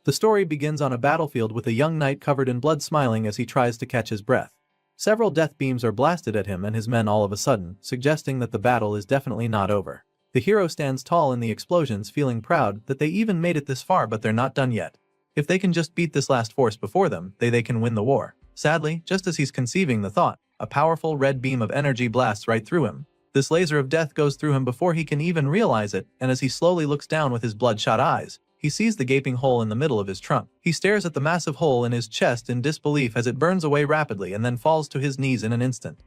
The story begins on a battlefield with a young knight covered in blood smiling as he tries to catch his breath. Several death beams are blasted at him and his men all of a sudden, suggesting that the battle is definitely not over. The hero stands tall in the explosions, feeling proud that they even made it this far, but they're not done yet. If they can just beat this last force before them, they can win the war. Sadly, just as he's conceiving the thought, a powerful red beam of energy blasts right through him. This laser of death goes through him before he can even realize it, and as he slowly looks down with his bloodshot eyes, he sees the gaping hole in the middle of his trunk. He stares at the massive hole in his chest in disbelief as it burns away rapidly and then falls to his knees in an instant.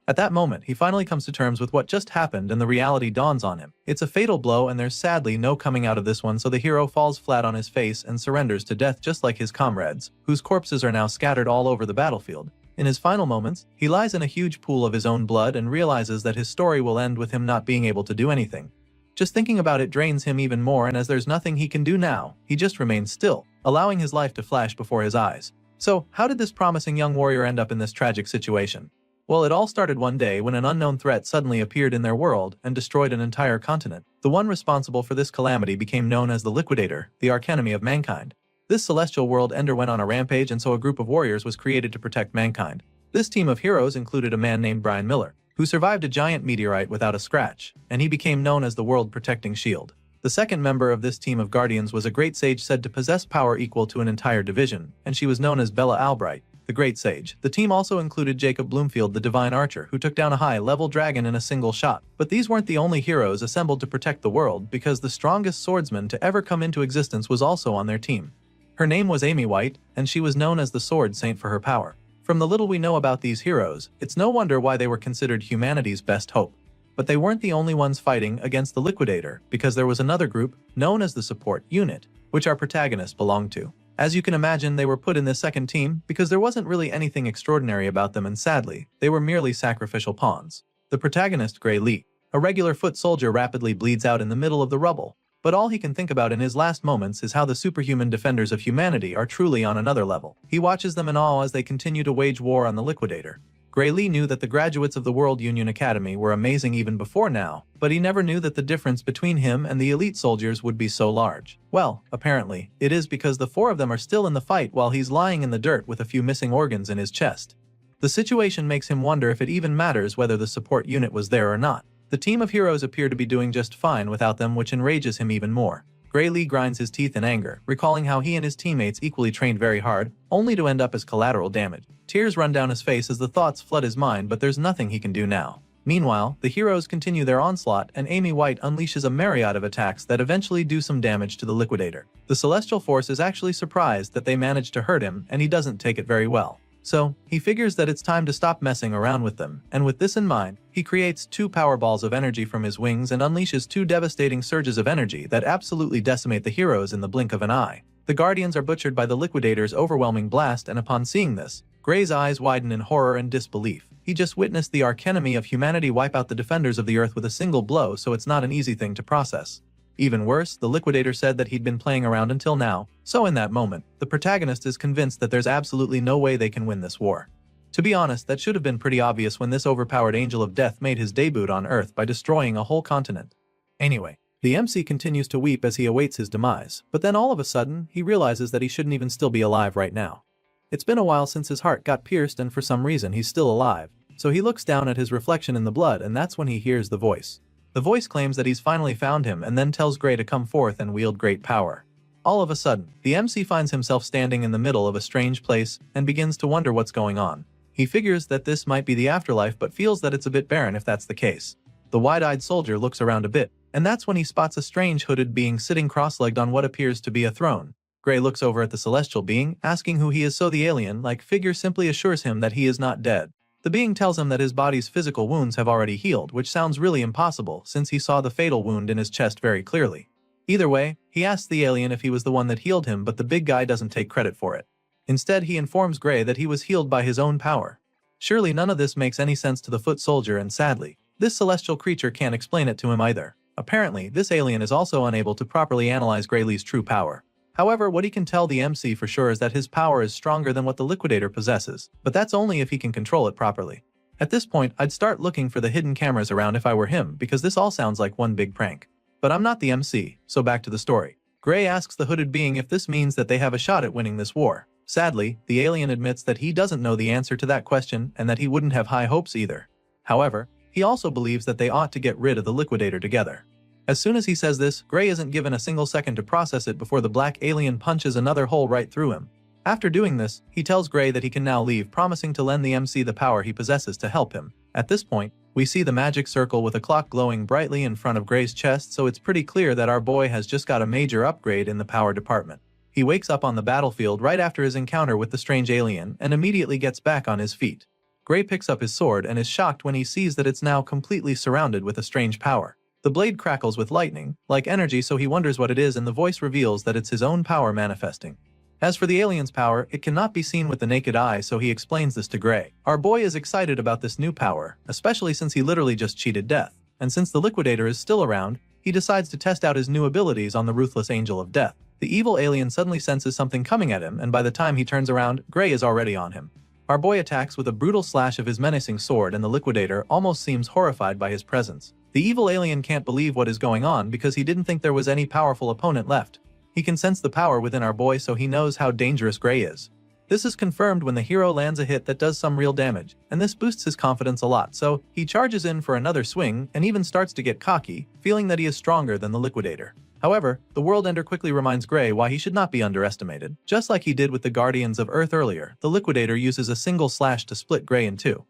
At that moment, he finally comes to terms with what just happened and the reality dawns on him. It's a fatal blow and there's sadly no coming out of this one, so the hero falls flat on his face and surrenders to death just like his comrades, whose corpses are now scattered all over the battlefield. In his final moments, he lies in a huge pool of his own blood and realizes that his story will end with him not being able to do anything. Just thinking about it drains him even more, and as there's nothing he can do now, he just remains still, allowing his life to flash before his eyes. So, how did this promising young warrior end up in this tragic situation? Well, it all started one day when an unknown threat suddenly appeared in their world and destroyed an entire continent. The one responsible for this calamity became known as the Liquidator, the archenemy of mankind. This celestial world ender went on a rampage, and so a group of warriors was created to protect mankind. This team of heroes included a man named Brian Miller, who survived a giant meteorite without a scratch, and he became known as the world-protecting shield. The second member of this team of guardians was a great sage said to possess power equal to an entire division, and she was known as Bella Albright, the great sage. The team also included Jacob Bloomfield, the divine archer, who took down a high-level dragon in a single shot. But these weren't the only heroes assembled to protect the world, because the strongest swordsman to ever come into existence was also on their team. Her name was Amy White, and she was known as the Sword Saint for her power. From the little we know about these heroes, it's no wonder why they were considered humanity's best hope. But they weren't the only ones fighting against the Liquidator, because there was another group, known as the Support Unit, which our protagonists belonged to. As you can imagine, they were put in this second team because there wasn't really anything extraordinary about them, and sadly, they were merely sacrificial pawns. The protagonist, Gray Lee, a regular foot soldier, rapidly bleeds out in the middle of the rubble. But all he can think about in his last moments is how the superhuman defenders of humanity are truly on another level. He watches them in awe as they continue to wage war on the Liquidator. Gray Lee knew that the graduates of the World Union Academy were amazing even before now, but he never knew that the difference between him and the elite soldiers would be so large. Well, apparently, it is because the four of them are still in the fight while he's lying in the dirt with a few missing organs in his chest. The situation makes him wonder if it even matters whether the support unit was there or not. The team of heroes appear to be doing just fine without them, which enrages him even more. Gray Lee grinds his teeth in anger, recalling how he and his teammates equally trained very hard, only to end up as collateral damage. Tears run down his face as the thoughts flood his mind, but there's nothing he can do now. Meanwhile, the heroes continue their onslaught, and Amy White unleashes a myriad of attacks that eventually do some damage to the Liquidator. The Celestial Force is actually surprised that they managed to hurt him, and he doesn't take it very well. So, he figures that it's time to stop messing around with them, and with this in mind, he creates 2 power balls of energy from his wings and unleashes 2 devastating surges of energy that absolutely decimate the heroes in the blink of an eye. The Guardians are butchered by the Liquidator's overwhelming blast, and upon seeing this, Gray's eyes widen in horror and disbelief. He just witnessed the archenemy of humanity wipe out the defenders of the Earth with a single blow, so it's not an easy thing to process. Even worse, the Liquidator said that he'd been playing around until now, so in that moment, the protagonist is convinced that there's absolutely no way they can win this war. To be honest, that should have been pretty obvious when this overpowered angel of death made his debut on Earth by destroying a whole continent. Anyway, the MC continues to weep as he awaits his demise, but then all of a sudden, he realizes that he shouldn't even still be alive right now. It's been a while since his heart got pierced, and for some reason he's still alive, so he looks down at his reflection in the blood, and that's when he hears the voice. The voice claims that he's finally found him and then tells Gray to come forth and wield great power. All of a sudden, the MC finds himself standing in the middle of a strange place and begins to wonder what's going on. He figures that this might be the afterlife, but feels that it's a bit barren if that's the case. The wide-eyed soldier looks around a bit, and that's when he spots a strange hooded being sitting cross-legged on what appears to be a throne. Gray looks over at the celestial being, asking who he is, so the alien-like figure simply assures him that he is not dead. The being tells him that his body's physical wounds have already healed, which sounds really impossible since he saw the fatal wound in his chest very clearly. Either way, he asks the alien if he was the one that healed him, but the big guy doesn't take credit for it. Instead, he informs Gray that he was healed by his own power. Surely none of this makes any sense to the foot soldier, and sadly, this celestial creature can't explain it to him either. Apparently, this alien is also unable to properly analyze Gray Lee's true power. However, what he can tell the MC for sure is that his power is stronger than what the Liquidator possesses, but that's only if he can control it properly. At this point, I'd start looking for the hidden cameras around if I were him, because this all sounds like one big prank. But I'm not the MC, so back to the story. Gray asks the hooded being if this means that they have a shot at winning this war. Sadly, the alien admits that he doesn't know the answer to that question and that he wouldn't have high hopes either. However, he also believes that they ought to get rid of the liquidator together. As soon as he says this, Gray isn't given a single second to process it before the black alien punches another hole right through him. After doing this, he tells Gray that he can now leave, promising to lend the MC the power he possesses to help him. At this point, we see the magic circle with a clock glowing brightly in front of Gray's chest, so it's pretty clear that our boy has just got a major upgrade in the power department. He wakes up on the battlefield right after his encounter with the strange alien and immediately gets back on his feet. Gray picks up his sword and is shocked when he sees that it's now completely surrounded with a strange power. The blade crackles with lightning, like energy, so he wonders what it is, and the voice reveals that it's his own power manifesting. As for the alien's power, it cannot be seen with the naked eye, so he explains this to Gray. Our boy is excited about this new power, especially since he literally just cheated death. And since the liquidator is still around, he decides to test out his new abilities on the ruthless angel of death. The evil alien suddenly senses something coming at him, and by the time he turns around, Gray is already on him. Our boy attacks with a brutal slash of his menacing sword, and the liquidator almost seems horrified by his presence. The evil alien can't believe what is going on because he didn't think there was any powerful opponent left. He can sense the power within our boy, so he knows how dangerous Gray is. This is confirmed when the hero lands a hit that does some real damage, and this boosts his confidence a lot, so he charges in for another swing and even starts to get cocky, feeling that he is stronger than the liquidator. However, the World Ender quickly reminds Gray why he should not be underestimated. Just like he did with the Guardians of Earth earlier, the liquidator uses a single slash to split Gray in two.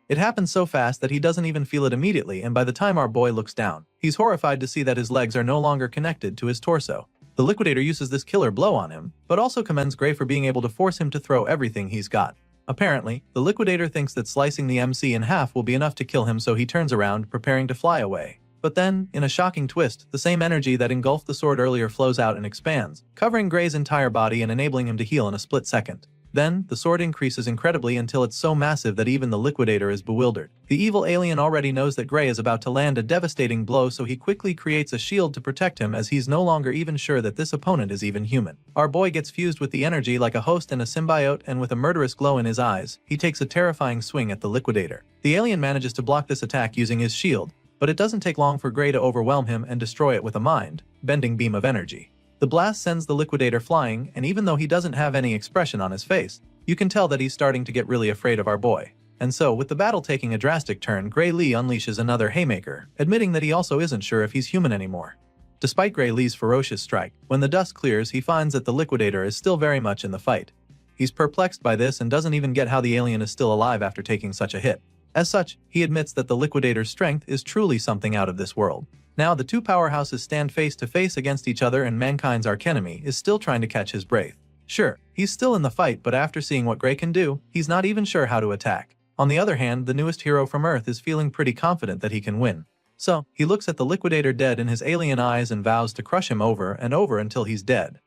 It happens so fast that he doesn't even feel it immediately, and by the time our boy looks down, he's horrified to see that his legs are no longer connected to his torso. The liquidator uses this killer blow on him, but also commends Gray for being able to force him to throw everything he's got. Apparently, the liquidator thinks that slicing the MC in half will be enough to kill him, so he turns around, preparing to fly away. But then, in a shocking twist, the same energy that engulfed the sword earlier flows out and expands, covering Gray's entire body and enabling him to heal in a split second. Then, the sword increases incredibly until it's so massive that even the liquidator is bewildered. The evil alien already knows that Gray is about to land a devastating blow, so he quickly creates a shield to protect him, as he's no longer even sure that this opponent is even human. Our boy gets fused with the energy like a host and a symbiote, and with a murderous glow in his eyes, he takes a terrifying swing at the liquidator. The alien manages to block this attack using his shield, but it doesn't take long for Gray to overwhelm him and destroy it with a mind-bending beam of energy. The blast sends the liquidator flying, and even though he doesn't have any expression on his face, you can tell that he's starting to get really afraid of our boy. And so, with the battle taking a drastic turn, Gray Lee unleashes another haymaker, admitting that he also isn't sure if he's human anymore. Despite Gray Lee's ferocious strike, when the dust clears, he finds that the liquidator is still very much in the fight. He's perplexed by this and doesn't even get how the alien is still alive after taking such a hit. As such, he admits that the liquidator's strength is truly something out of this world. Now the two powerhouses stand face to face against each other, and mankind's archenemy is still trying to catch his breath. Sure, he's still in the fight, but after seeing what Gray can do, he's not even sure how to attack. On the other hand, the newest hero from Earth is feeling pretty confident that he can win. So, he looks at the liquidator dead in his alien eyes and vows to crush him over and over until he's dead.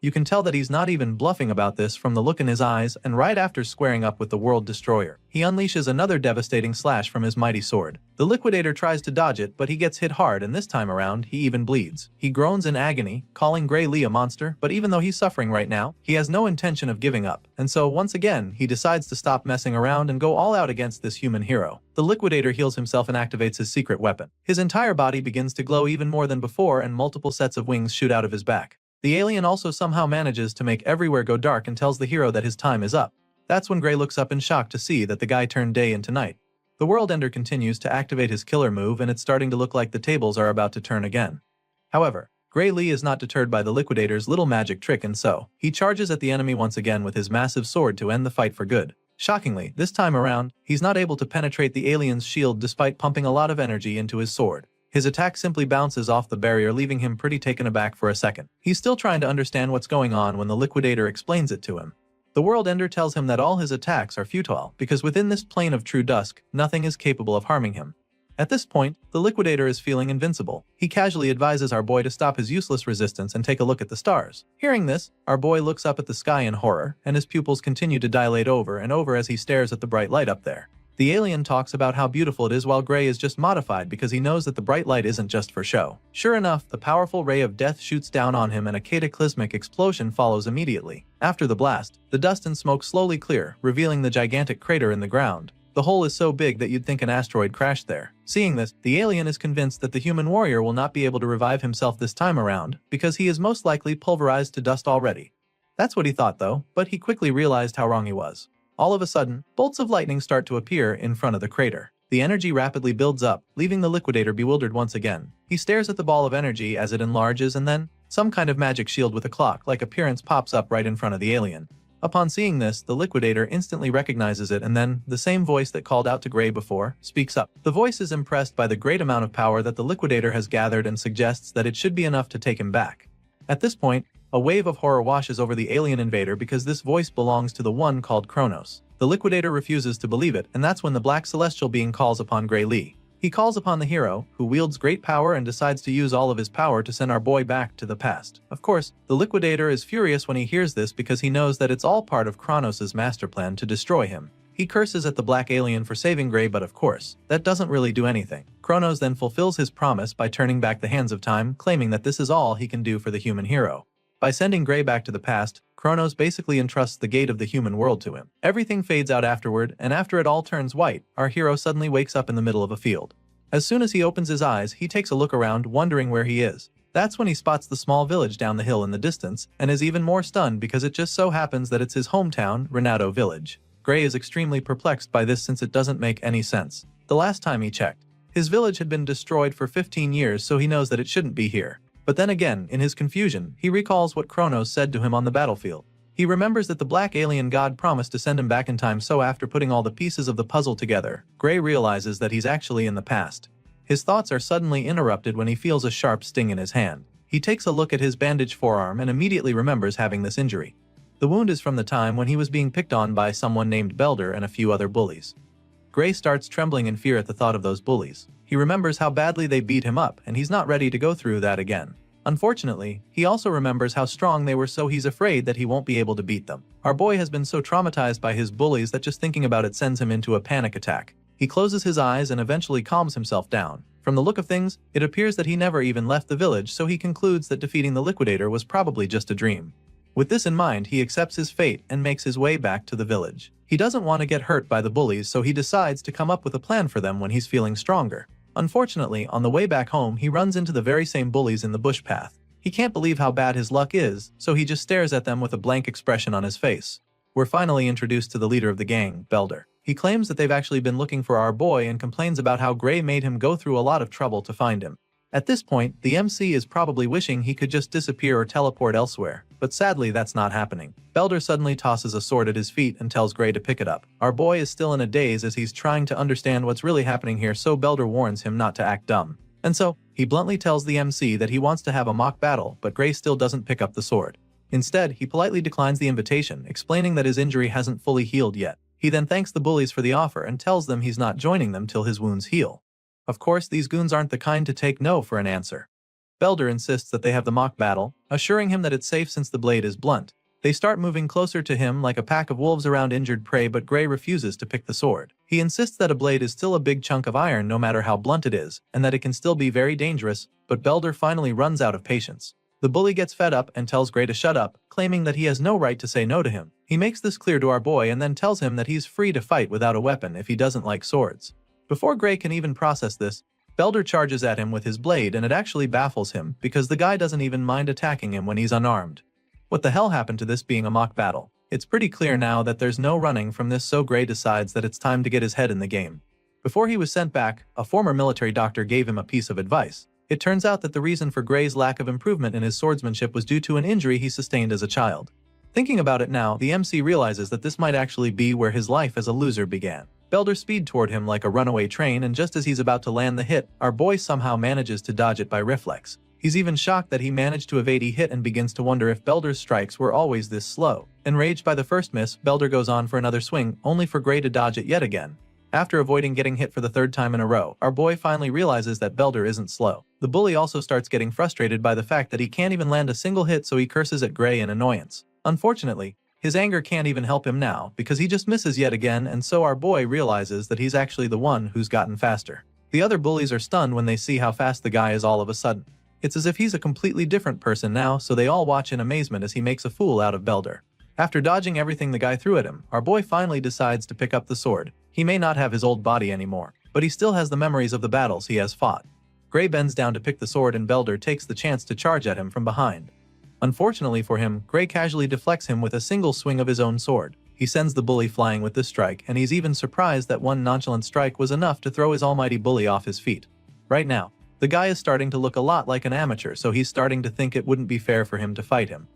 You can tell that he's not even bluffing about this from the look in his eyes, and right after squaring up with the World Destroyer, he unleashes another devastating slash from his mighty sword. The liquidator tries to dodge it, but he gets hit hard, and this time around, he even bleeds. He groans in agony, calling Gray Lee a monster, but even though he's suffering right now, he has no intention of giving up, and so once again, he decides to stop messing around and go all out against this human hero. The liquidator heals himself and activates his secret weapon. His entire body begins to glow even more than before, and multiple sets of wings shoot out of his back. The alien also somehow manages to make everywhere go dark and tells the hero that his time is up. That's when Gray looks up in shock to see that the guy turned day into night. The World Ender continues to activate his killer move, and it's starting to look like the tables are about to turn again. However, Gray Lee is not deterred by the liquidator's little magic trick, and so he charges at the enemy once again with his massive sword to end the fight for good. Shockingly, this time around, he's not able to penetrate the alien's shield despite pumping a lot of energy into his sword. His attack simply bounces off the barrier, leaving him pretty taken aback for a second. He's still trying to understand what's going on when the liquidator explains it to him. The World Ender tells him that all his attacks are futile, because within this plane of true dusk, nothing is capable of harming him. At this point, the liquidator is feeling invincible. He casually advises our boy to stop his useless resistance and take a look at the stars. Hearing this, our boy looks up at the sky in horror, and his pupils continue to dilate over and over as he stares at the bright light up there. The alien talks about how beautiful it is, while Gray is just modified because he knows that the bright light isn't just for show. Sure enough, the powerful ray of death shoots down on him and a cataclysmic explosion follows immediately. After the blast, the dust and smoke slowly clear, revealing the gigantic crater in the ground. The hole is so big that you'd think an asteroid crashed there. Seeing this, the alien is convinced that the human warrior will not be able to revive himself this time around, because he is most likely pulverized to dust already. That's what he thought though, but he quickly realized how wrong he was. All of a sudden, bolts of lightning start to appear in front of the crater. The energy rapidly builds up, leaving the liquidator bewildered once again. He stares at the ball of energy as it enlarges, and then, some kind of magic shield with a clock-like appearance pops up right in front of the alien. Upon seeing this, the liquidator instantly recognizes it, and then, the same voice that called out to Gray before, speaks up. The voice is impressed by the great amount of power that the liquidator has gathered and suggests that it should be enough to take him back. At this point, a wave of horror washes over the alien invader because this voice belongs to the one called Kronos. The liquidator refuses to believe it, and that's when the black celestial being calls upon Gray Lee. He calls upon the hero, who wields great power and decides to use all of his power to send our boy back to the past. Of course, the liquidator is furious when he hears this because he knows that it's all part of Kronos' master plan to destroy him. He curses at the black alien for saving Gray, but of course, that doesn't really do anything. Kronos then fulfills his promise by turning back the hands of time, claiming that this is all he can do for the human hero. By sending Gray back to the past, Kronos basically entrusts the gate of the human world to him. Everything fades out afterward, and after it all turns white, our hero suddenly wakes up in the middle of a field. As soon as he opens his eyes, he takes a look around, wondering where he is. That's when he spots the small village down the hill in the distance, and is even more stunned because it just so happens that it's his hometown, Renato Village. Gray is extremely perplexed by this since it doesn't make any sense. The last time he checked, his village had been destroyed for 15 years, so he knows that it shouldn't be here. But then again, in his confusion, he recalls what Kronos said to him on the battlefield. He remembers that the black alien god promised to send him back in time, so after putting all the pieces of the puzzle together, Gray realizes that he's actually in the past. His thoughts are suddenly interrupted when he feels a sharp sting in his hand. He takes a look at his bandaged forearm and immediately remembers having this injury. The wound is from the time when he was being picked on by someone named Belder and a few other bullies. Gray starts trembling in fear at the thought of those bullies. He remembers how badly they beat him up, and he's not ready to go through that again. Unfortunately, he also remembers how strong they were, so he's afraid that he won't be able to beat them. Our boy has been so traumatized by his bullies that just thinking about it sends him into a panic attack. He closes his eyes and eventually calms himself down. From the look of things, it appears that he never even left the village, so he concludes that defeating the liquidator was probably just a dream. With this in mind, he accepts his fate and makes his way back to the village. He doesn't want to get hurt by the bullies, so he decides to come up with a plan for them when he's feeling stronger. Unfortunately, on the way back home, he runs into the very same bullies in the bush path. He can't believe how bad his luck is, so he just stares at them with a blank expression on his face. We're finally introduced to the leader of the gang, Belder. He claims that they've actually been looking for our boy and complains about how Gray made him go through a lot of trouble to find him. At this point, the MC is probably wishing he could just disappear or teleport elsewhere, but sadly that's not happening. Belder suddenly tosses a sword at his feet and tells Gray to pick it up. Our boy is still in a daze as he's trying to understand what's really happening here, so Belder warns him not to act dumb. And so, he bluntly tells the MC that he wants to have a mock battle, but Gray still doesn't pick up the sword. Instead, he politely declines the invitation, explaining that his injury hasn't fully healed yet. He then thanks the bullies for the offer and tells them he's not joining them till his wounds heal. Of course, these goons aren't the kind to take no for an answer. Belder insists that they have the mock battle, assuring him that it's safe since the blade is blunt. They start moving closer to him like a pack of wolves around injured prey, but Gray refuses to pick the sword. He insists that a blade is still a big chunk of iron no matter how blunt it is, and that it can still be very dangerous, but Belder finally runs out of patience. The bully gets fed up and tells Gray to shut up, claiming that he has no right to say no to him. He makes this clear to our boy and then tells him that he's free to fight without a weapon if he doesn't like swords. Before Gray can even process this, Belder charges at him with his blade, and it actually baffles him because the guy doesn't even mind attacking him when he's unarmed. What the hell happened to this being a mock battle? It's pretty clear now that there's no running from this, so Gray decides that it's time to get his head in the game. Before he was sent back, a former military doctor gave him a piece of advice. It turns out that the reason for Gray's lack of improvement in his swordsmanship was due to an injury he sustained as a child. Thinking about it now, the MC realizes that this might actually be where his life as a loser began. Belder speeds toward him like a runaway train, and just as he's about to land the hit, our boy somehow manages to dodge it by reflex. He's even shocked that he managed to evade a hit and begins to wonder if Belder's strikes were always this slow. Enraged by the first miss, Belder goes on for another swing, only for Gray to dodge it yet again. After avoiding getting hit for the third time in a row, our boy finally realizes that Belder isn't slow. The bully also starts getting frustrated by the fact that he can't even land a single hit, so he curses at Gray in annoyance. Unfortunately, his anger can't even help him now because he just misses yet again, and so our boy realizes that he's actually the one who's gotten faster. The other bullies are stunned when they see how fast the guy is all of a sudden. It's as if he's a completely different person now, so they all watch in amazement as he makes a fool out of Belder. After dodging everything the guy threw at him, our boy finally decides to pick up the sword. He may not have his old body anymore, but he still has the memories of the battles he has fought. Gray bends down to pick the sword and Belder takes the chance to charge at him from behind. Unfortunately for him, Gray casually deflects him with a single swing of his own sword. He sends the bully flying with this strike, and he's even surprised that one nonchalant strike was enough to throw his almighty bully off his feet. Right now, the guy is starting to look a lot like an amateur, so he's starting to think it wouldn't be fair for him to fight him.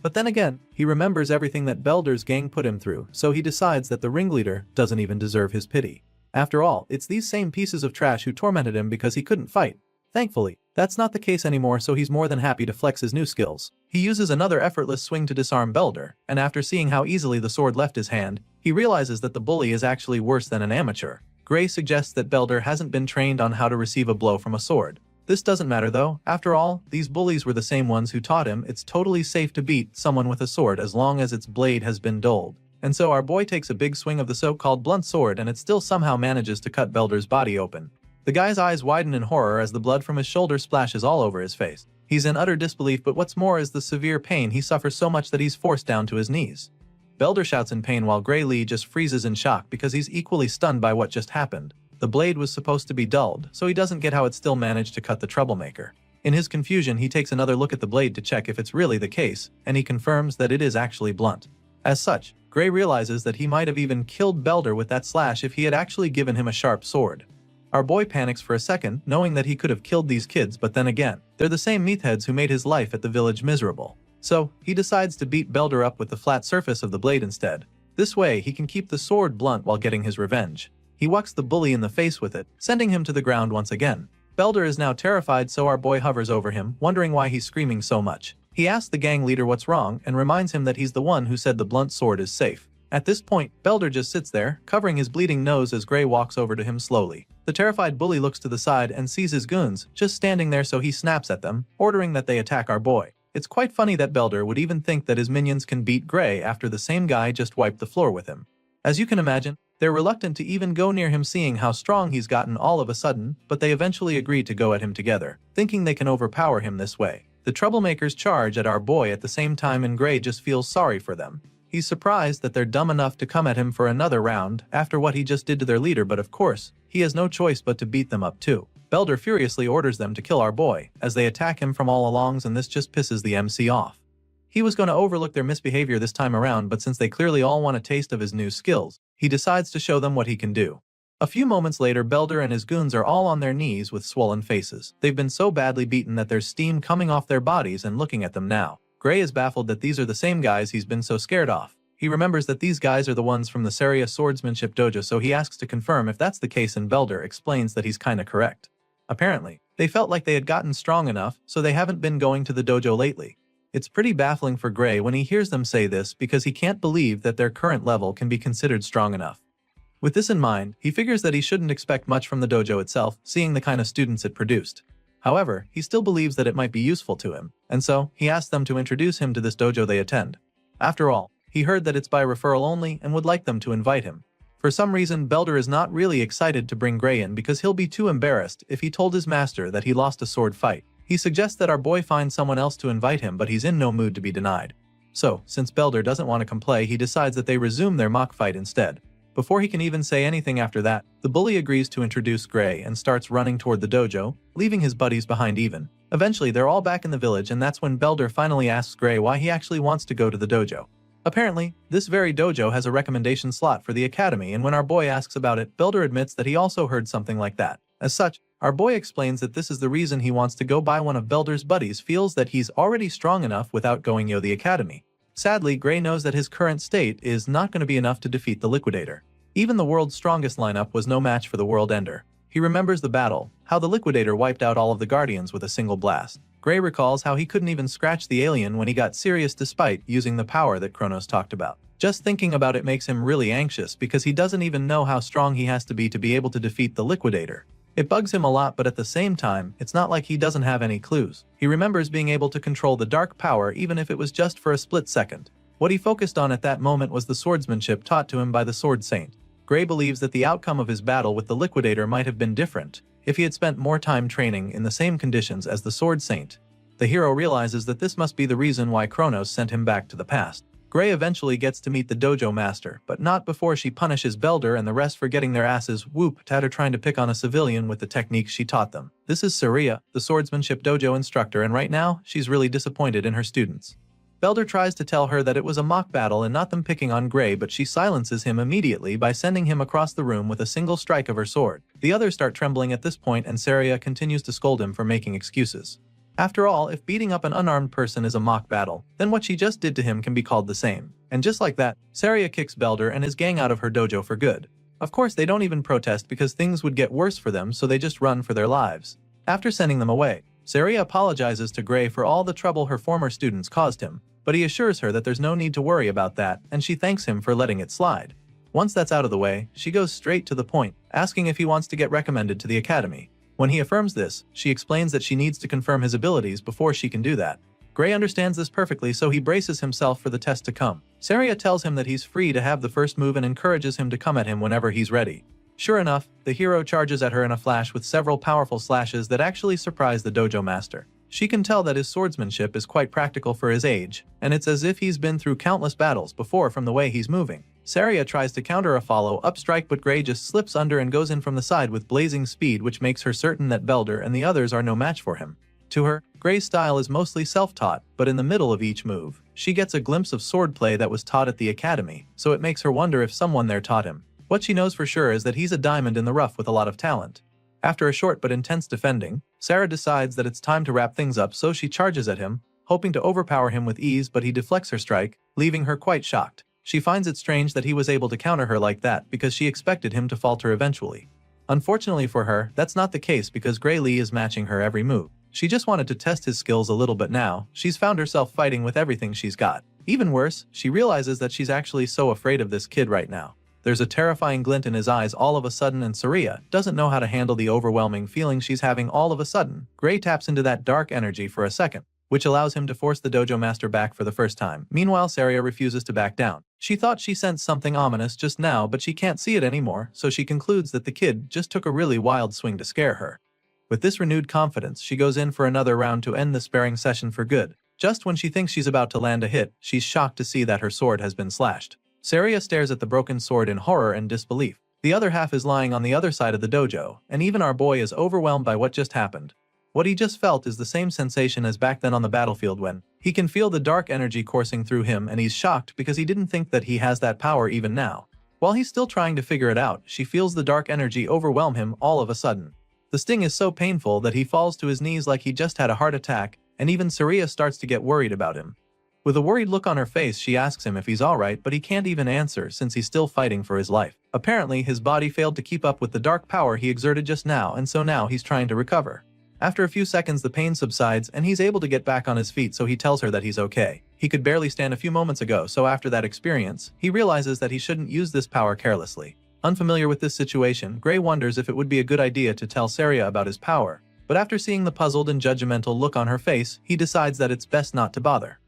But then again, he remembers everything that Belder's gang put him through, so he decides that the ringleader doesn't even deserve his pity. After all, it's these same pieces of trash who tormented him because he couldn't fight. Thankfully, that's not the case anymore, so he's more than happy to flex his new skills. He uses another effortless swing to disarm Belder, and after seeing how easily the sword left his hand, he realizes that the bully is actually worse than an amateur. Gray suggests that Belder hasn't been trained on how to receive a blow from a sword. This doesn't matter though. After all, these bullies were the same ones who taught him it's totally safe to beat someone with a sword as long as its blade has been dulled. And so our boy takes a big swing of the so-called blunt sword, and it still somehow manages to cut Belder's body open. The guy's eyes widen in horror as the blood from his shoulder splashes all over his face. He's in utter disbelief, but what's more is the severe pain. He suffers so much that he's forced down to his knees. Belder shouts in pain while Gray Lee just freezes in shock because he's equally stunned by what just happened. The blade was supposed to be dulled, so he doesn't get how it still managed to cut the troublemaker. In his confusion, he takes another look at the blade to check if it's really the case, and he confirms that it is actually blunt. As such, Gray realizes that he might have even killed Belder with that slash if he had actually given him a sharp sword. Our boy panics for a second, knowing that he could have killed these kids, but then again, they're the same meatheads who made his life at the village miserable. So, he decides to beat Belder up with the flat surface of the blade instead. This way, he can keep the sword blunt while getting his revenge. He whacks the bully in the face with it, sending him to the ground once again. Belder is now terrified, so our boy hovers over him, wondering why he's screaming so much. He asks the gang leader what's wrong and reminds him that he's the one who said the blunt sword is safe. At this point, Belder just sits there, covering his bleeding nose as Gray walks over to him slowly. The terrified bully looks to the side and sees his goons just standing there, so he snaps at them, ordering that they attack our boy. It's quite funny that Belder would even think that his minions can beat Gray after the same guy just wiped the floor with him. As you can imagine, they're reluctant to even go near him, seeing how strong he's gotten all of a sudden, but they eventually agree to go at him together, thinking they can overpower him this way. The troublemakers charge at our boy at the same time, and Gray just feels sorry for them. He's surprised that they're dumb enough to come at him for another round after what he just did to their leader, but of course, he has no choice but to beat them up too. Belder furiously orders them to kill our boy, as they attack him from all alongs, and this just pisses the MC off. He was going to overlook their misbehavior this time around, but since they clearly all want a taste of his new skills, he decides to show them what he can do. A few moments later, Belder and his goons are all on their knees with swollen faces. They've been so badly beaten that there's steam coming off their bodies, and looking at them now, Gray is baffled that these are the same guys he's been so scared of. He remembers that these guys are the ones from the Saria Swordsmanship Dojo, so he asks to confirm if that's the case, and Belder explains that he's kinda correct. Apparently, they felt like they had gotten strong enough, so they haven't been going to the dojo lately. It's pretty baffling for Gray when he hears them say this, because he can't believe that their current level can be considered strong enough. With this in mind, he figures that he shouldn't expect much from the dojo itself, seeing the kind of students it produced. However, he still believes that it might be useful to him, and so he asks them to introduce him to this dojo they attend. After all, he heard that it's by referral only and would like them to invite him. For some reason, Belder is not really excited to bring Gray in because he'll be too embarrassed if he told his master that he lost a sword fight. He suggests that our boy find someone else to invite him, but he's in no mood to be denied. So, since Belder doesn't want to complain, he decides that they resume their mock fight instead. Before he can even say anything after that, the bully agrees to introduce Gray and starts running toward the dojo, leaving his buddies behind even. Eventually, they're all back in the village, and that's when Belder finally asks Gray why he actually wants to go to the dojo. Apparently, this very dojo has a recommendation slot for the academy, and when our boy asks about it, Belder admits that he also heard something like that. As such, our boy explains that this is the reason he wants to go, by one of Belder's buddies feels that he's already strong enough without going to the academy. Sadly, Gray knows that his current state is not going to be enough to defeat the Liquidator. Even the world's strongest lineup was no match for the World Ender. He remembers the battle, how the Liquidator wiped out all of the Guardians with a single blast. Gray recalls how he couldn't even scratch the alien when he got serious despite using the power that Kronos talked about. Just thinking about it makes him really anxious because he doesn't even know how strong he has to be able to defeat the Liquidator. It bugs him a lot, but at the same time, it's not like he doesn't have any clues. He remembers being able to control the dark power even if it was just for a split second. What he focused on at that moment was the swordsmanship taught to him by the Sword Saint. Gray believes that the outcome of his battle with the Liquidator might have been different if he had spent more time training in the same conditions as the Sword Saint. The hero realizes that this must be the reason why Kronos sent him back to the past. Gray eventually gets to meet the dojo master, but not before she punishes Belder and the rest for getting their asses whooped at her trying to pick on a civilian with the techniques she taught them. This is Saria, the swordsmanship dojo instructor, and right now, she's really disappointed in her students. Belder tries to tell her that it was a mock battle and not them picking on Gray, but she silences him immediately by sending him across the room with a single strike of her sword. The others start trembling at this point, and Saria continues to scold him for making excuses. After all, if beating up an unarmed person is a mock battle, then what she just did to him can be called the same. And just like that, Saria kicks Belder and his gang out of her dojo for good. Of course, they don't even protest because things would get worse for them, so they just run for their lives. After sending them away, Saria apologizes to Gray for all the trouble her former students caused him, but he assures her that there's no need to worry about that, and she thanks him for letting it slide. Once that's out of the way, she goes straight to the point, asking if he wants to get recommended to the academy. When he affirms this, she explains that she needs to confirm his abilities before she can do that. Gray understands this perfectly, so he braces himself for the test to come. Saria tells him that he's free to have the first move and encourages him to come at him whenever he's ready. Sure enough, the hero charges at her in a flash with several powerful slashes that actually surprise the dojo master. She can tell that his swordsmanship is quite practical for his age, and it's as if he's been through countless battles before from the way he's moving. Saria tries to counter a follow-up strike, but Gray just slips under and goes in from the side with blazing speed, which makes her certain that Belder and the others are no match for him. To her, Gray's style is mostly self-taught, but in the middle of each move, she gets a glimpse of swordplay that was taught at the academy, so it makes her wonder if someone there taught him. What she knows for sure is that he's a diamond in the rough with a lot of talent. After a short but intense defending, Sarah decides that it's time to wrap things up, so she charges at him, hoping to overpower him with ease, but he deflects her strike, leaving her quite shocked. She finds it strange that he was able to counter her like that because she expected him to falter eventually. Unfortunately for her, that's not the case because Gray Lee is matching her every move. She just wanted to test his skills a little, but now, she's found herself fighting with everything she's got. Even worse, she realizes that she's actually so afraid of this kid right now. There's a terrifying glint in his eyes all of a sudden, and Saria doesn't know how to handle the overwhelming feeling she's having all of a sudden. Gray taps into that dark energy for a second, which allows him to force the dojo master back for the first time. Meanwhile, Saria refuses to back down. She thought she sensed something ominous just now, but she can't see it anymore, so she concludes that the kid just took a really wild swing to scare her. With this renewed confidence, she goes in for another round to end the sparring session for good. Just when she thinks she's about to land a hit, she's shocked to see that her sword has been slashed. Saria stares at the broken sword in horror and disbelief. The other half is lying on the other side of the dojo, and even our boy is overwhelmed by what just happened. What he just felt is the same sensation as back then on the battlefield when he can feel the dark energy coursing through him, and he's shocked because he didn't think that he has that power even now. While he's still trying to figure it out, she feels the dark energy overwhelm him all of a sudden. The sting is so painful that he falls to his knees like he just had a heart attack, and even Saria starts to get worried about him. With a worried look on her face, she asks him if he's alright, but he can't even answer since he's still fighting for his life. Apparently, his body failed to keep up with the dark power he exerted just now, and so now he's trying to recover. After a few seconds, the pain subsides and he's able to get back on his feet, so he tells her that he's okay. He could barely stand a few moments ago, so after that experience, he realizes that he shouldn't use this power carelessly. Unfamiliar with this situation, Gray wonders if it would be a good idea to tell Saria about his power, but after seeing the puzzled and judgmental look on her face, he decides that it's best not to bother.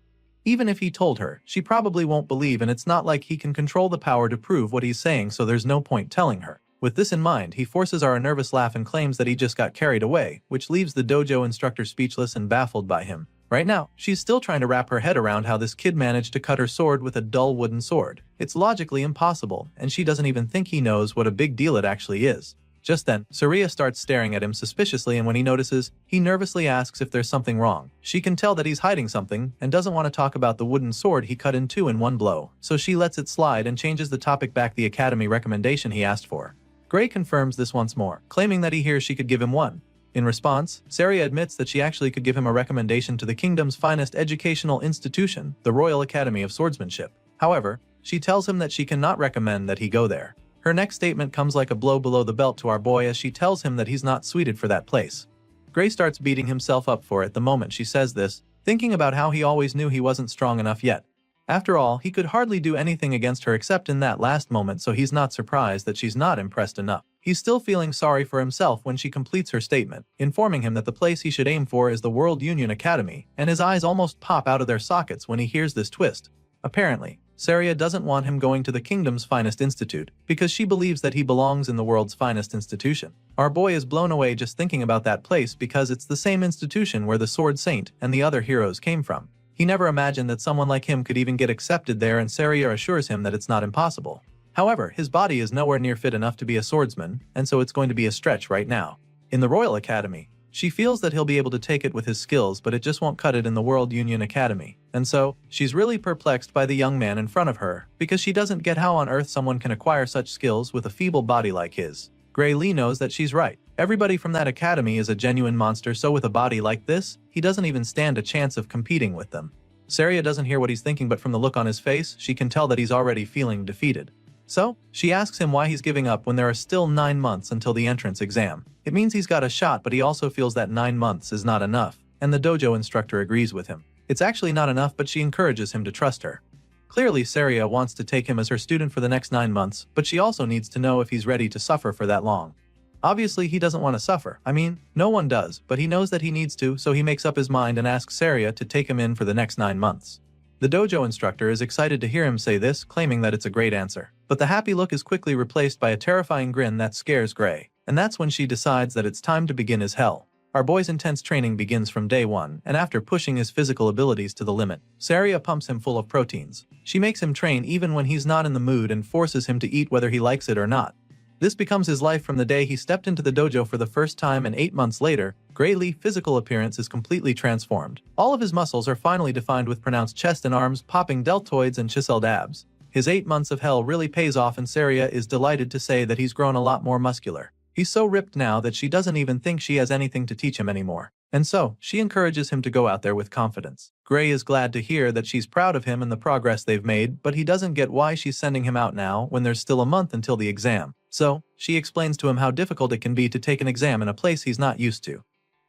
Even if he told her, she probably won't believe, and it's not like he can control the power to prove what he's saying, so there's no point telling her. With this in mind, he forces a nervous laugh and claims that he just got carried away, which leaves the dojo instructor speechless and baffled by him. Right now, she's still trying to wrap her head around how this kid managed to cut her sword with a dull wooden sword. It's logically impossible, and she doesn't even think he knows what a big deal it actually is. Just then, Saria starts staring at him suspiciously, and when he notices, he nervously asks if there's something wrong. She can tell that he's hiding something and doesn't want to talk about the wooden sword he cut in two in one blow, so she lets it slide and changes the topic back the academy recommendation he asked for. Gray confirms this once more, claiming that he hears she could give him one. In response, Saria admits that she actually could give him a recommendation to the kingdom's finest educational institution, the Royal Academy of Swordsmanship. However, she tells him that she cannot recommend that he go there. Her next statement comes like a blow below the belt to our boy as she tells him that he's not suited for that place. Gray starts beating himself up for it the moment she says this, thinking about how he always knew he wasn't strong enough yet. After all, he could hardly do anything against her except in that last moment, so he's not surprised that she's not impressed enough. He's still feeling sorry for himself when she completes her statement, informing him that the place he should aim for is the World Union Academy, and his eyes almost pop out of their sockets when he hears this twist. Apparently, Saria doesn't want him going to the kingdom's finest institute, because she believes that he belongs in the world's finest institution. Our boy is blown away just thinking about that place because it's the same institution where the Sword Saint and the other heroes came from. He never imagined that someone like him could even get accepted there, and Saria assures him that it's not impossible. However, his body is nowhere near fit enough to be a swordsman, and so it's going to be a stretch right now. In the Royal Academy, she feels that he'll be able to take it with his skills, but it just won't cut it in the World Union Academy. And so, she's really perplexed by the young man in front of her, because she doesn't get how on earth someone can acquire such skills with a feeble body like his. Gray Lee knows that she's right. Everybody from that academy is a genuine monster, so with a body like this, he doesn't even stand a chance of competing with them. Saria doesn't hear what he's thinking, but from the look on his face, she can tell that he's already feeling defeated. So, she asks him why he's giving up when there are still 9 months until the entrance exam. It means he's got a shot, but he also feels that 9 months is not enough, and the dojo instructor agrees with him. It's actually not enough, but she encourages him to trust her. Clearly, Saria wants to take him as her student for the next 9 months, but she also needs to know if he's ready to suffer for that long. Obviously, he doesn't want to suffer. I mean, no one does, but he knows that he needs to, so he makes up his mind and asks Saria to take him in for the next 9 months. The dojo instructor is excited to hear him say this, claiming that it's a great answer. But the happy look is quickly replaced by a terrifying grin that scares Gray, and that's when she decides that it's time to begin his hell. Our boy's intense training begins from day 1, and after pushing his physical abilities to the limit, Saria pumps him full of proteins. She makes him train even when he's not in the mood and forces him to eat whether he likes it or not. This becomes his life from the day he stepped into the dojo for the first time, and 8 months later, Gray Lee's physical appearance is completely transformed. All of his muscles are finally defined with pronounced chest and arms, popping deltoids and chiseled abs. His 8 months of hell really pays off, and Saria is delighted to say that he's grown a lot more muscular. He's so ripped now that she doesn't even think she has anything to teach him anymore. And so, she encourages him to go out there with confidence. Gray is glad to hear that she's proud of him and the progress they've made, but he doesn't get why she's sending him out now when there's still a month until the exam. So, she explains to him how difficult it can be to take an exam in a place he's not used to,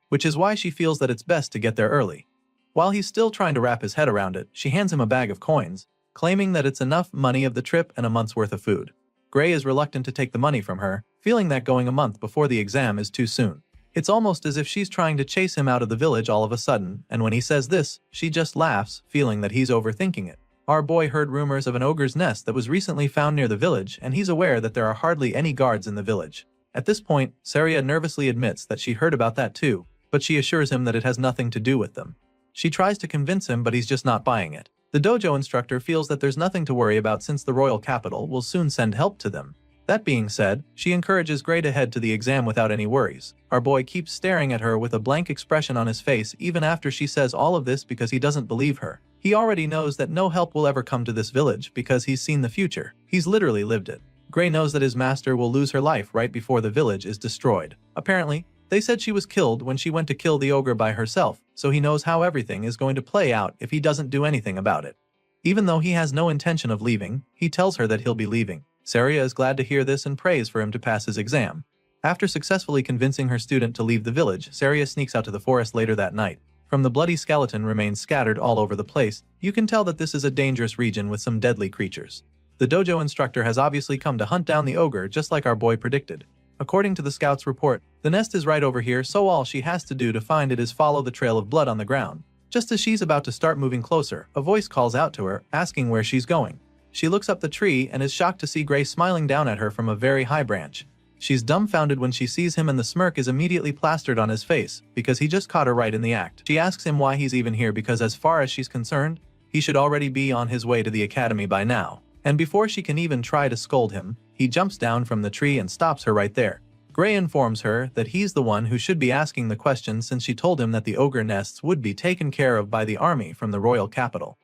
which is why she feels that it's best to get there early. While he's still trying to wrap his head around it, she hands him a bag of coins, claiming that it's enough money of the trip and a month's worth of food. Gray is reluctant to take the money from her, feeling that going a month before the exam is too soon. It's almost as if she's trying to chase him out of the village all of a sudden, and when he says this, she just laughs, feeling that he's overthinking it. Our boy heard rumors of an ogre's nest that was recently found near the village, and he's aware that there are hardly any guards in the village. At this point, Saria nervously admits that she heard about that too, but she assures him that it has nothing to do with them. She tries to convince him, but he's just not buying it. The dojo instructor feels that there's nothing to worry about since the royal capital will soon send help to them. That being said, she encourages Gray to head to the exam without any worries. Our boy keeps staring at her with a blank expression on his face even after she says all of this because he doesn't believe her. He already knows that no help will ever come to this village because he's seen the future. He's literally lived it. Gray knows that his master will lose her life right before the village is destroyed. Apparently, they said she was killed when she went to kill the ogre by herself, so he knows how everything is going to play out if he doesn't do anything about it. Even though he has no intention of leaving, he tells her that he'll be leaving. Saria is glad to hear this and prays for him to pass his exam. After successfully convincing her student to leave the village, Saria sneaks out to the forest later that night. From the bloody skeleton remains scattered all over the place, you can tell that this is a dangerous region with some deadly creatures. The dojo instructor has obviously come to hunt down the ogre just like our boy predicted. According to the scout's report, the nest is right over here, so all she has to do to find it is follow the trail of blood on the ground. Just as she's about to start moving closer, a voice calls out to her, asking where she's going. She looks up the tree and is shocked to see Gray smiling down at her from a very high branch. She's dumbfounded when she sees him, and the smirk is immediately plastered on his face because he just caught her right in the act. She asks him why he's even here because as far as she's concerned, he should already be on his way to the academy by now. And before she can even try to scold him, he jumps down from the tree and stops her right there. Gray informs her that he's the one who should be asking the question since she told him that the ogre nests would be taken care of by the army from the royal capital.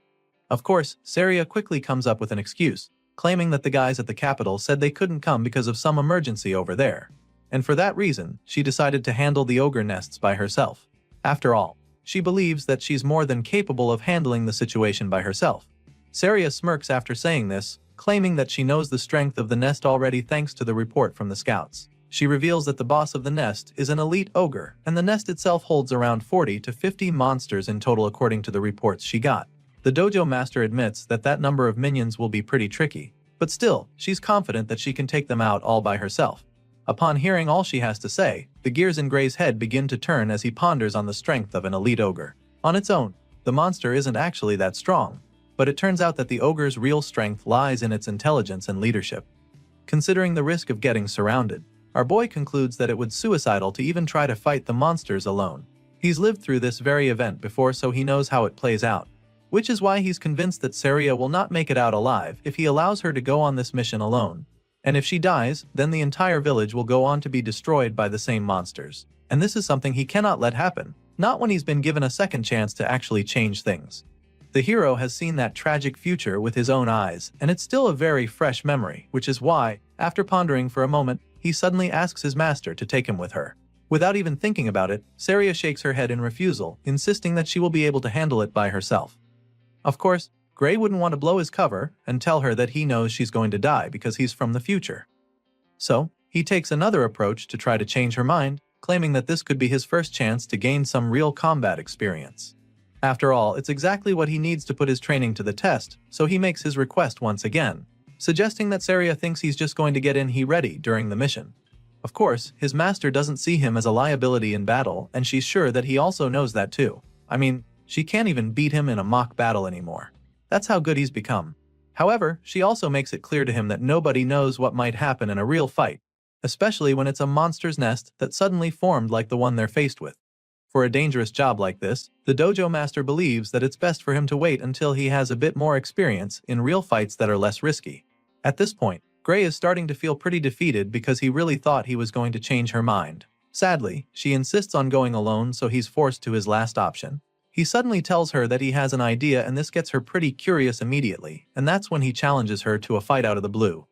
Of course, Saria quickly comes up with an excuse, claiming that the guys at the capital said they couldn't come because of some emergency over there. And for that reason, she decided to handle the ogre nests by herself. After all, she believes that she's more than capable of handling the situation by herself. Saria smirks after saying this, claiming that she knows the strength of the nest already thanks to the report from the scouts. She reveals that the boss of the nest is an elite ogre, and the nest itself holds around 40 to 50 monsters in total according to the reports she got. The dojo master admits that that number of minions will be pretty tricky, but still, she's confident that she can take them out all by herself. Upon hearing all she has to say, the gears in Gray's head begin to turn as he ponders on the strength of an elite ogre. On its own, the monster isn't actually that strong, but it turns out that the ogre's real strength lies in its intelligence and leadership. Considering the risk of getting surrounded, our boy concludes that it would be suicidal to even try to fight the monsters alone. He's lived through this very event before, so he knows how it plays out. which is why he's convinced that Saria will not make it out alive if he allows her to go on this mission alone. And if she dies, then the entire village will go on to be destroyed by the same monsters. And this is something he cannot let happen, not when he's been given a second chance to actually change things. The hero has seen that tragic future with his own eyes, and it's still a very fresh memory, which is why, after pondering for a moment, he suddenly asks his master to take him with her. Without even thinking about it, Saria shakes her head in refusal, insisting that she will be able to handle it by herself. Of course, Gray wouldn't want to blow his cover and tell her that he knows she's going to die because he's from the future. So, he takes another approach to try to change her mind, claiming that this could be his first chance to gain some real combat experience. After all, it's exactly what he needs to put his training to the test, so he makes his request once again, suggesting that Saria thinks he's just going to get in ready during the mission. Of course, his master doesn't see him as a liability in battle, and she's sure that he also knows that too. I mean, she can't even beat him in a mock battle anymore. That's how good he's become. However, she also makes it clear to him that nobody knows what might happen in a real fight, especially when it's a monster's nest that suddenly formed like the one they're faced with. For a dangerous job like this, the dojo master believes that it's best for him to wait until he has a bit more experience in real fights that are less risky. At this point, Gray is starting to feel pretty defeated because he really thought he was going to change her mind. Sadly, she insists on going alone, so he's forced to his last option. He suddenly tells her that he has an idea, and this gets her pretty curious immediately, and that's when he challenges her to a fight out of the blue.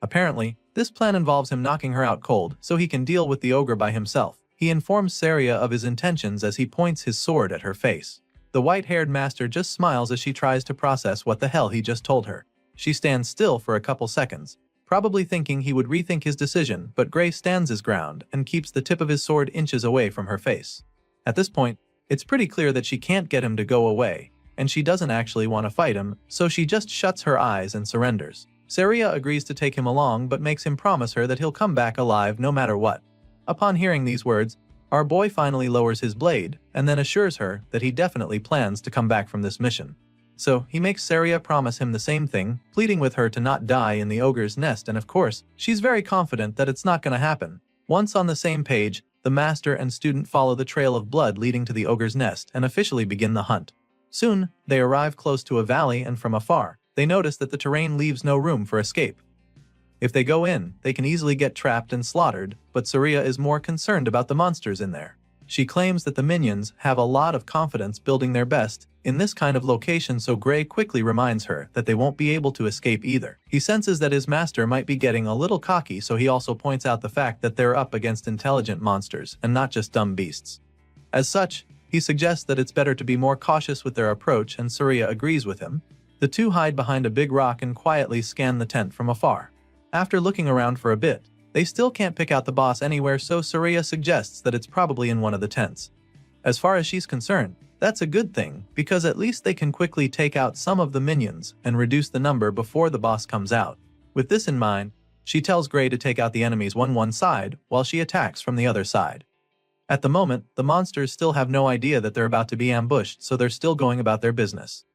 Apparently, this plan involves him knocking her out cold so he can deal with the ogre by himself. He informs Saria of his intentions as he points his sword at her face. The white-haired master just smiles as she tries to process what the hell he just told her. She stands still for a couple seconds, probably thinking he would rethink his decision, but Gray stands his ground and keeps the tip of his sword inches away from her face. At this point, it's pretty clear that she can't get him to go away, and she doesn't actually want to fight him, so she just shuts her eyes and surrenders. Saria agrees to take him along but makes him promise her that he'll come back alive no matter what. Upon hearing these words, our boy finally lowers his blade and then assures her that he definitely plans to come back from this mission. So he makes Saria promise him the same thing, pleading with her to not die in the ogre's nest, and of course, she's very confident that it's not going to happen. Once on the same page, the master and student follow the trail of blood leading to the ogre's nest and officially begin the hunt. Soon, they arrive close to a valley, and from afar, they notice that the terrain leaves no room for escape. If they go in, they can easily get trapped and slaughtered, but Saria is more concerned about the monsters in there. She claims that the minions have a lot of confidence building their best in this kind of location, so Gray quickly reminds her that they won't be able to escape either. He senses that his master might be getting a little cocky, so he also points out the fact that they're up against intelligent monsters and not just dumb beasts. As such, he suggests that it's better to be more cautious with their approach, and Saria agrees with him. The two hide behind a big rock and quietly scan the tent from afar. After looking around for a bit, they still can't pick out the boss anywhere, so Saria suggests that it's probably in one of the tents. As far as she's concerned, that's a good thing, because at least they can quickly take out some of the minions and reduce the number before the boss comes out. With this in mind, she tells Gray to take out the enemies on one side while she attacks from the other side. At the moment, the monsters still have no idea that they're about to be ambushed, so they're still going about their business.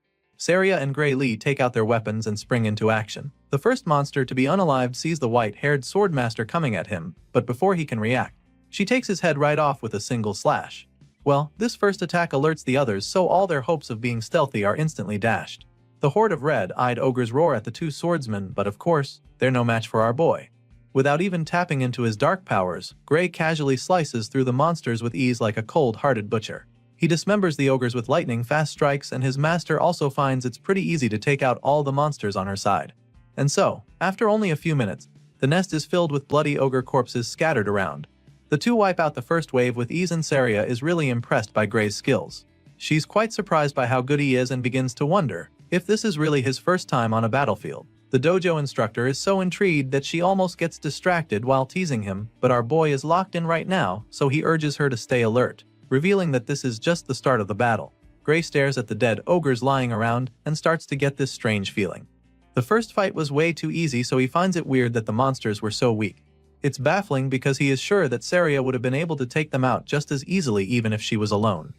Saria and Gray Lee take out their weapons and spring into action. The first monster to be unalived sees the white-haired swordmaster coming at him, but before he can react, she takes his head right off with a single slash. Well, this first attack alerts the others, so all their hopes of being stealthy are instantly dashed. The horde of red-eyed ogres roar at the two swordsmen, but of course, they're no match for our boy. Without even tapping into his dark powers, Gray casually slices through the monsters with ease like a cold-hearted butcher. He dismembers the ogres with lightning-fast strikes, and his master also finds it's pretty easy to take out all the monsters on her side. And so, after only a few minutes, the nest is filled with bloody ogre corpses scattered around. The two wipe out the first wave with ease, and Saria is really impressed by Gray's skills. She's quite surprised by how good he is and begins to wonder if this is really his first time on a battlefield. The dojo instructor is so intrigued that she almost gets distracted while teasing him, but our boy is locked in right now, so he urges her to stay alert, revealing that this is just the start of the battle. Gray stares at the dead ogres lying around and starts to get this strange feeling. The first fight was way too easy, so he finds it weird that the monsters were so weak. It's baffling because he is sure that Saria would have been able to take them out just as easily even if she was alone.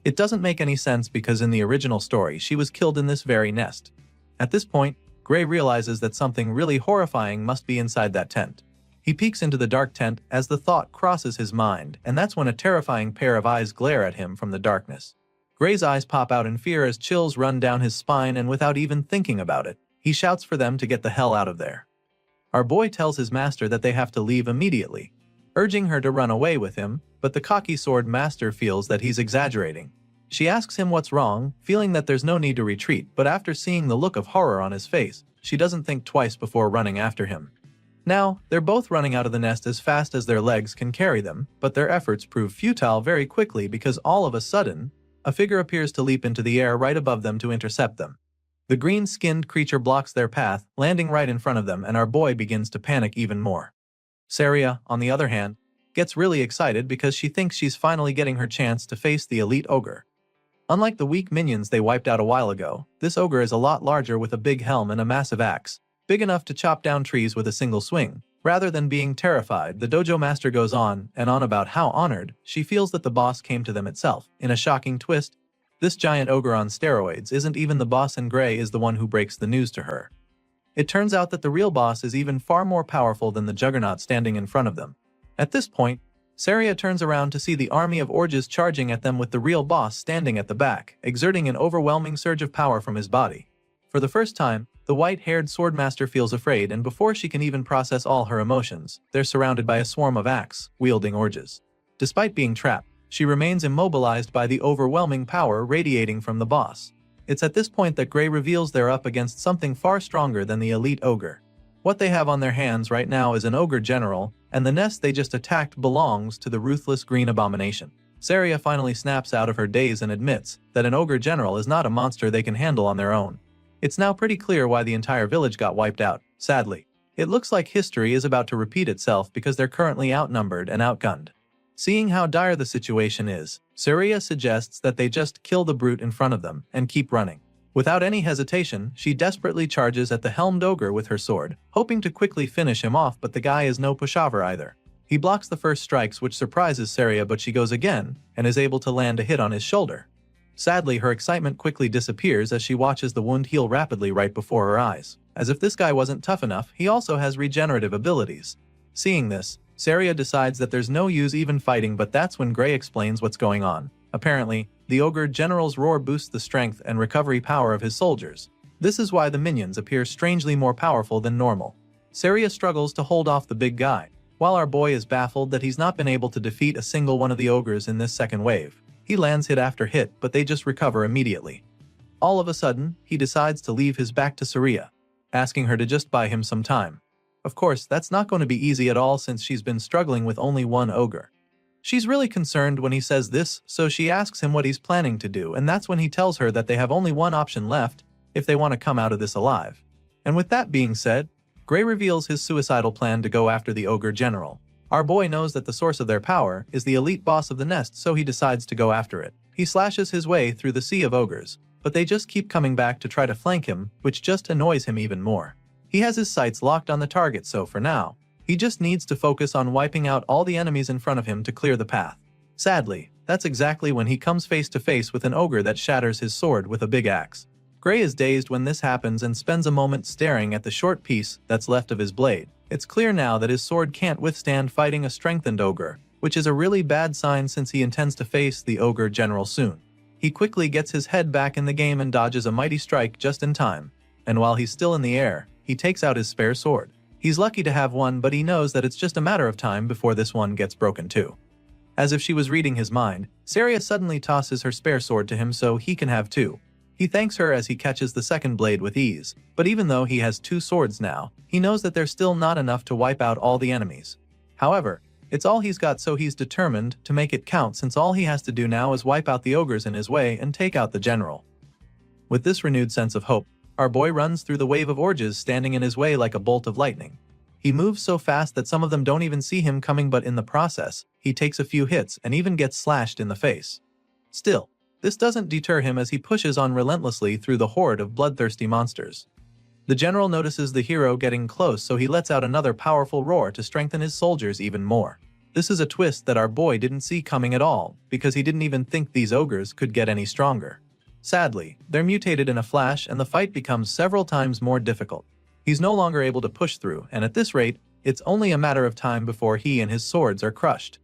It doesn't make any sense because in the original story she was killed in this very nest. At this point, Gray realizes that something really horrifying must be inside that tent. He peeks into the dark tent as the thought crosses his mind, and that's when a terrifying pair of eyes glare at him from the darkness. Gray's eyes pop out in fear as chills run down his spine, and without even thinking about it, he shouts for them to get the hell out of there. Our boy tells his master that they have to leave immediately, urging her to run away with him, but the cocky sword master feels that he's exaggerating. She asks him what's wrong, feeling that there's no need to retreat, but after seeing the look of horror on his face, she doesn't think twice before running after him. Now, they're both running out of the nest as fast as their legs can carry them, but their efforts prove futile very quickly because all of a sudden, a figure appears to leap into the air right above them to intercept them. The green-skinned creature blocks their path, landing right in front of them, and our boy begins to panic even more. Saria, on the other hand, gets really excited because she thinks she's finally getting her chance to face the elite ogre. Unlike the weak minions they wiped out a while ago, this ogre is a lot larger with a big helm and a massive axe, big enough to chop down trees with a single swing. Rather than being terrified, the dojo master goes on and on about how honored she feels that the boss came to them itself. In a shocking twist, this giant ogre on steroids isn't even the boss, and Gray is the one who breaks the news to her. It turns out that the real boss is even far more powerful than the juggernaut standing in front of them. At this point, Saria turns around to see the army of orges charging at them with the real boss standing at the back, exerting an overwhelming surge of power from his body. For the first time, the white-haired swordmaster feels afraid, and before she can even process all her emotions, they're surrounded by a swarm of axe-wielding orges. Despite being trapped, she remains immobilized by the overwhelming power radiating from the boss. It's at this point that Gray reveals they're up against something far stronger than the elite ogre. What they have on their hands right now is an ogre general, and the nest they just attacked belongs to the ruthless green abomination. Saria finally snaps out of her daze and admits that an ogre general is not a monster they can handle on their own. It's now pretty clear why the entire village got wiped out, sadly. It looks like history is about to repeat itself because they're currently outnumbered and outgunned. Seeing how dire the situation is, Saria suggests that they just kill the brute in front of them and keep running. Without any hesitation, she desperately charges at the helmed ogre with her sword, hoping to quickly finish him off, but the guy is no pushover either. He blocks the first strikes, which surprises Saria, but she goes again and is able to land a hit on his shoulder. Sadly, her excitement quickly disappears as she watches the wound heal rapidly right before her eyes. As if this guy wasn't tough enough, he also has regenerative abilities. Seeing this, Saria decides that there's no use even fighting, but that's when Gray explains what's going on. Apparently, the ogre general's roar boosts the strength and recovery power of his soldiers. This is why the minions appear strangely more powerful than normal. Saria struggles to hold off the big guy, while our boy is baffled that he's not been able to defeat a single one of the ogres in this second wave. He lands hit after hit, but they just recover immediately. All of a sudden, he decides to leave his back to Saria, asking her to just buy him some time. Of course, that's not going to be easy at all since she's been struggling with only one ogre. She's really concerned when he says this, so she asks him what he's planning to do, and that's when he tells her that they have only one option left if they want to come out of this alive. And with that being said, Gray reveals his suicidal plan to go after the ogre general. Our boy knows that the source of their power is the elite boss of the nest, so he decides to go after it. He slashes his way through the sea of ogres, but they just keep coming back to try to flank him, which just annoys him even more. He has his sights locked on the target, so for now, he just needs to focus on wiping out all the enemies in front of him to clear the path. Sadly, that's exactly when he comes face to face with an ogre that shatters his sword with a big axe. Gray is dazed when this happens and spends a moment staring at the short piece that's left of his blade. It's clear now that his sword can't withstand fighting a strengthened ogre, which is a really bad sign since he intends to face the ogre general soon. He quickly gets his head back in the game and dodges a mighty strike just in time, and while he's still in the air, he takes out his spare sword. He's lucky to have one, but he knows that it's just a matter of time before this one gets broken too. As if she was reading his mind, Saria suddenly tosses her spare sword to him so he can have two. He thanks her as he catches the second blade with ease, but even though he has two swords now, he knows that they're still not enough to wipe out all the enemies. However, it's all he's got, so he's determined to make it count since all he has to do now is wipe out the ogres in his way and take out the general. With this renewed sense of hope, our boy runs through the wave of orges standing in his way like a bolt of lightning. He moves so fast that some of them don't even see him coming, but in the process, he takes a few hits and even gets slashed in the face. Still, this doesn't deter him as he pushes on relentlessly through the horde of bloodthirsty monsters. The general notices the hero getting close, so he lets out another powerful roar to strengthen his soldiers even more. This is a twist that our boy didn't see coming at all, because he didn't even think these ogres could get any stronger. Sadly, they're mutated in a flash and the fight becomes several times more difficult. He's no longer able to push through, and at this rate, it's only a matter of time before he and his swords are crushed.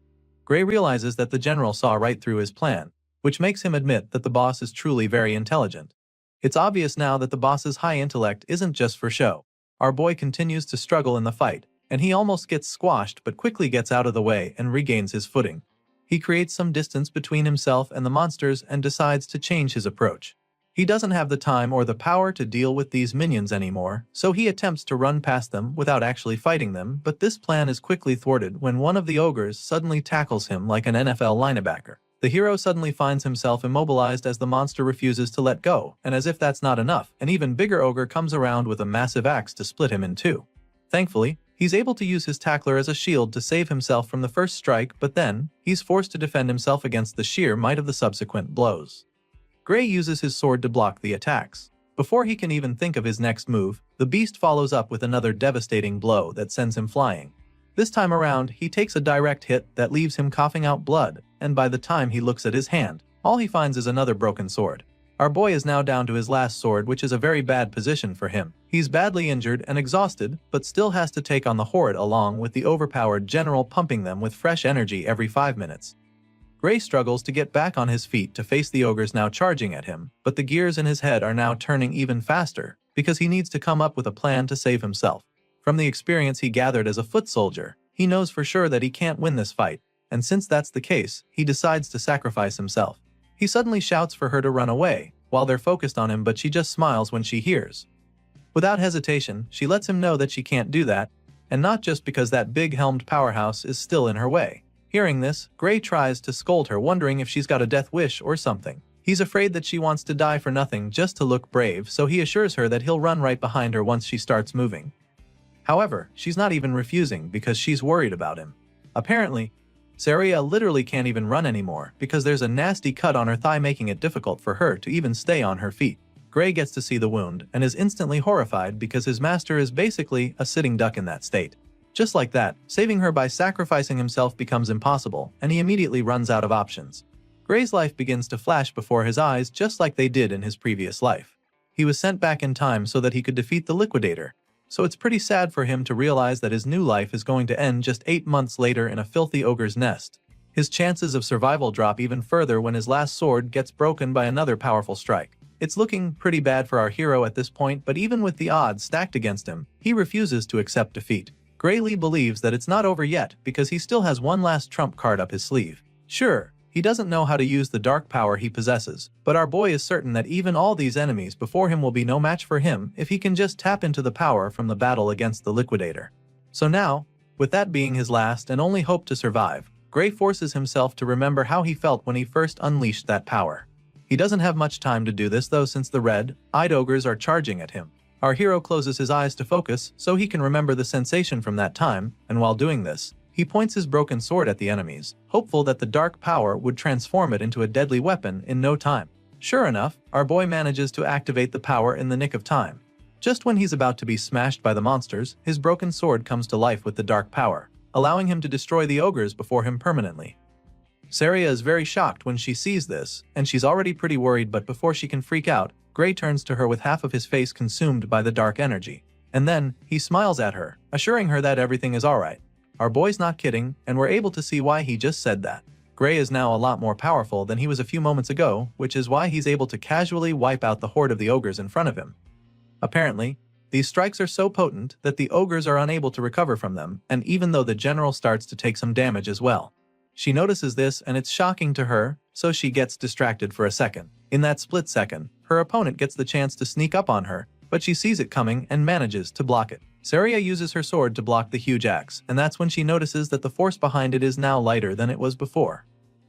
Gray realizes that the general saw right through his plan, which makes him admit that the boss is truly very intelligent. It's obvious now that the boss's high intellect isn't just for show. Our boy continues to struggle in the fight, and he almost gets squashed but quickly gets out of the way and regains his footing. He creates some distance between himself and the monsters and decides to change his approach. He doesn't have the time or the power to deal with these minions anymore, so he attempts to run past them without actually fighting them, but this plan is quickly thwarted when one of the ogres suddenly tackles him like an NFL linebacker. The hero suddenly finds himself immobilized as the monster refuses to let go, and as if that's not enough, an even bigger ogre comes around with a massive axe to split him in two. Thankfully, he's able to use his tackler as a shield to save himself from the first strike, but then, he's forced to defend himself against the sheer might of the subsequent blows. Gray uses his sword to block the attacks. Before he can even think of his next move, the beast follows up with another devastating blow that sends him flying. This time around, he takes a direct hit that leaves him coughing out blood, and by the time he looks at his hand, all he finds is another broken sword. Our boy is now down to his last sword, which is a very bad position for him. He's badly injured and exhausted, but still has to take on the horde along with the overpowered general pumping them with fresh energy every 5 minutes. Gray struggles to get back on his feet to face the ogres now charging at him, but the gears in his head are now turning even faster, because he needs to come up with a plan to save himself. From the experience he gathered as a foot soldier, he knows for sure that he can't win this fight, and since that's the case, he decides to sacrifice himself. He suddenly shouts for her to run away, while they're focused on him, but she just smiles when she hears. Without hesitation, she lets him know that she can't do that, and not just because that big-helmed powerhouse is still in her way. Hearing this, Gray tries to scold her, wondering if she's got a death wish or something. He's afraid that she wants to die for nothing just to look brave, so he assures her that he'll run right behind her once she starts moving. However, she's not even refusing because she's worried about him. Apparently, Saria literally can't even run anymore because there's a nasty cut on her thigh, making it difficult for her to even stay on her feet. Gray gets to see the wound and is instantly horrified because his master is basically a sitting duck in that state. Just like that, saving her by sacrificing himself becomes impossible, and he immediately runs out of options. Gray's life begins to flash before his eyes just like they did in his previous life. He was sent back in time so that he could defeat the Liquidator, so it's pretty sad for him to realize that his new life is going to end just 8 months later in a filthy ogre's nest. His chances of survival drop even further when his last sword gets broken by another powerful strike. It's looking pretty bad for our hero at this point, but even with the odds stacked against him, he refuses to accept defeat. Graylee believes that it's not over yet because he still has one last trump card up his sleeve. Sure, he doesn't know how to use the dark power he possesses, but our boy is certain that even all these enemies before him will be no match for him if he can just tap into the power from the battle against the Liquidator. So now, with that being his last and only hope to survive, Gray forces himself to remember how he felt when he first unleashed that power. He doesn't have much time to do this though, since the red-eyed ogres are charging at him. Our hero closes his eyes to focus so he can remember the sensation from that time, and while doing this, he points his broken sword at the enemies, hopeful that the dark power would transform it into a deadly weapon in no time. Sure enough, our boy manages to activate the power in the nick of time. Just when he's about to be smashed by the monsters, his broken sword comes to life with the dark power, allowing him to destroy the ogres before him permanently. Saria is very shocked when she sees this, and she's already pretty worried, but before she can freak out, Gray turns to her with half of his face consumed by the dark energy. And then, he smiles at her, assuring her that everything is alright. Our boy's not kidding, and we're able to see why he just said that. Gray is now a lot more powerful than he was a few moments ago, which is why he's able to casually wipe out the horde of the ogres in front of him. Apparently, these strikes are so potent that the ogres are unable to recover from them, and even though the general starts to take some damage as well. She notices this and it's shocking to her, so she gets distracted for a second. In that split second, her opponent gets the chance to sneak up on her, but she sees it coming and manages to block it. Saria uses her sword to block the huge axe, and that's when she notices that the force behind it is now lighter than it was before.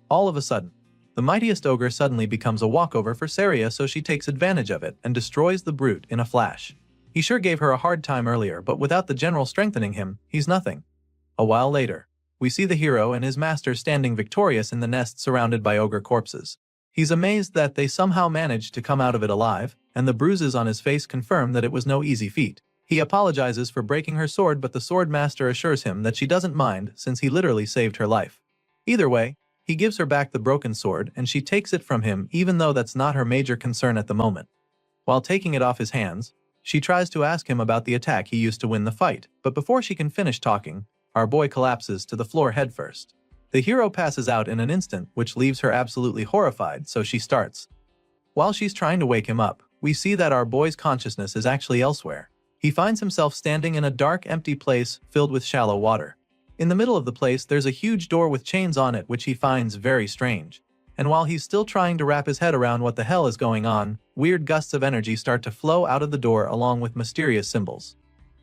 All of a sudden, the mightiest ogre suddenly becomes a walkover for Saria, so she takes advantage of it and destroys the brute in a flash. He sure gave her a hard time earlier, but without the general strengthening him, he's nothing. A while later, we see the hero and his master standing victorious in the nest surrounded by ogre corpses. He's amazed that they somehow managed to come out of it alive, and the bruises on his face confirm that it was no easy feat. He apologizes for breaking her sword, but the sword master assures him that she doesn't mind since he literally saved her life. Either way, he gives her back the broken sword and she takes it from him, even though that's not her major concern at the moment. While taking it off his hands, she tries to ask him about the attack he used to win the fight, but before she can finish talking, our boy collapses to the floor headfirst. The hero passes out in an instant, which leaves her absolutely horrified, so she starts. While she's trying to wake him up, we see that our boy's consciousness is actually elsewhere. He finds himself standing in a dark, empty place filled with shallow water. In the middle of the place, there's a huge door with chains on it, which he finds very strange. And while he's still trying to wrap his head around what the hell is going on, weird gusts of energy start to flow out of the door along with mysterious symbols.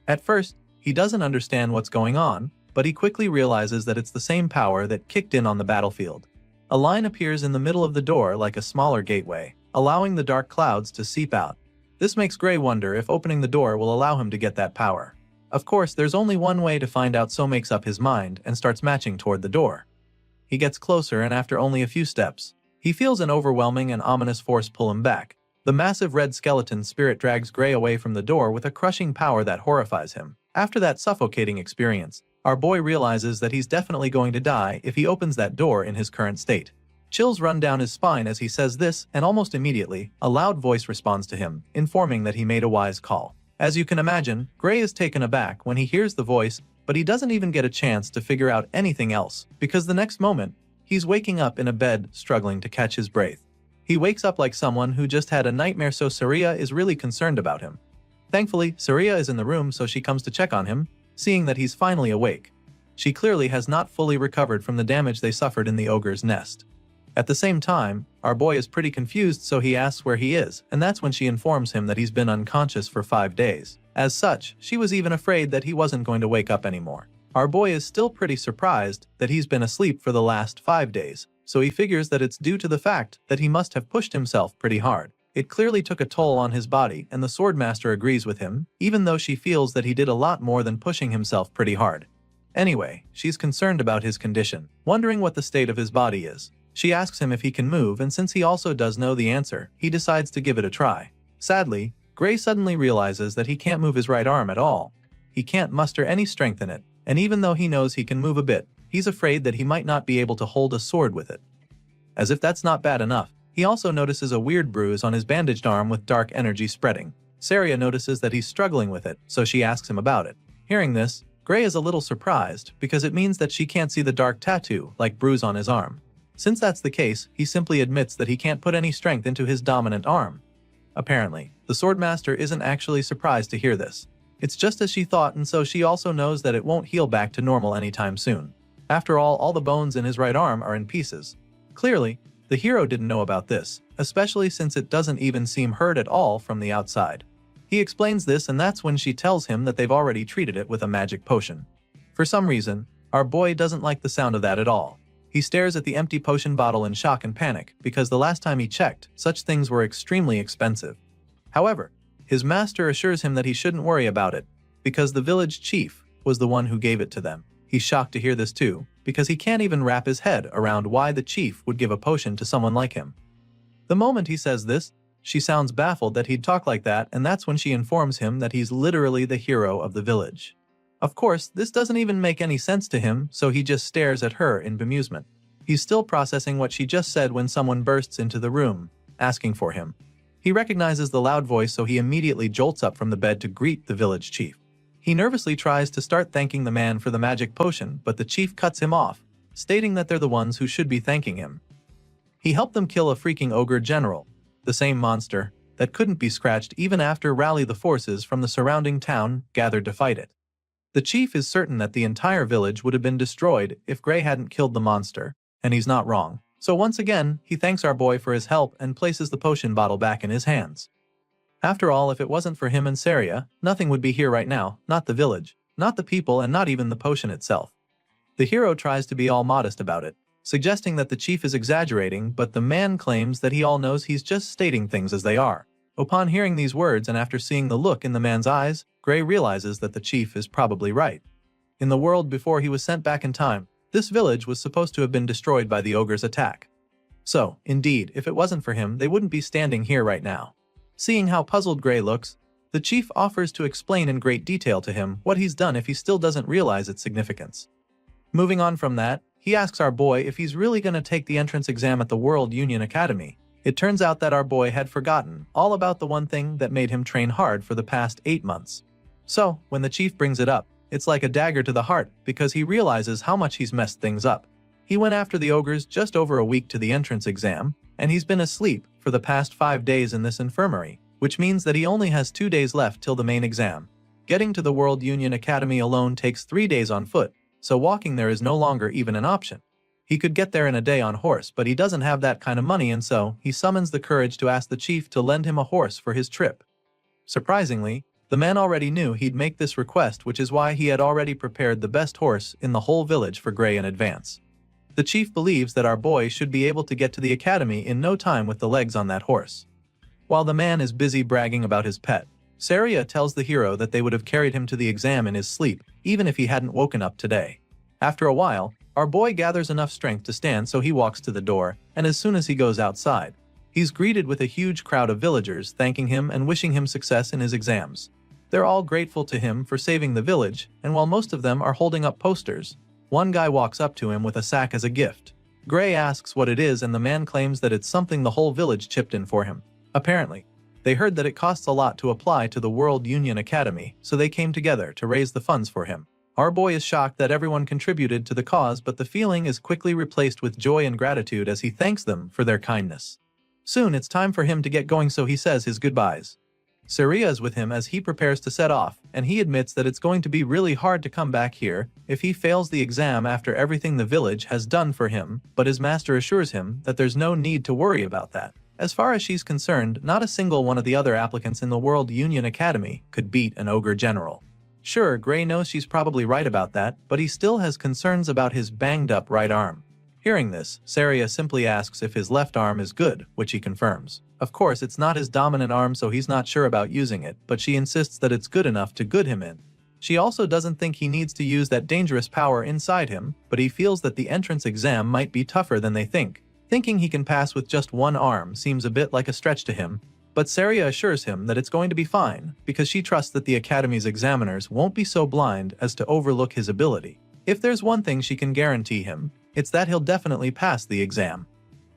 At first, he doesn't understand what's going on, but he quickly realizes that it's the same power that kicked in on the battlefield. A line appears in the middle of the door like a smaller gateway, allowing the dark clouds to seep out. This makes Gray wonder if opening the door will allow him to get that power. Of course, there's only one way to find out, so makes up his mind and starts marching toward the door. He gets closer, and after only a few steps, he feels an overwhelming and ominous force pull him back. The massive red skeleton spirit drags Gray away from the door with a crushing power that horrifies him. After that suffocating experience, our boy realizes that he's definitely going to die if he opens that door in his current state. Chills run down his spine as he says this, and almost immediately, a loud voice responds to him, informing that he made a wise call. As you can imagine, Gray is taken aback when he hears the voice, but he doesn't even get a chance to figure out anything else, because the next moment, he's waking up in a bed, struggling to catch his breath. He wakes up like someone who just had a nightmare, so Saria is really concerned about him. Thankfully, Saria is in the room, so she comes to check on him, seeing that he's finally awake. She clearly has not fully recovered from the damage they suffered in the ogre's nest. At the same time, our boy is pretty confused, so he asks where he is, and that's when she informs him that he's been unconscious for 5 days. As such, she was even afraid that he wasn't going to wake up anymore. Our boy is still pretty surprised that he's been asleep for the last 5 days, so he figures that it's due to the fact that he must have pushed himself pretty hard. It clearly took a toll on his body, and the Swordmaster agrees with him, even though she feels that he did a lot more than pushing himself pretty hard. Anyway, she's concerned about his condition, wondering what the state of his body is. She asks him if he can move, and since he also does know the answer, he decides to give it a try. Sadly, Gray suddenly realizes that he can't move his right arm at all. He can't muster any strength in it, and even though he knows he can move a bit, he's afraid that he might not be able to hold a sword with it. As if that's not bad enough, he also notices a weird bruise on his bandaged arm with dark energy spreading. Saria notices that he's struggling with it, so she asks him about it. Hearing this, Gray is a little surprised, because it means that she can't see the dark tattoo, like bruise on his arm. Since that's the case, he simply admits that he can't put any strength into his dominant arm. Apparently, the Swordmaster isn't actually surprised to hear this. It's just as she thought, and so she also knows that it won't heal back to normal anytime soon. After all the bones in his right arm are in pieces. Clearly, the hero didn't know about this, especially since it doesn't even seem hurt at all from the outside. He explains this, and that's when she tells him that they've already treated it with a magic potion. For some reason, our boy doesn't like the sound of that at all. He stares at the empty potion bottle in shock and panic, because the last time he checked, such things were extremely expensive. However, his master assures him that he shouldn't worry about it, because the village chief was the one who gave it to them. He's shocked to hear this too, because he can't even wrap his head around why the chief would give a potion to someone like him. The moment he says this, she sounds baffled that he'd talk like that, and that's when she informs him that he's literally the hero of the village. Of course, this doesn't even make any sense to him, so he just stares at her in bemusement. He's still processing what she just said when someone bursts into the room, asking for him. He recognizes the loud voice, so he immediately jolts up from the bed to greet the village chief. He nervously tries to start thanking the man for the magic potion, but the chief cuts him off, stating that they're the ones who should be thanking him. He helped them kill a freaking ogre general, the same monster that couldn't be scratched even after rally the forces from the surrounding town gathered to fight it. The chief is certain that the entire village would have been destroyed if Gray hadn't killed the monster, and he's not wrong. So once again, he thanks our boy for his help and places the potion bottle back in his hands. After all, if it wasn't for him and Saria, nothing would be here right now, not the village, not the people, and not even the potion itself. The hero tries to be all modest about it, suggesting that the chief is exaggerating, but the man claims that he all knows he's just stating things as they are. Upon hearing these words and after seeing the look in the man's eyes, Gray realizes that the chief is probably right. In the world before he was sent back in time, this village was supposed to have been destroyed by the ogre's attack. So, indeed, if it wasn't for him, they wouldn't be standing here right now. Seeing how puzzled Gray looks, the chief offers to explain in great detail to him what he's done if he still doesn't realize its significance. Moving on from that, he asks our boy if he's really going to take the entrance exam at the World Union Academy. It turns out that our boy had forgotten all about the one thing that made him train hard for the past 8 months. So, when the chief brings it up, it's like a dagger to the heart because he realizes how much he's messed things up. He went after the ogres just over a week to the entrance exam, and he's been asleep for the past 5 days in this infirmary, which means that he only has 2 days left till the main exam. Getting to the World Union Academy alone takes 3 days on foot, so walking there is no longer even an option. He could get there in a day on horse, but he doesn't have that kind of money, and so he summons the courage to ask the chief to lend him a horse for his trip. Surprisingly, the man already knew he'd make this request, which is why he had already prepared the best horse in the whole village for Gray in advance. The chief believes that our boy should be able to get to the academy in no time with the legs on that horse. While the man is busy bragging about his pet, Saria tells the hero that they would have carried him to the exam in his sleep, even if he hadn't woken up today. After a while, our boy gathers enough strength to stand, so he walks to the door, and as soon as he goes outside, he's greeted with a huge crowd of villagers thanking him and wishing him success in his exams. They're all grateful to him for saving the village, and while most of them are holding up posters, one guy walks up to him with a sack as a gift. Gray asks what it is, and the man claims that it's something the whole village chipped in for him. Apparently, they heard that it costs a lot to apply to the World Union Academy, so they came together to raise the funds for him. Our boy is shocked that everyone contributed to the cause, but the feeling is quickly replaced with joy and gratitude as he thanks them for their kindness. Soon it's time for him to get going, so he says his goodbyes. Saria is with him as he prepares to set off, and he admits that it's going to be really hard to come back here if he fails the exam after everything the village has done for him, but his master assures him that there's no need to worry about that. As far as she's concerned, not a single one of the other applicants in the World Union Academy could beat an ogre general. Sure, Gray knows she's probably right about that, but he still has concerns about his banged-up right arm. Hearing this, Saria simply asks if his left arm is good, which he confirms. Of course, it's not his dominant arm, so he's not sure about using it, but she insists that it's good enough to good him in. She also doesn't think he needs to use that dangerous power inside him, but he feels that the entrance exam might be tougher than they think. Thinking he can pass with just one arm seems a bit like a stretch to him, but Saria assures him that it's going to be fine, because she trusts that the Academy's examiners won't be so blind as to overlook his ability. If there's one thing she can guarantee him, it's that he'll definitely pass the exam.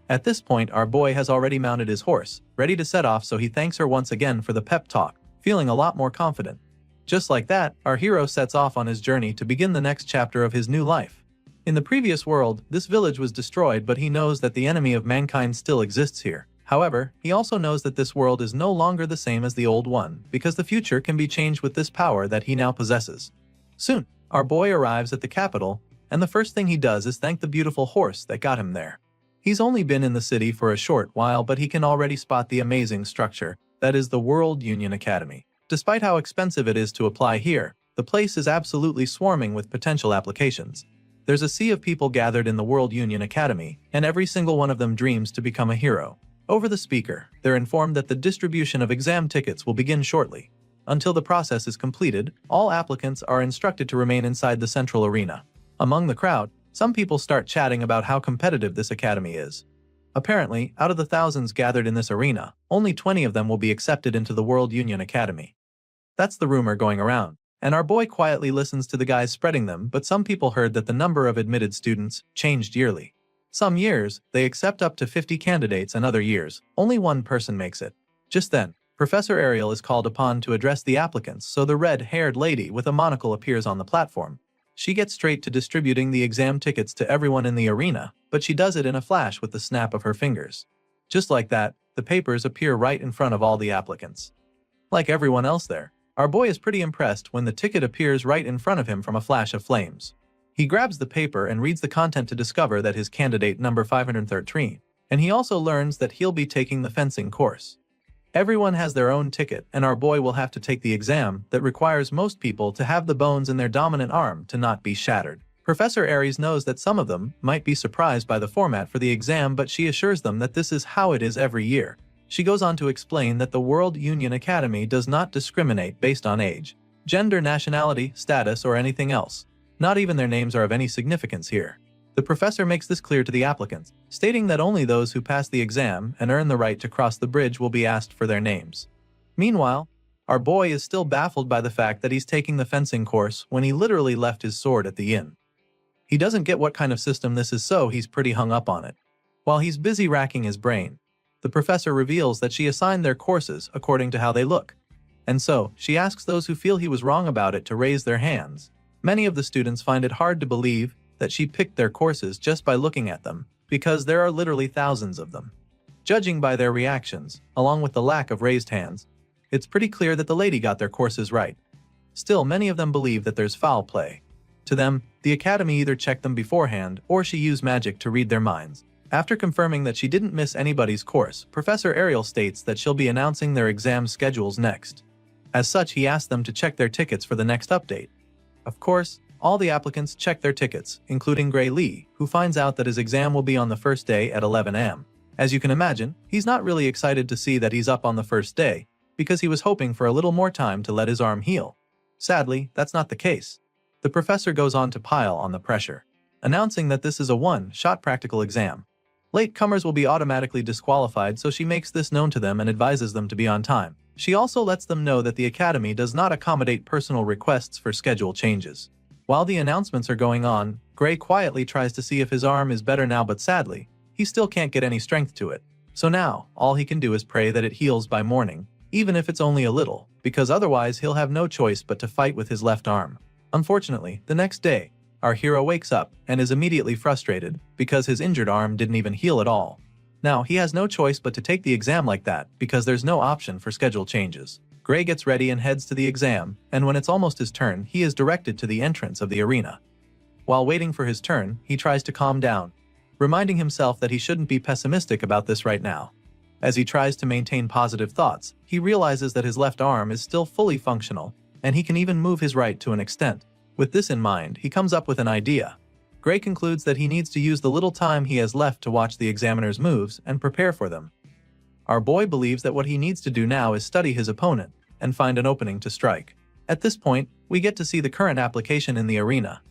At this point, our boy has already mounted his horse, ready to set off, so he thanks her once again for the pep talk, feeling a lot more confident. Just like that, our hero sets off on his journey to begin the next chapter of his new life. In the previous world, this village was destroyed, but he knows that the enemy of mankind still exists here. However, he also knows that this world is no longer the same as the old one, because the future can be changed with this power that he now possesses. Soon, our boy arrives at the capital, and the first thing he does is thank the beautiful horse that got him there. He's only been in the city for a short while, but he can already spot the amazing structure that is the World Union Academy. Despite how expensive it is to apply here, the place is absolutely swarming with potential applications. There's a sea of people gathered in the World Union Academy, and every single one of them dreams to become a hero. Over the speaker, they're informed that the distribution of exam tickets will begin shortly. Until the process is completed, all applicants are instructed to remain inside the central arena. Among the crowd, some people start chatting about how competitive this academy is. Apparently, out of the thousands gathered in this arena, only 20 of them will be accepted into the World Union Academy. That's the rumor going around, and our boy quietly listens to the guys spreading them, but some people heard that the number of admitted students changed yearly. Some years, they accept up to 50 candidates, and other years, only one person makes it. Just then, Professor Ariel is called upon to address the applicants, so the red-haired lady with a monocle appears on the platform. She gets straight to distributing the exam tickets to everyone in the arena, but she does it in a flash with the snap of her fingers. Just like that, the papers appear right in front of all the applicants. Like everyone else there, our boy is pretty impressed when the ticket appears right in front of him from a flash of flames. He grabs the paper and reads the content to discover that his candidate number 513, and he also learns that he'll be taking the fencing course. Everyone has their own ticket, and our boy will have to take the exam that requires most people to have the bones in their dominant arm to not be shattered. Professor Aries knows that some of them might be surprised by the format for the exam, but she assures them that this is how it is every year. She goes on to explain that the World Union Academy does not discriminate based on age, gender, nationality, status, or anything else. Not even their names are of any significance here. The professor makes this clear to the applicants, stating that only those who pass the exam and earn the right to cross the bridge will be asked for their names. Meanwhile, our boy is still baffled by the fact that he's taking the fencing course when he literally left his sword at the inn. He doesn't get what kind of system this is, so he's pretty hung up on it. While he's busy racking his brain, the professor reveals that she assigned their courses according to how they look. And so, she asks those who feel he was wrong about it to raise their hands. Many of the students find it hard to believe that she picked their courses just by looking at them, because there are literally thousands of them. Judging by their reactions, along with the lack of raised hands, it's pretty clear that the lady got their courses right. Still, many of them believe that there's foul play. To them, the academy either checked them beforehand or she used magic to read their minds. After confirming that she didn't miss anybody's course, Professor Ariel states that she'll be announcing their exam schedules next. As such, he asked them to check their tickets for the next update. Of course, all the applicants check their tickets, including Gray Lee, who finds out that his exam will be on the first day at 11 a.m. As you can imagine, he's not really excited to see that he's up on the first day, because he was hoping for a little more time to let his arm heal. Sadly, that's not the case. The professor goes on to pile on the pressure, announcing that this is a one-shot practical exam. Latecomers will be automatically disqualified, so she makes this known to them and advises them to be on time. She also lets them know that the academy does not accommodate personal requests for schedule changes. While the announcements are going on, Gray quietly tries to see if his arm is better now, but sadly, he still can't get any strength to it. So now, all he can do is pray that it heals by morning, even if it's only a little, because otherwise he'll have no choice but to fight with his left arm. Unfortunately, the next day, our hero wakes up and is immediately frustrated because his injured arm didn't even heal at all. Now, he has no choice but to take the exam like that because there's no option for schedule changes. Gray gets ready and heads to the exam, and when it's almost his turn, he is directed to the entrance of the arena. While waiting for his turn, he tries to calm down, reminding himself that he shouldn't be pessimistic about this right now. As he tries to maintain positive thoughts, he realizes that his left arm is still fully functional, and he can even move his right to an extent. With this in mind, he comes up with an idea. Gray concludes that he needs to use the little time he has left to watch the examiner's moves and prepare for them. Our boy believes that what he needs to do now is study his opponent and find an opening to strike. At this point, we get to see the current application in the arena.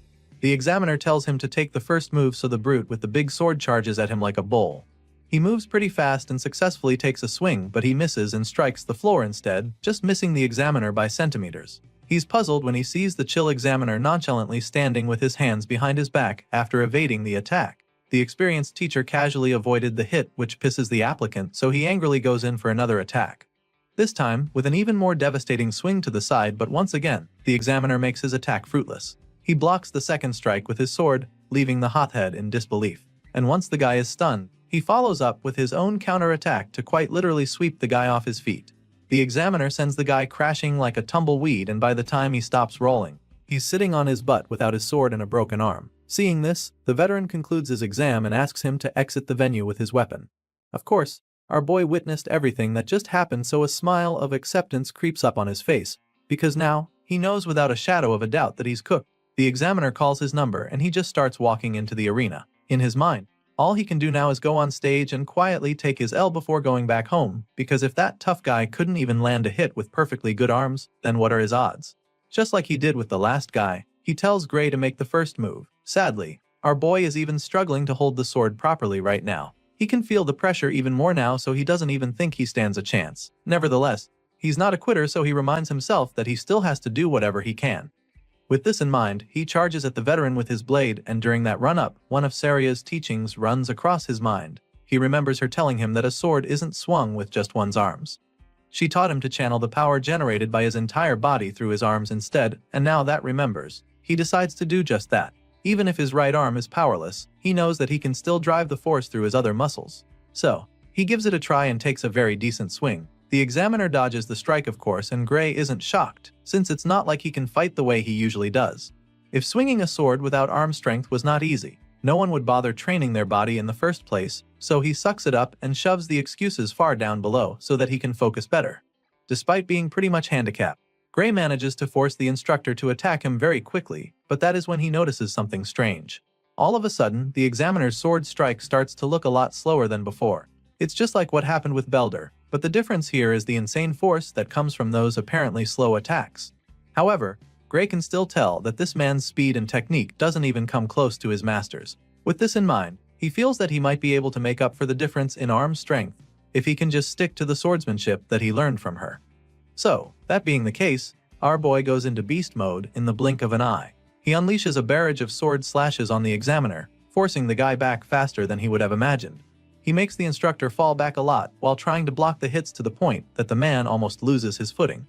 The examiner tells him to take the first move, so the brute with the big sword charges at him like a bull. He moves pretty fast and successfully takes a swing, but he misses and strikes the floor instead, just missing the examiner by centimeters. He's puzzled when he sees the chill examiner nonchalantly standing with his hands behind his back after evading the attack. The experienced teacher casually avoided the hit, which pisses the applicant, so he angrily goes in for another attack. This time, with an even more devastating swing to the side, but once again, the examiner makes his attack fruitless. He blocks the second strike with his sword, leaving the hothead in disbelief. And once the guy is stunned, he follows up with his own counterattack to quite literally sweep the guy off his feet. The examiner sends the guy crashing like a tumbleweed, and by the time he stops rolling, he's sitting on his butt without his sword and a broken arm. Seeing this, the veteran concludes his exam and asks him to exit the venue with his weapon. Of course, our boy witnessed everything that just happened, so a smile of acceptance creeps up on his face, because now, he knows without a shadow of a doubt that he's cooked. The examiner calls his number and he just starts walking into the arena. In his mind, all he can do now is go on stage and quietly take his L before going back home, because if that tough guy couldn't even land a hit with perfectly good arms, then what are his odds? Just like he did with the last guy, he tells Gray to make the first move. Sadly, our boy is even struggling to hold the sword properly right now. He can feel the pressure even more now, so he doesn't even think he stands a chance. Nevertheless, he's not a quitter, so he reminds himself that he still has to do whatever he can. With this in mind, he charges at the veteran with his blade, and during that run-up, one of Saria's teachings runs across his mind. He remembers her telling him that a sword isn't swung with just one's arms. She taught him to channel the power generated by his entire body through his arms instead, and now that remembers, he decides to do just that. Even if his right arm is powerless, he knows that he can still drive the force through his other muscles. So, he gives it a try and takes a very decent swing. The examiner dodges the strike, of course, and Gray isn't shocked, since it's not like he can fight the way he usually does. If swinging a sword without arm strength was not easy, no one would bother training their body in the first place, so he sucks it up and shoves the excuses far down below so that he can focus better. Despite being pretty much handicapped, Gray manages to force the instructor to attack him very quickly, but that is when he notices something strange. All of a sudden, the examiner's sword strike starts to look a lot slower than before. It's just like what happened with Belder, but the difference here is the insane force that comes from those apparently slow attacks. However, Gray can still tell that this man's speed and technique doesn't even come close to his master's. With this in mind, he feels that he might be able to make up for the difference in arm strength if he can just stick to the swordsmanship that he learned from her. So, that being the case, our boy goes into beast mode in the blink of an eye. He unleashes a barrage of sword slashes on the examiner, forcing the guy back faster than he would have imagined. He makes the instructor fall back a lot while trying to block the hits to the point that the man almost loses his footing.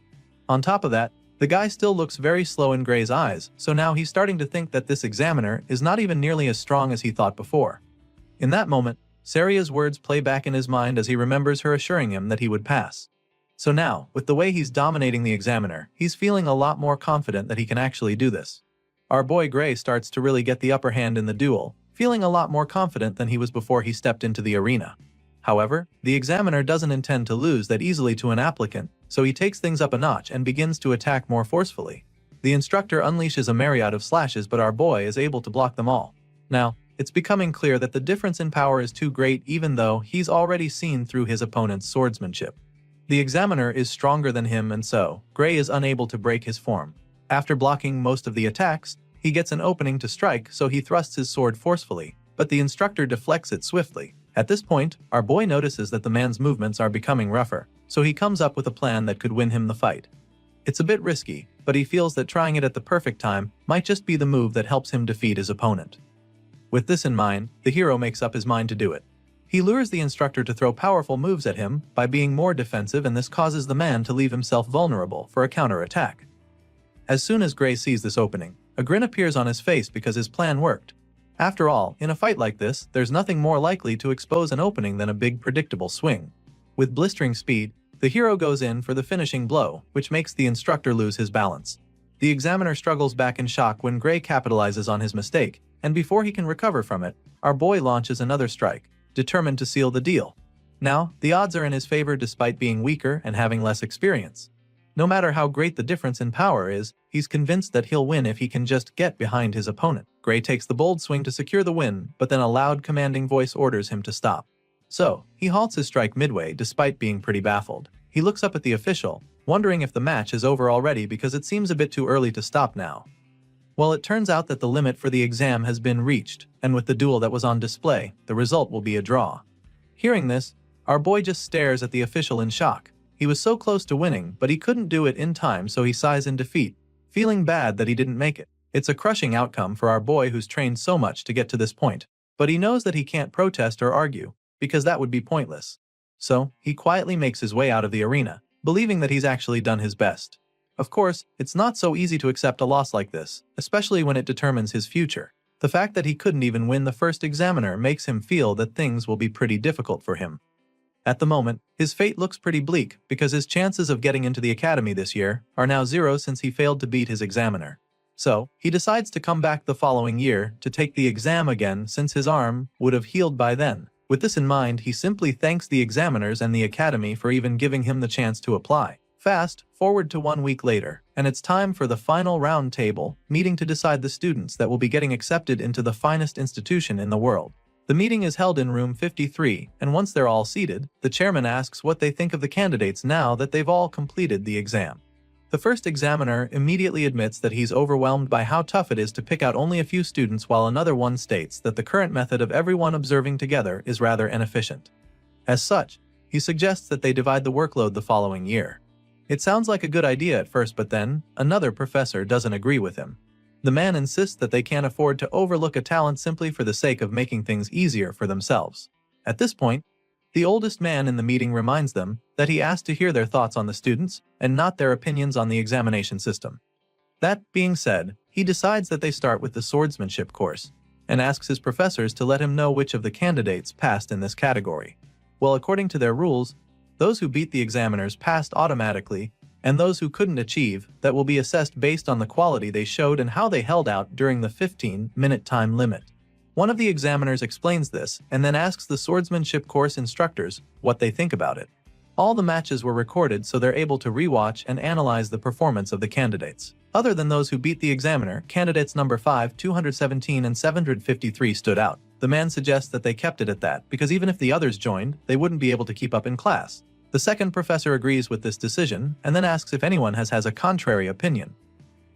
On top of that, The guy still looks very slow in Gray's eyes, so now he's starting to think that this examiner is not even nearly as strong as he thought before. In that moment, Saria's words play back in his mind as he remembers her assuring him that he would pass. So now, with the way he's dominating the examiner, he's feeling a lot more confident that he can actually do this. Our boy Gray starts to really get the upper hand in the duel, feeling a lot more confident than he was before he stepped into the arena. However, the examiner doesn't intend to lose that easily to an applicant, so he takes things up a notch and begins to attack more forcefully. The instructor unleashes a myriad of slashes, but our boy is able to block them all. Now, it's becoming clear that the difference in power is too great, even though he's already seen through his opponent's swordsmanship. The examiner is stronger than him, and so Gray is unable to break his form. After blocking most of the attacks, he gets an opening to strike, so he thrusts his sword forcefully, but the instructor deflects it swiftly. At this point, our boy notices that the man's movements are becoming rougher, so he comes up with a plan that could win him the fight. It's a bit risky, but he feels that trying it at the perfect time might just be the move that helps him defeat his opponent. With this in mind, the hero makes up his mind to do it. He lures the instructor to throw powerful moves at him by being more defensive, and this causes the man to leave himself vulnerable for a counterattack. As soon as Gray sees this opening, a grin appears on his face because his plan worked. After all, in a fight like this, there's nothing more likely to expose an opening than a big predictable swing. With blistering speed, the hero goes in for the finishing blow, which makes the instructor lose his balance. The examiner struggles back in shock when Gray capitalizes on his mistake, and before he can recover from it, our boy launches another strike, determined to seal the deal. Now, the odds are in his favor despite being weaker and having less experience. No matter how great the difference in power is, he's convinced that he'll win if he can just get behind his opponent. Gray takes the bold swing to secure the win, but then a loud commanding voice orders him to stop. So, he halts his strike midway despite being pretty baffled. He looks up at the official, wondering if the match is over already because it seems a bit too early to stop now. Well, it turns out that the limit for the exam has been reached, and with the duel that was on display, the result will be a draw. Hearing this, our boy just stares at the official in shock. He was so close to winning, but he couldn't do it in time, so he sighs in defeat, feeling bad that he didn't make it. It's a crushing outcome for our boy who's trained so much to get to this point, but he knows that he can't protest or argue, because that would be pointless. So, he quietly makes his way out of the arena, believing that he's actually done his best. Of course, it's not so easy to accept a loss like this, especially when it determines his future. The fact that he couldn't even win the first examiner makes him feel that things will be pretty difficult for him. At the moment, his fate looks pretty bleak because his chances of getting into the academy this year are now 0 since he failed to beat his examiner. So, he decides to come back the following year to take the exam again since his arm would have healed by then. With this in mind, he simply thanks the examiners and the academy for even giving him the chance to apply. Fast forward to 1 week later, and it's time for the final round table meeting to decide the students that will be getting accepted into the finest institution in the world. The meeting is held in room 53, and once they're all seated, the chairman asks what they think of the candidates now that they've all completed the exam. The first examiner immediately admits that he's overwhelmed by how tough it is to pick out only a few students, while another one states that the current method of everyone observing together is rather inefficient. As such, he suggests that they divide the workload the following year. It sounds like a good idea at first, but then, another professor doesn't agree with him. The man insists that they can't afford to overlook a talent simply for the sake of making things easier for themselves. At this point, the oldest man in the meeting reminds them that he asked to hear their thoughts on the students and not their opinions on the examination system. That being said, he decides that they start with the swordsmanship course and asks his professors to let him know which of the candidates passed in this category. Well, according to their rules, those who beat the examiners passed automatically, and those who couldn't achieve that will be assessed based on the quality they showed and how they held out during the 15-minute time limit. One of the examiners explains this and then asks the swordsmanship course instructors what they think about it. All the matches were recorded, so they're able to rewatch and analyze the performance of the candidates. Other than those who beat the examiner, candidates number 5, 217 and 753 stood out. The man suggests that they kept it at that because even if the others joined, they wouldn't be able to keep up in class. The second professor agrees with this decision and then asks if anyone has a contrary opinion.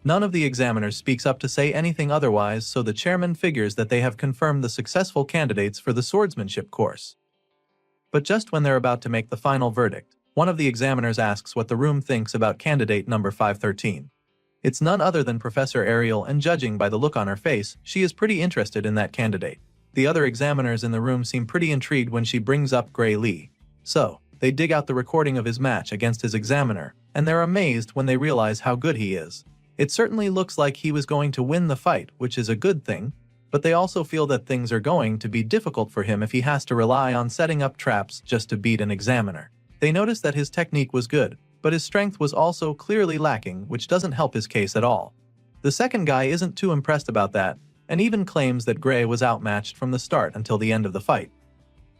None of the examiners speaks up to say anything otherwise, so the chairman figures that they have confirmed the successful candidates for the swordsmanship course. But just when they're about to make the final verdict, one of the examiners asks what the room thinks about candidate number 513. It's none other than Professor Ariel, and judging by the look on her face, she is pretty interested in that candidate. The other examiners in the room seem pretty intrigued when she brings up Gray Lee. So, they dig out the recording of his match against his examiner, and they're amazed when they realize how good he is. It certainly looks like he was going to win the fight, which is a good thing, but they also feel that things are going to be difficult for him if he has to rely on setting up traps just to beat an examiner. They notice that his technique was good, but his strength was also clearly lacking, which doesn't help his case at all. The second guy isn't too impressed about that, and even claims that Gray was outmatched from the start until the end of the fight.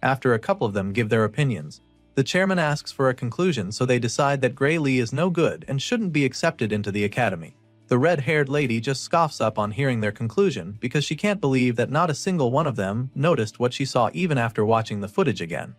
After a couple of them give their opinions, the chairman asks for a conclusion, so they decide that Gray Lee is no good and shouldn't be accepted into the academy. The red-haired lady just scoffs up on hearing their conclusion because she can't believe that not a single one of them noticed what she saw even after watching the footage again.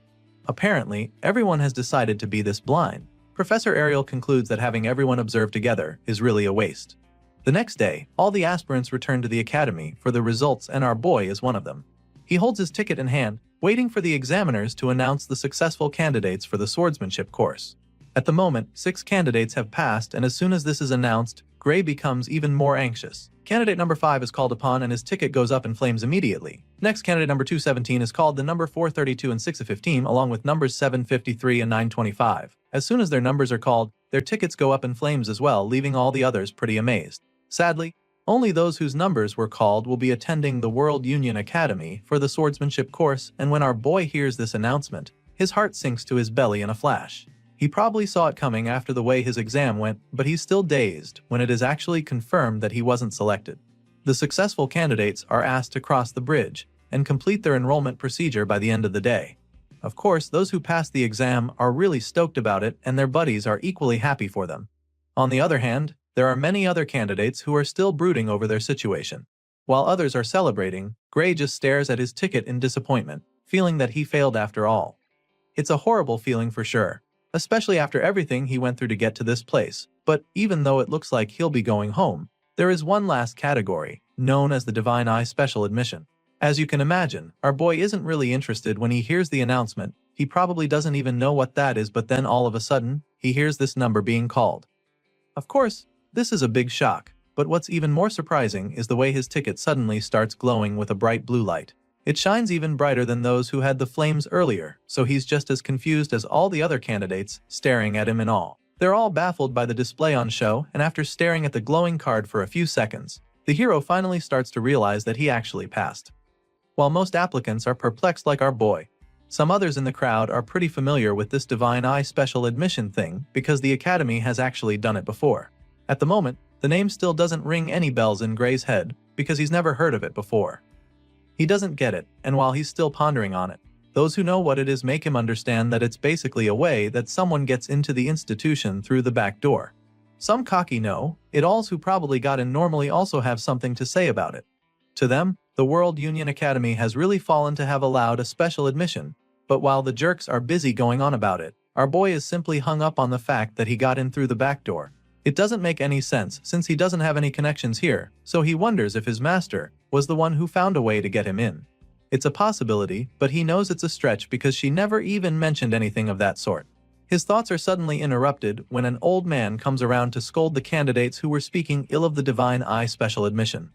Apparently, everyone has decided to be this blind. Professor Ariel concludes that having everyone observe together is really a waste. The next day, all the aspirants return to the academy for the results, and our boy is one of them. He holds his ticket in hand, waiting for the examiners to announce the successful candidates for the swordsmanship course. At the moment, 6 candidates have passed, and as soon as this is announced, Gray becomes even more anxious. Candidate number 5 is called upon and his ticket goes up in flames immediately. Next, candidate number 217 is called, the number 432 and 615 along with numbers 753 and 925. As soon as their numbers are called, their tickets go up in flames as well, leaving all the others pretty amazed. Sadly, only those whose numbers were called will be attending the World Union Academy for the swordsmanship course, and when our boy hears this announcement, his heart sinks to his belly in a flash. He probably saw it coming after the way his exam went, but he's still dazed when it is actually confirmed that he wasn't selected. The successful candidates are asked to cross the bridge and complete their enrollment procedure by the end of the day. Of course, those who passed the exam are really stoked about it, and their buddies are equally happy for them. On the other hand, there are many other candidates who are still brooding over their situation. While others are celebrating, Gray just stares at his ticket in disappointment, feeling that he failed after all. It's a horrible feeling for sure, especially after everything he went through to get to this place, but even though it looks like he'll be going home, there is one last category, known as the Divine Eye Special Admission. As you can imagine, our boy isn't really interested when he hears the announcement. He probably doesn't even know what that is, but then all of a sudden, he hears this number being called. Of course, this is a big shock, but what's even more surprising is the way his ticket suddenly starts glowing with a bright blue light. It shines even brighter than those who had the flames earlier, so he's just as confused as all the other candidates, staring at him in awe. They're all baffled by the display on show, and after staring at the glowing card for a few seconds, the hero finally starts to realize that he actually passed. While most applicants are perplexed like our boy, some others in the crowd are pretty familiar with this Divine Eye Special Admission thing because the Academy has actually done it before. At the moment, the name still doesn't ring any bells in Gray's head because he's never heard of it before. He doesn't get it, and while he's still pondering on it, those who know what it is make him understand that it's basically a way that someone gets into the institution through the back door. Some cocky know-it-alls who probably got in normally also have something to say about it. To them, the World Union Academy has really fallen to have allowed a special admission, but while the jerks are busy going on about it, our boy is simply hung up on the fact that he got in through the back door. It doesn't make any sense since he doesn't have any connections here, so he wonders if his master was the one who found a way to get him in. It's a possibility, but he knows it's a stretch because she never even mentioned anything of that sort. His thoughts are suddenly interrupted when an old man comes around to scold the candidates who were speaking ill of the Divine Eye Special Admission.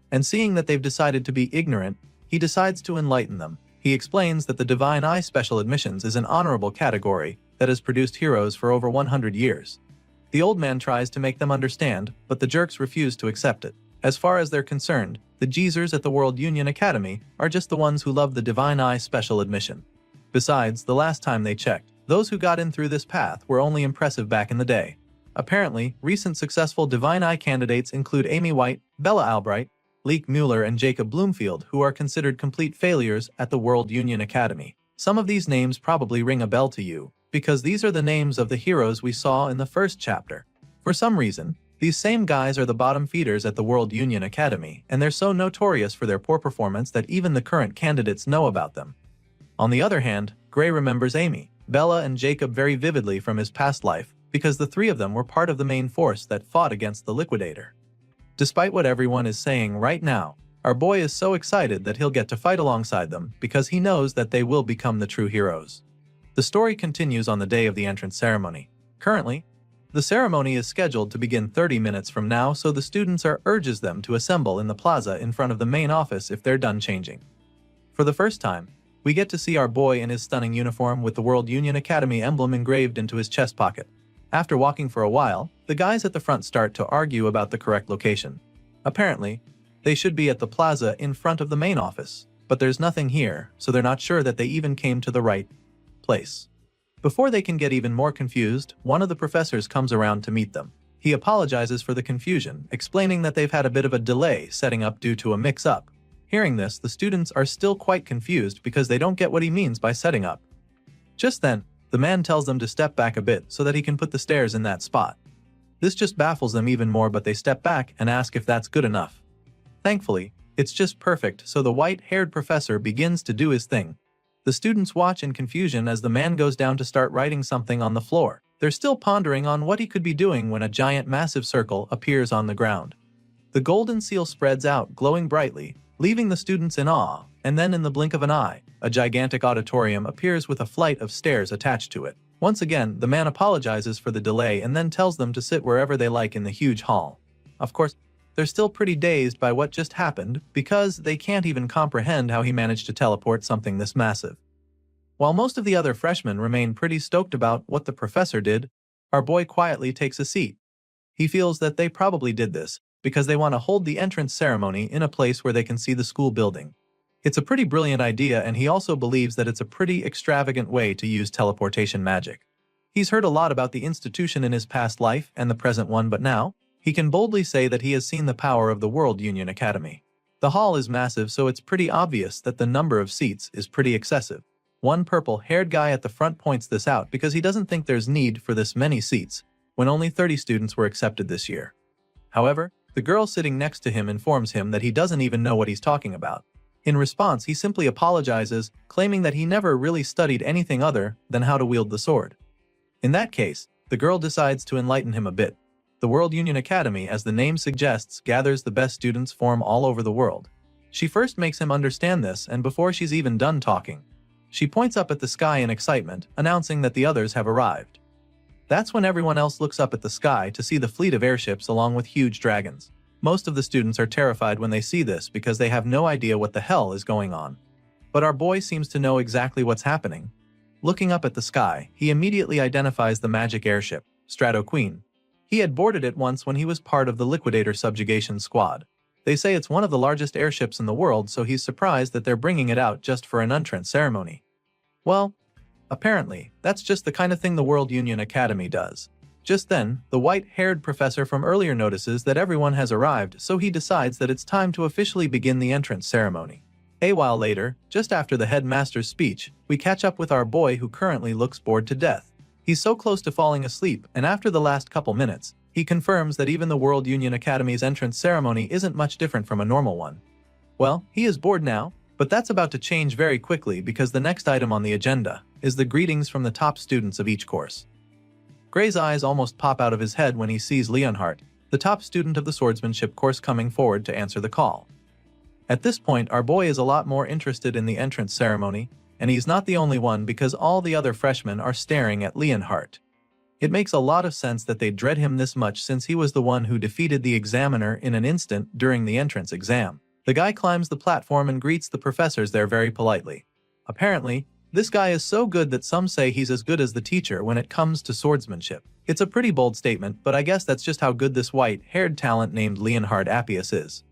And seeing that they've decided to be ignorant, he decides to enlighten them. He explains that the Divine Eye Special Admissions is an honorable category that has produced heroes for over 100 years. The old man tries to make them understand, but the jerks refuse to accept it. As far as they're concerned, the geezers at the World Union Academy are just the ones who love the Divine Eye Special Admission. Besides, the last time they checked, those who got in through this path were only impressive back in the day. Apparently, recent successful Divine Eye candidates include Amy White, Bella Albright, Leek Mueller and Jacob Bloomfield, who are considered complete failures at the World Union Academy. Some of these names probably ring a bell to you, because these are the names of the heroes we saw in the first chapter. For some reason, these same guys are the bottom feeders at the World Union Academy, and they're so notorious for their poor performance that even the current candidates know about them. On the other hand, Gray remembers Amy, Bella and Jacob very vividly from his past life, because the three of them were part of the main force that fought against the Liquidator. Despite what everyone is saying right now, our boy is so excited that he'll get to fight alongside them because he knows that they will become the true heroes. The story continues on the day of the entrance ceremony. Currently, the ceremony is scheduled to begin 30 minutes from now, so the students urges them to assemble in the plaza in front of the main office if they're done changing. For the first time, We get to see our boy in his stunning uniform with the World Union Academy emblem engraved into his chest pocket. After walking for a while, the guys at the front start to argue about the correct location. Apparently, they should be at the plaza in front of the main office, but there's nothing here, so they're not sure that they even came to the right place. Before they can get even more confused, one of the professors comes around to meet them. He apologizes for the confusion, explaining that they've had a bit of a delay setting up due to a mix-up. Hearing this, the students are still quite confused because they don't get what he means by setting up. Just then, the man tells them to step back a bit so that he can put the stairs in that spot. This just baffles them even more, but they step back and ask if that's good enough. Thankfully, it's just perfect, so the white-haired professor begins to do his thing. The students watch in confusion as the man goes down to start writing something on the floor. They're still pondering on what he could be doing when a giant massive circle appears on the ground. The golden seal spreads out, glowing brightly, leaving the students in awe, and then in the blink of an eye, a gigantic auditorium appears with a flight of stairs attached to it. Once again, the man apologizes for the delay and then tells them to sit wherever they like in the huge hall. Of course, they're still pretty dazed by what just happened because they can't even comprehend how he managed to teleport something this massive. While most of the other freshmen remain pretty stoked about what the professor did, our boy quietly takes a seat. He feels that they probably did this because they want to hold the entrance ceremony in a place where they can see the school building. It's a pretty brilliant idea, and he also believes that it's a pretty extravagant way to use teleportation magic. He's heard a lot about the institution in his past life and the present one, but now, he can boldly say that he has seen the power of the World Union Academy. The hall is massive, so it's pretty obvious that the number of seats is pretty excessive. One purple-haired guy at the front points this out because he doesn't think there's need for this many seats, when only 30 students were accepted this year. However, the girl sitting next to him informs him that he doesn't even know what he's talking about. In response, he simply apologizes, claiming that he never really studied anything other than how to wield the sword. In that case, the girl decides to enlighten him a bit. The World Union Academy, as the name suggests, gathers the best students from all over the world. She first makes him understand this, and before she's even done talking, she points up at the sky in excitement, announcing that the others have arrived. That's when everyone else looks up at the sky to see the fleet of airships along with huge dragons. Most of the students are terrified when they see this because they have no idea what the hell is going on. But our boy seems to know exactly what's happening. Looking up at the sky, he immediately identifies the magic airship, Strato Queen. He had boarded it once when he was part of the Liquidator Subjugation Squad. They say it's one of the largest airships in the world, so he's surprised that they're bringing it out just for an entrance ceremony. Well, apparently, that's just the kind of thing the World Union Academy does. Just then, the white-haired professor from earlier notices that everyone has arrived, so he decides that it's time to officially begin the entrance ceremony. A while later, just after the headmaster's speech, we catch up with our boy who currently looks bored to death. He's so close to falling asleep, and after the last couple minutes, he confirms that even the World Union Academy's entrance ceremony isn't much different from a normal one. Well, he is bored now, but that's about to change very quickly because the next item on the agenda is the greetings from the top students of each course. Gray's eyes almost pop out of his head when he sees Leonhardt, the top student of the swordsmanship course, coming forward to answer the call. At this point, our boy is a lot more interested in the entrance ceremony, and he's not the only one because all the other freshmen are staring at Leonhardt. It makes a lot of sense that they dread him this much since he was the one who defeated the examiner in an instant during the entrance exam. The guy climbs the platform and greets the professors there very politely. Apparently, this guy is so good that some say he's as good as the teacher when it comes to swordsmanship. It's a pretty bold statement, but I guess that's just how good this white-haired talent named Leonhard Appius is.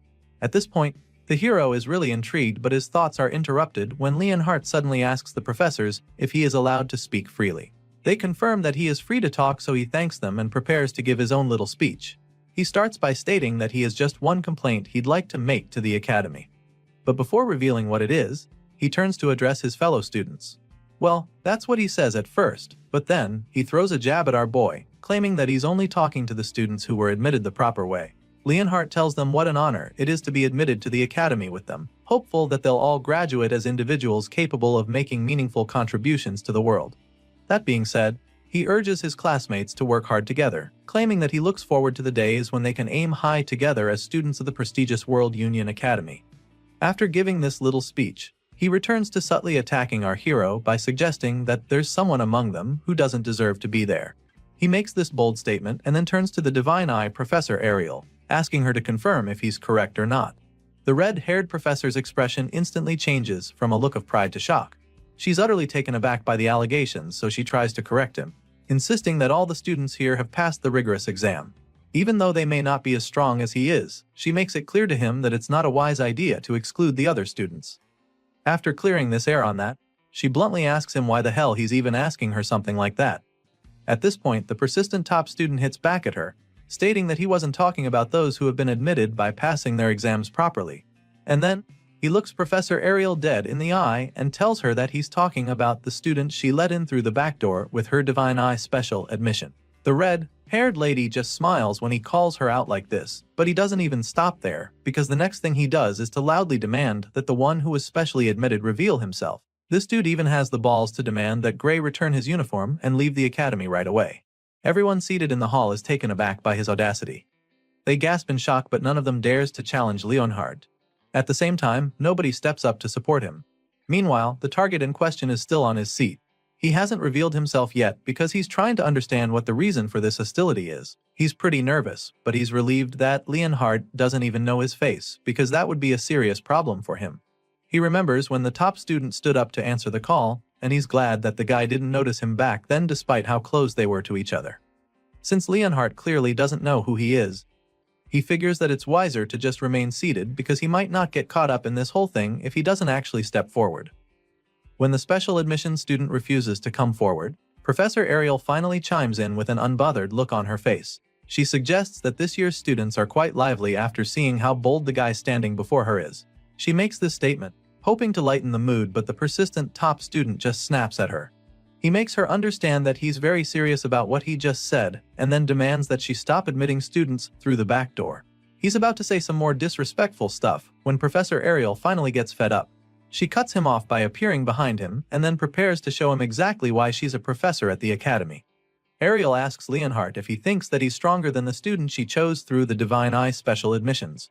At this point, the hero is really intrigued, but his thoughts are interrupted when Leonhardt suddenly asks the professors if he is allowed to speak freely. They confirm that he is free to talk, so he thanks them and prepares to give his own little speech. He starts by stating that he has just one complaint he'd like to make to the academy. But before revealing what it is, he turns to address his fellow students. Well, that's what he says at first, but then he throws a jab at our boy, claiming that he's only talking to the students who were admitted the proper way. Leonhardt tells them what an honor it is to be admitted to the academy with them, hopeful that they'll all graduate as individuals capable of making meaningful contributions to the world. That being said, he urges his classmates to work hard together, claiming that he looks forward to the days when they can aim high together as students of the prestigious World Union Academy. After giving this little speech, he returns to subtly attacking our hero by suggesting that there's someone among them who doesn't deserve to be there. He makes this bold statement and then turns to the Divine Eye Professor Ariel, asking her to confirm if he's correct or not. The red-haired professor's expression instantly changes from a look of pride to shock. She's utterly taken aback by the allegations, so she tries to correct him, insisting that all the students here have passed the rigorous exam. Even though they may not be as strong as he is, she makes it clear to him that it's not a wise idea to exclude the other students. After clearing this air on that, she bluntly asks him why the hell he's even asking her something like that. At this point, the persistent top student hits back at her, stating that he wasn't talking about those who have been admitted by passing their exams properly. And then, he looks Professor Ariel dead in the eye and tells her that he's talking about the student she let in through the back door with her Divine Eye special admission. The red-haired lady just smiles when he calls her out like this, but he doesn't even stop there, because the next thing he does is to loudly demand that the one who was specially admitted reveal himself. This dude even has the balls to demand that Gray return his uniform and leave the academy right away. Everyone seated in the hall is taken aback by his audacity. They gasp in shock, but none of them dares to challenge Leonhard. At the same time, nobody steps up to support him. Meanwhile, the target in question is still on his seat. He hasn't revealed himself yet because he's trying to understand what the reason for this hostility is. He's pretty nervous, but he's relieved that Leonhard doesn't even know his face, because that would be a serious problem for him. He remembers when the top student stood up to answer the call, and he's glad that the guy didn't notice him back then despite how close they were to each other. Since Leonhard clearly doesn't know who he is, he figures that it's wiser to just remain seated because he might not get caught up in this whole thing if he doesn't actually step forward. When the special admission student refuses to come forward, Professor Ariel finally chimes in with an unbothered look on her face. She suggests that this year's students are quite lively after seeing how bold the guy standing before her is. She makes this statement, hoping to lighten the mood, but the persistent top student just snaps at her. He makes her understand that he's very serious about what he just said, and then demands that she stop admitting students through the back door. He's about to say some more disrespectful stuff when Professor Ariel finally gets fed up. She cuts him off by appearing behind him and then prepares to show him exactly why she's a professor at the academy. Ariel asks Leonhard if he thinks that he's stronger than the student she chose through the Divine Eye special admissions.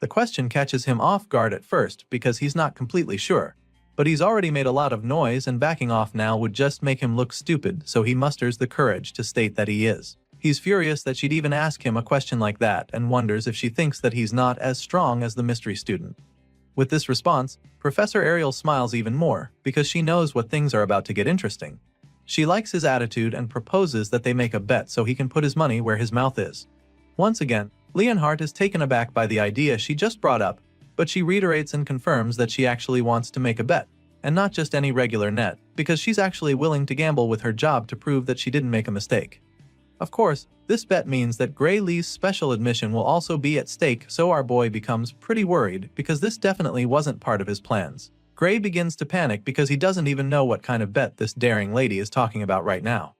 The question catches him off guard at first because he's not completely sure, but he's already made a lot of noise and backing off now would just make him look stupid, so he musters the courage to state that he is. He's furious that she'd even ask him a question like that and wonders if she thinks that he's not as strong as the mystery student. With this response, Professor Ariel smiles even more because she knows what things are about to get interesting. She likes his attitude and proposes that they make a bet so he can put his money where his mouth is. Once again, Leonhard is taken aback by the idea she just brought up, but she reiterates and confirms that she actually wants to make a bet, and not just any regular net, because she's actually willing to gamble with her job to prove that she didn't make a mistake. Of course, this bet means that Gray Lee's special admission will also be at stake, so our boy becomes pretty worried because this definitely wasn't part of his plans. Gray begins to panic because he doesn't even know what kind of bet this daring lady is talking about right now.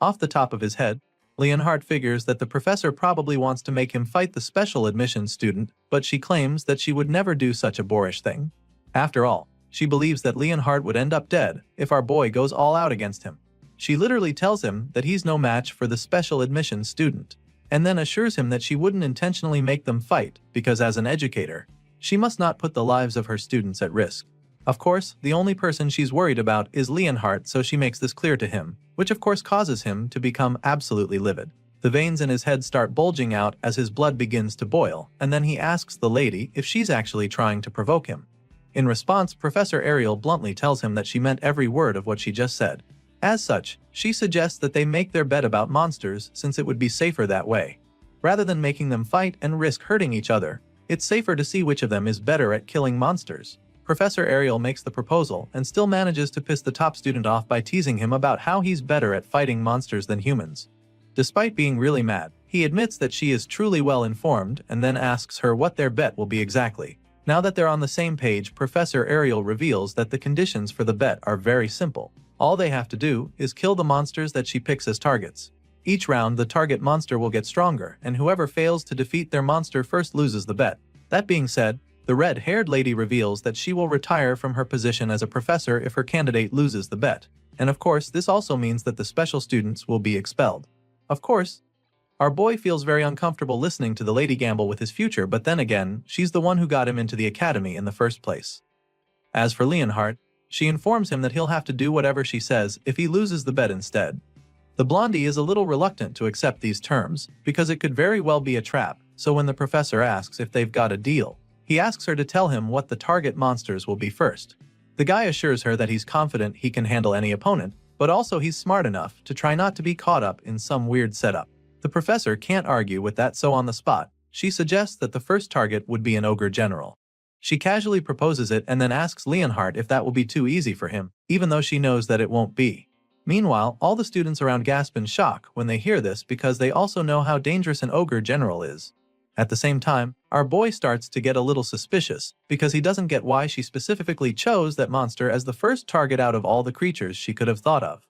Off the top of his head, Leonhard figures that the professor probably wants to make him fight the special admission student, but she claims that she would never do such a boorish thing. After all, she believes that Leonhard would end up dead if our boy goes all out against him. She literally tells him that he's no match for the special admission student, and then assures him that she wouldn't intentionally make them fight because as an educator, she must not put the lives of her students at risk. Of course, the only person she's worried about is Leonhard, so she makes this clear to him, which of course causes him to become absolutely livid. The veins in his head start bulging out as his blood begins to boil, and then he asks the lady if she's actually trying to provoke him. In response, Professor Ariel bluntly tells him that she meant every word of what she just said. As such, she suggests that they make their bet about monsters since it would be safer that way. Rather than making them fight and risk hurting each other, it's safer to see which of them is better at killing monsters. Professor Ariel makes the proposal and still manages to piss the top student off by teasing him about how he's better at fighting monsters than humans. Despite being really mad, he admits that she is truly well informed and then asks her what their bet will be exactly. Now that they're on the same page, Professor Ariel reveals that the conditions for the bet are very simple. All they have to do is kill the monsters that she picks as targets. Each round, the target monster will get stronger, and whoever fails to defeat their monster first loses the bet. That being said, the red-haired lady reveals that she will retire from her position as a professor if her candidate loses the bet. And of course, this also means that the special students will be expelled. Of course, our boy feels very uncomfortable listening to the lady gamble with his future, but then again, she's the one who got him into the academy in the first place. As for Leonhard, she informs him that he'll have to do whatever she says if he loses the bet instead. The blondie is a little reluctant to accept these terms, because it could very well be a trap, so when the professor asks if they've got a deal, he asks her to tell him what the target monsters will be first. The guy assures her that he's confident he can handle any opponent, but also he's smart enough to try not to be caught up in some weird setup. The professor can't argue with that, so on the spot, she suggests that the first target would be an ogre general. She casually proposes it and then asks Leonhardt if that will be too easy for him, even though she knows that it won't be. Meanwhile, all the students around gasp in shock when they hear this because they also know how dangerous an ogre general is. At the same time, our boy starts to get a little suspicious because he doesn't get why she specifically chose that monster as the first target out of all the creatures she could have thought of.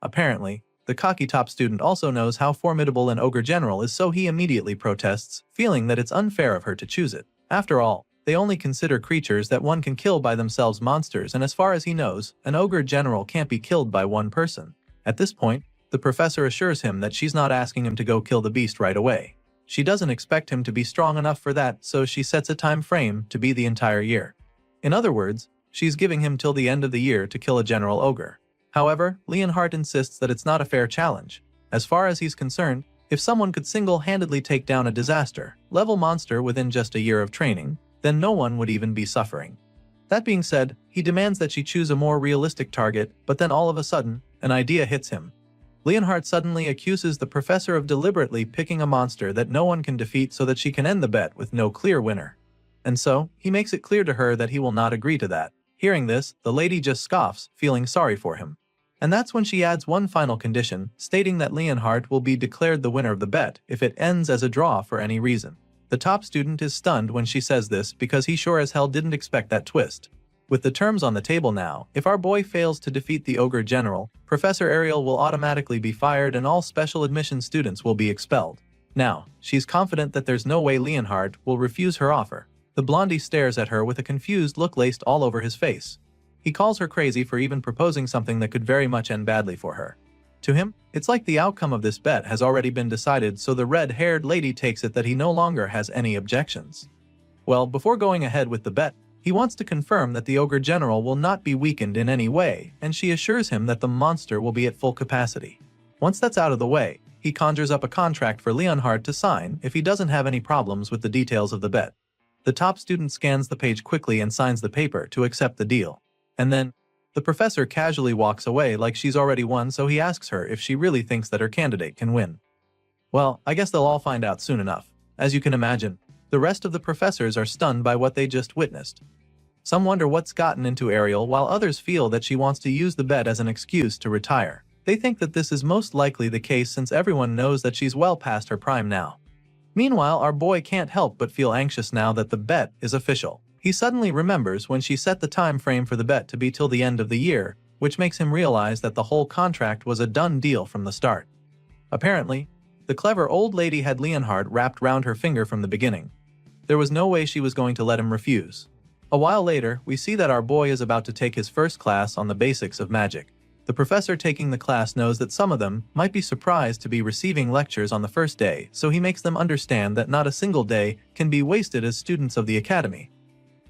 Apparently, the cocky top student also knows how formidable an ogre general is, so he immediately protests, feeling that it's unfair of her to choose it. After all, they only consider creatures that one can kill by themselves monsters, and as far as he knows, an ogre general can't be killed by one person. At this point, the professor assures him that she's not asking him to go kill the beast right away. She doesn't expect him to be strong enough for that, so she sets a time frame to be the entire year. In other words, she's giving him till the end of the year to kill a general ogre. However, Leonhardt insists that it's not a fair challenge. As far as he's concerned, if someone could single-handedly take down a disaster-level monster within just a year of training, then no one would even be suffering. That being said, he demands that she choose a more realistic target, but then all of a sudden, an idea hits him. Leonhardt suddenly accuses the professor of deliberately picking a monster that no one can defeat so that she can end the bet with no clear winner. And so, he makes it clear to her that he will not agree to that. Hearing this, the lady just scoffs, feeling sorry for him. And that's when she adds one final condition, stating that Leonhardt will be declared the winner of the bet if it ends as a draw for any reason. The top student is stunned when she says this because he sure as hell didn't expect that twist. With the terms on the table now, if our boy fails to defeat the ogre general, Professor Ariel will automatically be fired and all special admission students will be expelled. Now, she's confident that there's no way Leonhardt will refuse her offer. The blondie stares at her with a confused look laced all over his face. He calls her crazy for even proposing something that could very much end badly for her. To him, it's like the outcome of this bet has already been decided, so the red-haired lady takes it that he no longer has any objections. Well, before going ahead with the bet, he wants to confirm that the ogre general will not be weakened in any way, and she assures him that the monster will be at full capacity. Once that's out of the way, he conjures up a contract for Leonhardt to sign if he doesn't have any problems with the details of the bet. The top student scans the page quickly and signs the paper to accept the deal. And then, the professor casually walks away like she's already won, so he asks her if she really thinks that her candidate can win. Well, I guess they'll all find out soon enough. As you can imagine, the rest of the professors are stunned by what they just witnessed. Some wonder what's gotten into Ariel, while others feel that she wants to use the bet as an excuse to retire. They think that this is most likely the case since everyone knows that she's well past her prime now. Meanwhile, our boy can't help but feel anxious now that the bet is official. He suddenly remembers when she set the time frame for the bet to be till the end of the year, which makes him realize that the whole contract was a done deal from the start. Apparently, the clever old lady had Leonhardt wrapped round her finger from the beginning. There was no way she was going to let him refuse. A while later, we see that our boy is about to take his first class on the basics of magic. The professor taking the class knows that some of them might be surprised to be receiving lectures on the first day, so he makes them understand that not a single day can be wasted as students of the academy.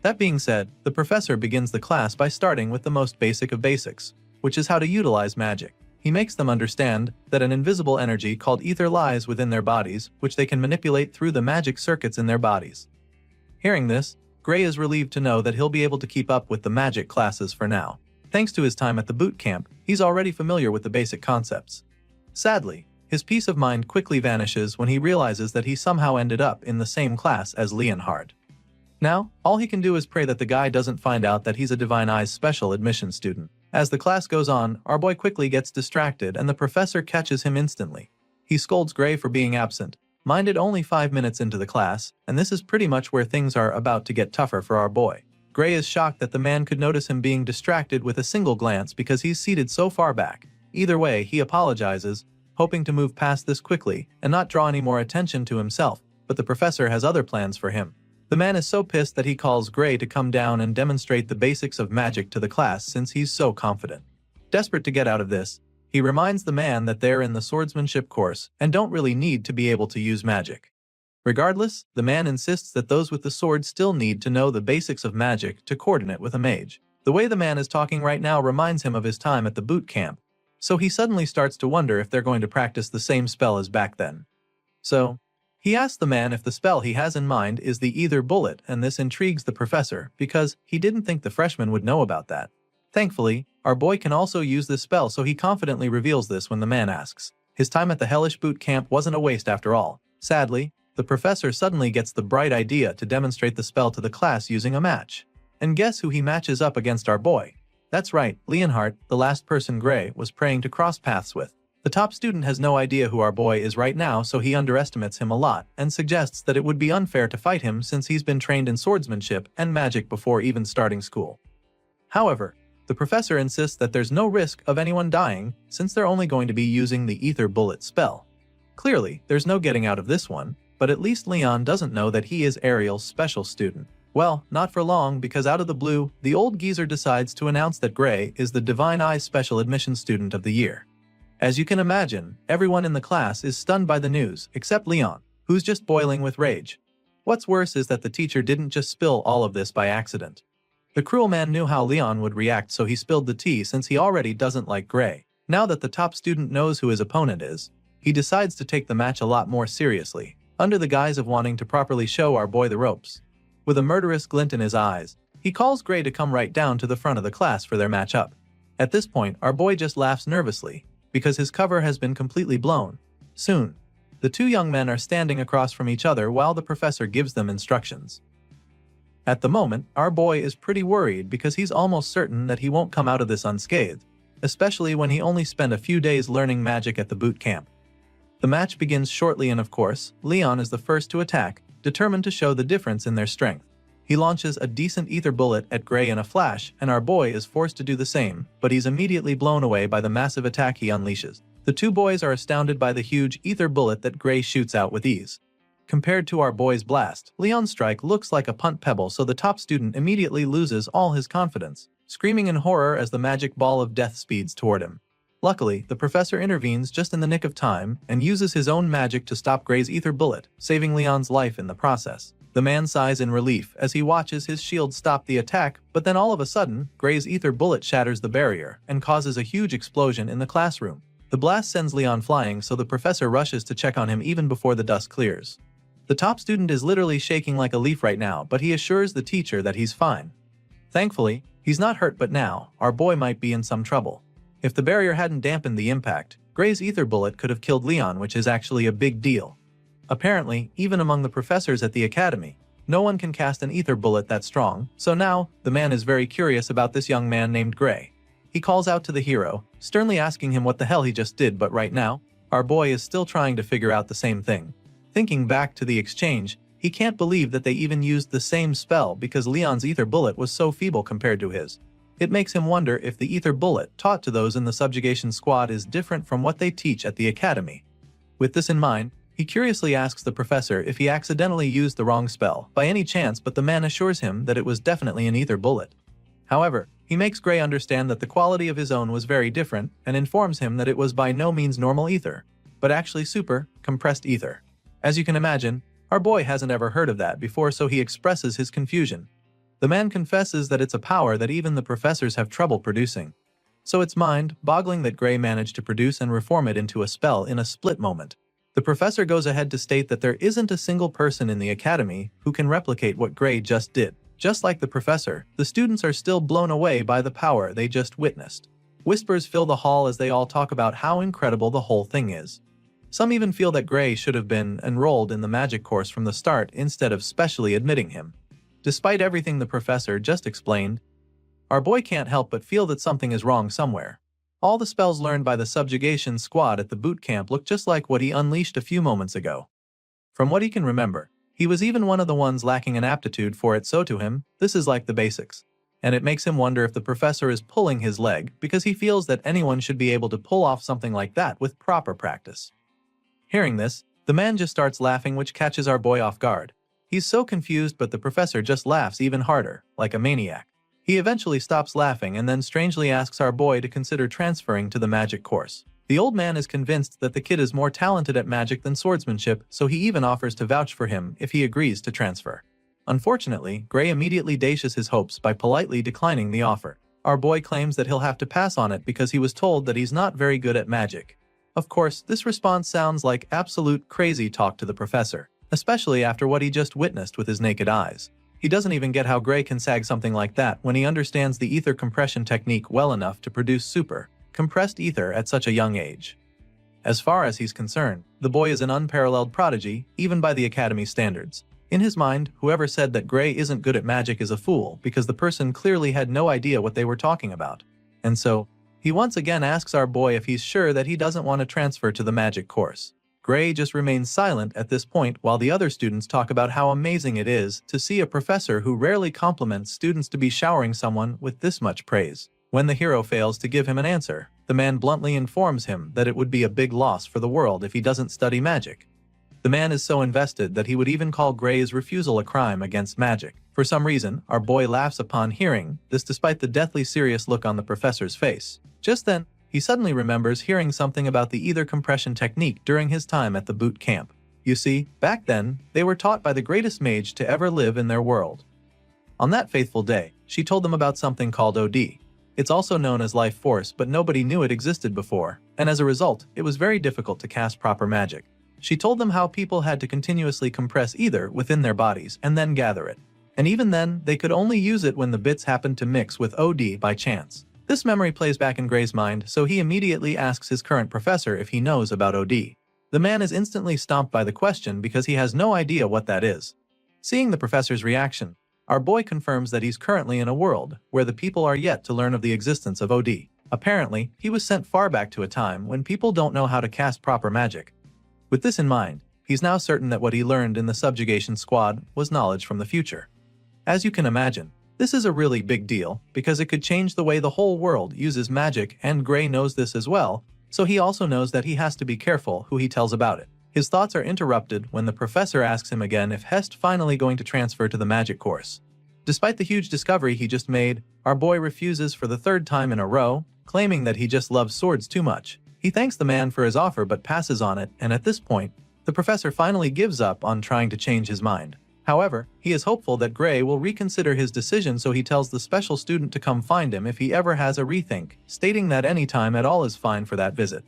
That being said, the professor begins the class by starting with the most basic of basics, which is how to utilize magic. He makes them understand that an invisible energy called ether lies within their bodies, which they can manipulate through the magic circuits in their bodies. Hearing this, Gray is relieved to know that he'll be able to keep up with the magic classes for now. Thanks to his time at the boot camp, he's already familiar with the basic concepts. Sadly, his peace of mind quickly vanishes when he realizes that he somehow ended up in the same class as Leonhardt. Now, all he can do is pray that the guy doesn't find out that he's a Divine Eyes special admission student. As the class goes on, our boy quickly gets distracted and the professor catches him instantly. He scolds Gray for being absent, minded only 5 minutes into the class, and this is pretty much where things are about to get tougher for our boy. Gray is shocked that the man could notice him being distracted with a single glance because he's seated so far back. Either way, he apologizes, hoping to move past this quickly and not draw any more attention to himself, but the professor has other plans for him. The man is so pissed that he calls Gray to come down and demonstrate the basics of magic to the class since he's so confident. Desperate to get out of this, he reminds the man that they're in the swordsmanship course and don't really need to be able to use magic. Regardless, the man insists that those with the sword still need to know the basics of magic to coordinate with a mage. The way the man is talking right now reminds him of his time at the boot camp, so he suddenly starts to wonder if they're going to practice the same spell as back then. So, He asks the man if the spell he has in mind is the ether bullet, and this intrigues the professor because he didn't think the freshman would know about that. Thankfully, our boy can also use this spell, so he confidently reveals this when the man asks. His time at the hellish boot camp wasn't a waste after all. Sadly, the professor suddenly gets the bright idea to demonstrate the spell to the class using a match. And guess who he matches up against our boy? That's right, Leonhardt, the last person Gray was praying to cross paths with. The top student has no idea who our boy is right now, so he underestimates him a lot and suggests that it would be unfair to fight him since he's been trained in swordsmanship and magic before even starting school. However, the professor insists that there's no risk of anyone dying since they're only going to be using the ether bullet spell. Clearly, there's no getting out of this one, but at least Leon doesn't know that he is Ariel's special student. Well, not for long, because out of the blue, the old geezer decides to announce that Gray is the Divine Eye Special Admission Student of the Year. As you can imagine, everyone in the class is stunned by the news, except Leon, who's just boiling with rage. What's worse is that the teacher didn't just spill all of this by accident. The cruel man knew how Leon would react, so he spilled the tea since he already doesn't like Gray. Now that the top student knows who his opponent is, he decides to take the match a lot more seriously, under the guise of wanting to properly show our boy the ropes. With a murderous glint in his eyes, he calls Gray to come right down to the front of the class for their match-up. At this point, our boy just laughs nervously, because his cover has been completely blown. Soon, the two young men are standing across from each other while the professor gives them instructions. At the moment, our boy is pretty worried because he's almost certain that he won't come out of this unscathed, especially when he only spent a few days learning magic at the boot camp. The match begins shortly and of course, Leon is the first to attack, determined to show the difference in their strength. He launches a decent ether bullet at Gray in a flash, and our boy is forced to do the same, but he's immediately blown away by the massive attack he unleashes. The two boys are astounded by the huge ether bullet that Gray shoots out with ease. Compared to our boy's blast, Leon's strike looks like a punt pebble, so the top student immediately loses all his confidence, screaming in horror as the magic ball of death speeds toward him. Luckily, the professor intervenes just in the nick of time and uses his own magic to stop Gray's ether bullet, saving Leon's life in the process. The man sighs in relief as he watches his shield stop the attack, but then all of a sudden, Gray's ether bullet shatters the barrier and causes a huge explosion in the classroom. The blast sends Leon flying, so the professor rushes to check on him even before the dust clears. The top student is literally shaking like a leaf right now, but he assures the teacher that he's fine. Thankfully, he's not hurt, but now, our boy might be in some trouble. If the barrier hadn't dampened the impact, Gray's ether bullet could have killed Leon, which is actually a big deal. Apparently, even among the professors at the academy, no one can cast an ether bullet that strong, so now, the man is very curious about this young man named Gray. He calls out to the hero, sternly asking him what the hell he just did, but right now, our boy is still trying to figure out the same thing. Thinking back to the exchange, he can't believe that they even used the same spell because Leon's ether bullet was so feeble compared to his. It makes him wonder if the ether bullet taught to those in the subjugation squad is different from what they teach at the academy. With this in mind, he curiously asks the professor if he accidentally used the wrong spell by any chance, but the man assures him that it was definitely an ether bullet. However, he makes Gray understand that the quality of his own was very different and informs him that it was by no means normal ether, but actually super, compressed ether. As you can imagine, our boy hasn't ever heard of that before, so he expresses his confusion. The man confesses that it's a power that even the professors have trouble producing. So it's mind-boggling that Gray managed to produce and reform it into a spell in a split moment. The professor goes ahead to state that there isn't a single person in the academy who can replicate what Gray just did. Just like the professor, the students are still blown away by the power they just witnessed. Whispers fill the hall as they all talk about how incredible the whole thing is. Some even feel that Gray should have been enrolled in the magic course from the start instead of specially admitting him. Despite everything the professor just explained, our boy can't help but feel that something is wrong somewhere. All the spells learned by the subjugation squad at the boot camp look just like what he unleashed a few moments ago. From what he can remember, he was even one of the ones lacking an aptitude for it, so to him, this is like the basics. And it makes him wonder if the professor is pulling his leg because he feels that anyone should be able to pull off something like that with proper practice. Hearing this, the man just starts laughing, which catches our boy off guard. He's so confused, but the professor just laughs even harder, like a maniac. He eventually stops laughing and then strangely asks our boy to consider transferring to the magic course. The old man is convinced that the kid is more talented at magic than swordsmanship, so he even offers to vouch for him if he agrees to transfer. Unfortunately, Gray immediately dashes his hopes by politely declining the offer. Our boy claims that he'll have to pass on it because he was told that he's not very good at magic. Of course, this response sounds like absolute crazy talk to the professor. especially after what he just witnessed with his naked eyes. He doesn't even get how Gray can sag something like that when he understands the ether compression technique well enough to produce super, compressed ether at such a young age. As far as he's concerned, the boy is an unparalleled prodigy, even by the Academy standards. In his mind, whoever said that Gray isn't good at magic is a fool because the person clearly had no idea what they were talking about. And so, he once again asks our boy if he's sure that he doesn't want to transfer to the magic course. Gray just remains silent at this point while the other students talk about how amazing it is to see a professor who rarely compliments students to be showering someone with this much praise. When the hero fails to give him an answer, the man bluntly informs him that it would be a big loss for the world if he doesn't study magic. The man is so invested that he would even call Gray's refusal a crime against magic. For some reason, our boy laughs upon hearing this despite the deathly serious look on the professor's face. Just then, he suddenly remembers hearing something about the ether compression technique during his time at the boot camp. You see, back then, they were taught by the greatest mage to ever live in their world. On that faithful day, she told them about something called OD. It's also known as life force, but nobody knew it existed before, and as a result, it was very difficult to cast proper magic. She told them how people had to continuously compress ether within their bodies and then gather it. And even then, they could only use it when the bits happened to mix with OD by chance. This memory plays back in Gray's mind, so he immediately asks his current professor if he knows about OD. The man is instantly stumped by the question because he has no idea what that is. Seeing the professor's reaction, our boy confirms that he's currently in a world where the people are yet to learn of the existence of OD. Apparently, he was sent far back to a time when people don't know how to cast proper magic. With this in mind, he's now certain that what he learned in the subjugation squad was knowledge from the future. As you can imagine, this is a really big deal because it could change the way the whole world uses magic, and Gray knows this as well, so he also knows that he has to be careful who he tells about it. His thoughts are interrupted when the professor asks him again if Hest finally going to transfer to the magic course. Despite the huge discovery he just made, our boy refuses for the third time in a row, claiming that he just loves swords too much. He thanks the man for his offer but passes on it, and at this point, the professor finally gives up on trying to change his mind. However, he is hopeful that Gray will reconsider his decision, so he tells the special student to come find him if he ever has a rethink, stating that any time at all is fine for that visit.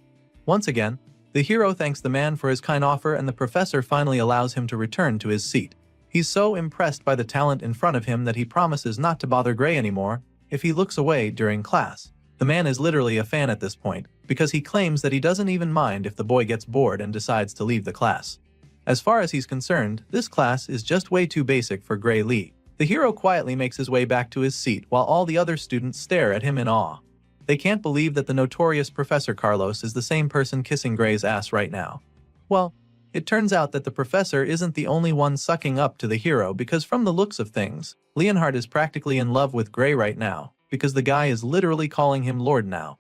Once again, the hero thanks the man for his kind offer, and the professor finally allows him to return to his seat. He's so impressed by the talent in front of him that he promises not to bother Gray anymore if he looks away during class. The man is literally a fan at this point, because he claims that he doesn't even mind if the boy gets bored and decides to leave the class. As far as he's concerned, this class is just way too basic for Gray Lee. The hero quietly makes his way back to his seat while all the other students stare at him in awe. They can't believe that the notorious Professor Carlos is the same person kissing Gray's ass right now. Well, it turns out that the professor isn't the only one sucking up to the hero, because from the looks of things, Leonhard is practically in love with Gray right now, because the guy is literally calling him Lord now.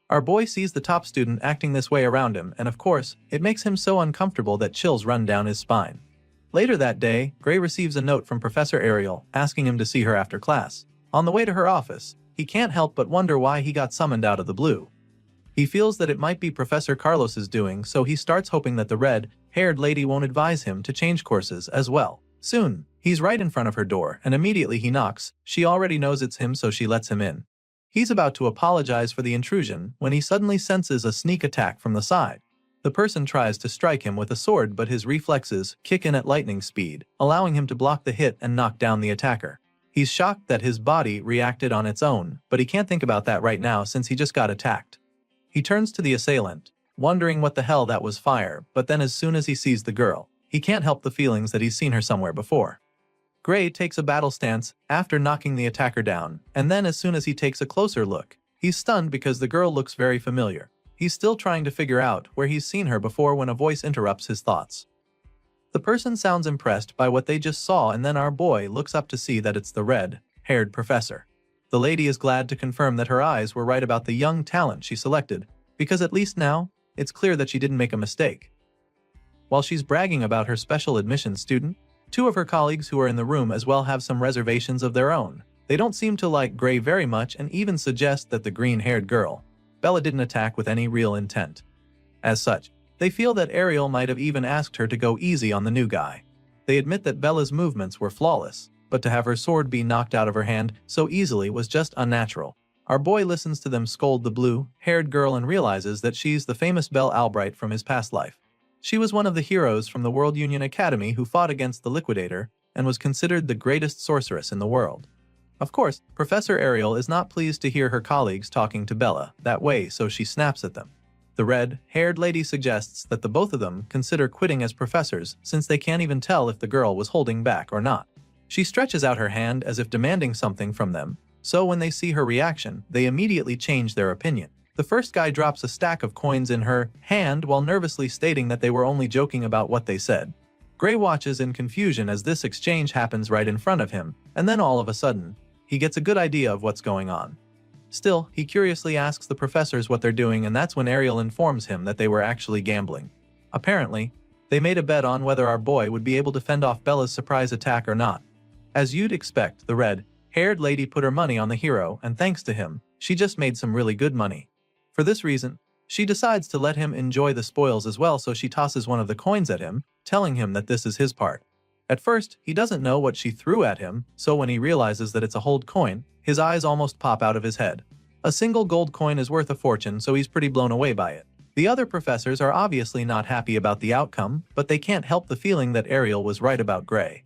Our boy sees the top student acting this way around him, and of course, it makes him so uncomfortable that chills run down his spine. Later that day, Gray receives a note from Professor Ariel asking him to see her after class. On the way to her office, he can't help but wonder why he got summoned out of the blue. He feels that it might be Professor Carlos's doing, so he starts hoping that the red-haired lady won't advise him to change courses as well. Soon, he's right in front of her door, and immediately he knocks. She already knows it's him, so she lets him in. He's about to apologize for the intrusion when he suddenly senses a sneak attack from the side. The person tries to strike him with a sword, but his reflexes kick in at lightning speed, allowing him to block the hit and knock down the attacker. He's shocked that his body reacted on its own, but he can't think about that right now since he just got attacked. He turns to the assailant, wondering what the hell that was fire, but then as soon as he sees the girl, he can't help the feelings that he's seen her somewhere before. Gray takes a battle stance after knocking the attacker down, and then as soon as he takes a closer look, he's stunned because the girl looks very familiar. He's still trying to figure out where he's seen her before when a voice interrupts his thoughts. The person sounds impressed by what they just saw, and then our boy looks up to see that it's the red-haired professor. The lady is glad to confirm that her eyes were right about the young talent she selected, because at least now, it's clear that she didn't make a mistake. While she's bragging about her special admission student, two of her colleagues who are in the room as well have some reservations of their own. They don't seem to like Gray very much and even suggest that the green-haired girl, Bella, didn't attack with any real intent. As such, they feel that Ariel might have even asked her to go easy on the new guy. They admit that Bella's movements were flawless, but to have her sword be knocked out of her hand so easily was just unnatural. Our boy listens to them scold the blue-haired girl and realizes that she's the famous Belle Albright from his past life. She was one of the heroes from the World Union Academy who fought against the Liquidator and was considered the greatest sorceress in the world. Of course, Professor Ariel is not pleased to hear her colleagues talking to Bella that way, so she snaps at them. The red-haired lady suggests that the both of them consider quitting as professors since they can't even tell if the girl was holding back or not. She stretches out her hand as if demanding something from them, so when they see her reaction, they immediately change their opinion. The first guy drops a stack of coins in her hand while nervously stating that they were only joking about what they said. Gray watches in confusion as this exchange happens right in front of him, and then all of a sudden, he gets a good idea of what's going on. Still, he curiously asks the professors what they're doing, and that's when Ariel informs him that they were actually gambling. Apparently, they made a bet on whether our boy would be able to fend off Bella's surprise attack or not. As you'd expect, the red-haired lady put her money on the hero, and thanks to him, she just made some really good money. For this reason, she decides to let him enjoy the spoils as well, so she tosses one of the coins at him, telling him that this is his part. At first, he doesn't know what she threw at him, so when he realizes that it's a hold coin, his eyes almost pop out of his head. A single gold coin is worth a fortune, so he's pretty blown away by it. The other professors are obviously not happy about the outcome, but they can't help the feeling that Ariel was right about Gray.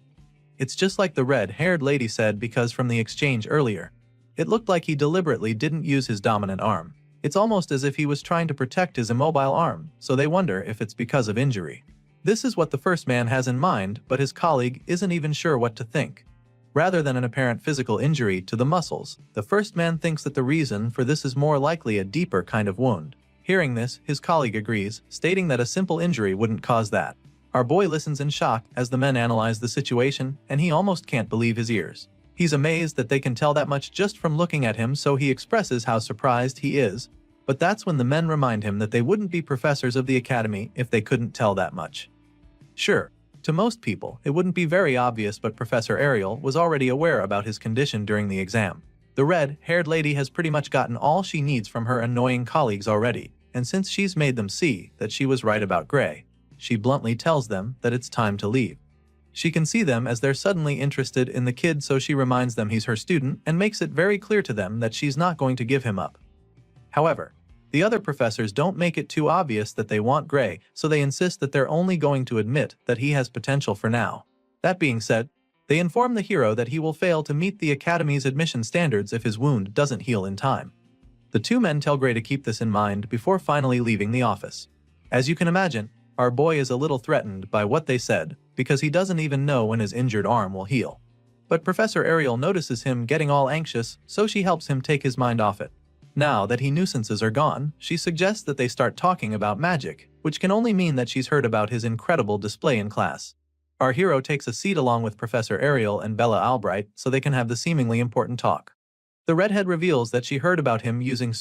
It's just like the red-haired lady said, because from the exchange earlier, it looked like he deliberately didn't use his dominant arm. It's almost as if he was trying to protect his immobile arm, so they wonder if it's because of injury. This is what the first man has in mind, but his colleague isn't even sure what to think. Rather than an apparent physical injury to the muscles, the first man thinks that the reason for this is more likely a deeper kind of wound. Hearing this, his colleague agrees, stating that a simple injury wouldn't cause that. Our boy listens in shock as the men analyze the situation, and he almost can't believe his ears. He's amazed that they can tell that much just from looking at him, so he expresses how surprised he is. But that's when the men remind him that they wouldn't be professors of the academy if they couldn't tell that much. Sure, to most people, it wouldn't be very obvious, but Professor Ariel was already aware about his condition during the exam. The red-haired lady has pretty much gotten all she needs from her annoying colleagues already, and since she's made them see that she was right about Gray, she bluntly tells them that it's time to leave. She can see them as they're suddenly interested in the kid, so she reminds them he's her student and makes it very clear to them that she's not going to give him up. However, the other professors don't make it too obvious that they want Gray, so they insist that they're only going to admit that he has potential for now. That being said, they inform the hero that he will fail to meet the Academy's admission standards if his wound doesn't heal in time. The two men tell Gray to keep this in mind before finally leaving the office. As you can imagine, our boy is a little threatened by what they said, because he doesn't even know when his injured arm will heal. But Professor Ariel notices him getting all anxious, so she helps him take his mind off it. Now that his nuisances are gone, she suggests that they start talking about magic, which can only mean that she's heard about his incredible display in class. Our hero takes a seat along with Professor Ariel and Bella Albright so they can have the seemingly important talk. The redhead reveals that she heard about him using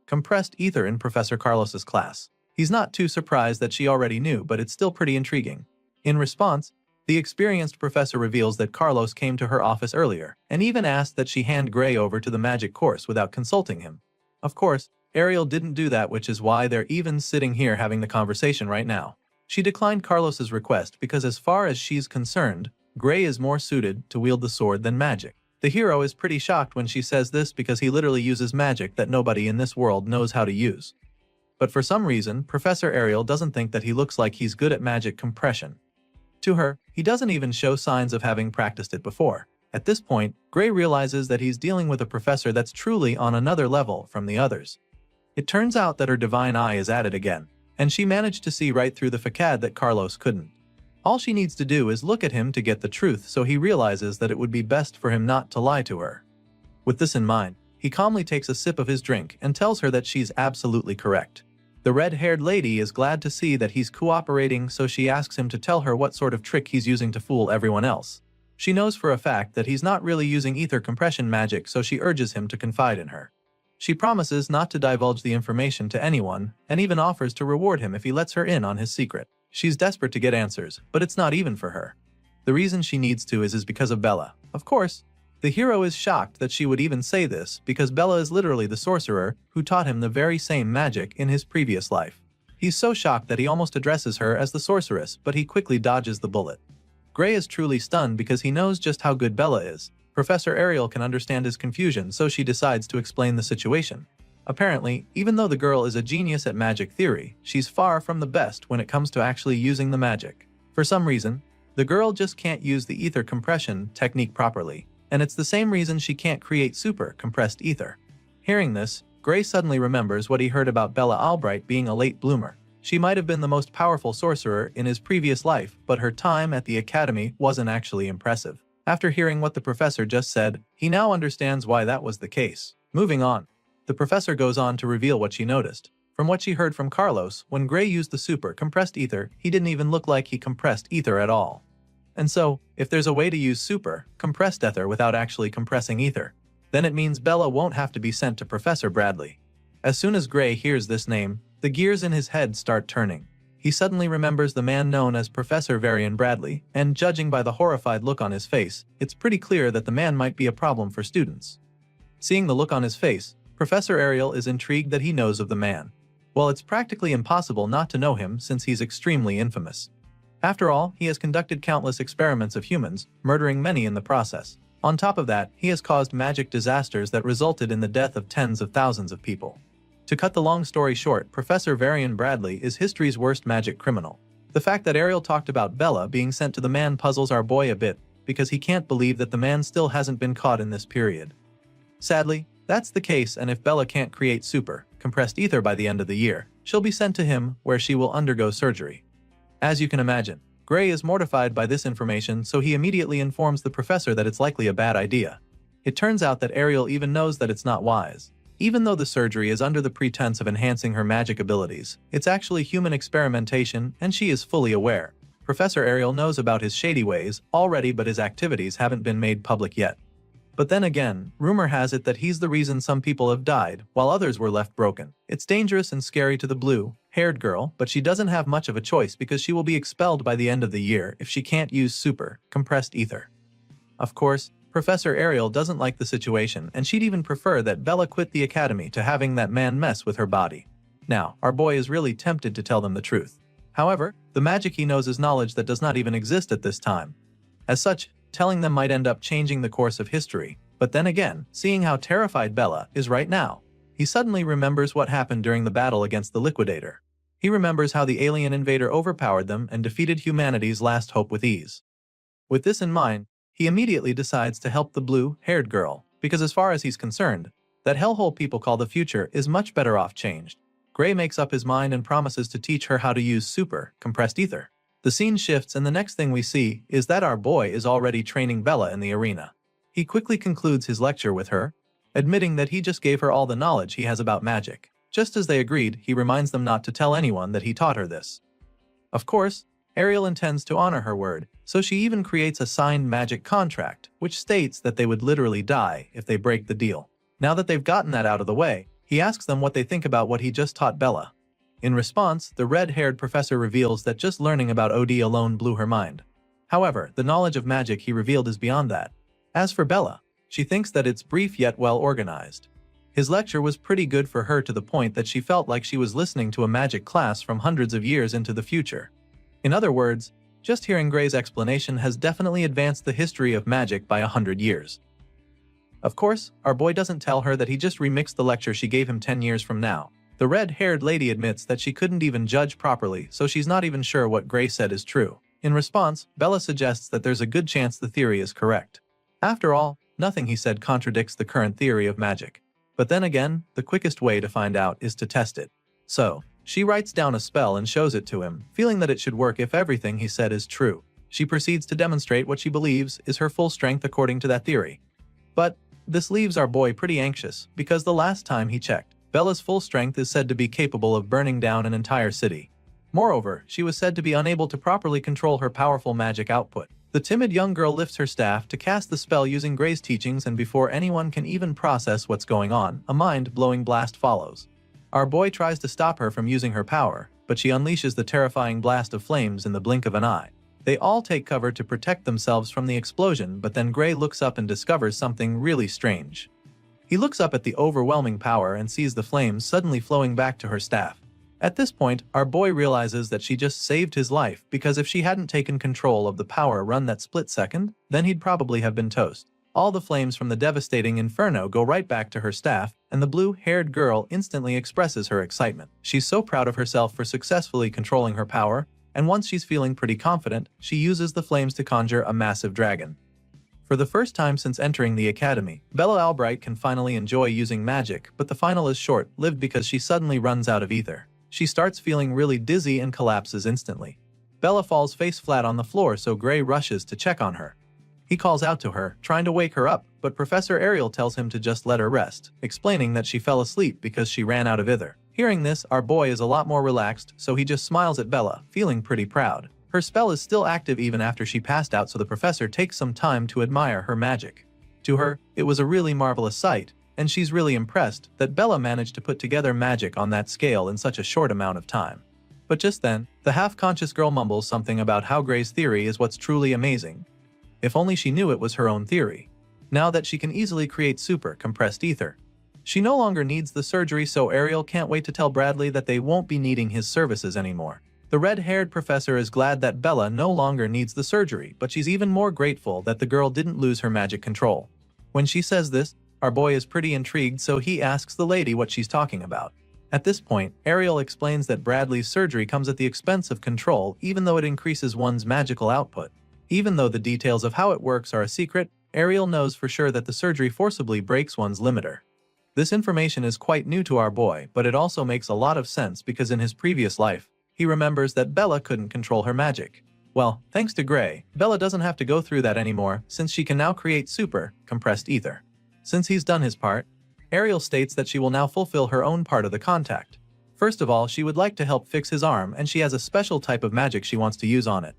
compressed ether in Professor Carlos's class. He's not too surprised that she already knew, but it's still pretty intriguing. In response, the experienced professor reveals that Carlos came to her office earlier and even asked that she hand Gray over to the magic course without consulting him. Of course, Ariel didn't do that, which is why they're even sitting here having the conversation right now. She declined Carlos's request because as far as she's concerned, Gray is more suited to wield the sword than magic. The hero is pretty shocked when she says this because he literally uses magic that nobody in this world knows how to use. But for some reason, Professor Ariel doesn't think that he looks like he's good at magic compression. To her, he doesn't even show signs of having practiced it before. At this point, Gray realizes that he's dealing with a professor that's truly on another level from the others. It turns out that her divine eye is at it again, and she managed to see right through the facade that Carlos couldn't. All she needs to do is look at him to get the truth, so he realizes that it would be best for him not to lie to her. With this in mind, he calmly takes a sip of his drink and tells her that she's absolutely correct. The red-haired lady is glad to see that he's cooperating, so she asks him to tell her what sort of trick he's using to fool everyone else. She knows for a fact that he's not really using ether compression magic, so she urges him to confide in her. She promises not to divulge the information to anyone, and even offers to reward him if he lets her in on his secret. She's desperate to get answers, but it's not even for her. The reason she needs to is because of Bella. Of course, the hero is shocked that she would even say this, because Bella is literally the sorcerer who taught him the very same magic in his previous life. He's so shocked that he almost addresses her as the sorceress, but he quickly dodges the bullet. Gray is truly stunned because he knows just how good Bella is. Professor Ariel can understand his confusion, so she decides to explain the situation. Apparently, even though the girl is a genius at magic theory, she's far from the best when it comes to actually using the magic. For some reason, the girl just can't use the ether compression technique properly, and it's the same reason she can't create super compressed ether. Hearing this, Gray suddenly remembers what he heard about Bella Albright being a late bloomer. She might have been the most powerful sorcerer in his previous life, but her time at the academy wasn't actually impressive. After hearing what the professor just said, he now understands why that was the case. Moving on. The professor goes on to reveal what she noticed. From what she heard from Carlos, when Gray used the super compressed ether, he didn't even look like he compressed ether at all. And so, if there's a way to use super compressed ether without actually compressing ether, then it means Bella won't have to be sent to Professor Bradley. As soon as Gray hears this name, the gears in his head start turning. He suddenly remembers the man known as Professor Varian Bradley, and judging by the horrified look on his face, it's pretty clear that the man might be a problem for students. Seeing the look on his face, Professor Ariel is intrigued that he knows of the man. Well, it's practically impossible not to know him since he's extremely infamous. After all, he has conducted countless experiments of humans, murdering many in the process. On top of that, he has caused magic disasters that resulted in the death of tens of thousands of people. To cut the long story short, Professor Varian Bradley is history's worst magic criminal. The fact that Ariel talked about Bella being sent to the man puzzles our boy a bit, because he can't believe that the man still hasn't been caught in this period. Sadly, that's the case, and if Bella can't create super compressed ether by the end of the year, she'll be sent to him, where she will undergo surgery. As you can imagine, Gray is mortified by this information, so he immediately informs the professor that it's likely a bad idea. It turns out that Ariel even knows that it's not wise. Even though the surgery is under the pretense of enhancing her magic abilities, it's actually human experimentation, and she is fully aware. Professor Ariel knows about his shady ways already, but his activities haven't been made public yet. But then again, rumor has it that he's the reason some people have died, while others were left broken. It's dangerous and scary to the blue-haired girl, but she doesn't have much of a choice because she will be expelled by the end of the year if she can't use super compressed ether. Of course, Professor Ariel doesn't like the situation, and she'd even prefer that Bella quit the academy to having that man mess with her body. Now, our boy is really tempted to tell them the truth. However, the magic he knows is knowledge that does not even exist at this time. As such, telling them might end up changing the course of history. But then again, seeing how terrified Bella is right now, he suddenly remembers what happened during the battle against the Liquidator. He remembers how the alien invader overpowered them and defeated humanity's last hope with ease. With this in mind, he immediately decides to help the blue-haired girl, because as far as he's concerned, that hellhole people call the future is much better off changed. Gray makes up his mind and promises to teach her how to use super compressed ether. The scene shifts, and the next thing we see is that our boy is already training Bella in the arena. He quickly concludes his lecture with her, admitting that he just gave her all the knowledge he has about magic. Just as they agreed, he reminds them not to tell anyone that he taught her this. Of course, Ariel intends to honor her word, so she even creates a signed magic contract, which states that they would literally die if they break the deal. Now that they've gotten that out of the way, he asks them what they think about what he just taught Bella. In response, the red-haired professor reveals that just learning about OD alone blew her mind. However, the knowledge of magic he revealed is beyond that. As for Bella, she thinks that it's brief yet well organized. His lecture was pretty good for her, to the point that she felt like she was listening to a magic class from hundreds of years into the future. In other words, just hearing Gray's explanation has definitely advanced the history of magic by 100 years. Of course, our boy doesn't tell her that he just remixed the lecture she gave him 10 years from now. The red-haired lady admits that she couldn't even judge properly, so she's not even sure what Gray said is true. In response, Bella suggests that there's a good chance the theory is correct. After all, nothing he said contradicts the current theory of magic. But then again, the quickest way to find out is to test it. So, she writes down a spell and shows it to him, feeling that it should work if everything he said is true. She proceeds to demonstrate what she believes is her full strength according to that theory. But this leaves our boy pretty anxious, because the last time he checked, Bella's full strength is said to be capable of burning down an entire city. Moreover, she was said to be unable to properly control her powerful magic output. The timid young girl lifts her staff to cast the spell using Gray's teachings, and before anyone can even process what's going on, a mind-blowing blast follows. Our boy tries to stop her from using her power, but she unleashes the terrifying blast of flames in the blink of an eye. They all take cover to protect themselves from the explosion, but then Gray looks up and discovers something really strange. He looks up at the overwhelming power and sees the flames suddenly flowing back to her staff. At this point, our boy realizes that she just saved his life, because if she hadn't taken control of the power run that split second, then he'd probably have been toast. All the flames from the devastating inferno go right back to her staff, and the blue-haired girl instantly expresses her excitement. She's so proud of herself for successfully controlling her power, and once she's feeling pretty confident, she uses the flames to conjure a massive dragon. For the first time since entering the academy, Bella Albright can finally enjoy using magic, but the final is short-lived because she suddenly runs out of ether. She starts feeling really dizzy and collapses instantly. Bella falls face flat on the floor, so Gray rushes to check on her. He calls out to her, trying to wake her up, but Professor Ariel tells him to just let her rest, explaining that she fell asleep because she ran out of ether. Hearing this, our boy is a lot more relaxed, so he just smiles at Bella, feeling pretty proud. Her spell is still active even after she passed out, so the professor takes some time to admire her magic. To her, it was a really marvelous sight, and she's really impressed that Bella managed to put together magic on that scale in such a short amount of time. But just then, the half-conscious girl mumbles something about how Gray's theory is what's truly amazing. If only she knew it was her own theory. Now that she can easily create super compressed ether, she no longer needs the surgery, so Ariel can't wait to tell Bradley that they won't be needing his services anymore. The red-haired professor is glad that Bella no longer needs the surgery, but she's even more grateful that the girl didn't lose her magic control. When she says this, our boy is pretty intrigued, so he asks the lady what she's talking about. At this point, Ariel explains that Bradley's surgery comes at the expense of control, even though it increases one's magical output. Even though the details of how it works are a secret, Ariel knows for sure that the surgery forcibly breaks one's limiter. This information is quite new to our boy, but it also makes a lot of sense because in his previous life, he remembers that Bella couldn't control her magic. Well, thanks to Gray, Bella doesn't have to go through that anymore since she can now create super compressed ether. Since he's done his part, Ariel states that she will now fulfill her own part of the contact. First of all, she would like to help fix his arm, and she has a special type of magic she wants to use on it.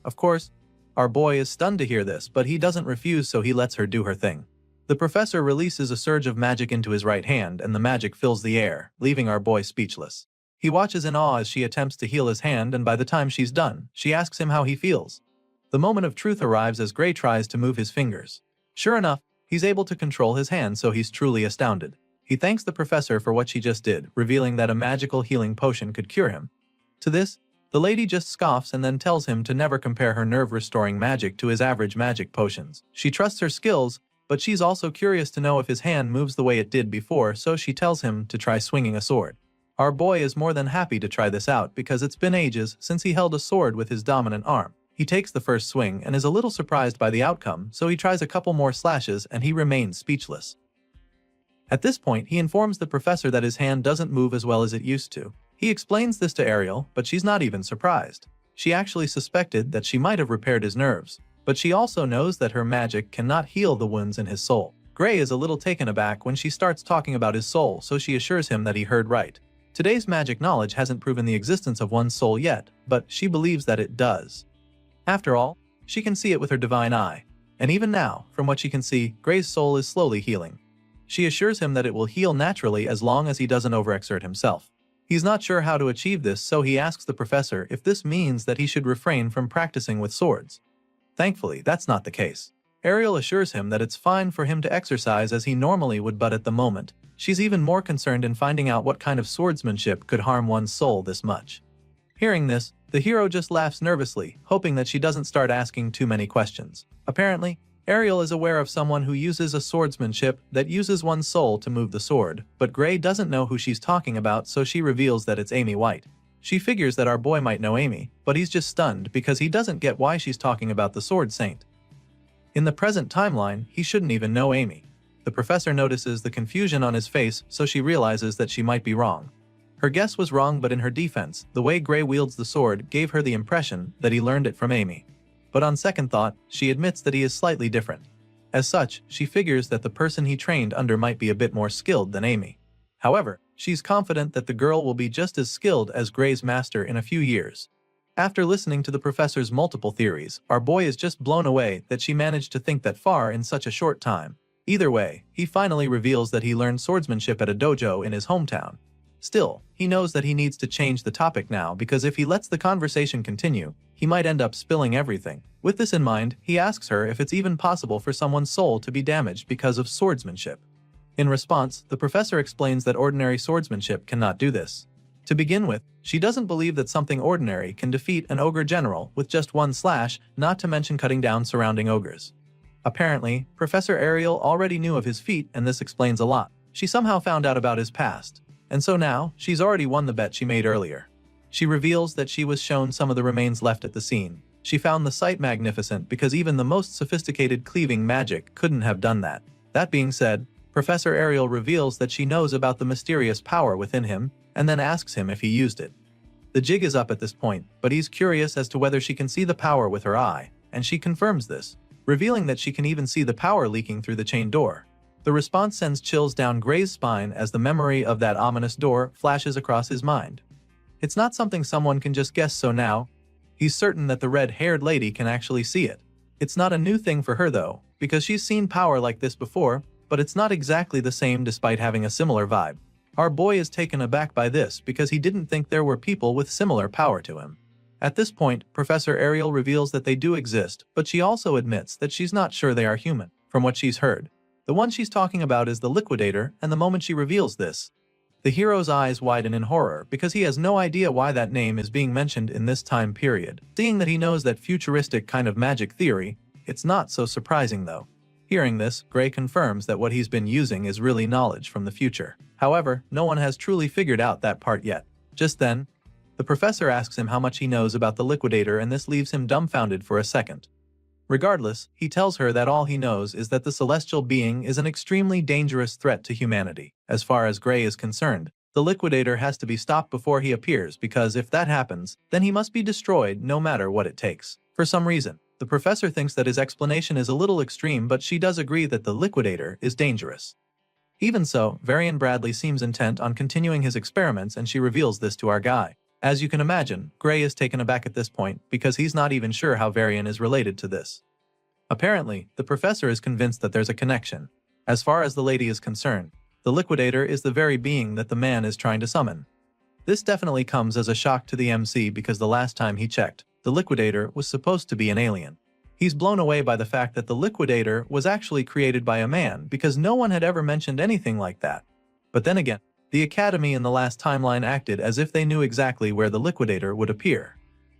Of course, our boy is stunned to hear this, but he doesn't refuse, so he lets her do her thing. The professor releases a surge of magic into his right hand, and the magic fills the air, leaving our boy speechless. He watches in awe as she attempts to heal his hand, and by the time she's done, she asks him how he feels. The moment of truth arrives as Gray tries to move his fingers. Sure enough, he's able to control his hand, so he's truly astounded. He thanks the professor for what she just did, revealing that a magical healing potion could cure him. To this, the lady just scoffs and then tells him to never compare her nerve-restoring magic to his average magic potions. She trusts her skills, but she's also curious to know if his hand moves the way it did before, so she tells him to try swinging a sword. Our boy is more than happy to try this out because it's been ages since he held a sword with his dominant arm. He takes the first swing and is a little surprised by the outcome, so he tries a couple more slashes and he remains speechless. At this point, he informs the professor that his hand doesn't move as well as it used to. He explains this to Ariel, but she's not even surprised. She actually suspected that she might have repaired his nerves, but she also knows that her magic cannot heal the wounds in his soul. Gray is a little taken aback when she starts talking about his soul, so she assures him that he heard right. Today's magic knowledge hasn't proven the existence of one's soul yet, but she believes that it does. After all, she can see it with her divine eye. And even now, from what she can see, Gray's soul is slowly healing. She assures him that it will heal naturally as long as he doesn't overexert himself. He's not sure how to achieve this, so he asks the professor if this means that he should refrain from practicing with swords. Thankfully, that's not the case. Ariel assures him that it's fine for him to exercise as he normally would, but at the moment, she's even more concerned in finding out what kind of swordsmanship could harm one's soul this much. Hearing this, the hero just laughs nervously, hoping that she doesn't start asking too many questions. Apparently, Ariel is aware of someone who uses a swordsmanship that uses one's soul to move the sword, but Gray doesn't know who she's talking about, so she reveals that it's Amy White. She figures that our boy might know Amy, but he's just stunned because he doesn't get why she's talking about the Sword Saint. In the present timeline, he shouldn't even know Amy. The professor notices the confusion on his face, so she realizes that she might be wrong. Her guess was wrong, but in her defense, the way Gray wields the sword gave her the impression that he learned it from Amy. But on second thought, she admits that he is slightly different. As such, she figures that the person he trained under might be a bit more skilled than Amy. However, she's confident that the girl will be just as skilled as Gray's master in a few years. After listening to the professor's multiple theories, our boy is just blown away that she managed to think that far in such a short time. Either way, he finally reveals that he learned swordsmanship at a dojo in his hometown. Still, he knows that he needs to change the topic now because if he lets the conversation continue, he might end up spilling everything. With this in mind, he asks her if it's even possible for someone's soul to be damaged because of swordsmanship. In response, the professor explains that ordinary swordsmanship cannot do this. To begin with, she doesn't believe that something ordinary can defeat an ogre general with just one slash, not to mention cutting down surrounding ogres. Apparently, Professor Ariel already knew of his feat, and this explains a lot. She somehow found out about his past, and so now, she's already won the bet she made earlier. She reveals that she was shown some of the remains left at the scene. She found the sight magnificent because even the most sophisticated cleaving magic couldn't have done that. That being said, Professor Ariel reveals that she knows about the mysterious power within him, and then asks him if he used it. The jig is up at this point, but he's curious as to whether she can see the power with her eye, and she confirms this, revealing that she can even see the power leaking through the chain door. The response sends chills down Gray's spine as the memory of that ominous door flashes across his mind. It's not something someone can just guess, so now, he's certain that the red-haired lady can actually see it. It's not a new thing for her though, because she's seen power like this before, but it's not exactly the same despite having a similar vibe. Our boy is taken aback by this because he didn't think there were people with similar power to him. At this point, Professor Ariel reveals that they do exist, but she also admits that she's not sure they are human, from what she's heard. The one she's talking about is the Liquidator, and the moment she reveals this, the hero's eyes widen in horror because he has no idea why that name is being mentioned in this time period. Seeing that he knows that futuristic kind of magic theory, it's not so surprising though. Hearing this, Gray confirms that what he's been using is really knowledge from the future. However, no one has truly figured out that part yet. Just then, the professor asks him how much he knows about the Liquidator, and this leaves him dumbfounded for a second. Regardless, he tells her that all he knows is that the celestial being is an extremely dangerous threat to humanity. As far as Gray is concerned, the Liquidator has to be stopped before he appears because if that happens, then he must be destroyed no matter what it takes. For some reason, the professor thinks that his explanation is a little extreme, but she does agree that the Liquidator is dangerous. Even so, Varian Bradley seems intent on continuing his experiments, and she reveals this to our guy. As you can imagine, Gray is taken aback at this point because he's not even sure how Varian is related to this. Apparently, the professor is convinced that there's a connection. As far as the lady is concerned, the Liquidator is the very being that the man is trying to summon. This definitely comes as a shock to the MC because the last time he checked, the Liquidator was supposed to be an alien. He's blown away by the fact that the Liquidator was actually created by a man because no one had ever mentioned anything like that. But then again, the Academy in the last timeline acted as if they knew exactly where the Liquidator would appear.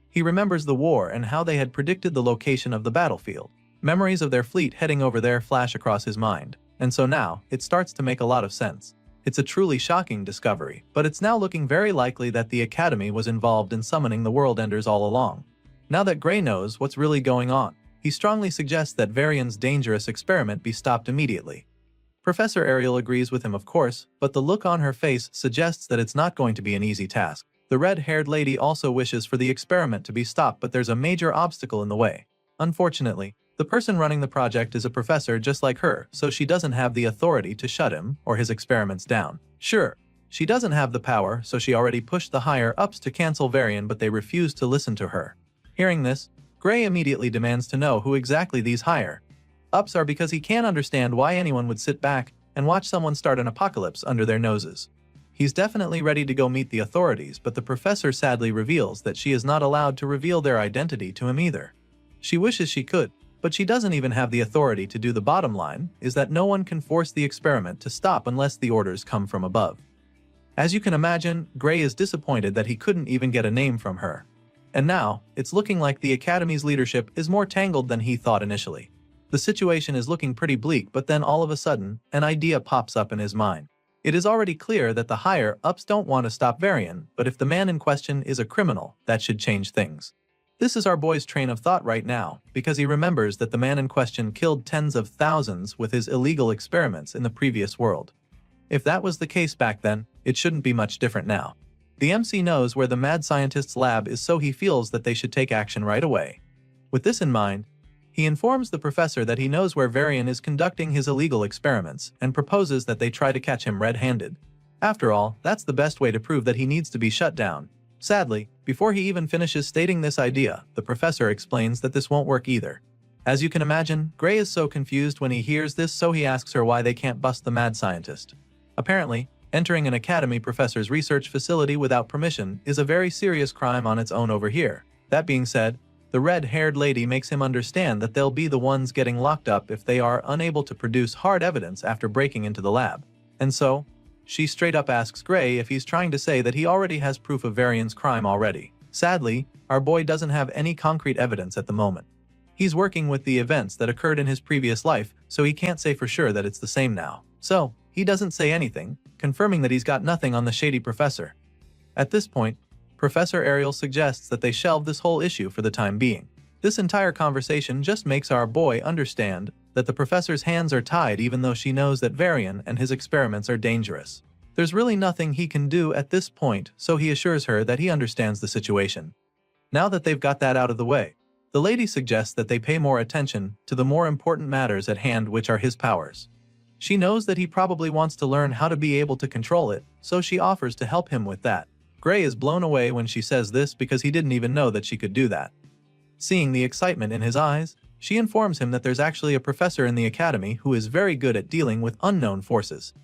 He remembers the war and how they had predicted the location of the battlefield. Memories of their fleet heading over there flash across his mind, and so now, it starts to make a lot of sense. It's a truly shocking discovery, but it's now looking very likely that the Academy was involved in summoning the World Enders all along. Now that Gray knows what's really going on, he strongly suggests that Varian's dangerous experiment be stopped immediately. Professor Ariel agrees with him, of course, but the look on her face suggests that it's not going to be an easy task. The red-haired lady also wishes for the experiment to be stopped, but there's a major obstacle in the way. Unfortunately, the person running the project is a professor just like her, so she doesn't have the authority to shut him or his experiments down. Sure, she doesn't have the power, so she already pushed the higher-ups to cancel Varian, but they refuse to listen to her. Hearing this, Gray immediately demands to know who exactly these higher-ups are because he can't understand why anyone would sit back and watch someone start an apocalypse under their noses. He's definitely ready to go meet the authorities, but the professor sadly reveals that she is not allowed to reveal their identity to him either. She wishes she could, but she doesn't even have the authority to do. The bottom line is that no one can force the experiment to stop unless the orders come from above. As you can imagine, Gray is disappointed that he couldn't even get a name from her. And now, it's looking like the Academy's leadership is more tangled than he thought initially. The situation is looking pretty bleak, but then all of a sudden, an idea pops up in his mind. It is already clear that the higher-ups don't want to stop Varian, but if the man in question is a criminal, that should change things. This is our boy's train of thought right now, because he remembers that the man in question killed tens of thousands with his illegal experiments in the previous world. If that was the case back then, it shouldn't be much different now. The MC knows where the mad scientist's lab is, so he feels that they should take action right away. With this in mind, he informs the professor that he knows where Varian is conducting his illegal experiments and proposes that they try to catch him red-handed. After all, that's the best way to prove that he needs to be shut down. Sadly, before he even finishes stating this idea, the professor explains that this won't work either. As you can imagine, Gray is so confused when he hears this, so he asks her why they can't bust the mad scientist. Apparently, entering an academy professor's research facility without permission is a very serious crime on its own over here. That being said, the red-haired lady makes him understand that they'll be the ones getting locked up if they are unable to produce hard evidence after breaking into the lab. And so, she straight up asks Gray if he's trying to say that he already has proof of Varian's crime already. Sadly, our boy doesn't have any concrete evidence at the moment. He's working with the events that occurred in his previous life, so he can't say for sure that it's the same now. So, he doesn't say anything, confirming that he's got nothing on the shady professor. At this point, Professor Ariel suggests that they shelve this whole issue for the time being. This entire conversation just makes our boy understand that the professor's hands are tied even though she knows that Varian and his experiments are dangerous. There's really nothing he can do at this point, so he assures her that he understands the situation. Now that they've got that out of the way, the lady suggests that they pay more attention to the more important matters at hand, which are his powers. She knows that he probably wants to learn how to be able to control it, so she offers to help him with that. Gray is blown away when she says this because he didn't even know that she could do that. Seeing the excitement in his eyes, she informs him that there's actually a professor in the academy who is very good at dealing with unknown forces.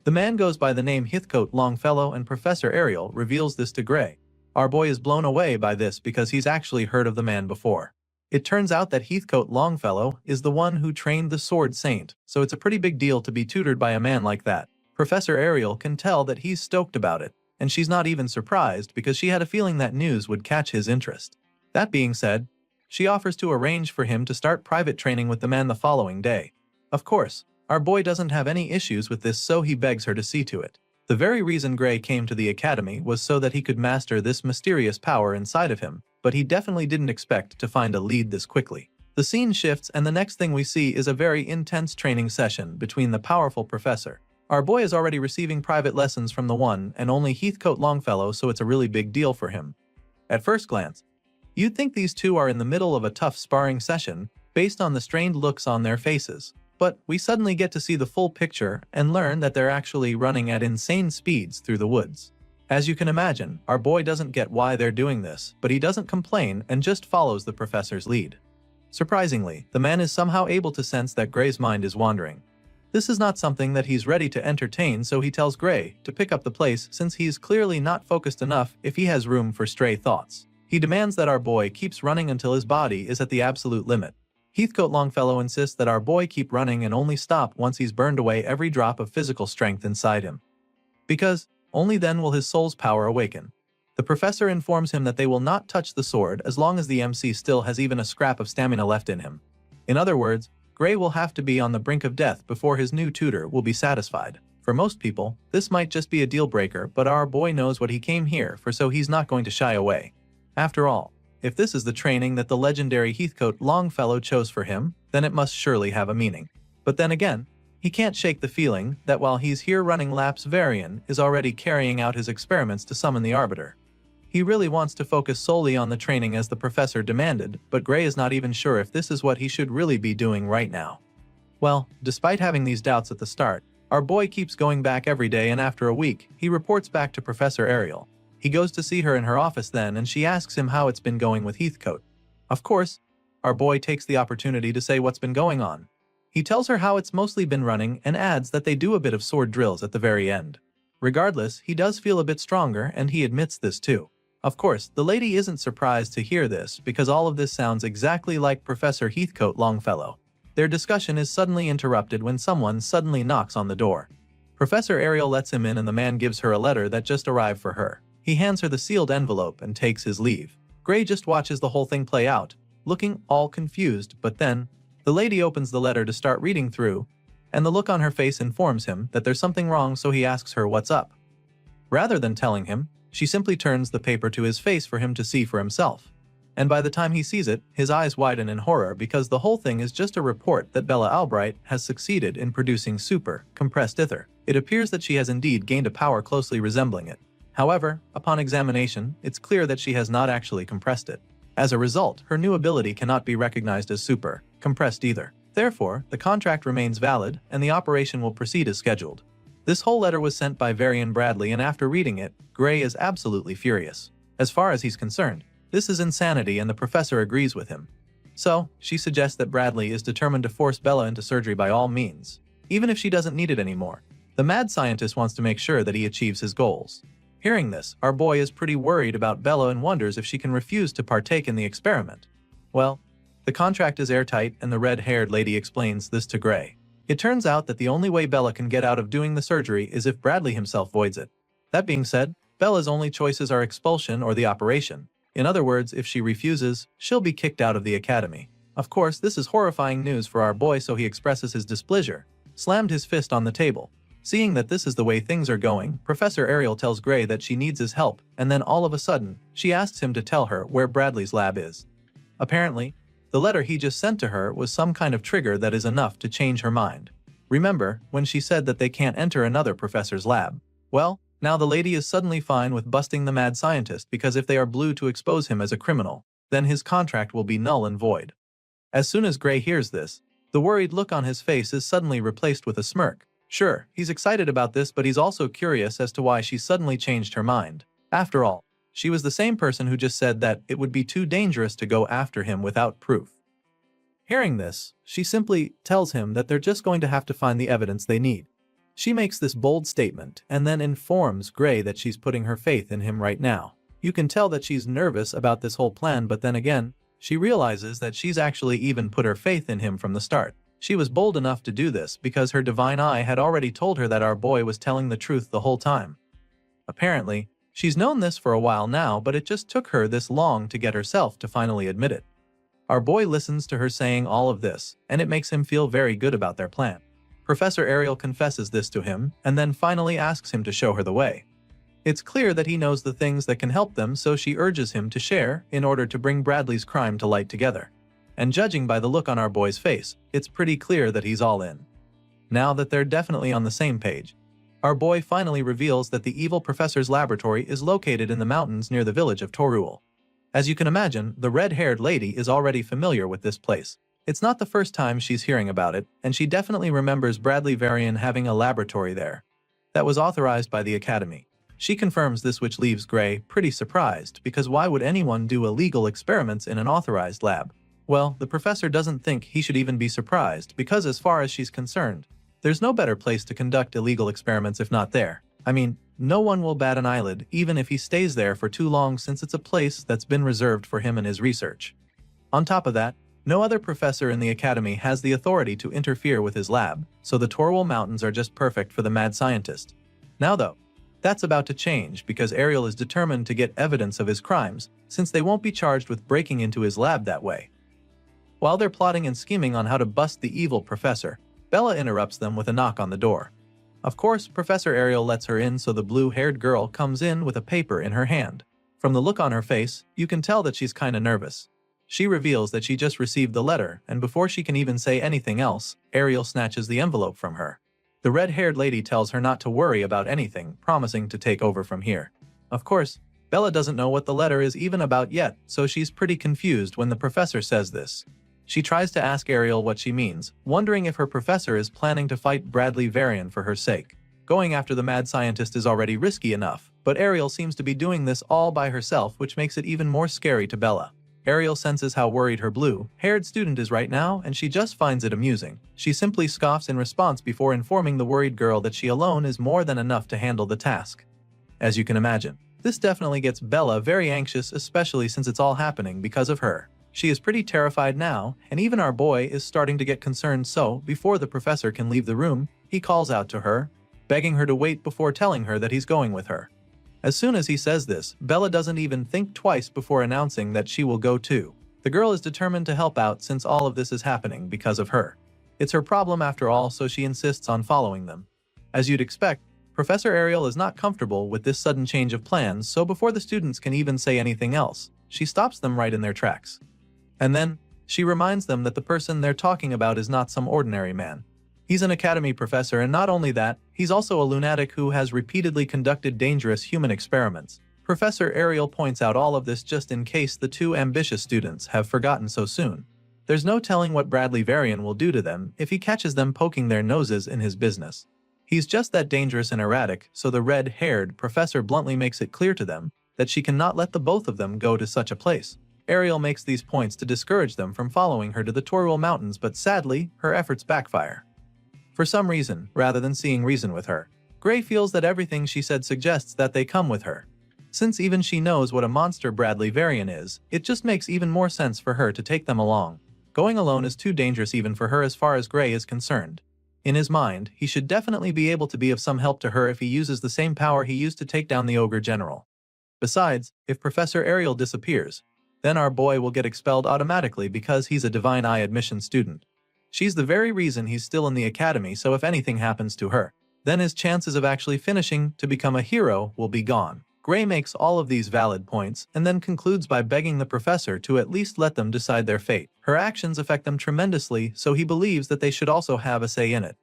The man goes by the name Heathcote Longfellow, and Professor Ariel reveals this to Gray. Our boy is blown away by this because he's actually heard of the man before. It turns out that Heathcote Longfellow is the one who trained the Sword Saint, so it's a pretty big deal to be tutored by a man like that. Professor Ariel can tell that he's stoked about it, and she's not even surprised because she had a feeling that news would catch his interest. That being said, she offers to arrange for him to start private training with the man the following day. Of course, our boy doesn't have any issues with this, so he begs her to see to it. The very reason Gray came to the academy was so that he could master this mysterious power inside of him, but he definitely didn't expect to find a lead this quickly. The scene shifts, and the next thing we see is a very intense training session between the powerful professor. Our boy is already receiving private lessons from the one and only Heathcote Longfellow, so it's a really big deal for him. At first glance, you'd think these two are in the middle of a tough sparring session based on the strained looks on their faces. But we suddenly get to see the full picture and learn that they're actually running at insane speeds through the woods. As you can imagine, our boy doesn't get why they're doing this, but he doesn't complain and just follows the professor's lead. Surprisingly, the man is somehow able to sense that Gray's mind is wandering. This is not something that he's ready to entertain, so he tells Gray to pick up the pace since he's clearly not focused enough if he has room for stray thoughts. He demands that our boy keeps running until his body is at the absolute limit. Heathcote Longfellow insists that our boy keep running and only stop once he's burned away every drop of physical strength inside him. Because only then will his soul's power awaken. The professor informs him that they will not touch the sword as long as the MC still has even a scrap of stamina left in him. In other words, Gray will have to be on the brink of death before his new tutor will be satisfied. For most people, this might just be a deal breaker, but our boy knows what he came here for, so he's not going to shy away. After all, if this is the training that the legendary Heathcote Longfellow chose for him, then it must surely have a meaning. But then again, he can't shake the feeling that while he's here running laps, Varian is already carrying out his experiments to summon the Arbiter. He really wants to focus solely on the training as the professor demanded, but Gray is not even sure if this is what he should really be doing right now. Well, despite having these doubts at the start, our boy keeps going back every day, and after a week, he reports back to Professor Ariel. He goes to see her in her office then, and she asks him how it's been going with Heathcote. Of course, our boy takes the opportunity to say what's been going on. He tells her how it's mostly been running and adds that they do a bit of sword drills at the very end. Regardless, he does feel a bit stronger, and he admits this too. Of course, the lady isn't surprised to hear this because all of this sounds exactly like Professor Heathcote Longfellow. Their discussion is suddenly interrupted when someone suddenly knocks on the door. Professor Ariel lets him in, and the man gives her a letter that just arrived for her. He hands her the sealed envelope and takes his leave. Gray just watches the whole thing play out, looking all confused, but then the lady opens the letter to start reading through, and the look on her face informs him that there's something wrong, so he asks her what's up. Rather than telling him, she simply turns the paper to his face for him to see for himself. And by the time he sees it, his eyes widen in horror because the whole thing is just a report that Bella Albright has succeeded in producing super compressed ether. It appears that she has indeed gained a power closely resembling it. However, upon examination, it's clear that she has not actually compressed it. As a result, her new ability cannot be recognized as super compressed either. Therefore, the contract remains valid, and the operation will proceed as scheduled. This whole letter was sent by Varian Bradley, and after reading it, Gray is absolutely furious. As far as he's concerned, this is insanity, and the professor agrees with him. So, she suggests that Bradley is determined to force Bella into surgery by all means, even if she doesn't need it anymore. The mad scientist wants to make sure that he achieves his goals. Hearing this, our boy is pretty worried about Bella and wonders if she can refuse to partake in the experiment. Well, the contract is airtight, and the red-haired lady explains this to Gray. It turns out that the only way Bella can get out of doing the surgery is if Bradley himself voids it. That being said, Bella's only choices are expulsion or the operation. In other words, if she refuses, she'll be kicked out of the academy. Of course, this is horrifying news for our boy, so he expresses his displeasure, slammed his fist on the table. Seeing that this is the way things are going, Professor Ariel tells Gray that she needs his help, and then all of a sudden, she asks him to tell her where Bradley's lab is. Apparently, the letter he just sent to her was some kind of trigger that is enough to change her mind. Remember, when she said that they can't enter another professor's lab? Well, now the lady is suddenly fine with busting the mad scientist because if they are blue to expose him as a criminal, then his contract will be null and void. As soon as Gray hears this, the worried look on his face is suddenly replaced with a smirk. Sure, he's excited about this, but he's also curious as to why she suddenly changed her mind. After all, she was the same person who just said that it would be too dangerous to go after him without proof. Hearing this, she simply tells him that they're just going to have to find the evidence they need. She makes this bold statement and then informs Gray that she's putting her faith in him right now. You can tell that she's nervous about this whole plan, but then again, she realizes that she's actually even put her faith in him from the start. She was bold enough to do this because her divine eye had already told her that our boy was telling the truth the whole time. Apparently, she's known this for a while now, but it just took her this long to get herself to finally admit it. Our boy listens to her saying all of this, and it makes him feel very good about their plan. Professor Ariel confesses this to him, and then finally asks him to show her the way. It's clear that he knows the things that can help them, so she urges him to share in order to bring Bradley's crime to light together. And judging by the look on our boy's face, it's pretty clear that he's all in. Now that they're definitely on the same page, our boy finally reveals that the evil professor's laboratory is located in the mountains near the village of Toruel. As you can imagine, the red-haired lady is already familiar with this place. It's not the first time she's hearing about it, and she definitely remembers Bradley Varian having a laboratory there that was authorized by the Academy. She confirms this, which leaves Gray pretty surprised, because why would anyone do illegal experiments in an authorized lab? Well, the professor doesn't think he should even be surprised, because as far as she's concerned, there's no better place to conduct illegal experiments if not there. I mean, no one will bat an eyelid, even if he stays there for too long, since it's a place that's been reserved for him and his research. On top of that, no other professor in the Academy has the authority to interfere with his lab, so the Torwell Mountains are just perfect for the mad scientist. Now though, that's about to change because Ariel is determined to get evidence of his crimes, since they won't be charged with breaking into his lab that way. While they're plotting and scheming on how to bust the evil professor, Bella interrupts them with a knock on the door. Of course, Professor Ariel lets her in, so the blue-haired girl comes in with a paper in her hand. From the look on her face, you can tell that she's kinda nervous. She reveals that she just received the letter, and before she can even say anything else, Ariel snatches the envelope from her. The red-haired lady tells her not to worry about anything, promising to take over from here. Of course, Bella doesn't know what the letter is even about yet, so she's pretty confused when the professor says this. She tries to ask Ariel what she means, wondering if her professor is planning to fight Bradley Varian for her sake. Going after the mad scientist is already risky enough, but Ariel seems to be doing this all by herself, which makes it even more scary to Bella. Ariel senses how worried her blue-haired student is right now, and she just finds it amusing. She simply scoffs in response before informing the worried girl that she alone is more than enough to handle the task. As you can imagine, this definitely gets Bella very anxious, especially since it's all happening because of her. She is pretty terrified now, and even our boy is starting to get concerned, so before the professor can leave the room, he calls out to her, begging her to wait before telling her that he's going with her. As soon as he says this, Bella doesn't even think twice before announcing that she will go too. The girl is determined to help out since all of this is happening because of her. It's her problem after all, so she insists on following them. As you'd expect, Professor Ariel is not comfortable with this sudden change of plans, so before the students can even say anything else, she stops them right in their tracks. And then, she reminds them that the person they're talking about is not some ordinary man. He's an academy professor, and not only that, he's also a lunatic who has repeatedly conducted dangerous human experiments. Professor Ariel points out all of this just in case the two ambitious students have forgotten so soon. There's no telling what Bradley Varian will do to them if he catches them poking their noses in his business. He's just that dangerous and erratic, so the red-haired professor bluntly makes it clear to them that she cannot let the both of them go to such a place. Ariel makes these points to discourage them from following her to the Torwell Mountains, but sadly, her efforts backfire. For some reason, rather than seeing reason with her, Gray feels that everything she said suggests that they come with her. Since even she knows what a monster Bradley Varian is, it just makes even more sense for her to take them along. Going alone is too dangerous even for her as far as Gray is concerned. In his mind, he should definitely be able to be of some help to her if he uses the same power he used to take down the Ogre General. Besides, if Professor Ariel disappears, then our boy will get expelled automatically because he's a Divine Eye admission student. She's the very reason he's still in the academy, so if anything happens to her, then his chances of actually finishing to become a hero will be gone. Gray makes all of these valid points and then concludes by begging the professor to at least let them decide their fate. Her actions affect them tremendously, so he believes that they should also have a say in it.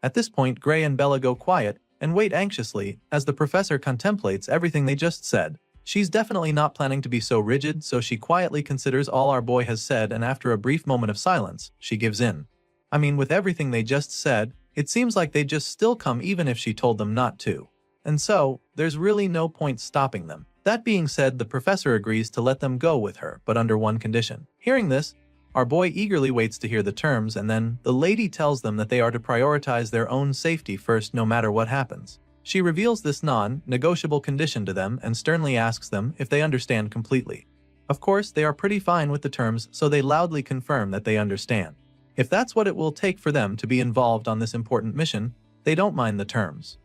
At this point, Gray and Bella go quiet and wait anxiously as the professor contemplates everything they just said. She's definitely not planning to be so rigid, so she quietly considers all our boy has said, and after a brief moment of silence, she gives in. I mean, with everything they just said, it seems like they'd just still come even if she told them not to. And so, there's really no point stopping them. That being said, the professor agrees to let them go with her, but under one condition. Hearing this, our boy eagerly waits to hear the terms, and then the lady tells them that they are to prioritize their own safety first no matter what happens. She reveals this non-negotiable condition to them and sternly asks them if they understand completely. Of course, they are pretty fine with the terms, so they loudly confirm that they understand. If that's what it will take for them to be involved on this important mission, they don't mind the terms.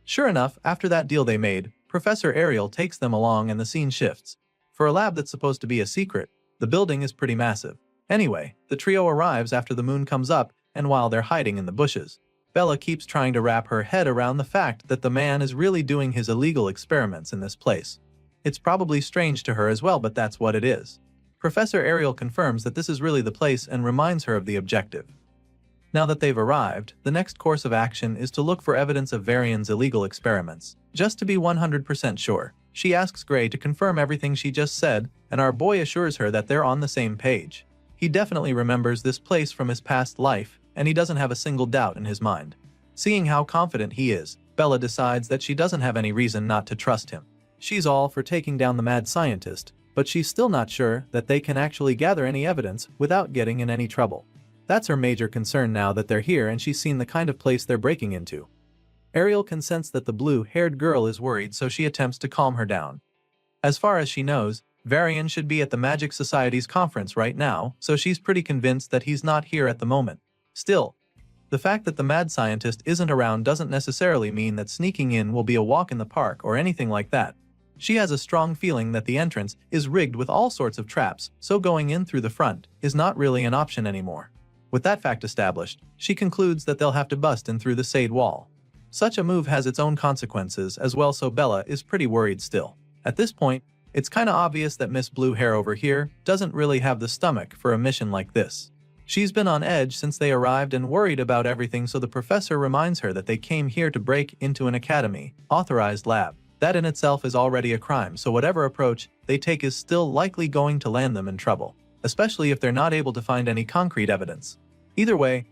Sure enough, after that deal they made, Professor Ariel takes them along and the scene shifts. For a lab that's supposed to be a secret, the building is pretty massive. Anyway, the trio arrives after the moon comes up, and while they're hiding in the bushes, Bella keeps trying to wrap her head around the fact that the man is really doing his illegal experiments in this place. It's probably strange to her as well, but that's what it is. Professor Ariel confirms that this is really the place and reminds her of the objective. Now that they've arrived, the next course of action is to look for evidence of Varian's illegal experiments. Just to be 100% sure, she asks Gray to confirm everything she just said, and our boy assures her that they're on the same page. He definitely remembers this place from his past life, and he doesn't have a single doubt in his mind. Seeing how confident he is, Bella decides that she doesn't have any reason not to trust him. She's all for taking down the mad scientist, but she's still not sure that they can actually gather any evidence without getting in any trouble. That's her major concern now that they're here and she's seen the kind of place they're breaking into. Ariel can sense that the blue-haired girl is worried, so she attempts to calm her down. As far as she knows, Varian should be at the Magic Society's conference right now, so she's pretty convinced that he's not here at the moment. Still, the fact that the mad scientist isn't around doesn't necessarily mean that sneaking in will be a walk in the park or anything like that. She has a strong feeling that the entrance is rigged with all sorts of traps, so going in through the front is not really an option anymore. With that fact established, she concludes that they'll have to bust in through the Sade wall. Such a move has its own consequences as well, so Bella is pretty worried still. At this point, it's kinda obvious that Miss Blue Hair over here doesn't really have the stomach for a mission like this. She's been on edge since they arrived and worried about everything, so the professor reminds her that they came here to break into an academy, authorized lab. That in itself is already a crime, so whatever approach they take is still likely going to land them in trouble, especially if they're not able to find any concrete evidence. Either way,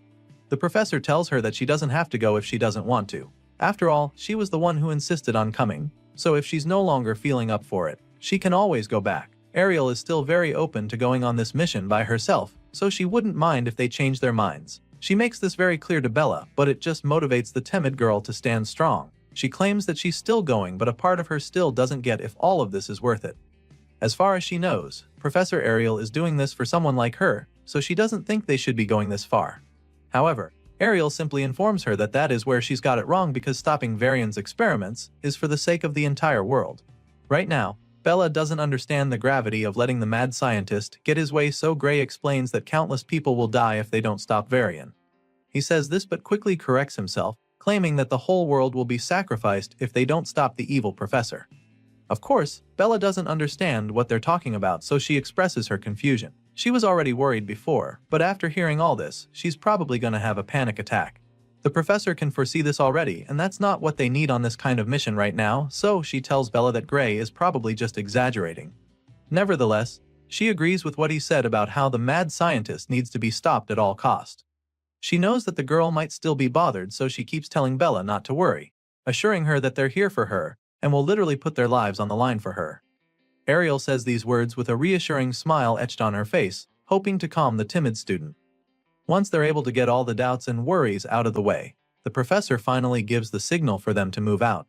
the professor tells her that she doesn't have to go if she doesn't want to. After all, she was the one who insisted on coming, so if she's no longer feeling up for it, she can always go back. Ariel is still very open to going on this mission by herself, so she wouldn't mind if they change their minds. She makes this very clear to Bella, but it just motivates the timid girl to stand strong. She claims that she's still going, but a part of her still doesn't get if all of this is worth it. As far as she knows, Professor Ariel is doing this for someone like her, so she doesn't think they should be going this far. However, Ariel simply informs her that that is where she's got it wrong, because stopping Varian's experiments is for the sake of the entire world. Right now, Bella doesn't understand the gravity of letting the mad scientist get his way, so Gray explains that countless people will die if they don't stop Varian. He says this but quickly corrects himself, claiming that the whole world will be sacrificed if they don't stop the evil professor. Of course, Bella doesn't understand what they're talking about, so she expresses her confusion. She was already worried before, but after hearing all this, she's probably gonna have a panic attack. The professor can foresee this already, and that's not what they need on this kind of mission right now, so she tells Bella that Gray is probably just exaggerating. Nevertheless, she agrees with what he said about how the mad scientist needs to be stopped at all cost. She knows that the girl might still be bothered, so she keeps telling Bella not to worry, assuring her that they're here for her and will literally put their lives on the line for her. Ariel says these words with a reassuring smile etched on her face, hoping to calm the timid student. Once they're able to get all the doubts and worries out of the way, the professor finally gives the signal for them to move out.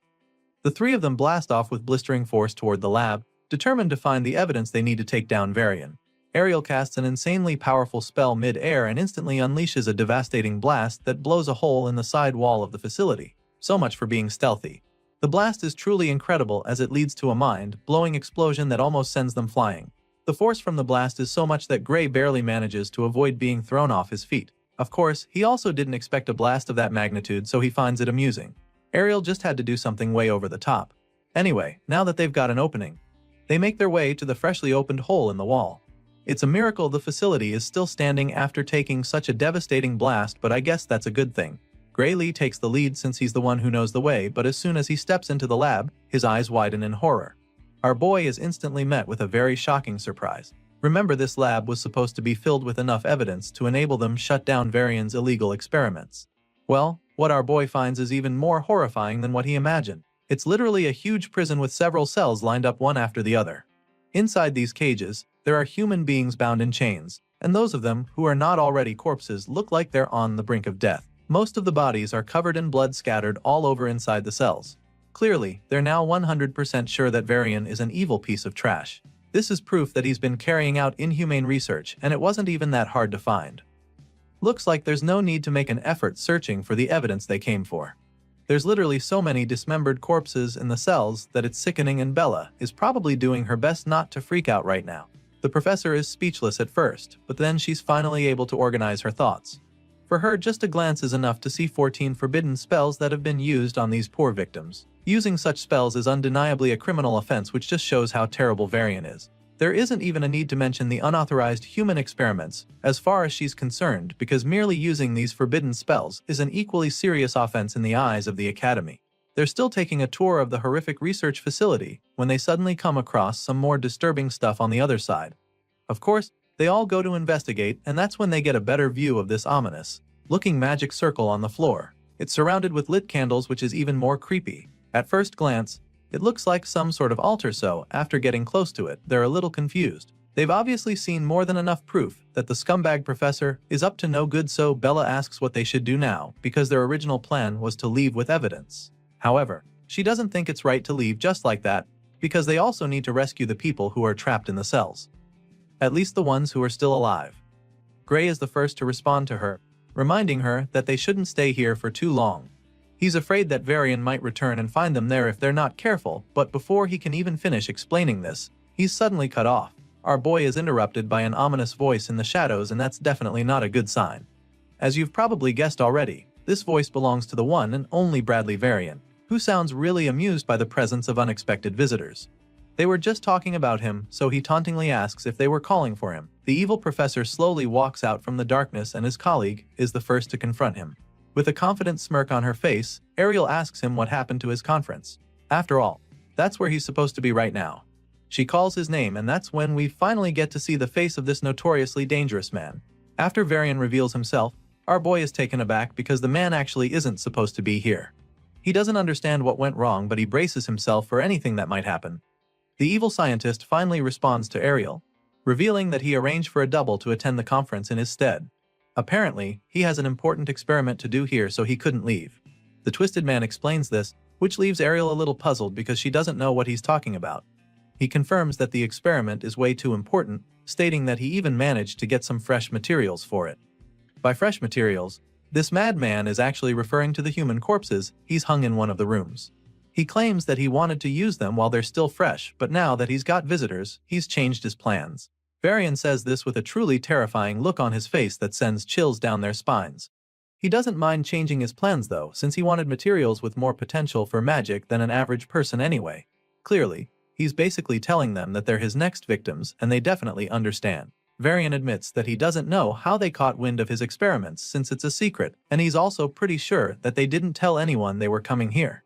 The three of them blast off with blistering force toward the lab, determined to find the evidence they need to take down Varian. Ariel casts an insanely powerful spell mid-air and instantly unleashes a devastating blast that blows a hole in the side wall of the facility. So much for being stealthy. The blast is truly incredible as it leads to a mind-blowing explosion that almost sends them flying. The The force from the blast is so much that Gray barely manages to avoid being thrown off his feet. Of course, he also didn't expect a blast of that magnitude, so he finds it amusing. Ariel just had to do something way over the top. Anyway, now that they've got an opening, they make their way to the freshly opened hole in the wall. It's a miracle the facility is still standing after taking such a devastating blast, but I guess that's a good thing. Gray Lee takes the lead since he's the one who knows the way, but as soon as he steps into the lab, his eyes widen in horror. Our boy is instantly met with a very shocking surprise. Remember, this lab was supposed to be filled with enough evidence to enable them shut down Varian's illegal experiments. Well, what our boy finds is even more horrifying than what he imagined. It's literally a huge prison with several cells lined up one after the other. Inside these cages, there are human beings bound in chains, and those of them who are not already corpses look like they're on the brink of death. Most of the bodies are covered in blood scattered all over inside the cells. Clearly, they're now 100% sure that Varian is an evil piece of trash. This is proof that he's been carrying out inhumane research, and it wasn't even that hard to find. Looks like there's no need to make an effort searching for the evidence they came for. There's literally so many dismembered corpses in the cells that it's sickening, and Bella is probably doing her best not to freak out right now. The professor is speechless at first, but then she's finally able to organize her thoughts. For her, just a glance is enough to see 14 forbidden spells that have been used on these poor victims. Using such spells is undeniably a criminal offense, which just shows how terrible Varian is. There isn't even a need to mention the unauthorized human experiments, as far as she's concerned, because merely using these forbidden spells is an equally serious offense in the eyes of the Academy. They're still taking a tour of the horrific research facility when they suddenly come across some more disturbing stuff on the other side. Of course, they all go to investigate, and that's when they get a better view of this ominous-looking magic circle on the floor. It's surrounded with lit candles, which is even more creepy. At first glance, it looks like some sort of altar, so after getting close to it, they're a little confused. They've obviously seen more than enough proof that the scumbag professor is up to no good, so Bella asks what they should do now, because their original plan was to leave with evidence. However, she doesn't think it's right to leave just like that, because they also need to rescue the people who are trapped in the cells. At least the ones who are still alive. Gray is the first to respond to her, reminding her that they shouldn't stay here for too long. He's afraid that Varian might return and find them there if they're not careful, but before he can even finish explaining this, he's suddenly cut off. Our boy is interrupted by an ominous voice in the shadows, and that's definitely not a good sign. As you've probably guessed already, this voice belongs to the one and only Bradley Varian, who sounds really amused by the presence of unexpected visitors. They were just talking about him, so he tauntingly asks if they were calling for him. The evil professor slowly walks out from the darkness, and his colleague is the first to confront him. With a confident smirk on her face, Ariel asks him what happened to his conference. After all, that's where he's supposed to be right now. She calls his name, and that's when we finally get to see the face of this notoriously dangerous man. After Varian reveals himself, our boy is taken aback because the man actually isn't supposed to be here. He doesn't understand what went wrong, but he braces himself for anything that might happen. The evil scientist finally responds to Ariel, revealing that he arranged for a double to attend the conference in his stead. Apparently, he has an important experiment to do here, so he couldn't leave. The Twisted Man explains this, which leaves Ariel a little puzzled because she doesn't know what he's talking about. He confirms that the experiment is way too important, stating that he even managed to get some fresh materials for it. By fresh materials, this madman is actually referring to the human corpses he's hung in one of the rooms. He claims that he wanted to use them while they're still fresh, but now that he's got visitors, he's changed his plans. Varian says this with a truly terrifying look on his face that sends chills down their spines. He doesn't mind changing his plans though, since he wanted materials with more potential for magic than an average person anyway. Clearly, he's basically telling them that they're his next victims, and they definitely understand. Varian admits that he doesn't know how they caught wind of his experiments since it's a secret, and he's also pretty sure that they didn't tell anyone they were coming here.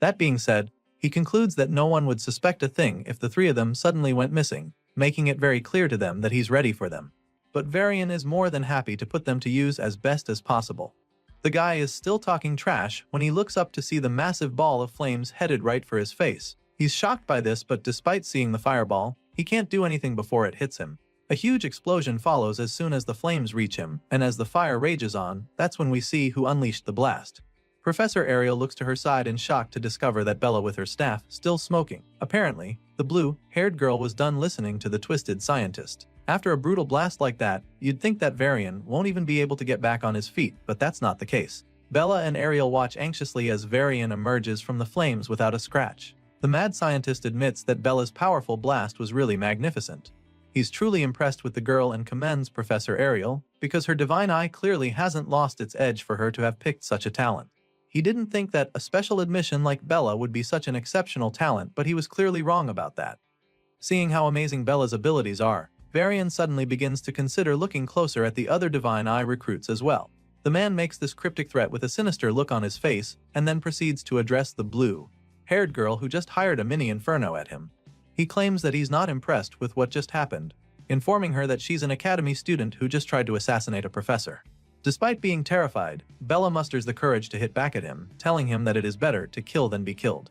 That being said, he concludes that no one would suspect a thing if the three of them suddenly went missing, making it very clear to them that he's ready for them. But Varian is more than happy to put them to use as best as possible. The guy is still talking trash when he looks up to see the massive ball of flames headed right for his face. He's shocked by this, but despite seeing the fireball, he can't do anything before it hits him. A huge explosion follows as soon as the flames reach him, and as the fire rages on, that's when we see who unleashed the blast. Professor Ariel looks to her side in shock to discover that Bella with her staff still smoking. Apparently, the blue-haired girl was done listening to the twisted scientist. After a brutal blast like that, you'd think that Varian won't even be able to get back on his feet, but that's not the case. Bella and Ariel watch anxiously as Varian emerges from the flames without a scratch. The mad scientist admits that Bella's powerful blast was really magnificent. He's truly impressed with the girl and commends Professor Ariel, because her divine eye clearly hasn't lost its edge for her to have picked such a talent. He didn't think that a special admission like Bella would be such an exceptional talent, but he was clearly wrong about that. Seeing how amazing Bella's abilities are, Varian suddenly begins to consider looking closer at the other divine eye recruits as well. The man makes this cryptic threat with a sinister look on his face, and then proceeds to address the blue-haired girl who just hired a mini inferno at him. He claims that he's not impressed with what just happened, informing her that she's an academy student who just tried to assassinate a professor. Despite being terrified, Bella musters the courage to hit back at him, telling him that it is better to kill than be killed.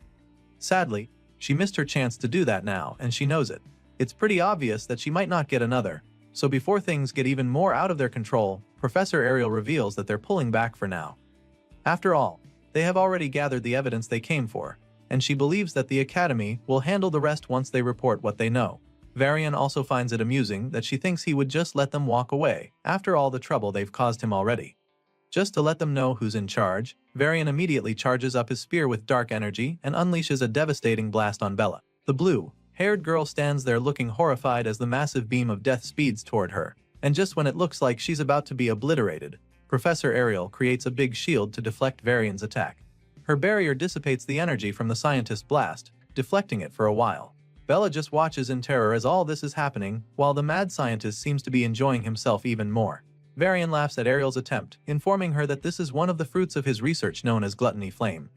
Sadly, she missed her chance to do that now, and she knows it. It's pretty obvious that she might not get another, so before things get even more out of their control, Professor Ariel reveals that they're pulling back for now. After all, they have already gathered the evidence they came for, and she believes that the Academy will handle the rest once they report what they know. Varian also finds it amusing that she thinks he would just let them walk away, after all the trouble they've caused him already. Just to let them know who's in charge, Varian immediately charges up his spear with dark energy and unleashes a devastating blast on Bella. The blue-haired girl stands there looking horrified as the massive beam of death speeds toward her, and just when it looks like she's about to be obliterated, Professor Ariel creates a big shield to deflect Varian's attack. Her barrier dissipates the energy from the scientist's blast, deflecting it for a while. Bella just watches in terror as all this is happening, while the mad scientist seems to be enjoying himself even more. Varian laughs at Ariel's attempt, informing her that this is one of the fruits of his research known as Gluttony Flame.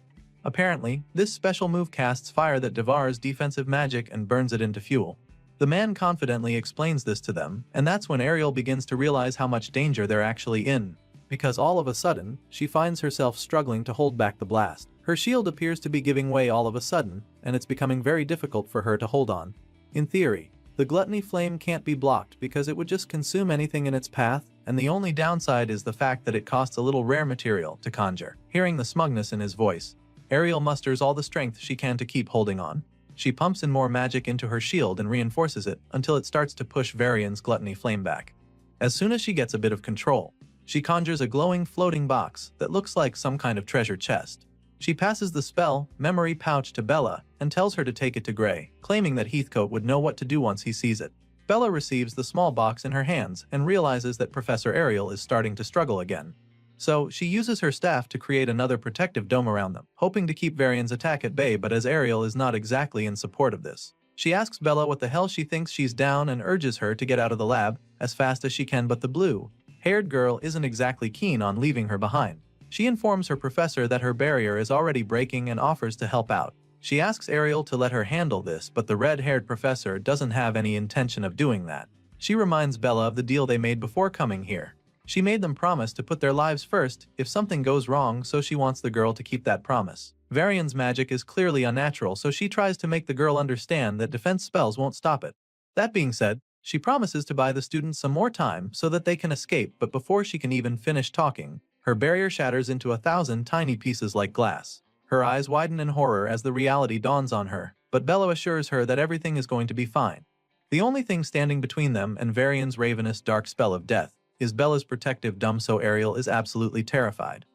Apparently, this special move casts fire that devours defensive magic and burns it into fuel. The man confidently explains this to them, and that's when Ariel begins to realize how much danger they're actually in, because all of a sudden, she finds herself struggling to hold back the blast. Her shield appears to be giving way all of a sudden, and it's becoming very difficult for her to hold on. In theory, the Gluttony Flame can't be blocked because it would just consume anything in its path, and the only downside is the fact that it costs a little rare material to conjure. Hearing the smugness in his voice, Ariel musters all the strength she can to keep holding on. She pumps in more magic into her shield and reinforces it until it starts to push Varian's Gluttony Flame back. As soon as she gets a bit of control, she conjures a glowing floating box that looks like some kind of treasure chest. She passes the spell memory pouch to Bella and tells her to take it to Gray, claiming that Heathcote would know what to do once he sees it. Bella receives the small box in her hands and realizes that Professor Ariel is starting to struggle again. So she uses her staff to create another protective dome around them, hoping to keep Varian's attack at bay, but as Ariel is not exactly in support of this, she asks Bella what the hell she thinks she's down and urges her to get out of the lab as fast as she can, but the blue-haired girl isn't exactly keen on leaving her behind. She informs her professor that her barrier is already breaking and offers to help out. She asks Ariel to let her handle this, but the red-haired professor doesn't have any intention of doing that. She reminds Bella of the deal they made before coming here. She made them promise to put their lives first if something goes wrong, so she wants the girl to keep that promise. Varian's magic is clearly unnatural, so she tries to make the girl understand that defense spells won't stop it. That being said, she promises to buy the students some more time so that they can escape, but before she can even finish talking, her barrier shatters into 1,000 tiny pieces like glass. Her eyes widen in horror as the reality dawns on her, but Bella assures her that everything is going to be fine. The only thing standing between them and Varian's ravenous dark spell of death is Bella's protective dome, so Ariel is absolutely terrified.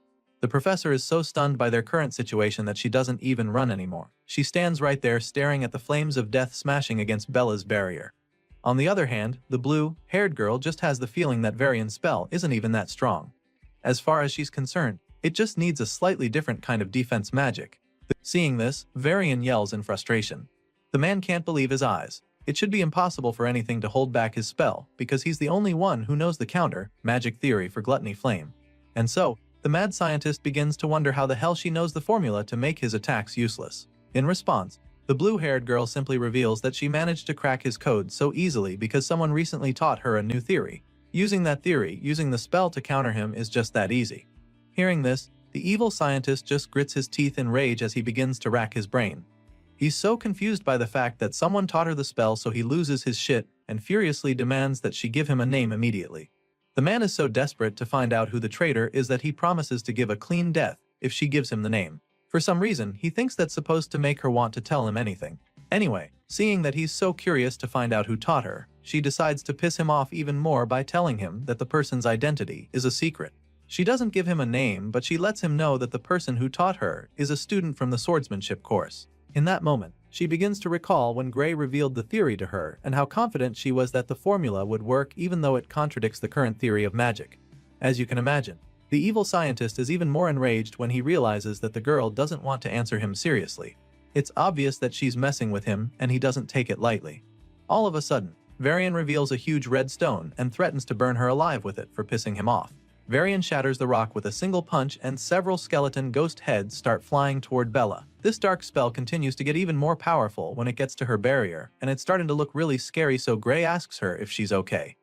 The professor is so stunned by their current situation that she doesn't even run anymore. She stands right there staring at the flames of death smashing against Bella's barrier. On the other hand, the blue-haired girl just has the feeling that Varian's spell isn't even that strong. As far as she's concerned, it just needs a slightly different kind of defense magic. Seeing this, Varian yells in frustration. The man can't believe his eyes. It should be impossible for anything to hold back his spell, because he's the only one who knows the counter-magic theory for Gluttony Flame. And so, the mad scientist begins to wonder how the hell she knows the formula to make his attacks useless. In response, the blue-haired girl simply reveals that she managed to crack his code so easily because someone recently taught her a new theory. Using that theory, using the spell to counter him is just that easy. Hearing this, the evil scientist just grits his teeth in rage as he begins to rack his brain. He's so confused by the fact that someone taught her the spell, so he loses his shit and furiously demands that she give him a name immediately. The man is so desperate to find out who the traitor is that he promises to give a clean death if she gives him the name. For some reason, he thinks that's supposed to make her want to tell him anything. Anyway, seeing that he's so curious to find out who taught her, she decides to piss him off even more by telling him that the person's identity is a secret. She doesn't give him a name, but she lets him know that the person who taught her is a student from the swordsmanship course. In that moment, She begins to recall when Gray revealed the theory to her and how confident she was that the formula would work even though it contradicts the current theory of magic. As you can imagine, the evil scientist is even more enraged when he realizes that the girl doesn't want to answer him seriously. It's obvious that she's messing with him and he doesn't take it lightly. All of a sudden, Varian reveals a huge red stone and threatens to burn her alive with it for pissing him off. Varian shatters the rock with a single punch and several skeleton ghost heads start flying toward Bella. This dark spell continues to get even more powerful when it gets to her barrier, and it's starting to look really scary, so Gray asks her if she's okay.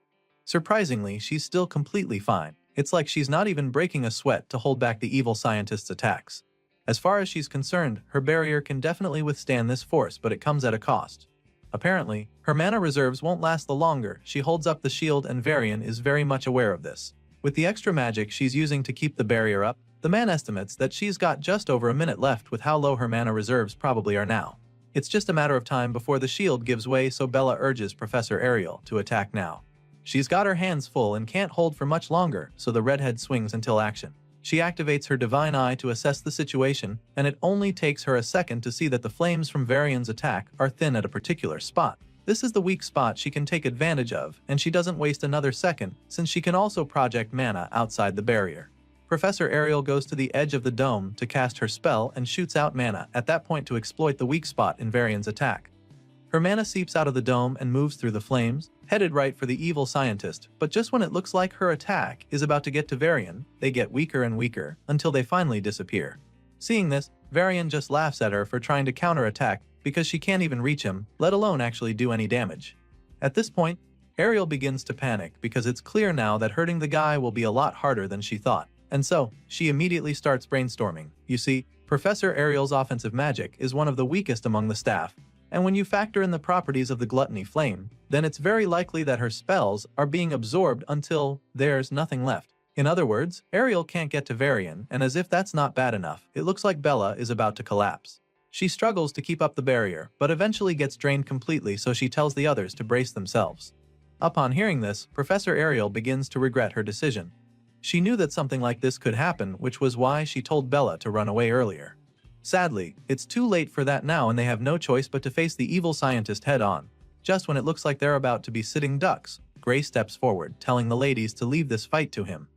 Surprisingly, she's still completely fine. It's like she's not even breaking a sweat to hold back the evil scientist's attacks. As far as she's concerned, her barrier can definitely withstand this force, but it comes at a cost. Apparently, her mana reserves won't last the longer. She holds up the shield and Varian is very much aware of this. With the extra magic she's using to keep the barrier up, the man estimates that she's got just over a minute left with how low her mana reserves probably are now. It's just a matter of time before the shield gives way, so Bella urges Professor Ariel to attack now. She's got her hands full and can't hold for much longer, so the redhead swings until action. She activates her divine eye to assess the situation, and it only takes her a second to see that the flames from Varian's attack are thin at a particular spot. This is the weak spot she can take advantage of, and she doesn't waste another second since she can also project mana outside the barrier. Professor Ariel goes to the edge of the dome to cast her spell and shoots out mana at that point to exploit the weak spot in Varian's attack. Her mana seeps out of the dome and moves through the flames, headed right for the evil scientist, but just when it looks like her attack is about to get to Varian, they get weaker and weaker until they finally disappear. Seeing this, Varian just laughs at her for trying to counterattack because she can't even reach him, let alone actually do any damage. At this point, Ariel begins to panic because it's clear now that hurting the guy will be a lot harder than she thought, and so she immediately starts brainstorming. You see, Professor Ariel's offensive magic is one of the weakest among the staff, and when you factor in the properties of the gluttony flame, then it's very likely that her spells are being absorbed until there's nothing left. In other words, Ariel can't get to Varian, and as if that's not bad enough, it looks like Bella is about to collapse. She struggles to keep up the barrier, but eventually gets drained completely, so she tells the others to brace themselves. Upon hearing this, Professor Ariel begins to regret her decision. She knew that something like this could happen, which was why she told Bella to run away earlier. Sadly, it's too late for that now, and they have no choice but to face the evil scientist head-on. Just when it looks like they're about to be sitting ducks, Gray steps forward, telling the ladies to leave this fight to him.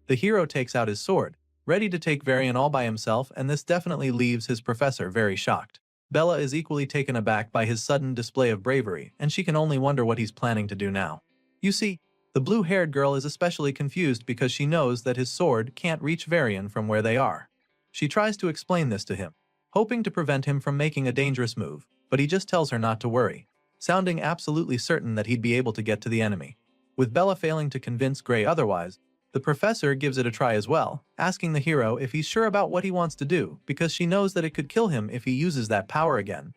The hero takes out his sword, ready to take Varian all by himself, and this definitely leaves his professor very shocked. Bella is equally taken aback by his sudden display of bravery, and she can only wonder what he's planning to do now. You see, the blue-haired girl is especially confused because she knows that his sword can't reach Varian from where they are. She tries to explain this to him, hoping to prevent him from making a dangerous move, but he just tells her not to worry, sounding absolutely certain that he'd be able to get to the enemy. With Bella failing to convince Gray otherwise, the professor gives it a try as well, asking the hero if he's sure about what he wants to do because she knows that it could kill him if he uses that power again.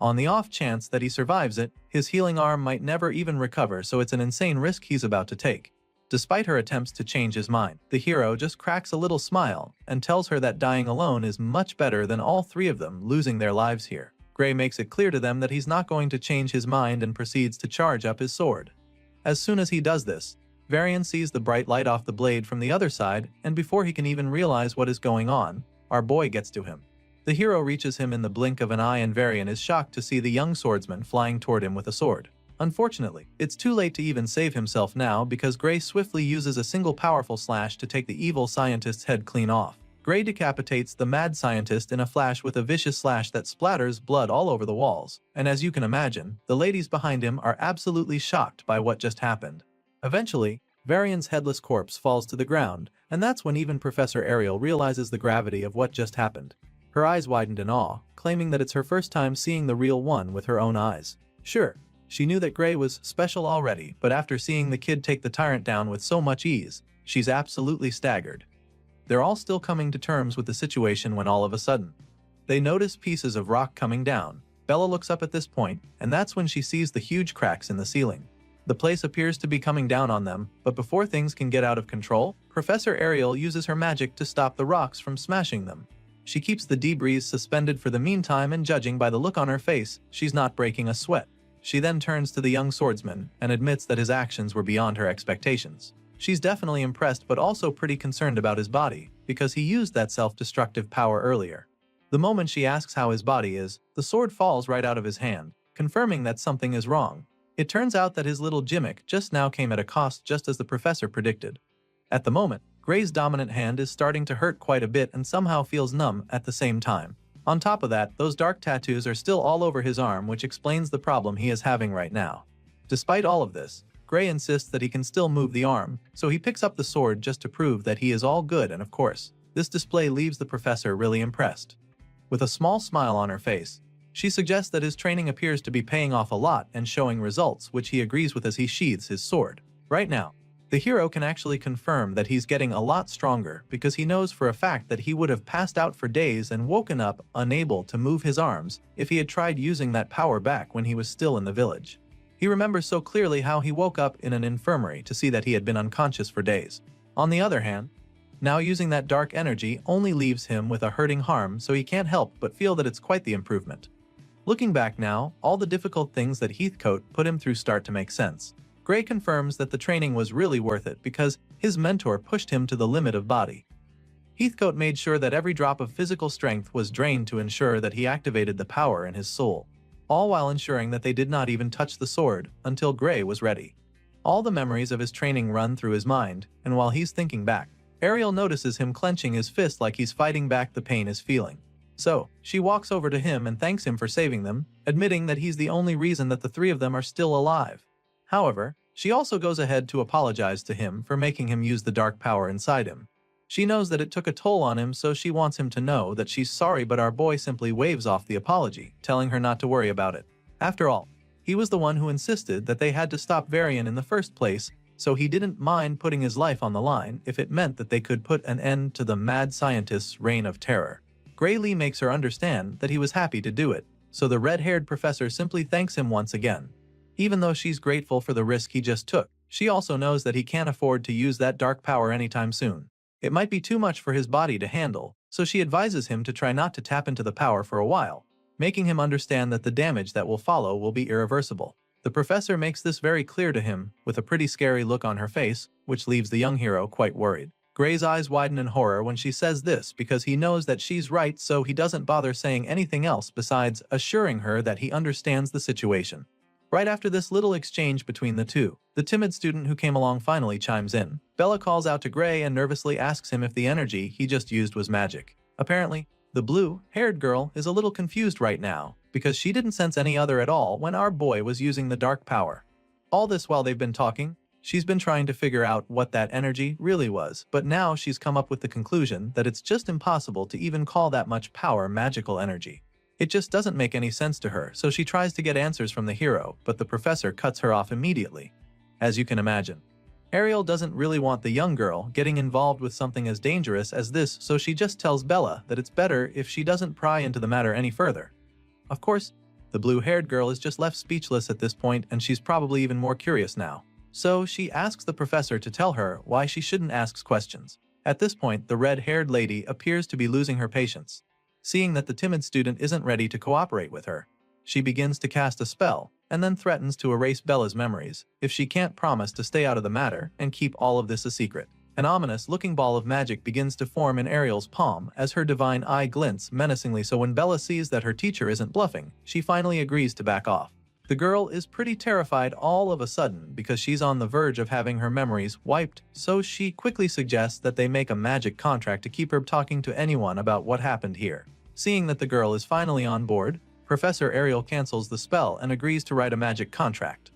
On the off chance that he survives it, his healing arm might never even recover, so it's an insane risk he's about to take. Despite her attempts to change his mind, the hero just cracks a little smile and tells her that dying alone is much better than all three of them losing their lives here. Gray makes it clear to them that he's not going to change his mind and proceeds to charge up his sword. As soon as he does this, Varian sees the bright light off the blade from the other side, and before he can even realize what is going on, our boy gets to him. The hero reaches him in the blink of an eye, and Varian is shocked to see the young swordsman flying toward him with a sword. Unfortunately, it's too late to even save himself now because Gray swiftly uses a single powerful slash to take the evil scientist's head clean off. Gray decapitates the mad scientist in a flash with a vicious slash that splatters blood all over the walls, and as you can imagine, the ladies behind him are absolutely shocked by what just happened. Eventually, Varian's headless corpse falls to the ground, and that's when even Professor Ariel realizes the gravity of what just happened. Her eyes widened in awe, claiming that it's her first time seeing the real one with her own eyes. Sure, she knew that Gray was special already, but after seeing the kid take the tyrant down with so much ease, she's absolutely staggered. They're all still coming to terms with the situation when all of a sudden, they notice pieces of rock coming down. Bella looks up at this point, and that's when she sees the huge cracks in the ceiling. The place appears to be coming down on them, but before things can get out of control, Professor Ariel uses her magic to stop the rocks from smashing them. She keeps the debris suspended for the meantime, and judging by the look on her face, she's not breaking a sweat. She then turns to the young swordsman and admits that his actions were beyond her expectations. She's definitely impressed but also pretty concerned about his body, because he used that self-destructive power earlier. The moment she asks how his body is, the sword falls right out of his hand, confirming that something is wrong. It turns out that his little gimmick just now came at a cost, just as the professor predicted. At the moment, Gray's dominant hand is starting to hurt quite a bit and somehow feels numb at the same time. On top of that, those dark tattoos are still all over his arm, which explains the problem he is having right now. Despite all of this, Gray insists that he can still move the arm, so he picks up the sword just to prove that he is all good, and of course, this display leaves the professor really impressed. With a small smile on her face, she suggests that his training appears to be paying off a lot and showing results, which he agrees with as he sheathes his sword. Right now, the hero can actually confirm that he's getting a lot stronger because he knows for a fact that he would have passed out for days and woken up unable to move his arms if he had tried using that power back when he was still in the village. He remembers so clearly how he woke up in an infirmary to see that he had been unconscious for days. On the other hand, now using that dark energy only leaves him with a hurting harm, so he can't help but feel that it's quite the improvement. Looking back now, all the difficult things that Heathcote put him through start to make sense. Gray confirms that the training was really worth it because his mentor pushed him to the limit of body. Heathcote made sure that every drop of physical strength was drained to ensure that he activated the power in his soul, all while ensuring that they did not even touch the sword until Gray was ready. All the memories of his training run through his mind, and while he's thinking back, Ariel notices him clenching his fist like he's fighting back the pain he's feeling. So, she walks over to him and thanks him for saving them, admitting that he's the only reason that the three of them are still alive. However, she also goes ahead to apologize to him for making him use the dark power inside him. She knows that it took a toll on him, so she wants him to know that she's sorry, but our boy simply waves off the apology, telling her not to worry about it. After all, he was the one who insisted that they had to stop Varian in the first place, so he didn't mind putting his life on the line if it meant that they could put an end to the mad scientist's reign of terror. Gray Lee makes her understand that he was happy to do it, so the red-haired professor simply thanks him once again. Even though she's grateful for the risk he just took, she also knows that he can't afford to use that dark power anytime soon. It might be too much for his body to handle, so she advises him to try not to tap into the power for a while, making him understand that the damage that will follow will be irreversible. The professor makes this very clear to him, with a pretty scary look on her face, which leaves the young hero quite worried. Gray's eyes widen in horror when she says this because he knows that she's right, so he doesn't bother saying anything else besides assuring her that he understands the situation. Right after this little exchange between the two, the timid student who came along finally chimes in. Bella calls out to Gray and nervously asks him if the energy he just used was magic. Apparently, the blue-haired girl is a little confused right now because she didn't sense any other at all when our boy was using the dark power. All this while they've been talking, she's been trying to figure out what that energy really was, but now she's come up with the conclusion that it's just impossible to even call that much power magical energy. It just doesn't make any sense to her, so she tries to get answers from the hero, but the professor cuts her off immediately. As you can imagine, Ariel doesn't really want the young girl getting involved with something as dangerous as this, so she just tells Bella that it's better if she doesn't pry into the matter any further. Of course, the blue-haired girl is just left speechless at this point, and she's probably even more curious now. So she asks the professor to tell her why she shouldn't ask questions. At this point, the red-haired lady appears to be losing her patience. Seeing that the timid student isn't ready to cooperate with her, she begins to cast a spell, and then threatens to erase Bella's memories if she can't promise to stay out of the matter and keep all of this a secret. An ominous-looking ball of magic begins to form in Ariel's palm as her divine eye glints menacingly, so when Bella sees that her teacher isn't bluffing, she finally agrees to back off. The girl is pretty terrified all of a sudden because she's on the verge of having her memories wiped, so she quickly suggests that they make a magic contract to keep her talking to anyone about what happened here. Seeing that the girl is finally on board, Professor Ariel cancels the spell and agrees to write a magic contract.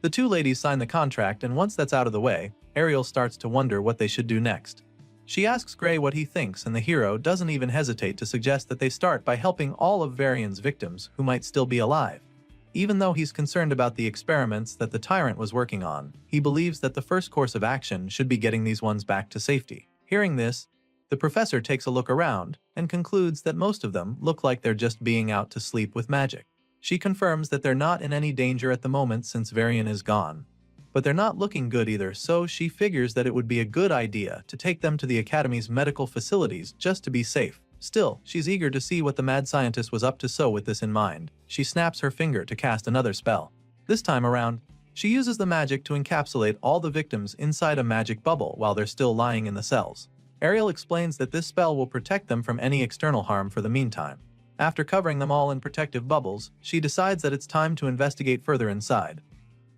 The two ladies sign the contract, and once that's out of the way, Ariel starts to wonder what they should do next. She asks Gray what he thinks, and the hero doesn't even hesitate to suggest that they start by helping all of Varian's victims who might still be alive. Even though he's concerned about the experiments that the tyrant was working on, he believes that the first course of action should be getting these ones back to safety. Hearing this, the professor takes a look around and concludes that most of them look like they're just being out to sleep with magic. She confirms that they're not in any danger at the moment since Varian is gone. But they're not looking good either, so she figures that it would be a good idea to take them to the Academy's medical facilities just to be safe. Still, she's eager to see what the mad scientist was up to, so with this in mind, she snaps her finger to cast another spell. This time around, she uses the magic to encapsulate all the victims inside a magic bubble while they're still lying in the cells. Ariel explains that this spell will protect them from any external harm for the meantime. After covering them all in protective bubbles, she decides that it's time to investigate further inside.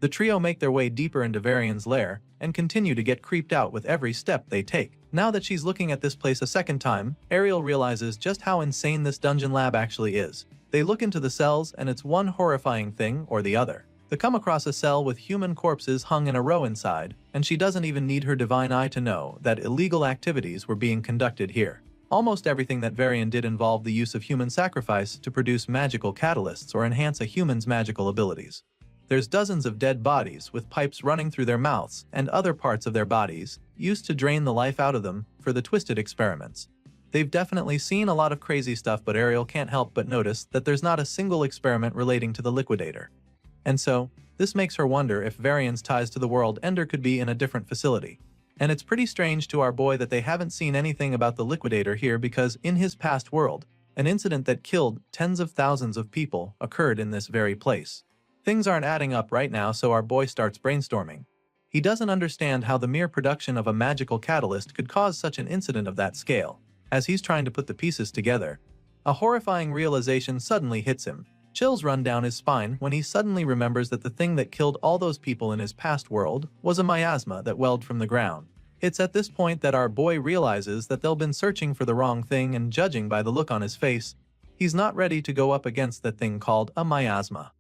The trio make their way deeper into Varian's lair and continue to get creeped out with every step they take. Now that she's looking at this place a second time, Ariel realizes just how insane this dungeon lab actually is. They look into the cells and it's one horrifying thing or the other. They come across a cell with human corpses hung in a row inside, and she doesn't even need her divine eye to know that illegal activities were being conducted here. Almost everything that Varian did involved the use of human sacrifice to produce magical catalysts or enhance a human's magical abilities. There's dozens of dead bodies with pipes running through their mouths and other parts of their bodies, used to drain the life out of them for the twisted experiments. They've definitely seen a lot of crazy stuff, but Ariel can't help but notice that there's not a single experiment relating to the liquidator. And so, this makes her wonder if Varian's ties to the world Ender could be in a different facility. And it's pretty strange to our boy that they haven't seen anything about the liquidator here, because in his past world, an incident that killed tens of thousands of people occurred in this very place. Things aren't adding up right now, so our boy starts brainstorming. He doesn't understand how the mere production of a magical catalyst could cause such an incident of that scale. As he's trying to put the pieces together, a horrifying realization suddenly hits him. Chills run down his spine when he suddenly remembers that the thing that killed all those people in his past world was a miasma that welled from the ground. It's at this point that our boy realizes that they've been searching for the wrong thing, and judging by the look on his face, he's not ready to go up against that thing called a miasma.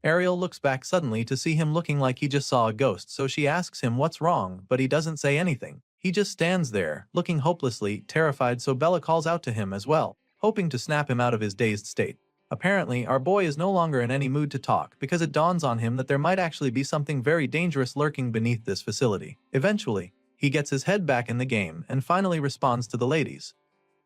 Ariel looks back suddenly to see him looking like he just saw a ghost, so she asks him what's wrong, but he doesn't say anything. He just stands there, looking hopelessly terrified, so Bella calls out to him as well, hoping to snap him out of his dazed state. Apparently, our boy is no longer in any mood to talk, because it dawns on him that there might actually be something very dangerous lurking beneath this facility. Eventually, he gets his head back in the game and finally responds to the ladies.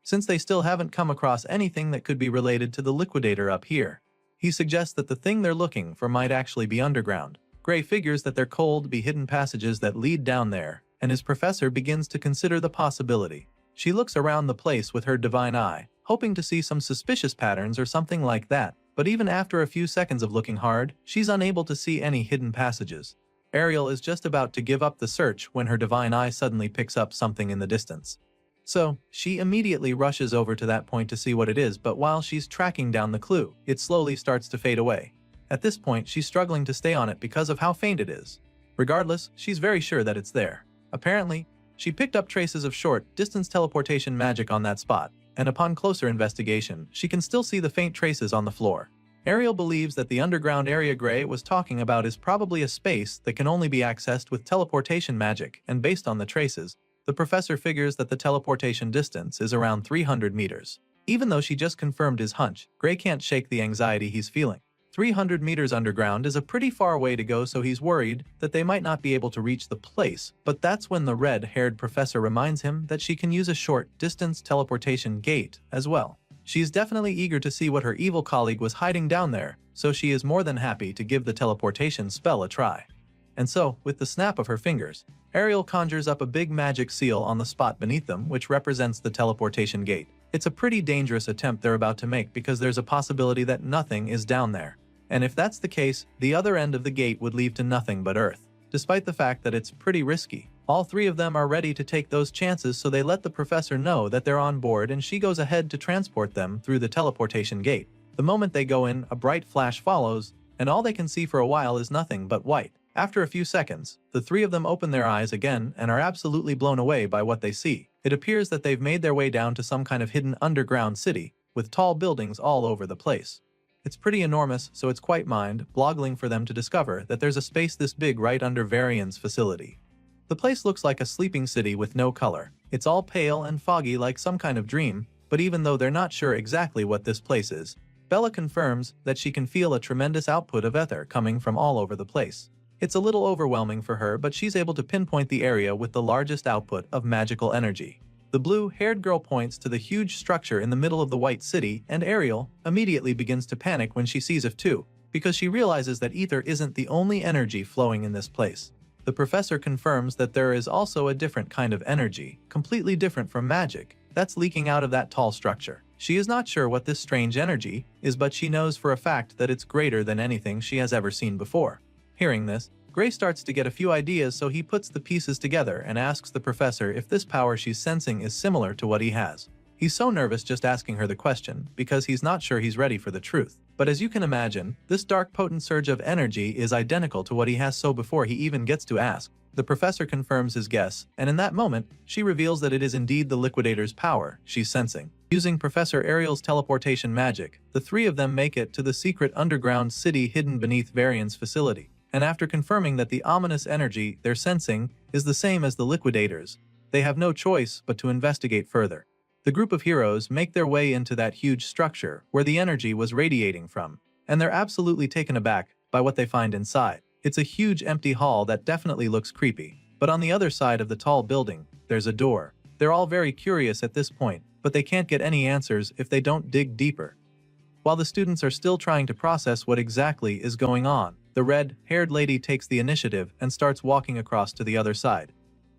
Since they still haven't come across anything that could be related to the liquidator up here, he suggests that the thing they're looking for might actually be underground. Gray figures that there could be hidden passages that lead down there, and his professor begins to consider the possibility. She looks around the place with her divine eye, hoping to see some suspicious patterns or something like that, but even after a few seconds of looking hard, she's unable to see any hidden passages. Ariel is just about to give up the search when her divine eye suddenly picks up something in the distance. So, she immediately rushes over to that point to see what it is, but while she's tracking down the clue, it slowly starts to fade away. At this point, she's struggling to stay on it because of how faint it is. Regardless, she's very sure that it's there. Apparently, she picked up traces of short-distance teleportation magic on that spot, and upon closer investigation, she can still see the faint traces on the floor. Ariel believes that the underground area Gray was talking about is probably a space that can only be accessed with teleportation magic, and based on the traces, the professor figures that the teleportation distance is around 300 meters. Even though she just confirmed his hunch, Gray can't shake the anxiety he's feeling. 300 meters underground is a pretty far way to go, so he's worried that they might not be able to reach the place, but that's when the red-haired professor reminds him that she can use a short-distance teleportation gate as well. She's definitely eager to see what her evil colleague was hiding down there, so she is more than happy to give the teleportation spell a try. And so, with the snap of her fingers, Ariel conjures up a big magic seal on the spot beneath them, which represents the teleportation gate. It's a pretty dangerous attempt they're about to make, because there's a possibility that nothing is down there. And if that's the case, the other end of the gate would lead to nothing but Earth. Despite the fact that it's pretty risky, all three of them are ready to take those chances, so they let the professor know that they're on board, and she goes ahead to transport them through the teleportation gate. The moment they go in, a bright flash follows, and all they can see for a while is nothing but white. After a few seconds, the three of them open their eyes again and are absolutely blown away by what they see. It appears that they've made their way down to some kind of hidden underground city, with tall buildings all over the place. It's pretty enormous, so it's quite mind-boggling for them to discover that there's a space this big right under Varian's facility. The place looks like a sleeping city with no color. It's all pale and foggy like some kind of dream, but even though they're not sure exactly what this place is, Bella confirms that she can feel a tremendous output of ether coming from all over the place. It's a little overwhelming for her, but she's able to pinpoint the area with the largest output of magical energy. The blue-haired girl points to the huge structure in the middle of the white city, and Ariel immediately begins to panic when she sees it too, because she realizes that ether isn't the only energy flowing in this place. The professor confirms that there is also a different kind of energy, completely different from magic, that's leaking out of that tall structure. She is not sure what this strange energy is, but she knows for a fact that it's greater than anything she has ever seen before. Hearing this, Gray starts to get a few ideas, so he puts the pieces together and asks the professor if this power she's sensing is similar to what he has. He's so nervous just asking her the question because he's not sure he's ready for the truth. But as you can imagine, this dark potent surge of energy is identical to what he has, so before he even gets to ask, the professor confirms his guess, and in that moment, she reveals that it is indeed the liquidator's power she's sensing. Using Professor Ariel's teleportation magic, the three of them make it to the secret underground city hidden beneath Varian's facility. And after confirming that the ominous energy they're sensing is the same as the liquidators, they have no choice but to investigate further. The group of heroes make their way into that huge structure where the energy was radiating from, and they're absolutely taken aback by what they find inside. It's a huge empty hall that definitely looks creepy, but on the other side of the tall building, there's a door. They're all very curious at this point, but they can't get any answers if they don't dig deeper. While the students are still trying to process what exactly is going on, the red-haired lady takes the initiative and starts walking across to the other side.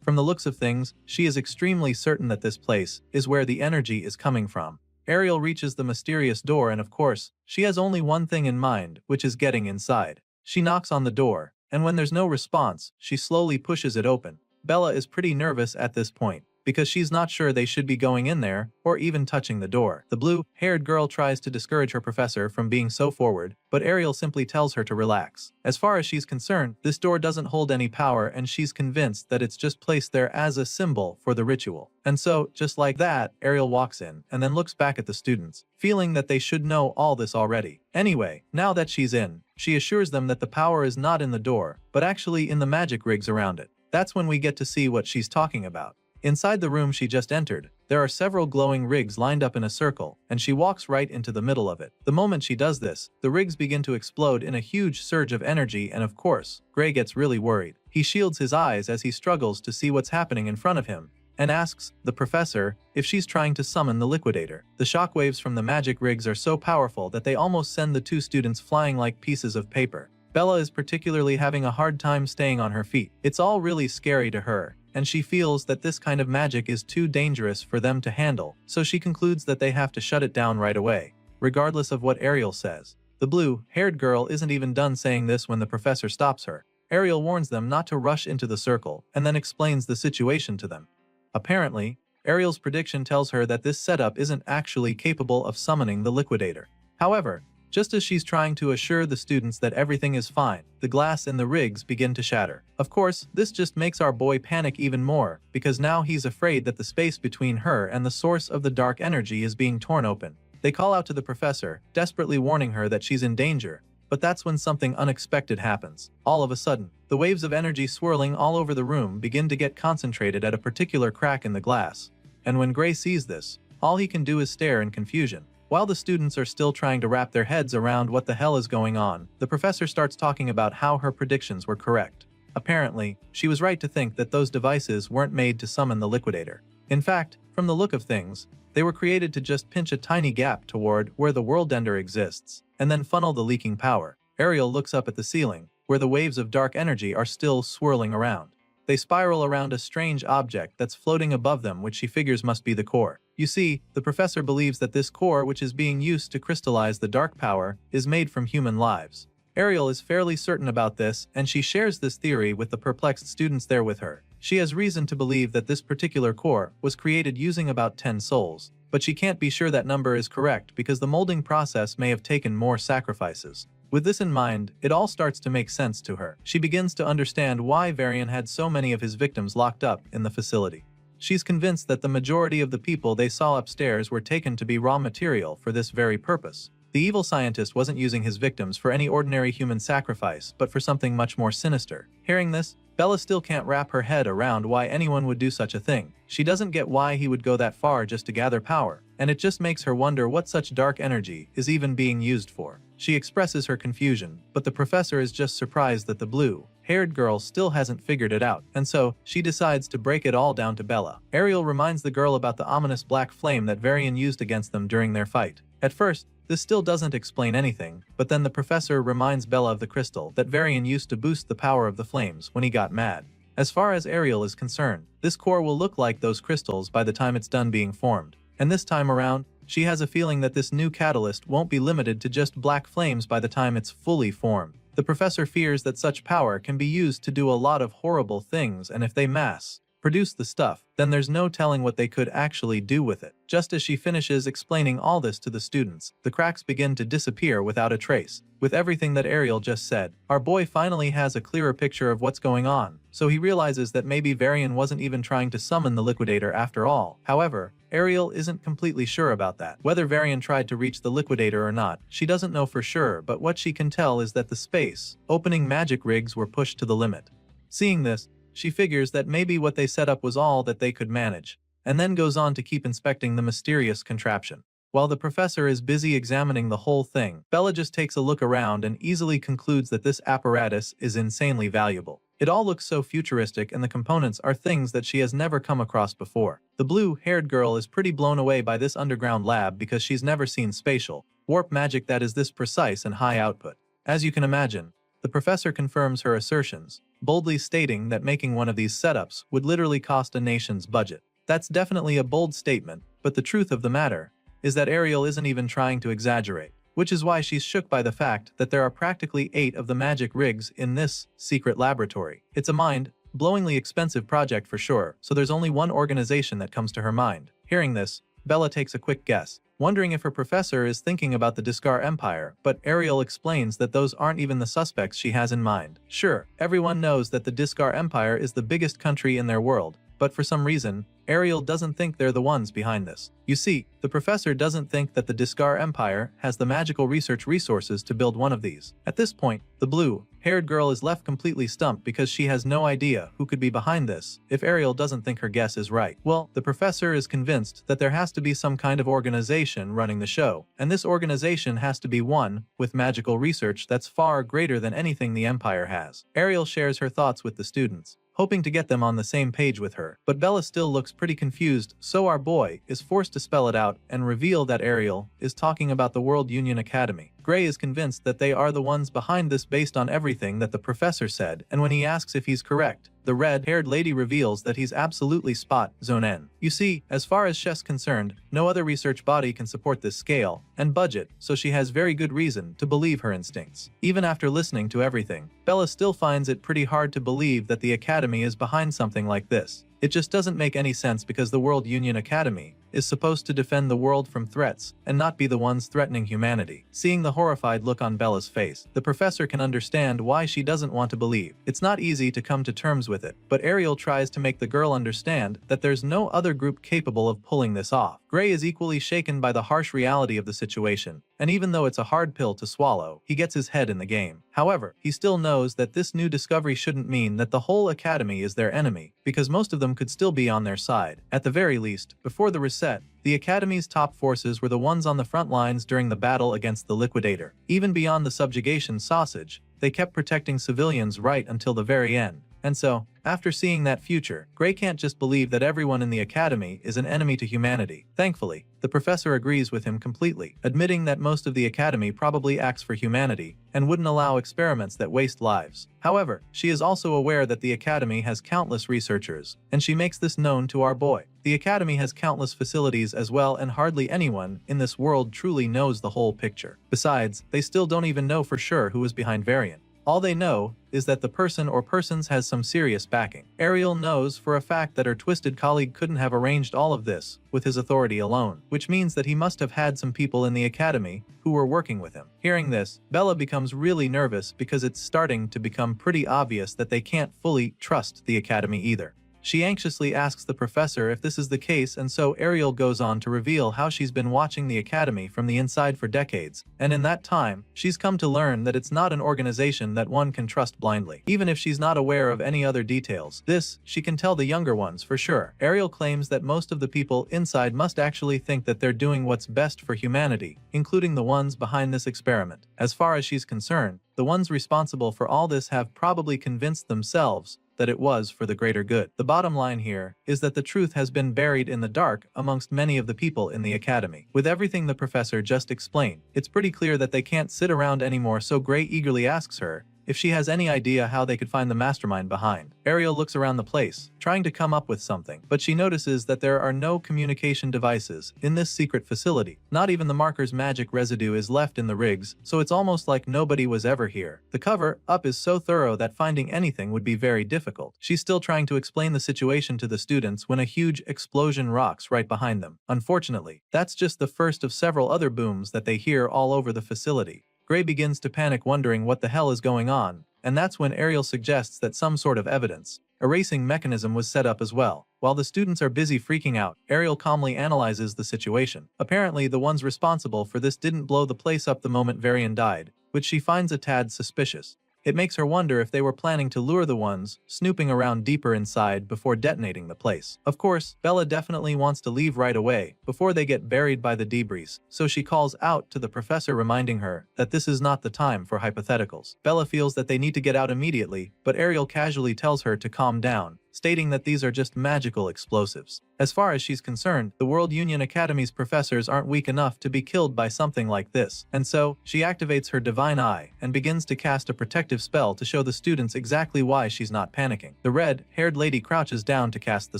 From the looks of things, she is extremely certain that this place is where the energy is coming from. Ariel reaches the mysterious door, and of course, she has only one thing in mind, which is getting inside. She knocks on the door, and when there's no response, she slowly pushes it open. Bella is pretty nervous at this point, because she's not sure they should be going in there or even touching the door. The blue-haired girl tries to discourage her professor from being so forward, but Ariel simply tells her to relax. As far as she's concerned, this door doesn't hold any power, and she's convinced that it's just placed there as a symbol for the ritual. And so, just like that, Ariel walks in and then looks back at the students, feeling that they should know all this already. Anyway, now that she's in, she assures them that the power is not in the door, but actually in the magic rigs around it. That's when we get to see what she's talking about. Inside the room she just entered, there are several glowing rigs lined up in a circle, and she walks right into the middle of it. The moment she does this, the rigs begin to explode in a huge surge of energy, and of course, Gray gets really worried. He shields his eyes as he struggles to see what's happening in front of him, and asks the professor if she's trying to summon the liquidator. The shockwaves from the magic rigs are so powerful that they almost send the two students flying like pieces of paper. Bella is particularly having a hard time staying on her feet. It's all really scary to her, and she feels that this kind of magic is too dangerous for them to handle, so she concludes that they have to shut it down right away, regardless of what Ariel says. The blue-haired girl isn't even done saying this when the professor stops her. Ariel warns them not to rush into the circle, and then explains the situation to them. Apparently, Ariel's prediction tells her that this setup isn't actually capable of summoning the liquidator. However, just as she's trying to assure the students that everything is fine, the glass in the rigs begin to shatter. Of course, this just makes our boy panic even more, because now he's afraid that the space between her and the source of the dark energy is being torn open. They call out to the professor, desperately warning her that she's in danger, but that's when something unexpected happens. All of a sudden, the waves of energy swirling all over the room begin to get concentrated at a particular crack in the glass. And when Gray sees this, all he can do is stare in confusion. While the students are still trying to wrap their heads around what the hell is going on, the professor starts talking about how her predictions were correct. Apparently, she was right to think that those devices weren't made to summon the liquidator. In fact, from the look of things, they were created to just pinch a tiny gap toward where the world ender exists, and then funnel the leaking power. Ariel looks up at the ceiling, where the waves of dark energy are still swirling around. They spiral around a strange object that's floating above them, which she figures must be the core. You see, the professor believes that this core, which is being used to crystallize the dark power, is made from human lives. Ariel is fairly certain about this, and she shares this theory with the perplexed students there with her. She has reason to believe that this particular core was created using about 10 souls, but she can't be sure that number is correct because the molding process may have taken more sacrifices. With this in mind, it all starts to make sense to her. She begins to understand why Varian had so many of his victims locked up in the facility. She's convinced that the majority of the people they saw upstairs were taken to be raw material for this very purpose. The evil scientist wasn't using his victims for any ordinary human sacrifice, but for something much more sinister. Hearing this, Bella still can't wrap her head around why anyone would do such a thing. She doesn't get why he would go that far just to gather power, and it just makes her wonder what such dark energy is even being used for. She expresses her confusion, but the professor is just surprised that the blue-haired girl still hasn't figured it out, and so she decides to break it all down to Bella. Ariel reminds the girl about the ominous black flame that Varian used against them during their fight. At first, this still doesn't explain anything, but then the professor reminds Bella of the crystal that Varian used to boost the power of the flames when he got mad. As far as Ariel is concerned, this core will look like those crystals by the time it's done being formed. And this time around, she has a feeling that this new catalyst won't be limited to just black flames by the time it's fully formed. The professor fears that such power can be used to do a lot of horrible things, and if they mass produce the stuff, then there's no telling what they could actually do with it. Just as she finishes explaining all this to the students, the cracks begin to disappear without a trace. With everything that Ariel just said, our boy finally has a clearer picture of what's going on, so he realizes that maybe Varian wasn't even trying to summon the liquidator after all. However, Ariel isn't completely sure about that. Whether Varian tried to reach the liquidator or not, she doesn't know for sure, but what she can tell is that the space opening magic rigs were pushed to the limit. Seeing this, she figures that maybe what they set up was all that they could manage, and then goes on to keep inspecting the mysterious contraption. While the professor is busy examining the whole thing, Bella just takes a look around and easily concludes that this apparatus is insanely valuable. It all looks so futuristic, and the components are things that she has never come across before. The blue-haired girl is pretty blown away by this underground lab because she's never seen spatial warp magic that is this precise and high output. As you can imagine, the professor confirms her assertions, boldly stating that making one of these setups would literally cost a nation's budget. That's definitely a bold statement, but the truth of the matter is that Ariel isn't even trying to exaggerate, which is why she's shook by the fact that there are practically 8 of the magic rigs in this secret laboratory. It's a mind-blowingly expensive project for sure, so there's only one organization that comes to her mind. Hearing this, Bella takes a quick guess, wondering if her professor is thinking about the Discar Empire, but Ariel explains that those aren't even the suspects she has in mind. Sure, everyone knows that the Discar Empire is the biggest country in their world, but for some reason, Ariel doesn't think they're the ones behind this. You see, the professor doesn't think that the Discar Empire has the magical research resources to build one of these. At this point, the blue-haired girl is left completely stumped because she has no idea who could be behind this if Ariel doesn't think her guess is right. Well, the professor is convinced that there has to be some kind of organization running the show, and this organization has to be one with magical research that's far greater than anything the Empire has. Ariel shares her thoughts with the students, hoping to get them on the same page with her, but Bella still looks pretty confused, so our boy is forced to spell it out and reveal that Ariel is talking about the World Union Academy. Gray is convinced that they are the ones behind this based on everything that the professor said, and when he asks if he's correct, the red-haired lady reveals that he's absolutely spot on. You see, as far as Shess concerned, no other research body can support this scale and budget, so she has very good reason to believe her instincts. Even after listening to everything, Bella still finds it pretty hard to believe that the Academy is behind something like this. It just doesn't make any sense because the World Union Academy is supposed to defend the world from threats and not be the ones threatening humanity. Seeing the horrified look on Bella's face, the professor can understand why she doesn't want to believe. It's not easy to come to terms with it, but Ariel tries to make the girl understand that there's no other group capable of pulling this off. Gray is equally shaken by the harsh reality of the situation, and even though it's a hard pill to swallow, he gets his head in the game. However, he still knows that this new discovery shouldn't mean that the whole academy is their enemy, because most of them could still be on their side. At the very least, before the reset, the Academy's top forces were the ones on the front lines during the battle against the Liquidator. Even beyond the subjugation sausage, they kept protecting civilians right until the very end. And so, after seeing that future, Gray can't just believe that everyone in the Academy is an enemy to humanity. Thankfully, the professor agrees with him completely, admitting that most of the Academy probably acts for humanity and wouldn't allow experiments that waste lives. However, she is also aware that the Academy has countless researchers, and she makes this known to our boy. The Academy has countless facilities as well, and hardly anyone in this world truly knows the whole picture. Besides, they still don't even know for sure who is behind Varian. All they know is that the person or persons has some serious backing. Ariel knows for a fact that her twisted colleague couldn't have arranged all of this with his authority alone, which means that he must have had some people in the Academy who were working with him. Hearing this, Bella becomes really nervous because it's starting to become pretty obvious that they can't fully trust the Academy either. She anxiously asks the professor if this is the case, and so Ariel goes on to reveal how she's been watching the Academy from the inside for decades, and in that time, she's come to learn that it's not an organization that one can trust blindly, even if she's not aware of any other details. This, she can tell the younger ones for sure. Ariel claims that most of the people inside must actually think that they're doing what's best for humanity, including the ones behind this experiment. As far as she's concerned, the ones responsible for all this have probably convinced themselves that it was for the greater good. The bottom line here is that the truth has been buried in the dark amongst many of the people in the Academy. With everything the professor just explained, it's pretty clear that they can't sit around anymore, so Gray eagerly asks her if she has any idea how they could find the mastermind behind. Ariel looks around the place, trying to come up with something, but she notices that there are no communication devices in this secret facility. Not even the marker's magic residue is left in the rigs, so it's almost like nobody was ever here. The cover-up is so thorough that finding anything would be very difficult. She's still trying to explain the situation to the students when a huge explosion rocks right behind them. Unfortunately, that's just the first of several other booms that they hear all over the facility. Gray begins to panic, wondering what the hell is going on, and that's when Ariel suggests that some sort of evidence erasing mechanism was set up as well. While the students are busy freaking out, Ariel calmly analyzes the situation. Apparently, the ones responsible for this didn't blow the place up the moment Varian died, which she finds a tad suspicious. It makes her wonder if they were planning to lure the ones snooping around deeper inside before detonating the place. Of course, Bella definitely wants to leave right away before they get buried by the debris, so she calls out to the professor, reminding her that this is not the time for hypotheticals. Bella feels that they need to get out immediately, but Ariel casually tells her to calm down, stating that these are just magical explosives. As far as she's concerned, the World Union Academy's professors aren't weak enough to be killed by something like this, and so she activates her divine eye and begins to cast a protective spell to show the students exactly why she's not panicking. The red-haired lady crouches down to cast the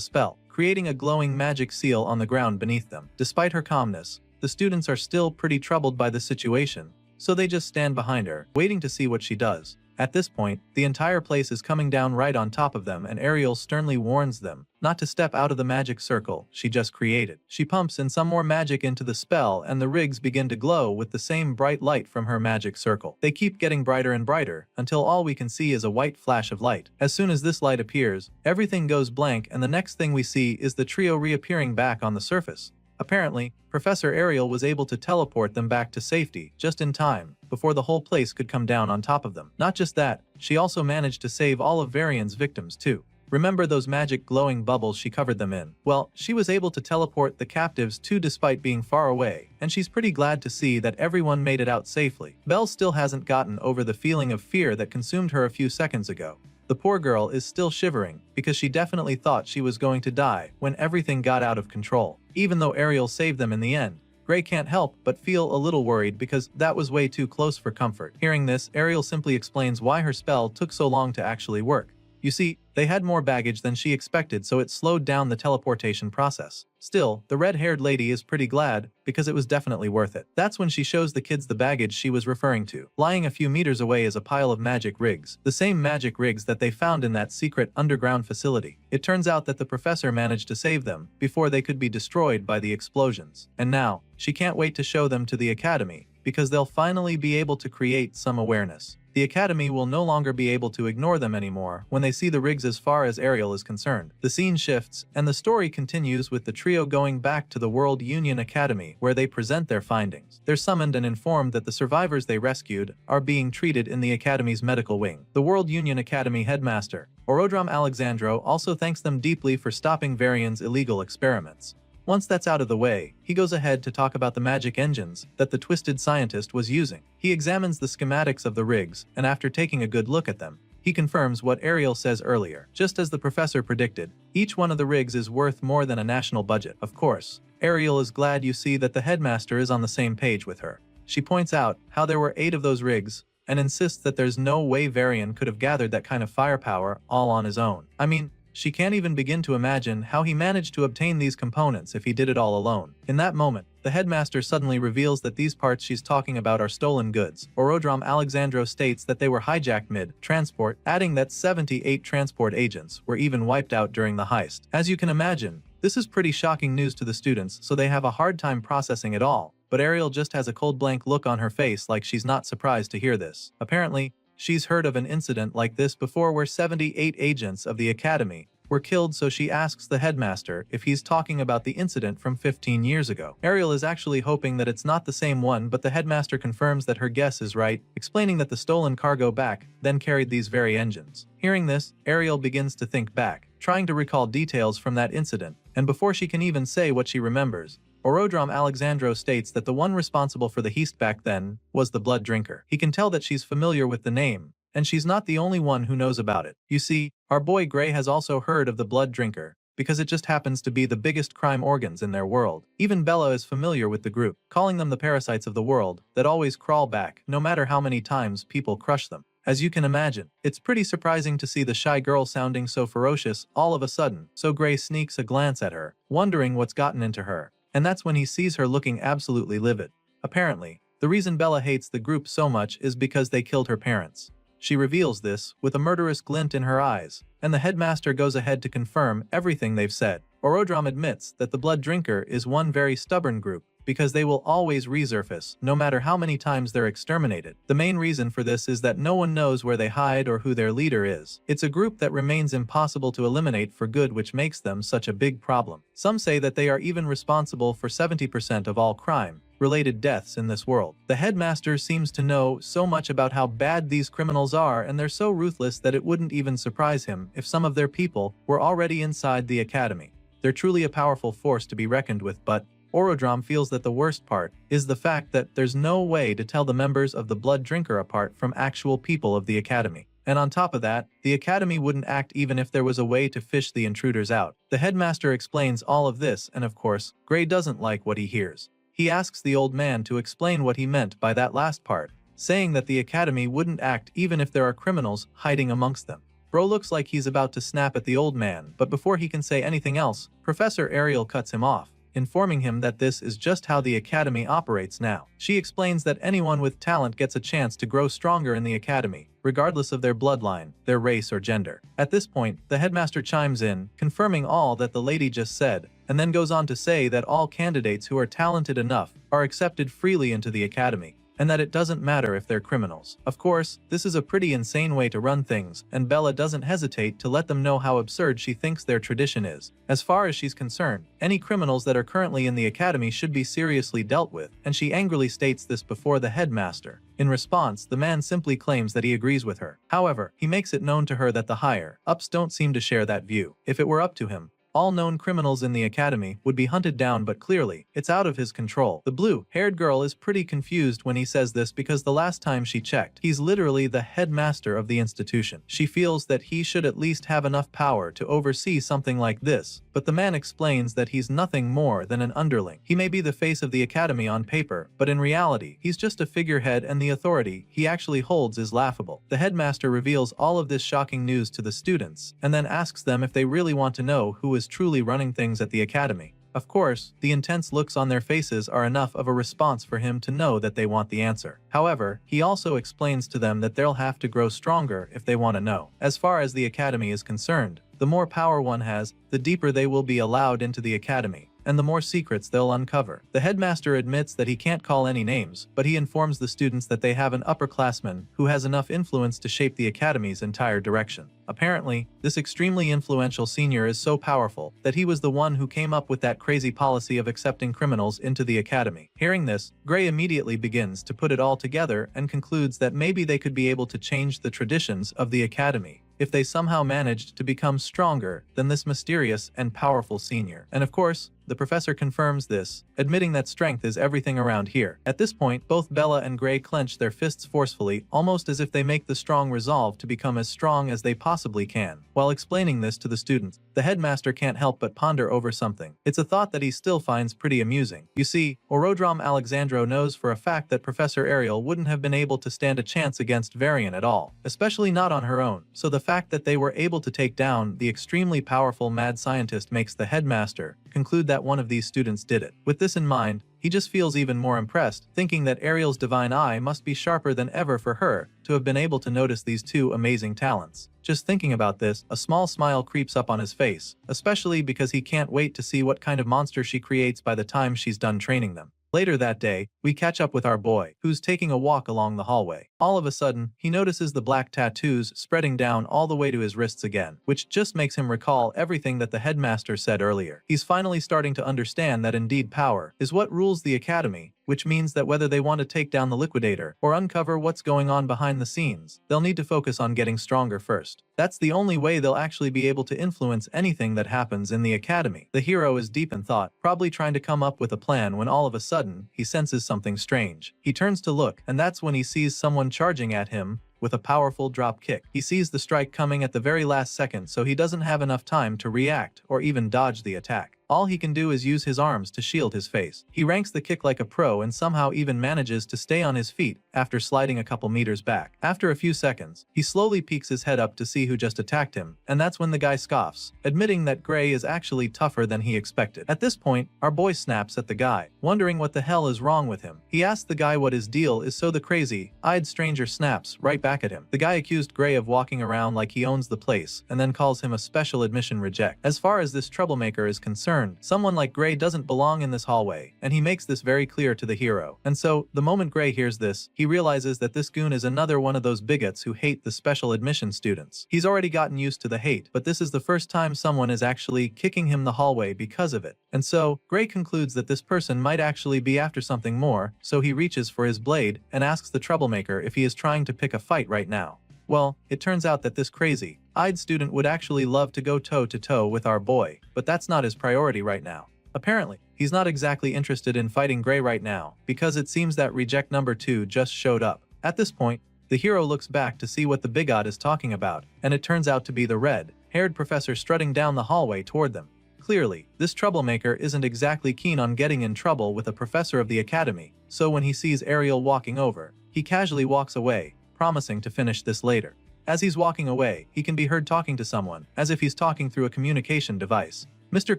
spell, creating a glowing magic seal on the ground beneath them. Despite her calmness, the students are still pretty troubled by the situation, so they just stand behind her, waiting to see what she does. At this point, the entire place is coming down right on top of them, and Ariel sternly warns them not to step out of the magic circle she just created. She pumps in some more magic into the spell, and the rigs begin to glow with the same bright light from her magic circle. They keep getting brighter and brighter, until all we can see is a white flash of light. As soon as this light appears, everything goes blank, and the next thing we see is the trio reappearing back on the surface. Apparently, Professor Ariel was able to teleport them back to safety just in time, before the whole place could come down on top of them. Not just that, she also managed to save all of Varian's victims too. Remember those magic glowing bubbles she covered them in? Well, she was able to teleport the captives too despite being far away, and she's pretty glad to see that everyone made it out safely. Belle still hasn't gotten over the feeling of fear that consumed her a few seconds ago. The poor girl is still shivering because she definitely thought she was going to die when everything got out of control. Even though Ariel saved them in the end, Gray can't help but feel a little worried because that was way too close for comfort. Hearing this, Ariel simply explains why her spell took so long to actually work. You see, they had more baggage than she expected, so it slowed down the teleportation process. Still, the red-haired lady is pretty glad because it was definitely worth it. That's when she shows the kids the baggage she was referring to. Lying a few meters away is a pile of magic rigs, the same magic rigs that they found in that secret underground facility. It turns out that the professor managed to save them before they could be destroyed by the explosions. And now, she can't wait to show them to the academy because they'll finally be able to create some awareness. The Academy will no longer be able to ignore them anymore when they see the rigs as far as Ariel is concerned. The scene shifts, and the story continues with the trio going back to the World Union Academy where they present their findings. They're summoned and informed that the survivors they rescued are being treated in the Academy's medical wing. The World Union Academy headmaster, Orodrom Alexandro, also thanks them deeply for stopping Varian's illegal experiments. Once that's out of the way, he goes ahead to talk about the magic engines that the twisted scientist was using. He examines the schematics of the rigs, and after taking a good look at them, he confirms what Ariel says earlier. Just as the professor predicted, each one of the rigs is worth more than a national budget. Of course, Ariel is glad you see that the headmaster is on the same page with her. She points out how there were 8 of those rigs, and insists that there's no way Varian could have gathered that kind of firepower all on his own. I mean, she can't even begin to imagine how he managed to obtain these components if he did it all alone. In that moment, the headmaster suddenly reveals that these parts she's talking about are stolen goods. Orodrom Alexandro states that they were hijacked mid-transport, adding that 78 transport agents were even wiped out during the heist. As you can imagine, this is pretty shocking news to the students, so they have a hard time processing it all. But Ariel just has a cold blank look on her face like she's not surprised to hear this. Apparently, she's heard of an incident like this before where 78 agents of the Academy were killed, so she asks the headmaster if he's talking about the incident from 15 years ago. Ariel is actually hoping that it's not the same one, but the headmaster confirms that her guess is right, explaining that the stolen cargo back then carried these very engines. Hearing this, Ariel begins to think back, trying to recall details from that incident, and before she can even say what she remembers, Orodrom Alexandro states that the one responsible for the heist back then was the Blood Drinker. He can tell that she's familiar with the name, and she's not the only one who knows about it. You see, our boy Gray has also heard of the Blood Drinker, because it just happens to be the biggest crime organs in their world. Even Bella is familiar with the group, calling them the parasites of the world that always crawl back, no matter how many times people crush them. As you can imagine, it's pretty surprising to see the shy girl sounding so ferocious all of a sudden, so Gray sneaks a glance at her, wondering what's gotten into her. And that's when he sees her looking absolutely livid. Apparently, the reason Bella hates the group so much is because they killed her parents. She reveals this with a murderous glint in her eyes, and the headmaster goes ahead to confirm everything they've said. Orodrom admits that the Blood Drinker is one very stubborn group, because they will always resurface, no matter how many times they're exterminated. The main reason for this is that no one knows where they hide or who their leader is. It's a group that remains impossible to eliminate for good, which makes them such a big problem. Some say that they are even responsible for 70% of all crime-related deaths in this world. The headmaster seems to know so much about how bad these criminals are, and they're so ruthless that it wouldn't even surprise him if some of their people were already inside the academy. They're truly a powerful force to be reckoned with, but Orodrom feels that the worst part is the fact that there's no way to tell the members of the Blood Drinker apart from actual people of the Academy. And on top of that, the Academy wouldn't act even if there was a way to fish the intruders out. The headmaster explains all of this, and of course, Gray doesn't like what he hears. He asks the old man to explain what he meant by that last part, saying that the Academy wouldn't act even if there are criminals hiding amongst them. Bro looks like he's about to snap at the old man, but before he can say anything else, Professor Ariel cuts him off, informing him that this is just how the Academy operates now. She explains that anyone with talent gets a chance to grow stronger in the Academy, regardless of their bloodline, their race, or gender. At this point, the headmaster chimes in, confirming all that the lady just said, and then goes on to say that all candidates who are talented enough are accepted freely into the Academy, and that it doesn't matter if they're criminals. Of course, this is a pretty insane way to run things, and Bella doesn't hesitate to let them know how absurd she thinks their tradition is. As far as she's concerned, any criminals that are currently in the academy should be seriously dealt with, and she angrily states this before the headmaster. In response, the man simply claims that he agrees with her. However, he makes it known to her that the higher-ups don't seem to share that view. If it were up to him, all known criminals in the academy would be hunted down, but clearly, it's out of his control. The blue-haired girl is pretty confused when he says this because the last time she checked, he's literally the headmaster of the institution. She feels that he should at least have enough power to oversee something like this, but the man explains that he's nothing more than an underling. He may be the face of the academy on paper, but in reality, he's just a figurehead, and the authority he actually holds is laughable. The headmaster reveals all of this shocking news to the students, and then asks them if they really want to know who is truly running things at the academy. Of course, the intense looks on their faces are enough of a response for him to know that they want the answer. However, he also explains to them that they'll have to grow stronger if they want to know. As far as the academy is concerned, the more power one has, the deeper they will be allowed into the academy, and the more secrets they'll uncover. The headmaster admits that he can't call any names, but he informs the students that they have an upperclassman who has enough influence to shape the academy's entire direction. Apparently, this extremely influential senior is so powerful that he was the one who came up with that crazy policy of accepting criminals into the academy. Hearing this, Gray immediately begins to put it all together and concludes that maybe they could be able to change the traditions of the academy if they somehow managed to become stronger than this mysterious and powerful senior. And of course, the professor confirms this, admitting that strength is everything around here. At this point, both Bella and Gray clench their fists forcefully, almost as if they make the strong resolve to become as strong as they possibly can. While explaining this to the students, the headmaster can't help but ponder over something. It's a thought that he still finds pretty amusing. You see, Orodrom Alexandro knows for a fact that Professor Ariel wouldn't have been able to stand a chance against Varian at all, especially not on her own. So the fact that they were able to take down the extremely powerful mad scientist makes the headmaster conclude that one of these students did it. With this in mind, he just feels even more impressed, thinking that Ariel's divine eye must be sharper than ever for her to have been able to notice these two amazing talents. Just thinking about this, a small smile creeps up on his face, especially because he can't wait to see what kind of monster she creates by the time she's done training them. Later that day, we catch up with our boy, who's taking a walk along the hallway. All of a sudden, he notices the black tattoos spreading down all the way to his wrists again, which just makes him recall everything that the headmaster said earlier. He's finally starting to understand that indeed power is what rules the academy, which means that whether they want to take down the liquidator or uncover what's going on behind the scenes, they'll need to focus on getting stronger first. That's the only way they'll actually be able to influence anything that happens in the academy. The hero is deep in thought, probably trying to come up with a plan, when all of a sudden, he senses something strange. He turns to look, and that's when he sees someone charging at him with a powerful drop kick. He sees the strike coming at the very last second, so he doesn't have enough time to react or even dodge the attack. All he can do is use his arms to shield his face. He ranks the kick like a pro and somehow even manages to stay on his feet after sliding a couple meters back. After a few seconds, he slowly peeks his head up to see who just attacked him, and that's when the guy scoffs, admitting that Gray is actually tougher than he expected. At this point, our boy snaps at the guy, wondering what the hell is wrong with him. He asks the guy what his deal is, so the crazy-eyed stranger snaps right back at him. The guy accused Gray of walking around like he owns the place and then calls him a special admission reject. As far as this troublemaker is concerned, someone like Gray doesn't belong in this hallway, and he makes this very clear to the hero. And so, the moment Gray hears this, he realizes that this goon is another one of those bigots who hate the special admission students. He's already gotten used to the hate, but this is the first time someone is actually kicking him the hallway because of it. And so, Gray concludes that this person might actually be after something more, so he reaches for his blade and asks the troublemaker if he is trying to pick a fight right now. Well, it turns out that this crazy-eyed student would actually love to go toe-to-toe with our boy, but that's not his priority right now. Apparently, he's not exactly interested in fighting Gray right now, because it seems that reject number 2 just showed up. At this point, the hero looks back to see what the bigot is talking about, and it turns out to be the red-haired professor strutting down the hallway toward them. Clearly, this troublemaker isn't exactly keen on getting in trouble with a professor of the academy, so when he sees Ariel walking over, he casually walks away, promising to finish this later. As he's walking away, he can be heard talking to someone, as if he's talking through a communication device. Mr.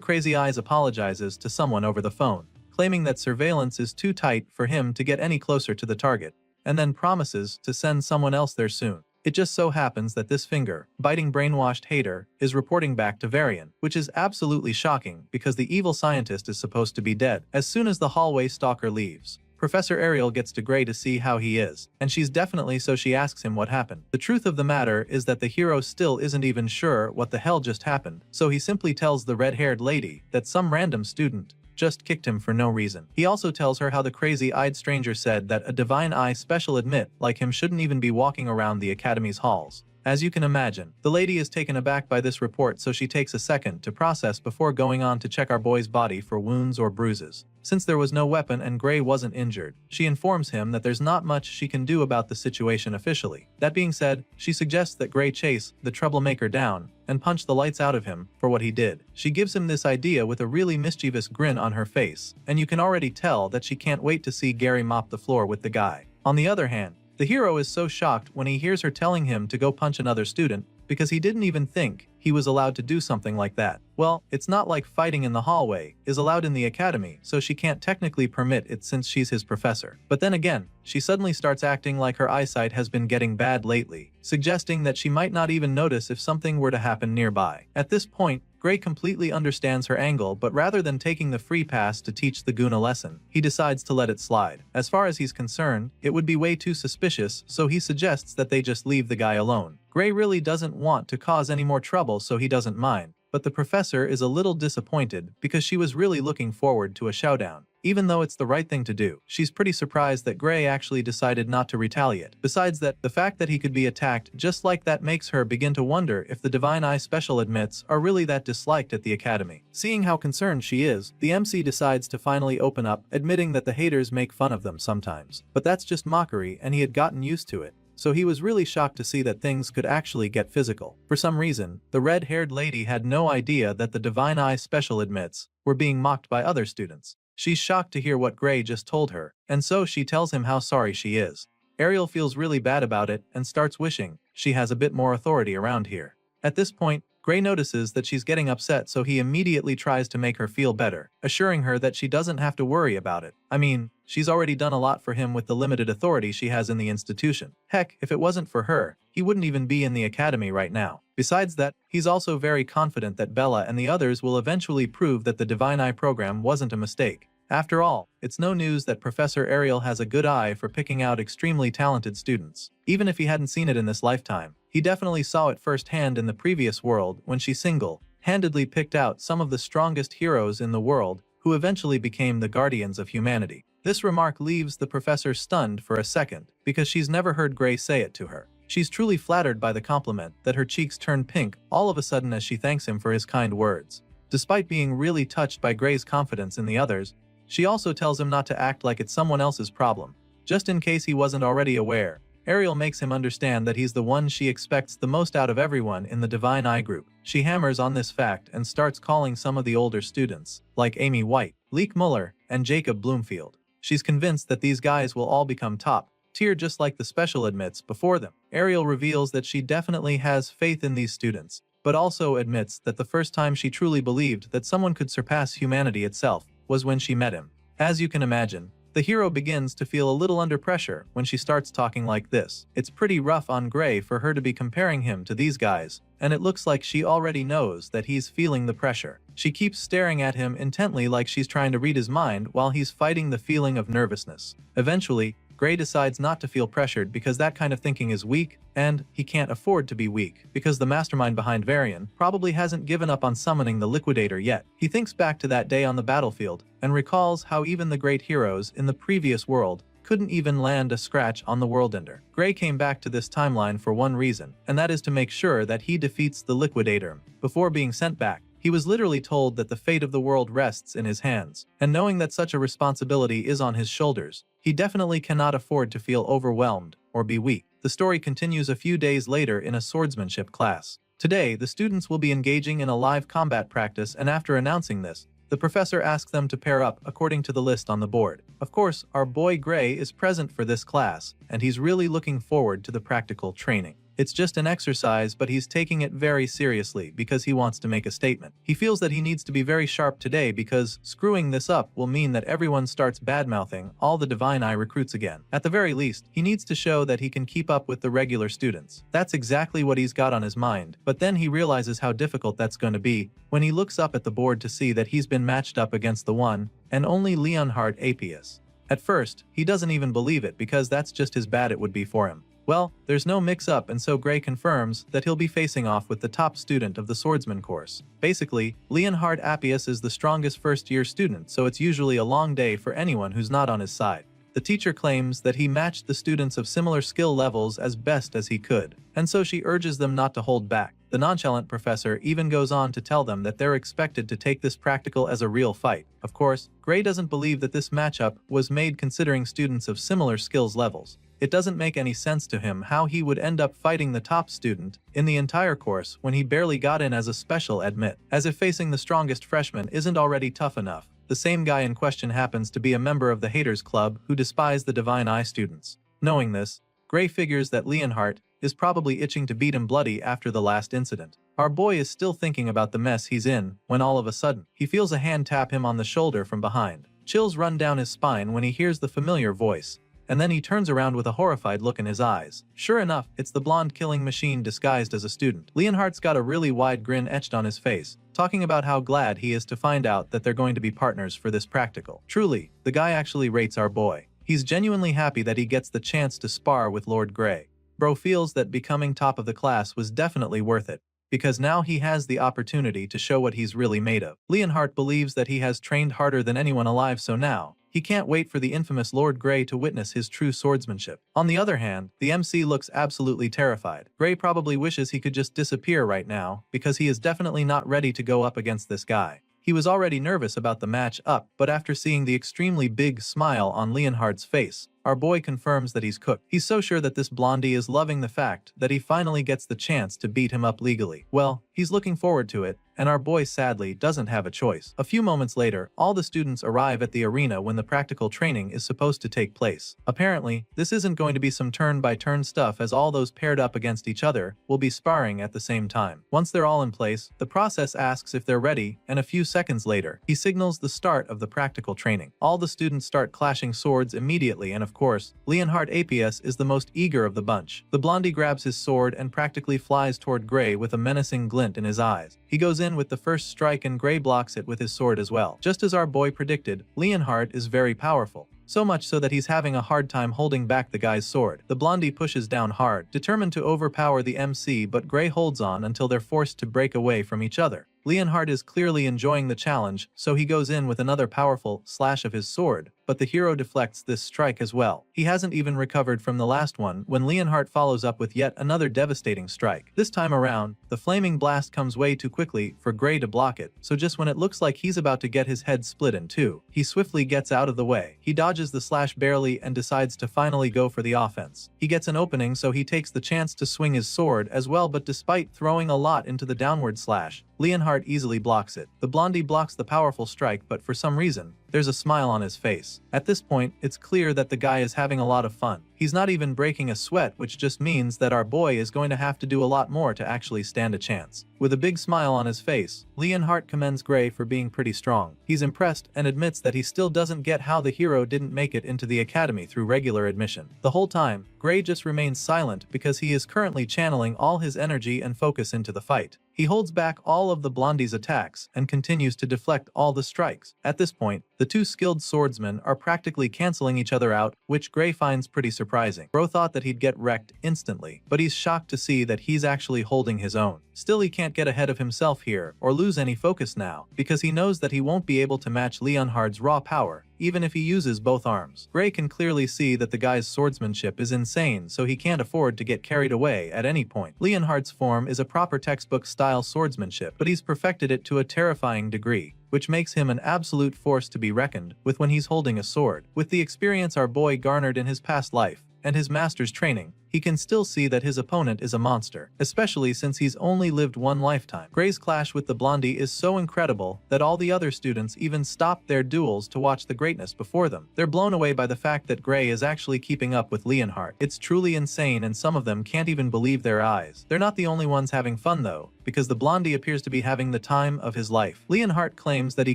Crazy Eyes apologizes to someone over the phone, claiming that surveillance is too tight for him to get any closer to the target, and then promises to send someone else there soon. It just so happens that this finger-biting brainwashed hater is reporting back to Varian, which is absolutely shocking because the evil scientist is supposed to be dead. As soon as the hallway stalker leaves, Professor Ariel gets to Gray to see how he is, and she's definitely so she asks him what happened. The truth of the matter is that the hero still isn't even sure what the hell just happened, so he simply tells the red-haired lady that some random student just kicked him for no reason. He also tells her how the crazy-eyed stranger said that a divine eye special admit like him shouldn't even be walking around the academy's halls. As you can imagine, the lady is taken aback by this report, so she takes a second to process before going on to check our boy's body for wounds or bruises. Since there was no weapon and Gray wasn't injured, she informs him that there's not much she can do about the situation officially. That being said, she suggests that Gray chase the troublemaker down and punch the lights out of him for what he did. She gives him this idea with a really mischievous grin on her face, and you can already tell that she can't wait to see Gary mop the floor with the guy. On the other hand, the hero is so shocked when he hears her telling him to go punch another student because he didn't even think he was allowed to do something like that. Well, it's not like fighting in the hallway is allowed in the academy, so she can't technically permit it since she's his professor. But then again, she suddenly starts acting like her eyesight has been getting bad lately, suggesting that she might not even notice if something were to happen nearby. At this point, Gray completely understands her angle, but rather than taking the free pass to teach the goon a lesson, he decides to let it slide. As far as he's concerned, it would be way too suspicious, so he suggests that they just leave the guy alone. Gray really doesn't want to cause any more trouble, so he doesn't mind, but the professor is a little disappointed because she was really looking forward to a showdown. Even though it's the right thing to do, she's pretty surprised that Gray actually decided not to retaliate. Besides that, the fact that he could be attacked just like that makes her begin to wonder if the Divine Eye special admits are really that disliked at the academy. Seeing how concerned she is, the MC decides to finally open up, admitting that the haters make fun of them sometimes. But that's just mockery, and he had gotten used to it. So he was really shocked to see that things could actually get physical. For some reason, the red-haired lady had no idea that the Divine Eye special admits were being mocked by other students. She's shocked to hear what Gray just told her, and so she tells him how sorry she is. Ariel feels really bad about it and starts wishing she has a bit more authority around here. At this point, Gray notices that she's getting upset, so he immediately tries to make her feel better, assuring her that she doesn't have to worry about it. I mean, she's already done a lot for him with the limited authority she has in the institution. Heck, if it wasn't for her, he wouldn't even be in the academy right now. Besides that, he's also very confident that Bella and the others will eventually prove that the Divine Eye program wasn't a mistake. After all, it's no news that Professor Ariel has a good eye for picking out extremely talented students. Even if he hadn't seen it in this lifetime, he definitely saw it firsthand in the previous world when she single-handedly picked out some of the strongest heroes in the world who eventually became the guardians of humanity. This remark leaves the professor stunned for a second because she's never heard Gray say it to her. She's truly flattered by the compliment that her cheeks turn pink all of a sudden as she thanks him for his kind words. Despite being really touched by Gray's confidence in the others, she also tells him not to act like it's someone else's problem. Just in case he wasn't already aware, Ariel makes him understand that he's the one she expects the most out of everyone in the Divine Eye group. She hammers on this fact and starts calling some of the older students, like Amy White, Leek Muller, and Jacob Bloomfield. She's convinced that these guys will all become top tier just like the special admits before them. Ariel reveals that she definitely has faith in these students, but also admits that the first time she truly believed that someone could surpass humanity itself was when she met him. As you can imagine, the hero begins to feel a little under pressure when she starts talking like this. It's pretty rough on Gray for her to be comparing him to these guys, and it looks like she already knows that he's feeling the pressure. She keeps staring at him intently like she's trying to read his mind while he's fighting the feeling of nervousness. Eventually, Gray decides not to feel pressured because that kind of thinking is weak, and he can't afford to be weak because the mastermind behind Varian probably hasn't given up on summoning the Liquidator yet. He thinks back to that day on the battlefield and recalls how even the great heroes in the previous world couldn't even land a scratch on the Worldender. Gray came back to this timeline for one reason, and that is to make sure that he defeats the Liquidator. Before being sent back, he was literally told that the fate of the world rests in his hands, and knowing that such a responsibility is on his shoulders, he definitely cannot afford to feel overwhelmed or be weak. The story continues a few days later in a swordsmanship class. Today, the students will be engaging in a live combat practice, and after announcing this, the professor asks them to pair up according to the list on the board. Of course, our boy Gray is present for this class, and he's really looking forward to the practical training. It's just an exercise, but he's taking it very seriously because he wants to make a statement. He feels that he needs to be very sharp today because screwing this up will mean that everyone starts badmouthing all the Divine Eye recruits again. At the very least, he needs to show that he can keep up with the regular students. That's exactly what he's got on his mind, but then he realizes how difficult that's going to be when he looks up at the board to see that he's been matched up against the one and only Leonhard Apius. At first, he doesn't even believe it because that's just as bad it would be for him. Well, there's no mix-up, and so Gray confirms that he'll be facing off with the top student of the Swordsman course. Basically, Leonhard Appius is the strongest first-year student, so it's usually a long day for anyone who's not on his side. The teacher claims that he matched the students of similar skill levels as best as he could, and so she urges them not to hold back. The nonchalant professor even goes on to tell them that they're expected to take this practical as a real fight. Of course, Gray doesn't believe that this matchup was made considering students of similar skills levels. It doesn't make any sense to him how he would end up fighting the top student in the entire course when he barely got in as a special admit, as if facing the strongest freshman isn't already tough enough. The same guy in question happens to be a member of the Haters Club who despise the Divine Eye students. Knowing this, Gray figures that Leonhardt is probably itching to beat him bloody after the last incident. Our boy is still thinking about the mess he's in when all of a sudden, he feels a hand tap him on the shoulder from behind. Chills run down his spine when he hears the familiar voice, and then he turns around with a horrified look in his eyes. Sure enough, it's the blonde killing machine disguised as a student. Leonhardt's got a really wide grin etched on his face, talking about how glad he is to find out that they're going to be partners for this practical. Truly, the guy actually rates our boy. He's genuinely happy that he gets the chance to spar with Lord Gray. Bro feels that becoming top of the class was definitely worth it, because now he has the opportunity to show what he's really made of. Leonhardt believes that he has trained harder than anyone alive, so now he can't wait for the infamous Lord Gray to witness his true swordsmanship. On the other hand, the MC looks absolutely terrified. Gray probably wishes he could just disappear right now, because he is definitely not ready to go up against this guy. He was already nervous about the match up, but after seeing the extremely big smile on Leonhardt's face, our boy confirms that he's cooked. He's so sure that this blondie is loving the fact that he finally gets the chance to beat him up legally. Well, he's looking forward to it, and our boy sadly doesn't have a choice. A few moments later, all the students arrive at the arena when the practical training is supposed to take place. Apparently, this isn't going to be some turn-by-turn stuff, as all those paired up against each other will be sparring at the same time. Once they're all in place, the process asks if they're ready, and a few seconds later, he signals the start of the practical training. All the students start clashing swords immediately, and of course, Leonhard Apius is the most eager of the bunch. The blondie grabs his sword and practically flies toward Gray with a menacing glint in his eyes. He goes in with the first strike and Gray blocks it with his sword as well. Just as our boy predicted, Leonhard is very powerful. So much so that he's having a hard time holding back the guy's sword. The blondie pushes down hard, determined to overpower the MC, but Gray holds on until they're forced to break away from each other. Leonhard is clearly enjoying the challenge, so he goes in with another powerful slash of his sword, but the hero deflects this strike as well. He hasn't even recovered from the last one when Leonhardt follows up with yet another devastating strike. This time around, the flaming blast comes way too quickly for Gray to block it, so just when it looks like he's about to get his head split in two, he swiftly gets out of the way. He dodges the slash barely and decides to finally go for the offense. He gets an opening, so he takes the chance to swing his sword as well, but despite throwing a lot into the downward slash, Leonhardt easily blocks it. The blondie blocks the powerful strike, but for some reason, there's a smile on his face. At this point, it's clear that the guy is having a lot of fun. He's not even breaking a sweat, which just means that our boy is going to have to do a lot more to actually stand a chance. With a big smile on his face, Leonhardt commends Gray for being pretty strong. He's impressed and admits that he still doesn't get how the hero didn't make it into the academy through regular admission. The whole time, Gray just remains silent because he is currently channeling all his energy and focus into the fight. He holds back all of the blondie's attacks and continues to deflect all the strikes. At this point, the two skilled swordsmen are practically canceling each other out, which Gray finds pretty surprising. Bro thought that he'd get wrecked instantly, but he's shocked to see that he's actually holding his own. Still, he can't get ahead of himself here or lose any focus now, because he knows that he won't be able to match Leonhardt's raw power, even if he uses both arms. Gray can clearly see that the guy's swordsmanship is insane, so he can't afford to get carried away at any point. Leonhardt's form is a proper textbook-style swordsmanship, but he's perfected it to a terrifying degree, which makes him an absolute force to be reckoned with when he's holding a sword. With the experience our boy garnered in his past life, and his master's training, he can still see that his opponent is a monster, especially since he's only lived one lifetime. Gray's clash with the blondie is so incredible that all the other students even stop their duels to watch the greatness before them. They're blown away by the fact that Gray is actually keeping up with Leonhardt. It's truly insane, and some of them can't even believe their eyes. They're not the only ones having fun though, because the blondie appears to be having the time of his life. Leonhardt claims that he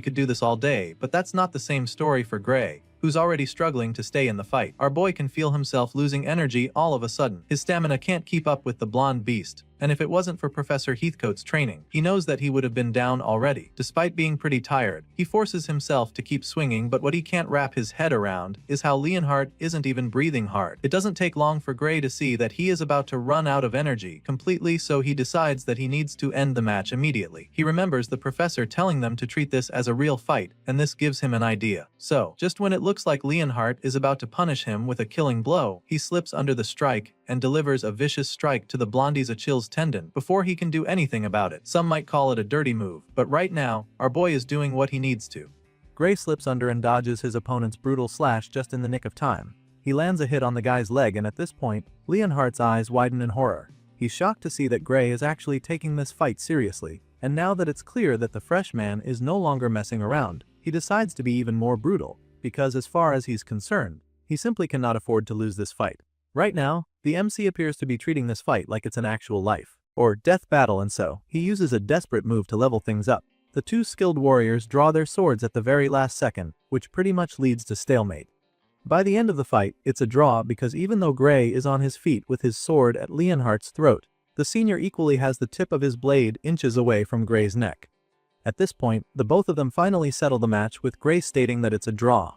could do this all day, but that's not the same story for Gray, who's already struggling to stay in the fight. Our boy can feel himself losing energy all of a sudden. His stamina can't keep up with the blonde beast, and if it wasn't for Professor Heathcote's training, he knows that he would have been down already. Despite being pretty tired, he forces himself to keep swinging, but what he can't wrap his head around is how Leonhardt isn't even breathing hard. It doesn't take long for Gray to see that he is about to run out of energy completely, so he decides that he needs to end the match immediately. He remembers the professor telling them to treat this as a real fight, and this gives him an idea. So, just when it looks like Leonhardt is about to punish him with a killing blow, he slips under the strike and delivers a vicious strike to the blondie's Achilles tendon before he can do anything about it. Some might call it a dirty move, but right now, our boy is doing what he needs to. Gray slips under and dodges his opponent's brutal slash just in the nick of time. He lands a hit on the guy's leg, and at this point, Leonhardt's eyes widen in horror. He's shocked to see that Gray is actually taking this fight seriously, and now that it's clear that the fresh man is no longer messing around, he decides to be even more brutal, because as far as he's concerned, he simply cannot afford to lose this fight. Right now, the MC appears to be treating this fight like it's an actual life or death battle, and so he uses a desperate move to level things up. The two skilled warriors draw their swords at the very last second, which pretty much leads to stalemate. By the end of the fight, it's a draw because even though Gray is on his feet with his sword at Leonhardt's throat, the senior equally has the tip of his blade inches away from Gray's neck. At this point, the both of them finally settle the match, with Gray stating that it's a draw.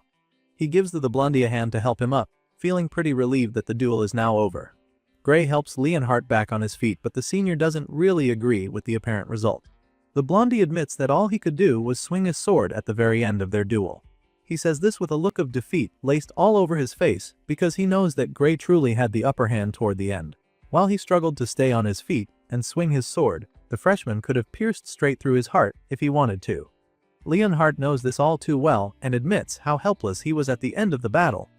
He gives the blondie a hand to help him up, feeling pretty relieved that the duel is now over. Gray helps Leonhardt back on his feet, but the senior doesn't really agree with the apparent result. The blondie admits that all he could do was swing his sword at the very end of their duel. He says this with a look of defeat laced all over his face because he knows that Gray truly had the upper hand toward the end. While he struggled to stay on his feet and swing his sword, the freshman could have pierced straight through his heart if he wanted to. Leonhardt knows this all too well and admits how helpless he was at the end of the battle.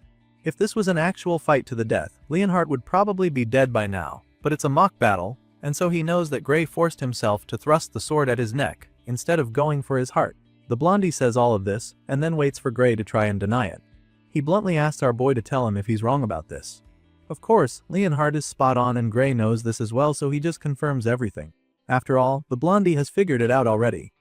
If this was an actual fight to the death, Leonhardt would probably be dead by now, but it's a mock battle, and so he knows that Gray forced himself to thrust the sword at his neck instead of going for his heart. The blondie says all of this and then waits for Gray to try and deny it. He bluntly asks our boy to tell him if he's wrong about this. Of course, Leonhardt is spot on and Gray knows this as well, so he just confirms everything. After all, the blondie has figured it out already.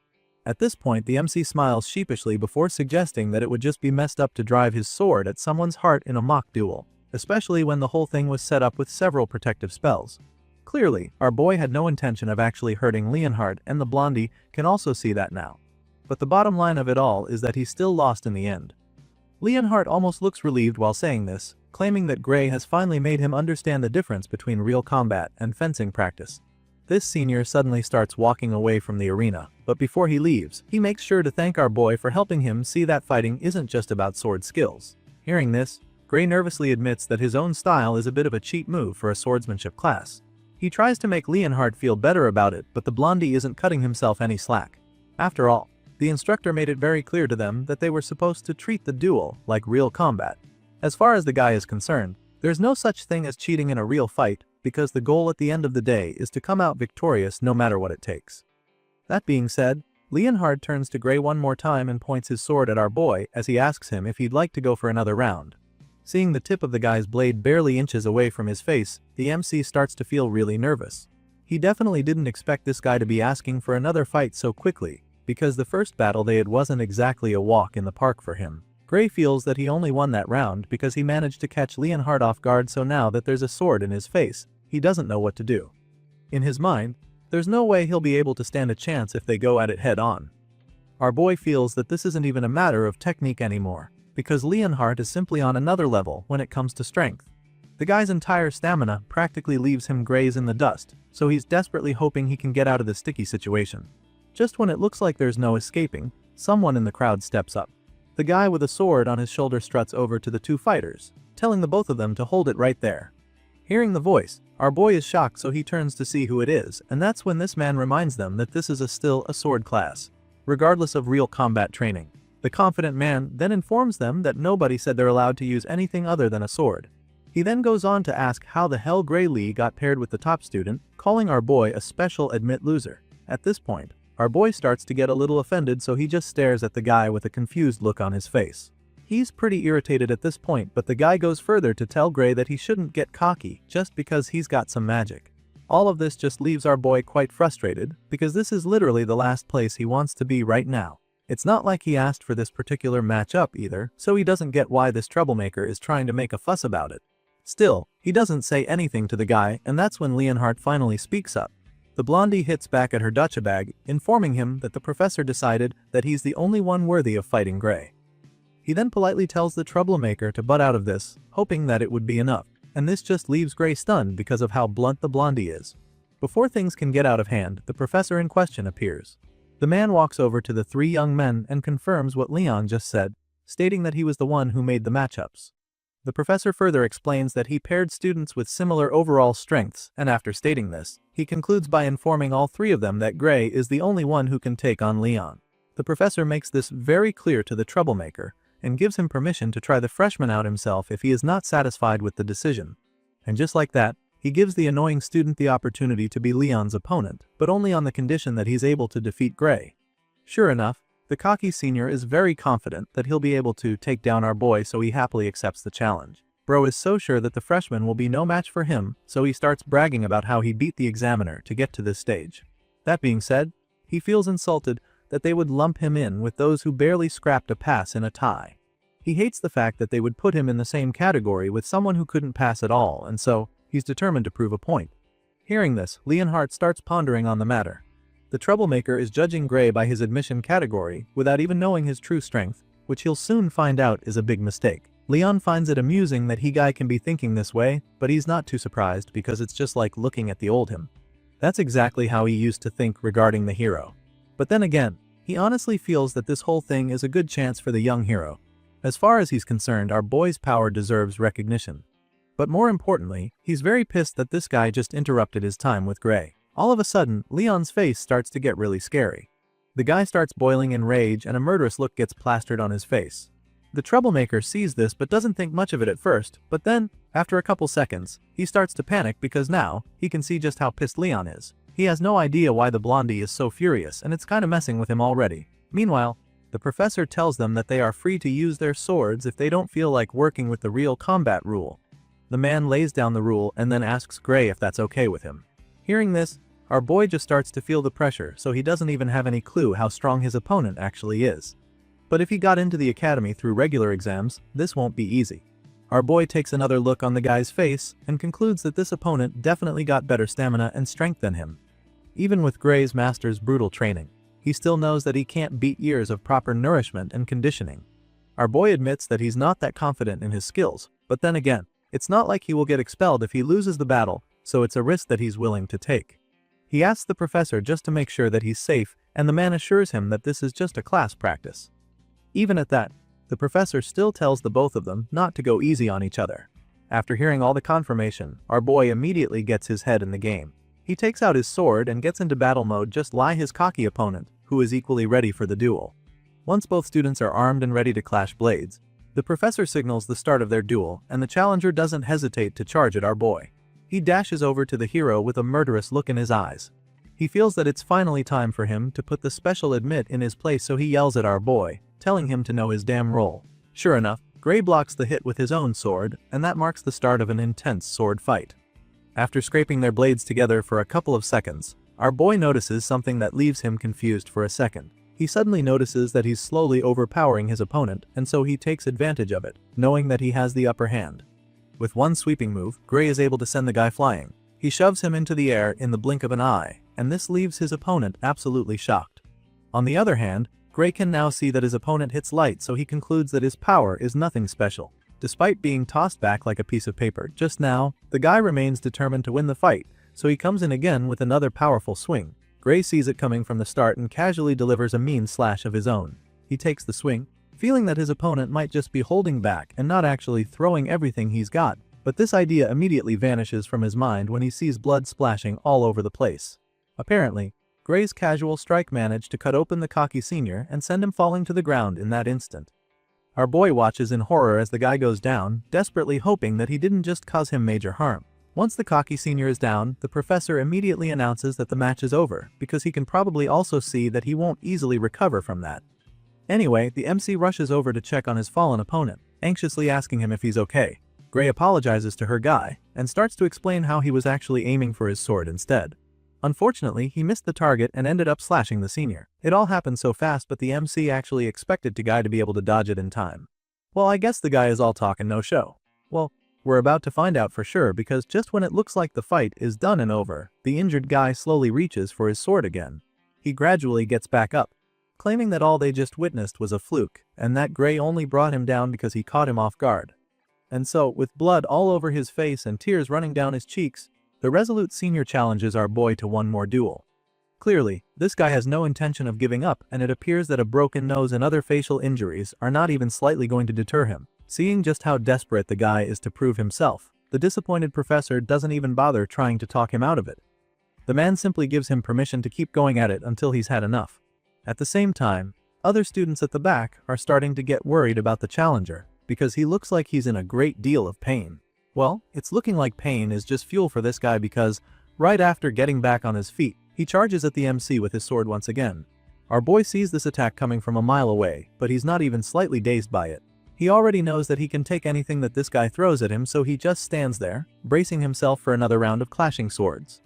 At this point, the MC smiles sheepishly before suggesting that it would just be messed up to drive his sword at someone's heart in a mock duel, especially when the whole thing was set up with several protective spells. Clearly, our boy had no intention of actually hurting Leonhardt, and the blondie can also see that now. But the bottom line of it all is that he still lost in the end. Leonhardt almost looks relieved while saying this, claiming that Gray has finally made him understand the difference between real combat and fencing practice. This senior suddenly starts walking away from the arena, but before he leaves, he makes sure to thank our boy for helping him see that fighting isn't just about sword skills. Hearing this, Gray nervously admits that his own style is a bit of a cheap move for a swordsmanship class. He tries to make Leonhardt feel better about it, but the blondie isn't cutting himself any slack. After all, the instructor made it very clear to them that they were supposed to treat the duel like real combat. As far as the guy is concerned, there's no such thing as cheating in a real fight, because the goal at the end of the day is to come out victorious no matter what it takes. That being said, Leonhardt turns to Gray one more time and points his sword at our boy as he asks him if he'd like to go for another round. Seeing the tip of the guy's blade barely inches away from his face, the MC starts to feel really nervous. He definitely didn't expect this guy to be asking for another fight so quickly, because the first battle they had wasn't exactly a walk in the park for him. Gray feels that he only won that round because he managed to catch Leonhardt off guard, so now that there's a sword in his face, he doesn't know what to do. In his mind, there's no way he'll be able to stand a chance if they go at it head on. Our boy feels that this isn't even a matter of technique anymore, because Leonhardt is simply on another level when it comes to strength. The guy's entire stamina practically leaves him graze in the dust, so he's desperately hoping he can get out of this sticky situation. Just when it looks like there's no escaping, someone in the crowd steps up. The guy with a sword on his shoulder struts over to the two fighters, telling the both of them to hold it right there. Hearing the voice, our boy is shocked, so he turns to see who it is, and that's when this man reminds them that this is still a sword class, regardless of real combat training. The confident man then informs them that nobody said they're allowed to use anything other than a sword. He then goes on to ask how the hell Gray Lee got paired with the top student, calling our boy a special admit loser. At this point, our boy starts to get a little offended, so he just stares at the guy with a confused look on his face. He's pretty irritated at this point, but the guy goes further to tell Gray that he shouldn't get cocky just because he's got some magic. All of this just leaves our boy quite frustrated, because this is literally the last place he wants to be right now. It's not like he asked for this particular matchup either, so he doesn't get why this troublemaker is trying to make a fuss about it. Still, he doesn't say anything to the guy, and that's when Leonhardt finally speaks up. The blondie hits back at her ducha bag, informing him that the professor decided that he's the only one worthy of fighting Gray. He then politely tells the troublemaker to butt out of this, hoping that it would be enough, and this just leaves Gray stunned because of how blunt the blondie is. Before things can get out of hand, the professor in question appears. The man walks over to the three young men and confirms what Leon just said, stating that he was the one who made the matchups. The professor further explains that he paired students with similar overall strengths, and after stating this, he concludes by informing all three of them that Gray is the only one who can take on Leon. The professor makes this very clear to the troublemaker, and gives him permission to try the freshman out himself if he is not satisfied with the decision. And just like that, he gives the annoying student the opportunity to be Leon's opponent, but only on the condition that he's able to defeat Gray. Sure enough, the cocky senior is very confident that he'll be able to take down our boy, so he happily accepts the challenge. Bro is so sure that the freshman will be no match for him, so he starts bragging about how he beat the examiner to get to this stage. That being said, he feels insulted that they would lump him in with those who barely scrapped a pass in a tie. He hates the fact that they would put him in the same category with someone who couldn't pass at all, and so, he's determined to prove a point. Hearing this, Leonhardt starts pondering on the matter. The troublemaker is judging Gray by his admission category without even knowing his true strength, which he'll soon find out is a big mistake. Leon finds it amusing that he guy can be thinking this way, but he's not too surprised because it's just like looking at the old him. That's exactly how he used to think regarding the hero. But then again, he honestly feels that this whole thing is a good chance for the young hero. As far as he's concerned, our boy's power deserves recognition. But more importantly, he's very pissed that this guy just interrupted his time with Gray. All of a sudden, Leon's face starts to get really scary. The guy starts boiling in rage and a murderous look gets plastered on his face. The troublemaker sees this but doesn't think much of it at first, but then, after a couple seconds, he starts to panic because now, he can see just how pissed Leon is. He has no idea why the blondie is so furious, and it's kinda messing with him already. Meanwhile, the professor tells them that they are free to use their swords if they don't feel like working with the real combat rule. The man lays down the rule and then asks Gray if that's okay with him. Hearing this, our boy just starts to feel the pressure, so he doesn't even have any clue how strong his opponent actually is. But if he got into the academy through regular exams, this won't be easy. Our boy takes another look on the guy's face and concludes that this opponent definitely got better stamina and strength than him. Even with Gray's master's brutal training, he still knows that he can't beat years of proper nourishment and conditioning. Our boy admits that he's not that confident in his skills, but then again, it's not like he will get expelled if he loses the battle, so it's a risk that he's willing to take. He asks the professor just to make sure that he's safe, and the man assures him that this is just a class practice. Even at that, the professor still tells the both of them not to go easy on each other. After hearing all the confirmation, our boy immediately gets his head in the game. He takes out his sword and gets into battle mode just like his cocky opponent, who is equally ready for the duel. Once both students are armed and ready to clash blades, the professor signals the start of their duel, and the challenger doesn't hesitate to charge at our boy. He dashes over to the hero with a murderous look in his eyes. He feels that it's finally time for him to put the special admit in his place, so he yells at our boy, telling him to know his damn role. Sure enough, Gray blocks the hit with his own sword, and that marks the start of an intense sword fight. After scraping their blades together for a couple of seconds, our boy notices something that leaves him confused for a second. He suddenly notices that he's slowly overpowering his opponent, and so he takes advantage of it, knowing that he has the upper hand. With one sweeping move, Gray is able to send the guy flying. He shoves him into the air in the blink of an eye, and this leaves his opponent absolutely shocked. On the other hand, Gray can now see that his opponent hits light, so he concludes that his power is nothing special. Despite being tossed back like a piece of paper just now, the guy remains determined to win the fight, so he comes in again with another powerful swing. Gray sees it coming from the start and casually delivers a mean slash of his own. He takes the swing, feeling that his opponent might just be holding back and not actually throwing everything he's got, but this idea immediately vanishes from his mind when he sees blood splashing all over the place. Apparently, Gray's casual strike managed to cut open the cocky senior and send him falling to the ground in that instant. Our boy watches in horror as the guy goes down, desperately hoping that he didn't just cause him major harm. Once the cocky senior is down, the professor immediately announces that the match is over, because he can probably also see that he won't easily recover from that. Anyway, the MC rushes over to check on his fallen opponent, anxiously asking him if he's okay. Gray apologizes to her guy, and starts to explain how he was actually aiming for his sword instead. Unfortunately, he missed the target and ended up slashing the senior. It all happened so fast, but the MC actually expected the guy to be able to dodge it in time. Well, I guess the guy is all talk and no show. Well, we're about to find out for sure, because just when it looks like the fight is done and over, the injured guy slowly reaches for his sword again. He gradually gets back up, claiming that all they just witnessed was a fluke, and that Gray only brought him down because he caught him off guard. And so, with blood all over his face and tears running down his cheeks, the resolute senior challenges our boy to one more duel. Clearly, this guy has no intention of giving up, and it appears that a broken nose and other facial injuries are not even slightly going to deter him. Seeing just how desperate the guy is to prove himself, the disappointed professor doesn't even bother trying to talk him out of it. The man simply gives him permission to keep going at it until he's had enough. At the same time, other students at the back are starting to get worried about the challenger, because he looks like he's in a great deal of pain. Well, it's looking like pain is just fuel for this guy, because right after getting back on his feet, he charges at the MC with his sword once again. Our boy sees this attack coming from a mile away, but he's not even slightly dazed by it. He already knows that he can take anything that this guy throws at him, so he just stands there, bracing himself for another round of clashing swords.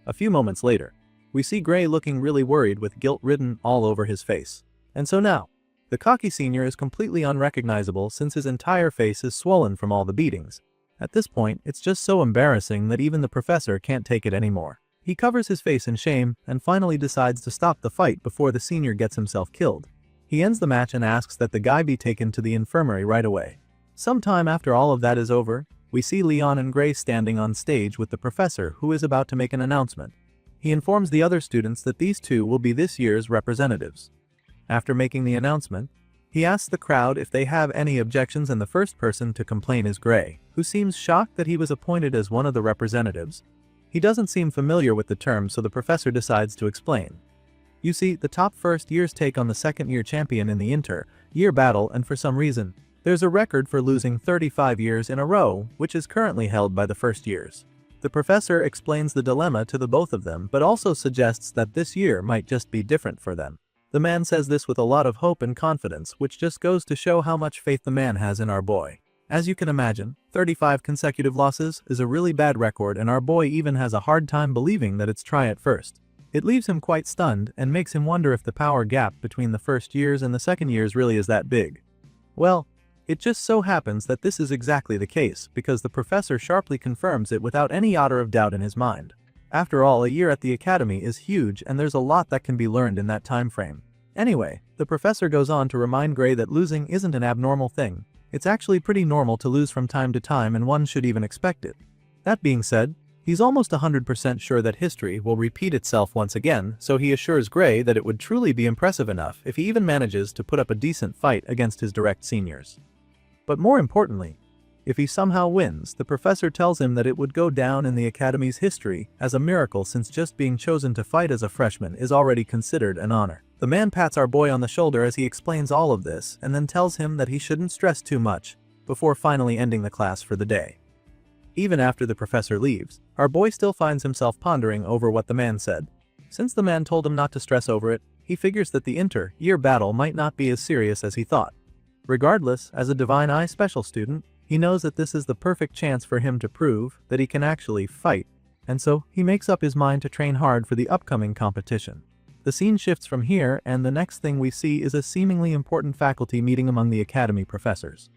A few moments later, we see Gray looking really worried with guilt written all over his face. And so now, the cocky senior is completely unrecognizable since his entire face is swollen from all the beatings. At this point, it's just so embarrassing that even the professor can't take it anymore. He covers his face in shame and finally decides to stop the fight before the senior gets himself killed. He ends the match and asks that the guy be taken to the infirmary right away. Sometime after all of that is over, we see Leon and Gray standing on stage with the professor, who is about to make an announcement. He informs the other students that these two will be this year's representatives. After making the announcement, he asks the crowd if they have any objections, and the first person to complain is Gray, who seems shocked that he was appointed as one of the representatives. He doesn't seem familiar with the term, so the professor decides to explain. You see, the top first years take on the second-year champion in the inter-year battle, and for some reason, there's a record for losing 35 years in a row, which is currently held by the first years. The professor explains the dilemma to the both of them, but also suggests that this year might just be different for them. The man says this with a lot of hope and confidence, which just goes to show how much faith the man has in our boy. As you can imagine, 35 consecutive losses is a really bad record, and our boy even has a hard time believing that it's try at first. It leaves him quite stunned and makes him wonder if the power gap between the first years and the second years really is that big. Well, it just so happens that this is exactly the case, because the professor sharply confirms it without any iota of doubt in his mind. After all, a year at the academy is huge, and there's a lot that can be learned in that time frame. Anyway, the professor goes on to remind Gray that losing isn't an abnormal thing. It's actually pretty normal to lose from time to time, and one should even expect it. That being said, He's almost 100% sure that history will repeat itself once again, so he assures Gray that it would truly be impressive enough if he even manages to put up a decent fight against his direct seniors. But more importantly, if he somehow wins, the professor tells him that it would go down in the Academy's history as a miracle, since just being chosen to fight as a freshman is already considered an honor. The man pats our boy on the shoulder as he explains all of this and then tells him that he shouldn't stress too much, before finally ending the class for the day. Even after the professor leaves, our boy still finds himself pondering over what the man said. Since the man told him not to stress over it, he figures that the inter-year battle might not be as serious as he thought. Regardless, as a Divine Eye special student, he knows that this is the perfect chance for him to prove that he can actually fight, and so he makes up his mind to train hard for the upcoming competition. The scene shifts from here, and the next thing we see is a seemingly important faculty meeting among the Academy professors.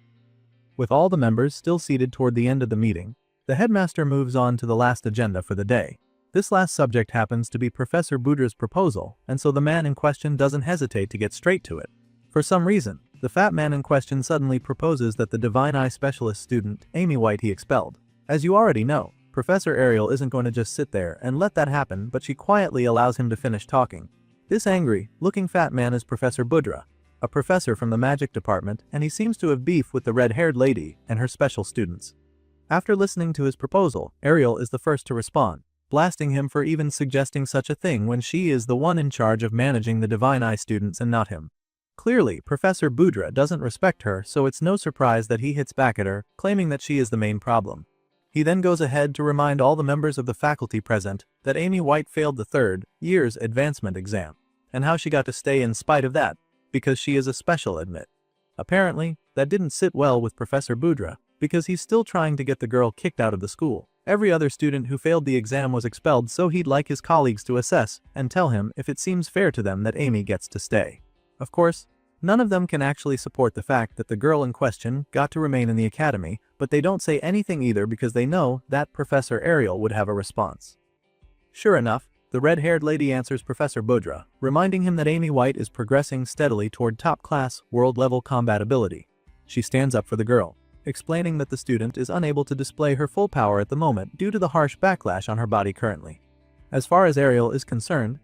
With all the members still seated toward the end of the meeting, the headmaster moves on to the last agenda for the day. This last subject happens to be Professor Budra's proposal, and so the man in question doesn't hesitate to get straight to it. For some reason, the fat man in question suddenly proposes that the Divine Eye Specialist student, Amy White, he expelled. As you already know, Professor Ariel isn't going to just sit there and let that happen, but she quietly allows him to finish talking. This angry-looking fat man is Professor Budra, a professor from the magic department, and he seems to have beef with the red-haired lady and her special students. After listening to his proposal, Ariel is the first to respond, blasting him for even suggesting such a thing when she is the one in charge of managing the Divine Eye students and not him. Clearly, Professor Budra doesn't respect her, so it's no surprise that he hits back at her, claiming that she is the main problem. He then goes ahead to remind all the members of the faculty present that Amy White failed the third year's advancement exam, and how she got to stay in spite of that, because she is a special admit. Apparently, that didn't sit well with Professor Budra, because he's still trying to get the girl kicked out of the school. Every other student who failed the exam was expelled, so he'd like his colleagues to assess and tell him if it seems fair to them that Amy gets to stay. Of course, none of them can actually support the fact that the girl in question got to remain in the academy, but they don't say anything either because they know that Professor Ariel would have a response. Sure enough, the red-haired lady answers Professor Budra, reminding him that Amy White is progressing steadily toward top-class, world-level combat ability. She stands up for the girl, explaining that the student is unable to display her full power at the moment due to the harsh backlash on her body currently. As far as Ariel is concerned,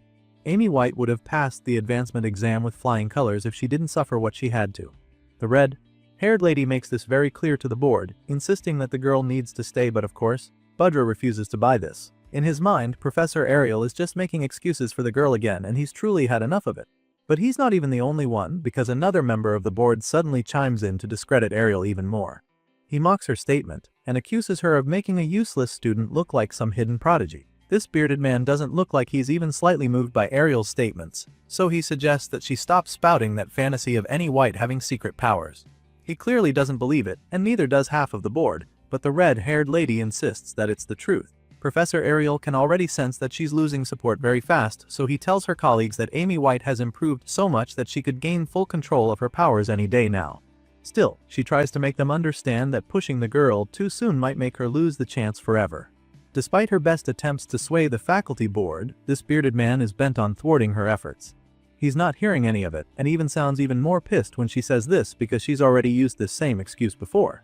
Amy White would have passed the advancement exam with flying colors if she didn't suffer what she had to. The red-haired lady makes this very clear to the board, insisting that the girl needs to stay, but of course, Budra refuses to buy this. In his mind, Professor Ariel is just making excuses for the girl again, and he's truly had enough of it. But he's not even the only one, because another member of the board suddenly chimes in to discredit Ariel even more. He mocks her statement and accuses her of making a useless student look like some hidden prodigy. This bearded man doesn't look like he's even slightly moved by Ariel's statements, so he suggests that she stop spouting that fantasy of any White having secret powers. He clearly doesn't believe it, and neither does half of the board, but the red-haired lady insists that it's the truth. Professor Ariel can already sense that she's losing support very fast, so he tells her colleagues that Amy White has improved so much that she could gain full control of her powers any day now. Still, she tries to make them understand that pushing the girl too soon might make her lose the chance forever. Despite her best attempts to sway the faculty board, this bearded man is bent on thwarting her efforts. He's not hearing any of it, and even sounds even more pissed when she says this because she's already used this same excuse before.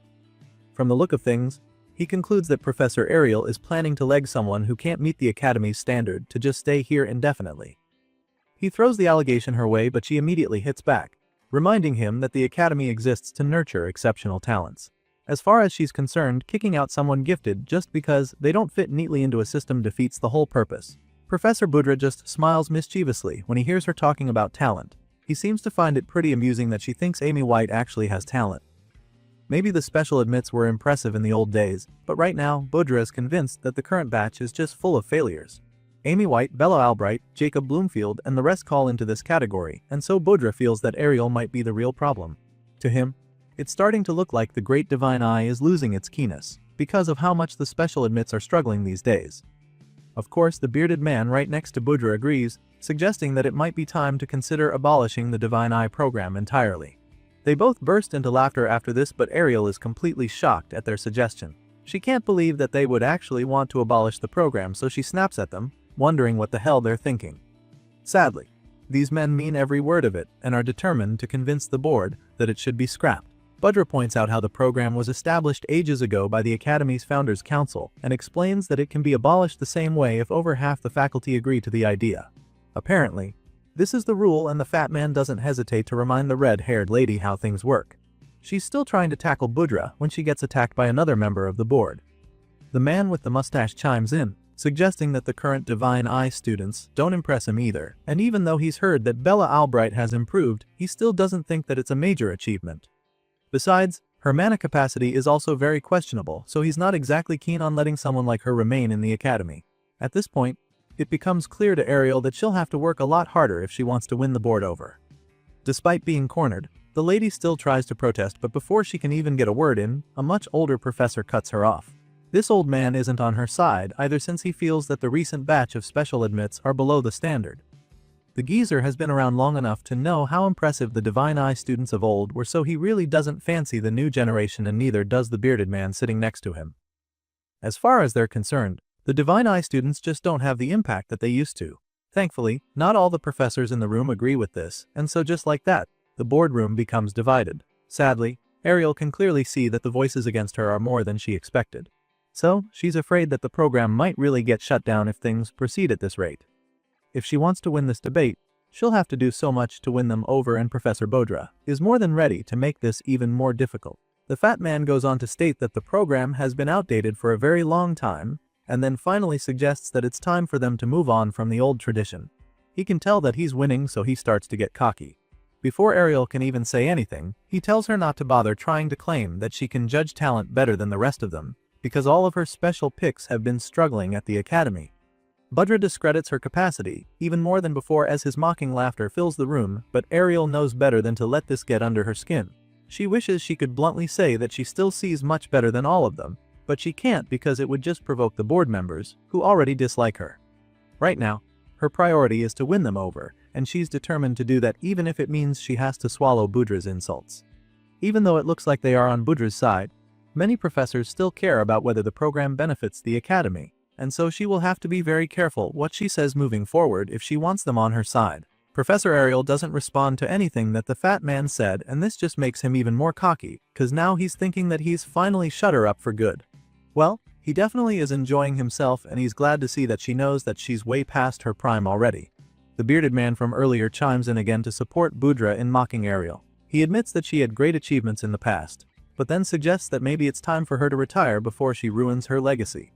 From the look of things, he concludes that Professor Ariel is planning to leg someone who can't meet the Academy's standard to just stay here indefinitely. He throws the allegation her way, but she immediately hits back, reminding him that the Academy exists to nurture exceptional talents. As far as she's concerned, kicking out someone gifted just because they don't fit neatly into a system defeats the whole purpose. Professor Budra just smiles mischievously when he hears her talking about talent. He seems to find it pretty amusing that she thinks Amy White actually has talent. Maybe the special admits were impressive in the old days, but right now, Budra is convinced that the current batch is just full of failures. Amy White, Bella Albright, Jacob Bloomfield, and the rest call into this category, and so Budra feels that Ariel might be the real problem. To him, it's starting to look like the Great Divine Eye is losing its keenness, because of how much the special admits are struggling these days. Of course, the bearded man right next to Budra agrees, suggesting that it might be time to consider abolishing the Divine Eye program entirely. They both burst into laughter after this, but Ariel is completely shocked at their suggestion. She can't believe that they would actually want to abolish the program, so she snaps at them, wondering what the hell they're thinking. Sadly, these men mean every word of it and are determined to convince the board that it should be scrapped. Budra points out how the program was established ages ago by the Academy's Founders Council and explains that it can be abolished the same way if over half the faculty agree to the idea. Apparently, this is the rule, and the fat man doesn't hesitate to remind the red-haired lady how things work. She's still trying to tackle Budra when she gets attacked by another member of the board. The man with the mustache chimes in, suggesting that the current Divine Eye students don't impress him either, and even though he's heard that Bella Albright has improved, he still doesn't think that it's a major achievement. Besides, her mana capacity is also very questionable, so he's not exactly keen on letting someone like her remain in the academy. At this point, it becomes clear to Ariel that she'll have to work a lot harder if she wants to win the board over. Despite being cornered, the lady still tries to protest, but before she can even get a word in, a much older professor cuts her off. This old man isn't on her side either, since he feels that the recent batch of special admits are below the standard. The geezer has been around long enough to know how impressive the Divine Eye students of old were, so he really doesn't fancy the new generation, and neither does the bearded man sitting next to him. As far as they're concerned, the Divine Eye students just don't have the impact that they used to. Thankfully, not all the professors in the room agree with this, and so just like that, the boardroom becomes divided. Sadly, Ariel can clearly see that the voices against her are more than she expected. So, she's afraid that the program might really get shut down if things proceed at this rate. If she wants to win this debate, she'll have to do so much to win them over, and Professor Bodra is more than ready to make this even more difficult. The fat man goes on to state that the program has been outdated for a very long time, and then finally suggests that it's time for them to move on from the old tradition. He can tell that he's winning, so he starts to get cocky. Before Ariel can even say anything, he tells her not to bother trying to claim that she can judge talent better than the rest of them, because all of her special picks have been struggling at the academy. Budra discredits her capacity, even more than before, as his mocking laughter fills the room, but Ariel knows better than to let this get under her skin. She wishes she could bluntly say that she still sees much better than all of them, but she can't because it would just provoke the board members, who already dislike her. Right now, her priority is to win them over, and she's determined to do that even if it means she has to swallow Budra's insults. Even though it looks like they are on Budra's side, many professors still care about whether the program benefits the academy, and so she will have to be very careful what she says moving forward if she wants them on her side. Professor Ariel doesn't respond to anything that the fat man said, and this just makes him even more cocky, cause now he's thinking that he's finally shut her up for good. Well, he definitely is enjoying himself, and he's glad to see that she knows that she's way past her prime already. The bearded man from earlier chimes in again to support Budra in mocking Ariel. He admits that she had great achievements in the past, but then suggests that maybe it's time for her to retire before she ruins her legacy.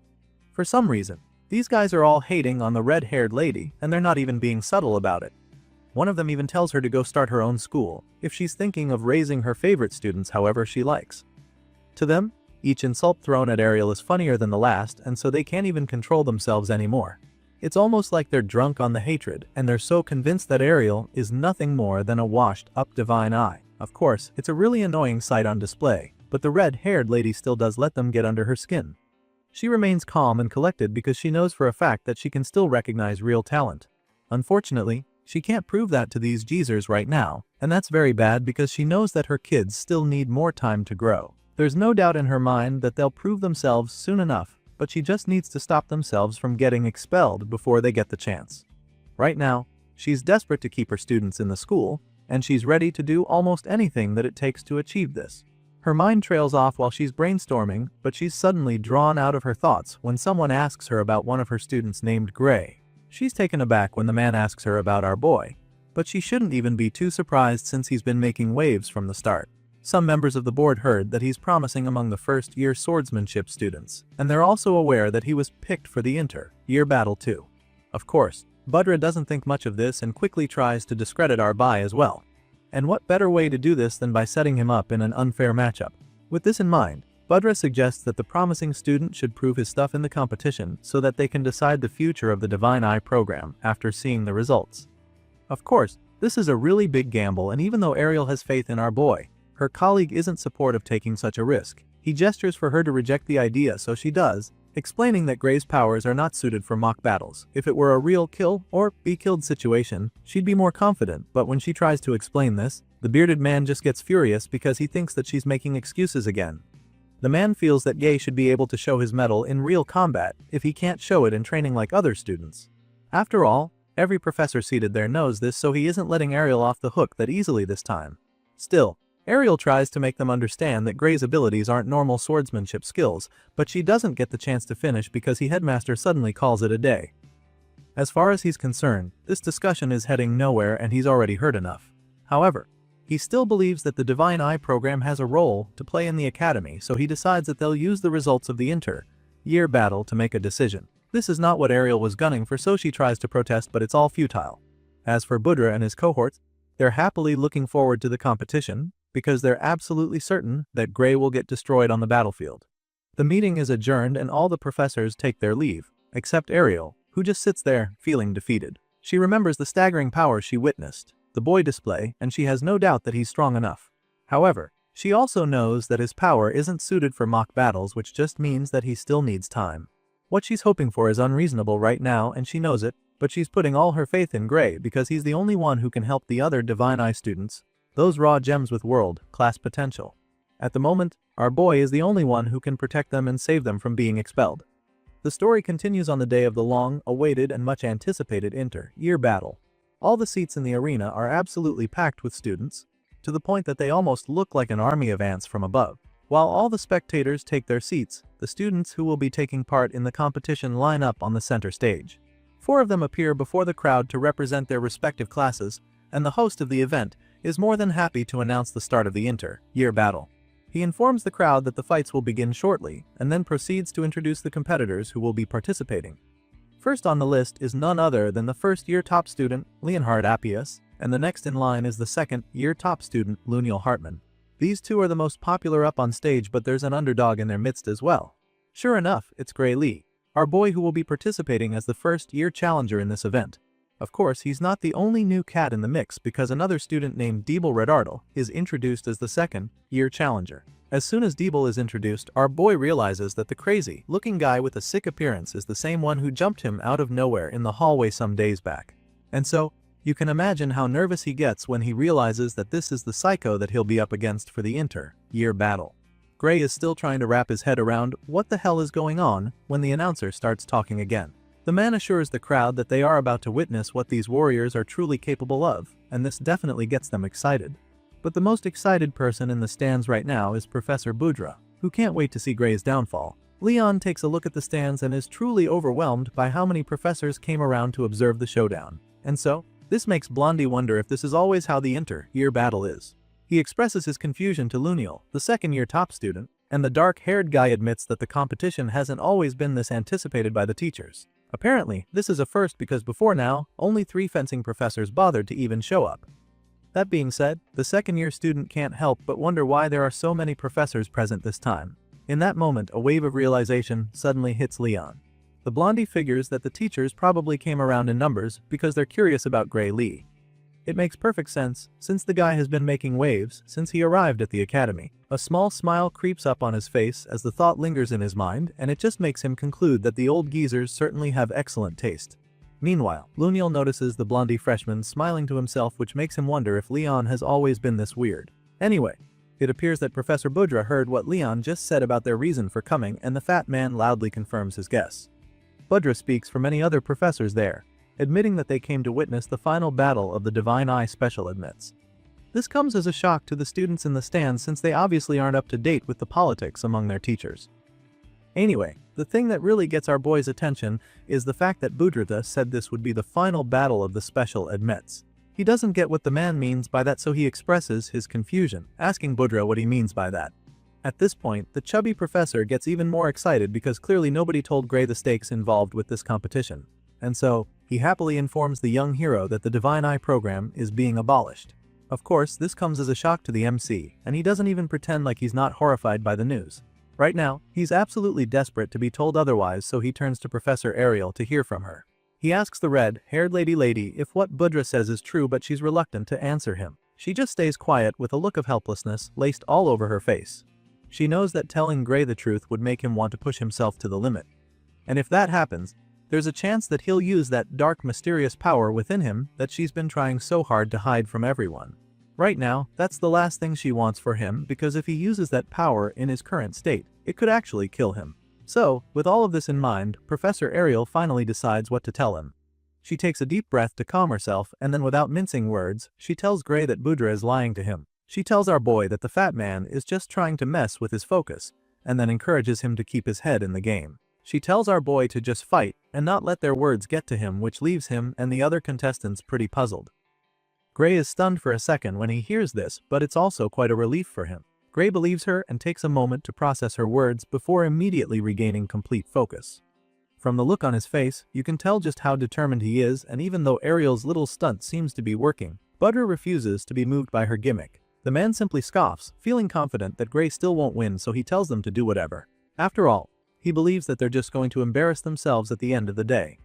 For some reason, these guys are all hating on the red-haired lady, and they're not even being subtle about it. One of them even tells her to go start her own school, if she's thinking of raising her favorite students however she likes. To them, each insult thrown at Ariel is funnier than the last, and so they can't even control themselves anymore. It's almost like they're drunk on the hatred, and they're so convinced that Ariel is nothing more than a washed-up Divine Eye. Of course, it's a really annoying sight on display, but the red-haired lady still does let them get under her skin. She remains calm and collected because she knows for a fact that she can still recognize real talent. Unfortunately, she can't prove that to these geezers right now, and that's very bad because she knows that her kids still need more time to grow. There's no doubt in her mind that they'll prove themselves soon enough, but she just needs to stop themselves from getting expelled before they get the chance. Right now, she's desperate to keep her students in the school, and she's ready to do almost anything that it takes to achieve this. Her mind trails off while she's brainstorming, but she's suddenly drawn out of her thoughts when someone asks her about one of her students named Gray. She's taken aback when the man asks her about our boy, but she shouldn't even be too surprised since he's been making waves from the start. Some members of the board heard that he's promising among the first-year swordsmanship students, and they're also aware that he was picked for the inter-year battle too. Of course, Budra doesn't think much of this and quickly tries to discredit our boy as well. And what better way to do this than by setting him up in an unfair matchup? With this in mind, Budra suggests that the promising student should prove his stuff in the competition so that they can decide the future of the Divine Eye program after seeing the results. Of course, this is a really big gamble, and even though Ariel has faith in our boy, her colleague isn't supportive taking such a risk. He gestures for her to reject the idea, so she does, explaining that Gray's powers are not suited for mock battles. If it were a real kill or be killed situation, she'd be more confident, but when she tries to explain this, the bearded man just gets furious because he thinks that she's making excuses again. The man feels that Gay should be able to show his mettle in real combat if he can't show it in training like other students. After all, every professor seated there knows this, so he isn't letting Ariel off the hook that easily this time. Still, Ariel tries to make them understand that Gray's abilities aren't normal swordsmanship skills, but she doesn't get the chance to finish because the headmaster suddenly calls it a day. As far as he's concerned, this discussion is heading nowhere and he's already heard enough. However, he still believes that the Divine Eye program has a role to play in the academy, so he decides that they'll use the results of the inter-year battle to make a decision. This is not what Ariel was gunning for, so she tries to protest, but it's all futile. As for Budra and his cohorts, they're happily looking forward to the competition because they're absolutely certain that Gray will get destroyed on the battlefield. The meeting is adjourned and all the professors take their leave, except Ariel, who just sits there, feeling defeated. She remembers the staggering power she witnessed the boy display, and she has no doubt that he's strong enough. However, she also knows that his power isn't suited for mock battles, which just means that he still needs time. What she's hoping for is unreasonable right now and she knows it, but she's putting all her faith in Gray because he's the only one who can help the other Divine Eye students, those raw gems with world-class potential. At the moment, our boy is the only one who can protect them and save them from being expelled. The story continues on the day of the long-awaited and much-anticipated inter-year battle. All the seats in the arena are absolutely packed with students, to the point that they almost look like an army of ants from above. While all the spectators take their seats, the students who will be taking part in the competition line up on the center stage. 4 of them appear before the crowd to represent their respective classes, and the host of the event is more than happy to announce the start of the inter-year battle. He informs the crowd that the fights will begin shortly, and then proceeds to introduce the competitors who will be participating. First on the list is none other than the first-year top student, Leonhard Appius, and the next in line is the second-year top student, Luniel Hartman. These two are the most popular up on stage, but there's an underdog in their midst as well. Sure enough, it's Gray Lee, our boy who will be participating as the first-year challenger in this event. Of course, he's not the only new cat in the mix because another student named Deeble Redardle is introduced as the second-year challenger. As soon as Deeble is introduced, our boy realizes that the crazy-looking guy with a sick appearance is the same one who jumped him out of nowhere in the hallway some days back. And so, you can imagine how nervous he gets when he realizes that this is the psycho that he'll be up against for the inter-year battle. Gray is still trying to wrap his head around what the hell is going on when the announcer starts talking again. The man assures the crowd that they are about to witness what these warriors are truly capable of, and this definitely gets them excited. But the most excited person in the stands right now is Professor Budra, who can't wait to see Gray's downfall. Leon takes a look at the stands and is truly overwhelmed by how many professors came around to observe the showdown. And so, this makes Blondie wonder if this is always how the inter-year battle is. He expresses his confusion to Luniel, the second-year top student, and the dark-haired guy admits that the competition hasn't always been this anticipated by the teachers. Apparently, this is a first because before now, only 3 fencing professors bothered to even show up. That being said, the second-year student can't help but wonder why there are so many professors present this time. In that moment, a wave of realization suddenly hits Leon. The Blondie figures that the teachers probably came around in numbers because they're curious about Gray Lee. It makes perfect sense, since the guy has been making waves since he arrived at the academy. A small smile creeps up on his face as the thought lingers in his mind, and it just makes him conclude that the old geezers certainly have excellent taste. Meanwhile, Luniel notices the Blondie freshman smiling to himself, which makes him wonder if Leon has always been this weird. Anyway, it appears that Professor Budra heard what Leon just said about their reason for coming, and the fat man loudly confirms his guess. Budra speaks for many other professors there, admitting that they came to witness the final battle of the Divine Eye Special admits. This comes as a shock to the students in the stands since they obviously aren't up to date with the politics among their teachers. Anyway, the thing that really gets our boy's attention is the fact that Budra said this would be the final battle of the special admits. He doesn't get what the man means by that, so he expresses his confusion, asking Budra what he means by that. At this point, the chubby professor gets even more excited because clearly nobody told Gray the stakes involved with this competition. And so, he happily informs the young hero that the Divine Eye program is being abolished. Of course, this comes as a shock to the MC, and he doesn't even pretend like he's not horrified by the news. Right now, he's absolutely desperate to be told otherwise, so he turns to Professor Ariel to hear from her. He asks the red-haired lady if what Budra says is true, but she's reluctant to answer him. She just stays quiet with a look of helplessness laced all over her face. She knows that telling Gray the truth would make him want to push himself to the limit. And if that happens, there's a chance that he'll use that dark, mysterious power within him that she's been trying so hard to hide from everyone. Right now, that's the last thing she wants for him, because if he uses that power in his current state, it could actually kill him. So, with all of this in mind, Professor Ariel finally decides what to tell him. She takes a deep breath to calm herself, and then without mincing words, she tells Gray that Budra is lying to him. She tells our boy that the fat man is just trying to mess with his focus, and then encourages him to keep his head in the game. She tells our boy to just fight and not let their words get to him, which leaves him and the other contestants pretty puzzled. Gray is stunned for a second when he hears this, but it's also quite a relief for him. Gray believes her and takes a moment to process her words before immediately regaining complete focus. From the look on his face, you can tell just how determined he is, and even though Ariel's little stunt seems to be working, Budra refuses to be moved by her gimmick. The man simply scoffs, feeling confident that Gray still won't win, so he tells them to do whatever. After all, he believes that they're just going to embarrass themselves at the end of the day.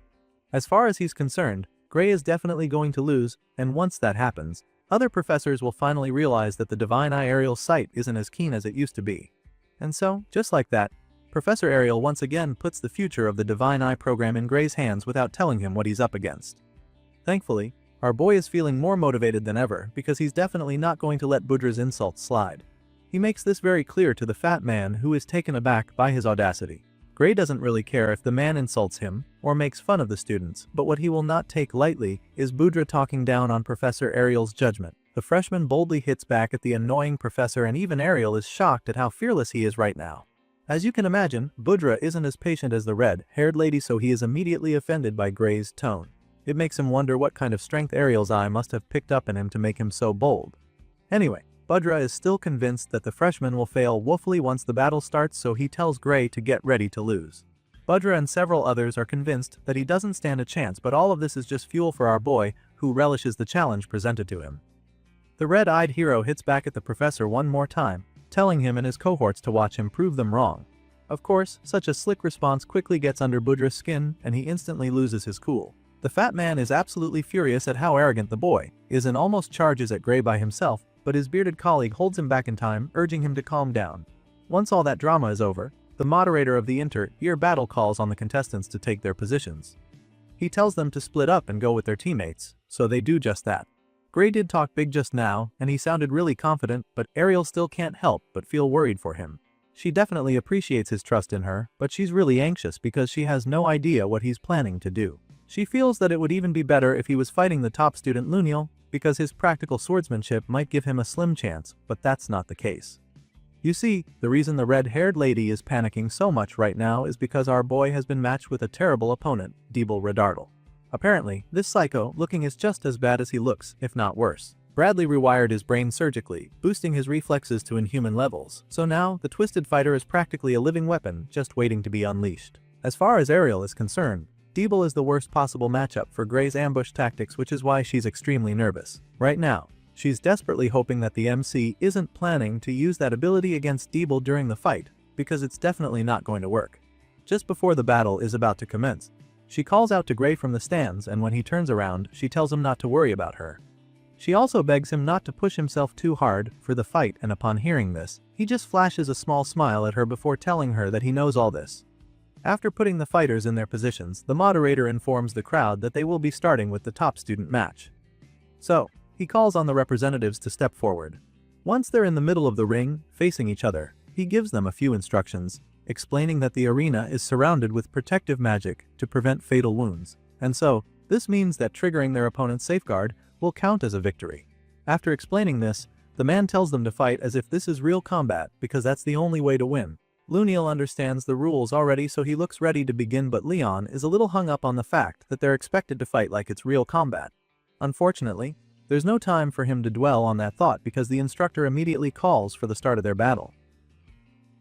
As far as he's concerned, Gray is definitely going to lose, and once that happens, other professors will finally realize that the Divine Eye Ariel's sight isn't as keen as it used to be. And so, just like that, Professor Ariel once again puts the future of the Divine Eye program in Gray's hands without telling him what he's up against. Thankfully, our boy is feeling more motivated than ever because he's definitely not going to let Budra's insults slide. He makes this very clear to the fat man, who is taken aback by his audacity. Gray doesn't really care if the man insults him or makes fun of the students, but what he will not take lightly is Budra talking down on Professor Ariel's judgment. The freshman boldly hits back at the annoying professor, and even Ariel is shocked at how fearless he is right now. As you can imagine, Budra isn't as patient as the red-haired lady, so he is immediately offended by Gray's tone. It makes him wonder what kind of strength Ariel's eye must have picked up in him to make him so bold. Anyway, Budra is still convinced that the freshman will fail woefully once the battle starts, so he tells Gray to get ready to lose. Budra and several others are convinced that he doesn't stand a chance, but all of this is just fuel for our boy, who relishes the challenge presented to him. The red-eyed hero hits back at the professor one more time, telling him and his cohorts to watch him prove them wrong. Of course, such a slick response quickly gets under Budra's skin, and he instantly loses his cool. The fat man is absolutely furious at how arrogant the boy is and almost charges at Gray by himself, but his bearded colleague holds him back in time, urging him to calm down. Once all that drama is over, the moderator of the inter-year battle calls on the contestants to take their positions. He tells them to split up and go with their teammates, so they do just that. Gray did talk big just now, and he sounded really confident, but Ariel still can't help but feel worried for him. She definitely appreciates his trust in her, but she's really anxious because she has no idea what he's planning to do. She feels that it would even be better if he was fighting the top student Luniel, because his practical swordsmanship might give him a slim chance, but that's not the case. You see, the reason the red-haired lady is panicking so much right now is because our boy has been matched with a terrible opponent, Deeble Redardle. Apparently, this psycho looking is just as bad as he looks, if not worse. Bradley rewired his brain surgically, boosting his reflexes to inhuman levels, so now the twisted fighter is practically a living weapon just waiting to be unleashed. As far as Ariel is concerned, Deeble is the worst possible matchup for Gray's ambush tactics, which is why she's extremely nervous. Right now, she's desperately hoping that the MC isn't planning to use that ability against Deeble during the fight, because it's definitely not going to work. Just before the battle is about to commence, she calls out to Gray from the stands, and when he turns around, she tells him not to worry about her. She also begs him not to push himself too hard for the fight, and upon hearing this, he just flashes a small smile at her before telling her that he knows all this. After putting the fighters in their positions, the moderator informs the crowd that they will be starting with the top student match. So, he calls on the representatives to step forward. Once they're in the middle of the ring, facing each other, he gives them a few instructions, explaining that the arena is surrounded with protective magic to prevent fatal wounds, and so, this means that triggering their opponent's safeguard will count as a victory. After explaining this, the man tells them to fight as if this is real combat, because that's the only way to win. Luniel understands the rules already, so he looks ready to begin, but Leon is a little hung up on the fact that they're expected to fight like it's real combat. Unfortunately, there's no time for him to dwell on that thought because the instructor immediately calls for the start of their battle.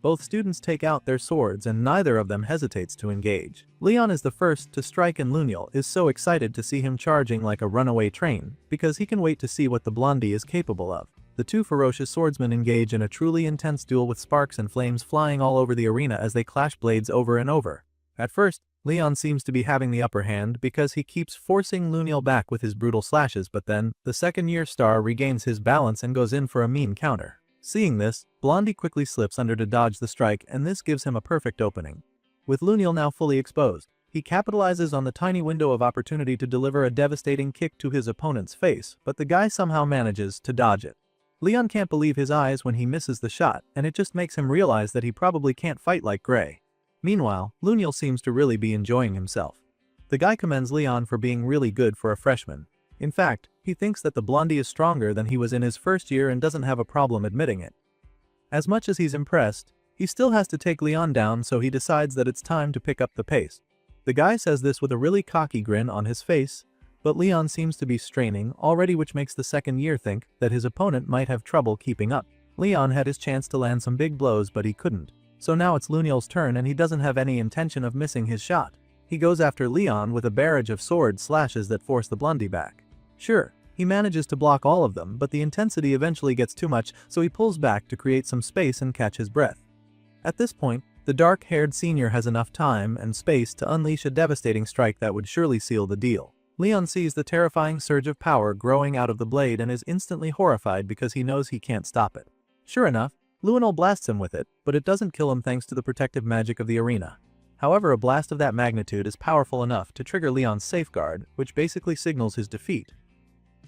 Both students take out their swords and neither of them hesitates to engage. Leon is the first to strike, and Luniel is so excited to see him charging like a runaway train because he can wait to see what the blondie is capable of. The two ferocious swordsmen engage in a truly intense duel with sparks and flames flying all over the arena as they clash blades over and over. At first, Leon seems to be having the upper hand because he keeps forcing Luniel back with his brutal slashes, but then, the second-year star regains his balance and goes in for a mean counter. Seeing this, Blondie quickly slips under to dodge the strike, and this gives him a perfect opening. With Luniel now fully exposed, he capitalizes on the tiny window of opportunity to deliver a devastating kick to his opponent's face, but the guy somehow manages to dodge it. Leon can't believe his eyes when he misses the shot, and it just makes him realize that he probably can't fight like Gray. Meanwhile, Luniel seems to really be enjoying himself. The guy commends Leon for being really good for a freshman. In fact, he thinks that the blondie is stronger than he was in his first year and doesn't have a problem admitting it. As much as he's impressed, he still has to take Leon down, so he decides that it's time to pick up the pace. The guy says this with a really cocky grin on his face, but Leon seems to be straining already, which makes the second year think that his opponent might have trouble keeping up. Leon had his chance to land some big blows, but he couldn't. So now it's Lunel's turn and he doesn't have any intention of missing his shot. He goes after Leon with a barrage of sword slashes that force the blondie back. Sure, he manages to block all of them, but the intensity eventually gets too much, so he pulls back to create some space and catch his breath. At this point, the dark-haired senior has enough time and space to unleash a devastating strike that would surely seal the deal. Leon sees the terrifying surge of power growing out of the blade and is instantly horrified because he knows he can't stop it. Sure enough, Lunel blasts him with it, but it doesn't kill him thanks to the protective magic of the arena. However, a blast of that magnitude is powerful enough to trigger Leon's safeguard, which basically signals his defeat.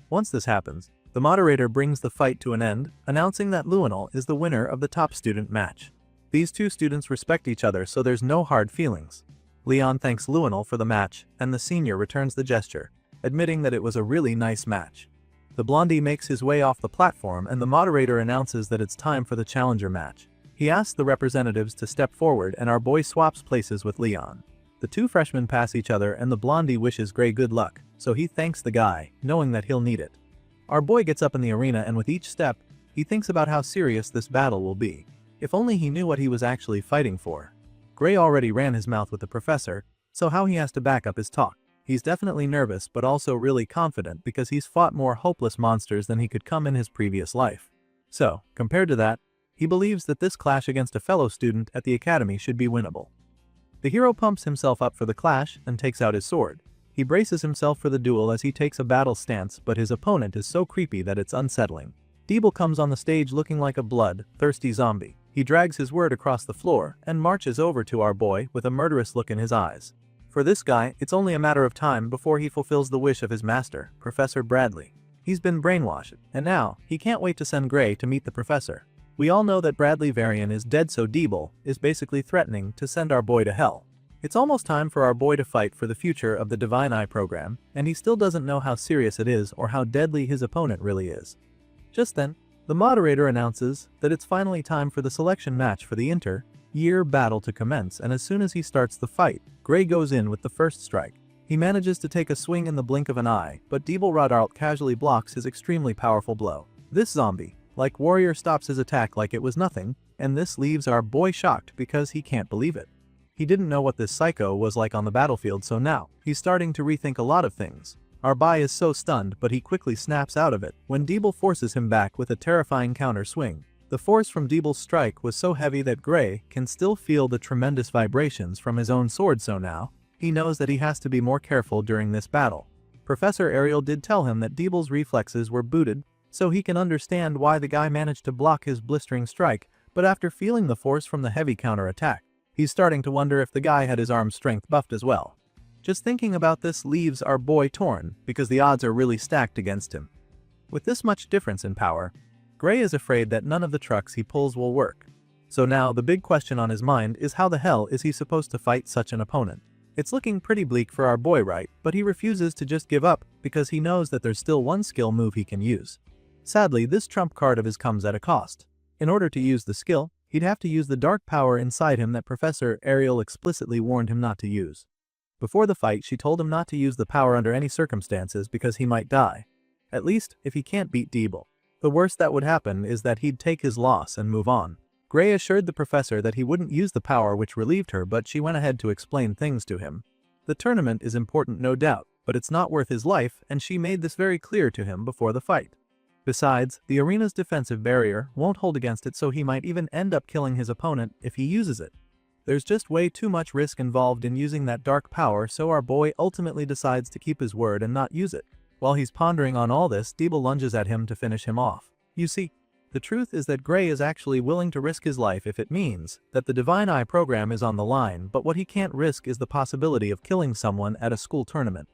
Once this happens, the moderator brings the fight to an end, announcing that Lunel is the winner of the top student match. These two students respect each other, so there's no hard feelings. Leon thanks Lunel for the match, and the senior returns the gesture, admitting that it was a really nice match. The blondie makes his way off the platform and the moderator announces that it's time for the challenger match. He asks the representatives to step forward and our boy swaps places with Leon. The two freshmen pass each other and the blondie wishes Gray good luck, so he thanks the guy, knowing that he'll need it. Our boy gets up in the arena and with each step, he thinks about how serious this battle will be. If only he knew what he was actually fighting for. Gray already ran his mouth with the professor, so how he has to back up his talk. He's definitely nervous but also really confident because he's fought more hopeless monsters than he could come in his previous life. So, compared to that, he believes that this clash against a fellow student at the academy should be winnable. The hero pumps himself up for the clash and takes out his sword. He braces himself for the duel as he takes a battle stance, but his opponent is so creepy that it's unsettling. Deeble comes on the stage looking like a blood-thirsty zombie. He drags his word across the floor and marches over to our boy with a murderous look in his eyes. For this guy, it's only a matter of time before he fulfills the wish of his master, Professor Bradley. He's been brainwashed, and now, he can't wait to send Gray to meet the professor. We all know that Bradley Varian is dead, so Deeble is basically threatening to send our boy to hell. It's almost time for our boy to fight for the future of the Divine Eye program, and he still doesn't know how serious it is or how deadly his opponent really is. Just then, the moderator announces that it's finally time for the selection match for the inter-year battle to commence, and as soon as he starts the fight, Gray goes in with the first strike. He manages to take a swing in the blink of an eye, but Deeble Rodart casually blocks his extremely powerful blow. This zombie, like warrior, stops his attack like it was nothing, and this leaves our boy shocked because he can't believe it. He didn't know what this psycho was like on the battlefield, so now he's starting to rethink a lot of things. Our boy is so stunned, but he quickly snaps out of it when Deeble forces him back with a terrifying counter swing. The force from Deeble's strike was so heavy that Gray can still feel the tremendous vibrations from his own sword, so now he knows that he has to be more careful during this battle. Professor Ariel did tell him that Deeble's reflexes were booted, so he can understand why the guy managed to block his blistering strike, but after feeling the force from the heavy counterattack, he's starting to wonder if the guy had his arm strength buffed as well. Just thinking about this leaves our boy torn, because the odds are really stacked against him. With this much difference in power, Gray is afraid that none of the trucks he pulls will work. So now the big question on his mind is how the hell is he supposed to fight such an opponent? It's looking pretty bleak for our boy, right? But he refuses to just give up because he knows that there's still one skill move he can use. Sadly, this trump card of his comes at a cost. In order to use the skill, he'd have to use the dark power inside him that Professor Ariel explicitly warned him not to use. Before the fight, she told him not to use the power under any circumstances because he might die. At least, if he can't beat Deeble. The worst that would happen is that he'd take his loss and move on. Gray assured the professor that he wouldn't use the power, which relieved her, but she went ahead to explain things to him. The tournament is important, no doubt, but it's not worth his life, and she made this very clear to him before the fight. Besides, the arena's defensive barrier won't hold against it, so he might even end up killing his opponent if he uses it. There's just way too much risk involved in using that dark power, so our boy ultimately decides to keep his word and not use it. While he's pondering on all this, Deeble lunges at him to finish him off. You see, the truth is that Gray is actually willing to risk his life if it means that the Divine Eye program is on the line, but what he can't risk is the possibility of killing someone at a school tournament.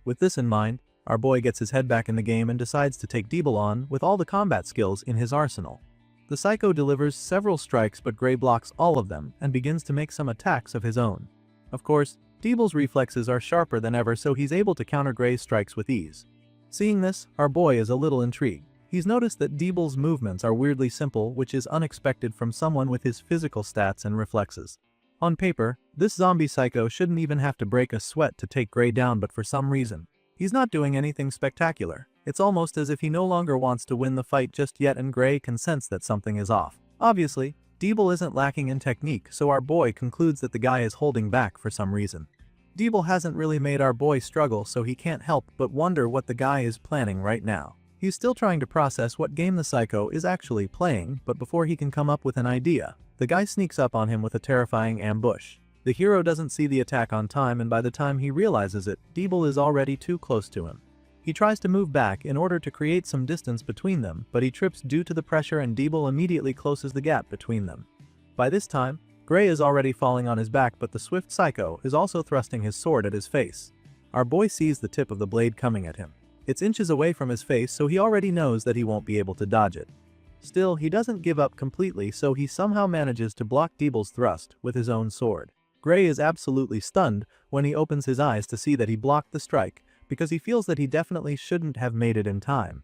With this in mind, our boy gets his head back in the game and decides to take Deeble on with all the combat skills in his arsenal. The psycho delivers several strikes, but Gray blocks all of them and begins to make some attacks of his own. Of course, Deeble's reflexes are sharper than ever, so he's able to counter Gray's strikes with ease. Seeing this, our boy is a little intrigued. He's noticed that Deeble's movements are weirdly simple, which is unexpected from someone with his physical stats and reflexes. On paper, this zombie psycho shouldn't even have to break a sweat to take Gray down, but for some reason, he's not doing anything spectacular. It's almost as if he no longer wants to win the fight just yet, and Gray can sense that something is off. Obviously, Deeble isn't lacking in technique, so our boy concludes that the guy is holding back for some reason. Deeble hasn't really made our boy struggle, so he can't help but wonder what the guy is planning right now. He's still trying to process what game the psycho is actually playing, but before he can come up with an idea, the guy sneaks up on him with a terrifying ambush. The hero doesn't see the attack on time, and by the time he realizes it, Deeble is already too close to him. He tries to move back in order to create some distance between them, but he trips due to the pressure, and Deeble immediately closes the gap between them. By this time, Gray is already falling on his back, but the swift psycho is also thrusting his sword at his face. Our boy sees the tip of the blade coming at him. It's inches away from his face, so he already knows that he won't be able to dodge it. Still, he doesn't give up completely, so he somehow manages to block Deeble's thrust with his own sword. Gray is absolutely stunned when he opens his eyes to see that he blocked the strike, because he feels that he definitely shouldn't have made it in time.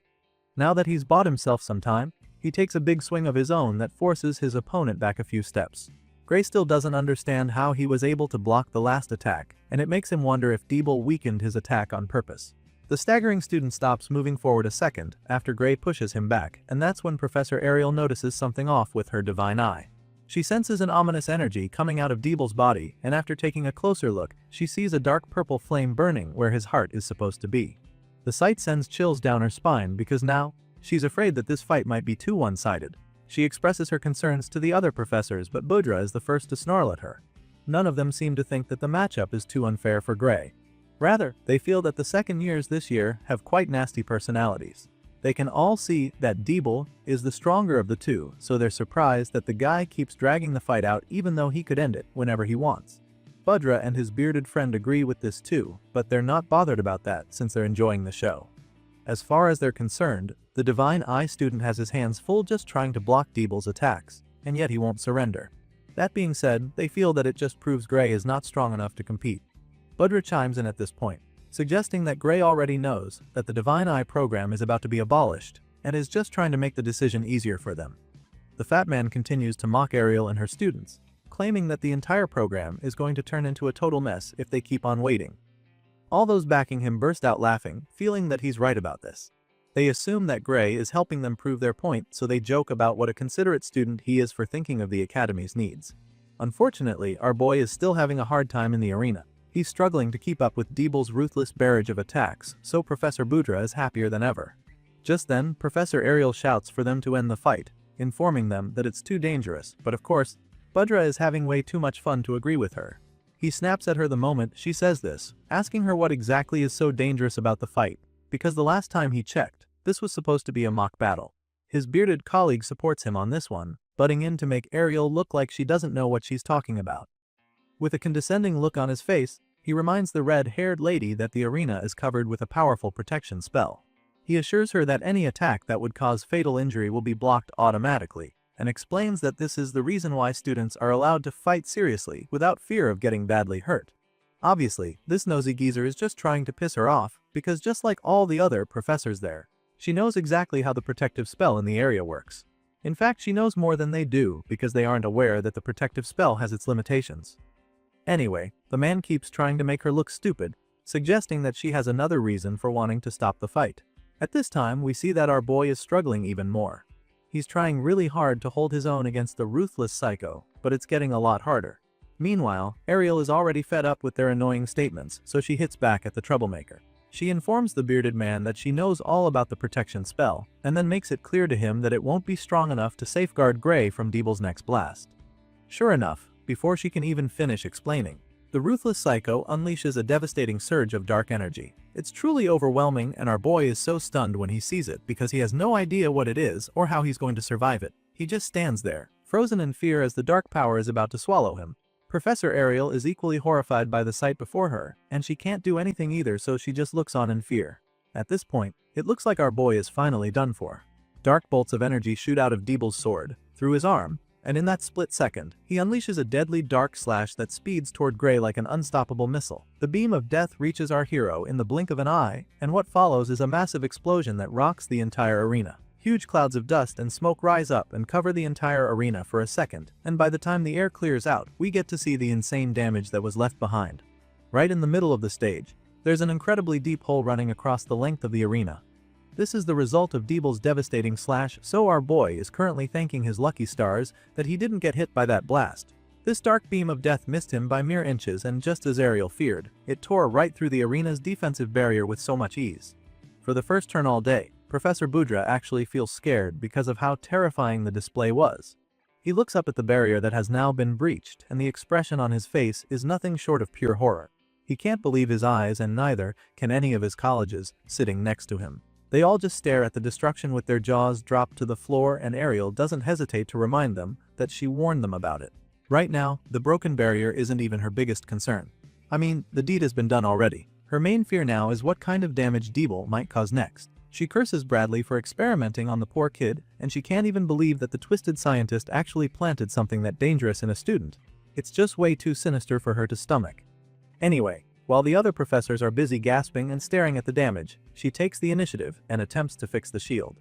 Now that he's bought himself some time, he takes a big swing of his own that forces his opponent back a few steps. Gray still doesn't understand how he was able to block the last attack, and it makes him wonder if Deeble weakened his attack on purpose. The staggering student stops moving forward a second after Gray pushes him back, and that's when Professor Ariel notices something off with her divine eye. She senses an ominous energy coming out of Deeble's body, and after taking a closer look, she sees a dark purple flame burning where his heart is supposed to be. The sight sends chills down her spine because now, she's afraid that this fight might be too one-sided. She expresses her concerns to the other professors, but Budra is the first to snarl at her. None of them seem to think that the matchup is too unfair for Gray. Rather, they feel that the second years this year have quite nasty personalities. They can all see that Deeble is the stronger of the two, so they're surprised that the guy keeps dragging the fight out even though he could end it whenever he wants. Budra and his bearded friend agree with this too, but they're not bothered about that since they're enjoying the show. As far as they're concerned, the Divine Eye student has his hands full just trying to block Deeble's attacks, and yet he won't surrender. That being said, they feel that it just proves Gray is not strong enough to compete. Budra chimes in at this point, suggesting that Gray already knows that the Divine Eye program is about to be abolished, and is just trying to make the decision easier for them. The fat man continues to mock Ariel and her students, claiming that the entire program is going to turn into a total mess if they keep on waiting. All those backing him burst out laughing, feeling that he's right about this. They assume that Gray is helping them prove their point, so they joke about what a considerate student he is for thinking of the Academy's needs. Unfortunately, our boy is still having a hard time in the arena. He's struggling to keep up with Deeble's ruthless barrage of attacks, so Professor Budra is happier than ever. Just then, Professor Ariel shouts for them to end the fight, informing them that it's too dangerous, but of course, Budra is having way too much fun to agree with her. He snaps at her the moment she says this, asking her what exactly is so dangerous about the fight, because the last time he checked, this was supposed to be a mock battle. His bearded colleague supports him on this one, butting in to make Ariel look like she doesn't know what she's talking about. With a condescending look on his face, he reminds the red-haired lady that the arena is covered with a powerful protection spell. He assures her that any attack that would cause fatal injury will be blocked automatically, and explains that this is the reason why students are allowed to fight seriously without fear of getting badly hurt. Obviously, this nosy geezer is just trying to piss her off, because just like all the other professors there, she knows exactly how the protective spell in the area works. In fact, she knows more than they do because they aren't aware that the protective spell has its limitations. Anyway, the man keeps trying to make her look stupid, suggesting that she has another reason for wanting to stop the fight. At this time, we see that our boy is struggling even more. He's trying really hard to hold his own against the ruthless psycho, but it's getting a lot harder. Meanwhile, Ariel is already fed up with their annoying statements, so she hits back at the troublemaker. She informs the bearded man that she knows all about the protection spell, and then makes it clear to him that it won't be strong enough to safeguard Gray from Deeble's next blast. Sure enough, before she can even finish explaining, the ruthless psycho unleashes a devastating surge of dark energy. It's truly overwhelming, and our boy is so stunned when he sees it because he has no idea what it is or how he's going to survive it. He just stands there, frozen in fear as the dark power is about to swallow him. Professor Ariel is equally horrified by the sight before her, and she can't do anything either, so she just looks on in fear. At this point, it looks like our boy is finally done for. Dark bolts of energy shoot out of Deeble's sword, through his arm, and in that split second, he unleashes a deadly dark slash that speeds toward Gray like an unstoppable missile. The beam of death reaches our hero in the blink of an eye, and what follows is a massive explosion that rocks the entire arena. Huge clouds of dust and smoke rise up and cover the entire arena for a second, and by the time the air clears out, we get to see the insane damage that was left behind. Right in the middle of the stage, there's an incredibly deep hole running across the length of the arena. This is the result of Deeble's devastating slash, so our boy is currently thanking his lucky stars that he didn't get hit by that blast. This dark beam of death missed him by mere inches, and just as Ariel feared, it tore right through the arena's defensive barrier with so much ease. For the first turn all day, Professor Budra actually feels scared because of how terrifying the display was. He looks up at the barrier that has now been breached, and the expression on his face is nothing short of pure horror. He can't believe his eyes, and neither can any of his colleagues sitting next to him. They all just stare at the destruction with their jaws dropped to the floor, and Ariel doesn't hesitate to remind them that she warned them about it. Right now, the broken barrier isn't even her biggest concern. I mean, the deed has been done already. Her main fear now is what kind of damage Deeble might cause next. She curses Bradley for experimenting on the poor kid, and she can't even believe that the twisted scientist actually planted something that dangerous in a student. It's just way too sinister for her to stomach. Anyway, while the other professors are busy gasping and staring at the damage, she takes the initiative and attempts to fix the shield.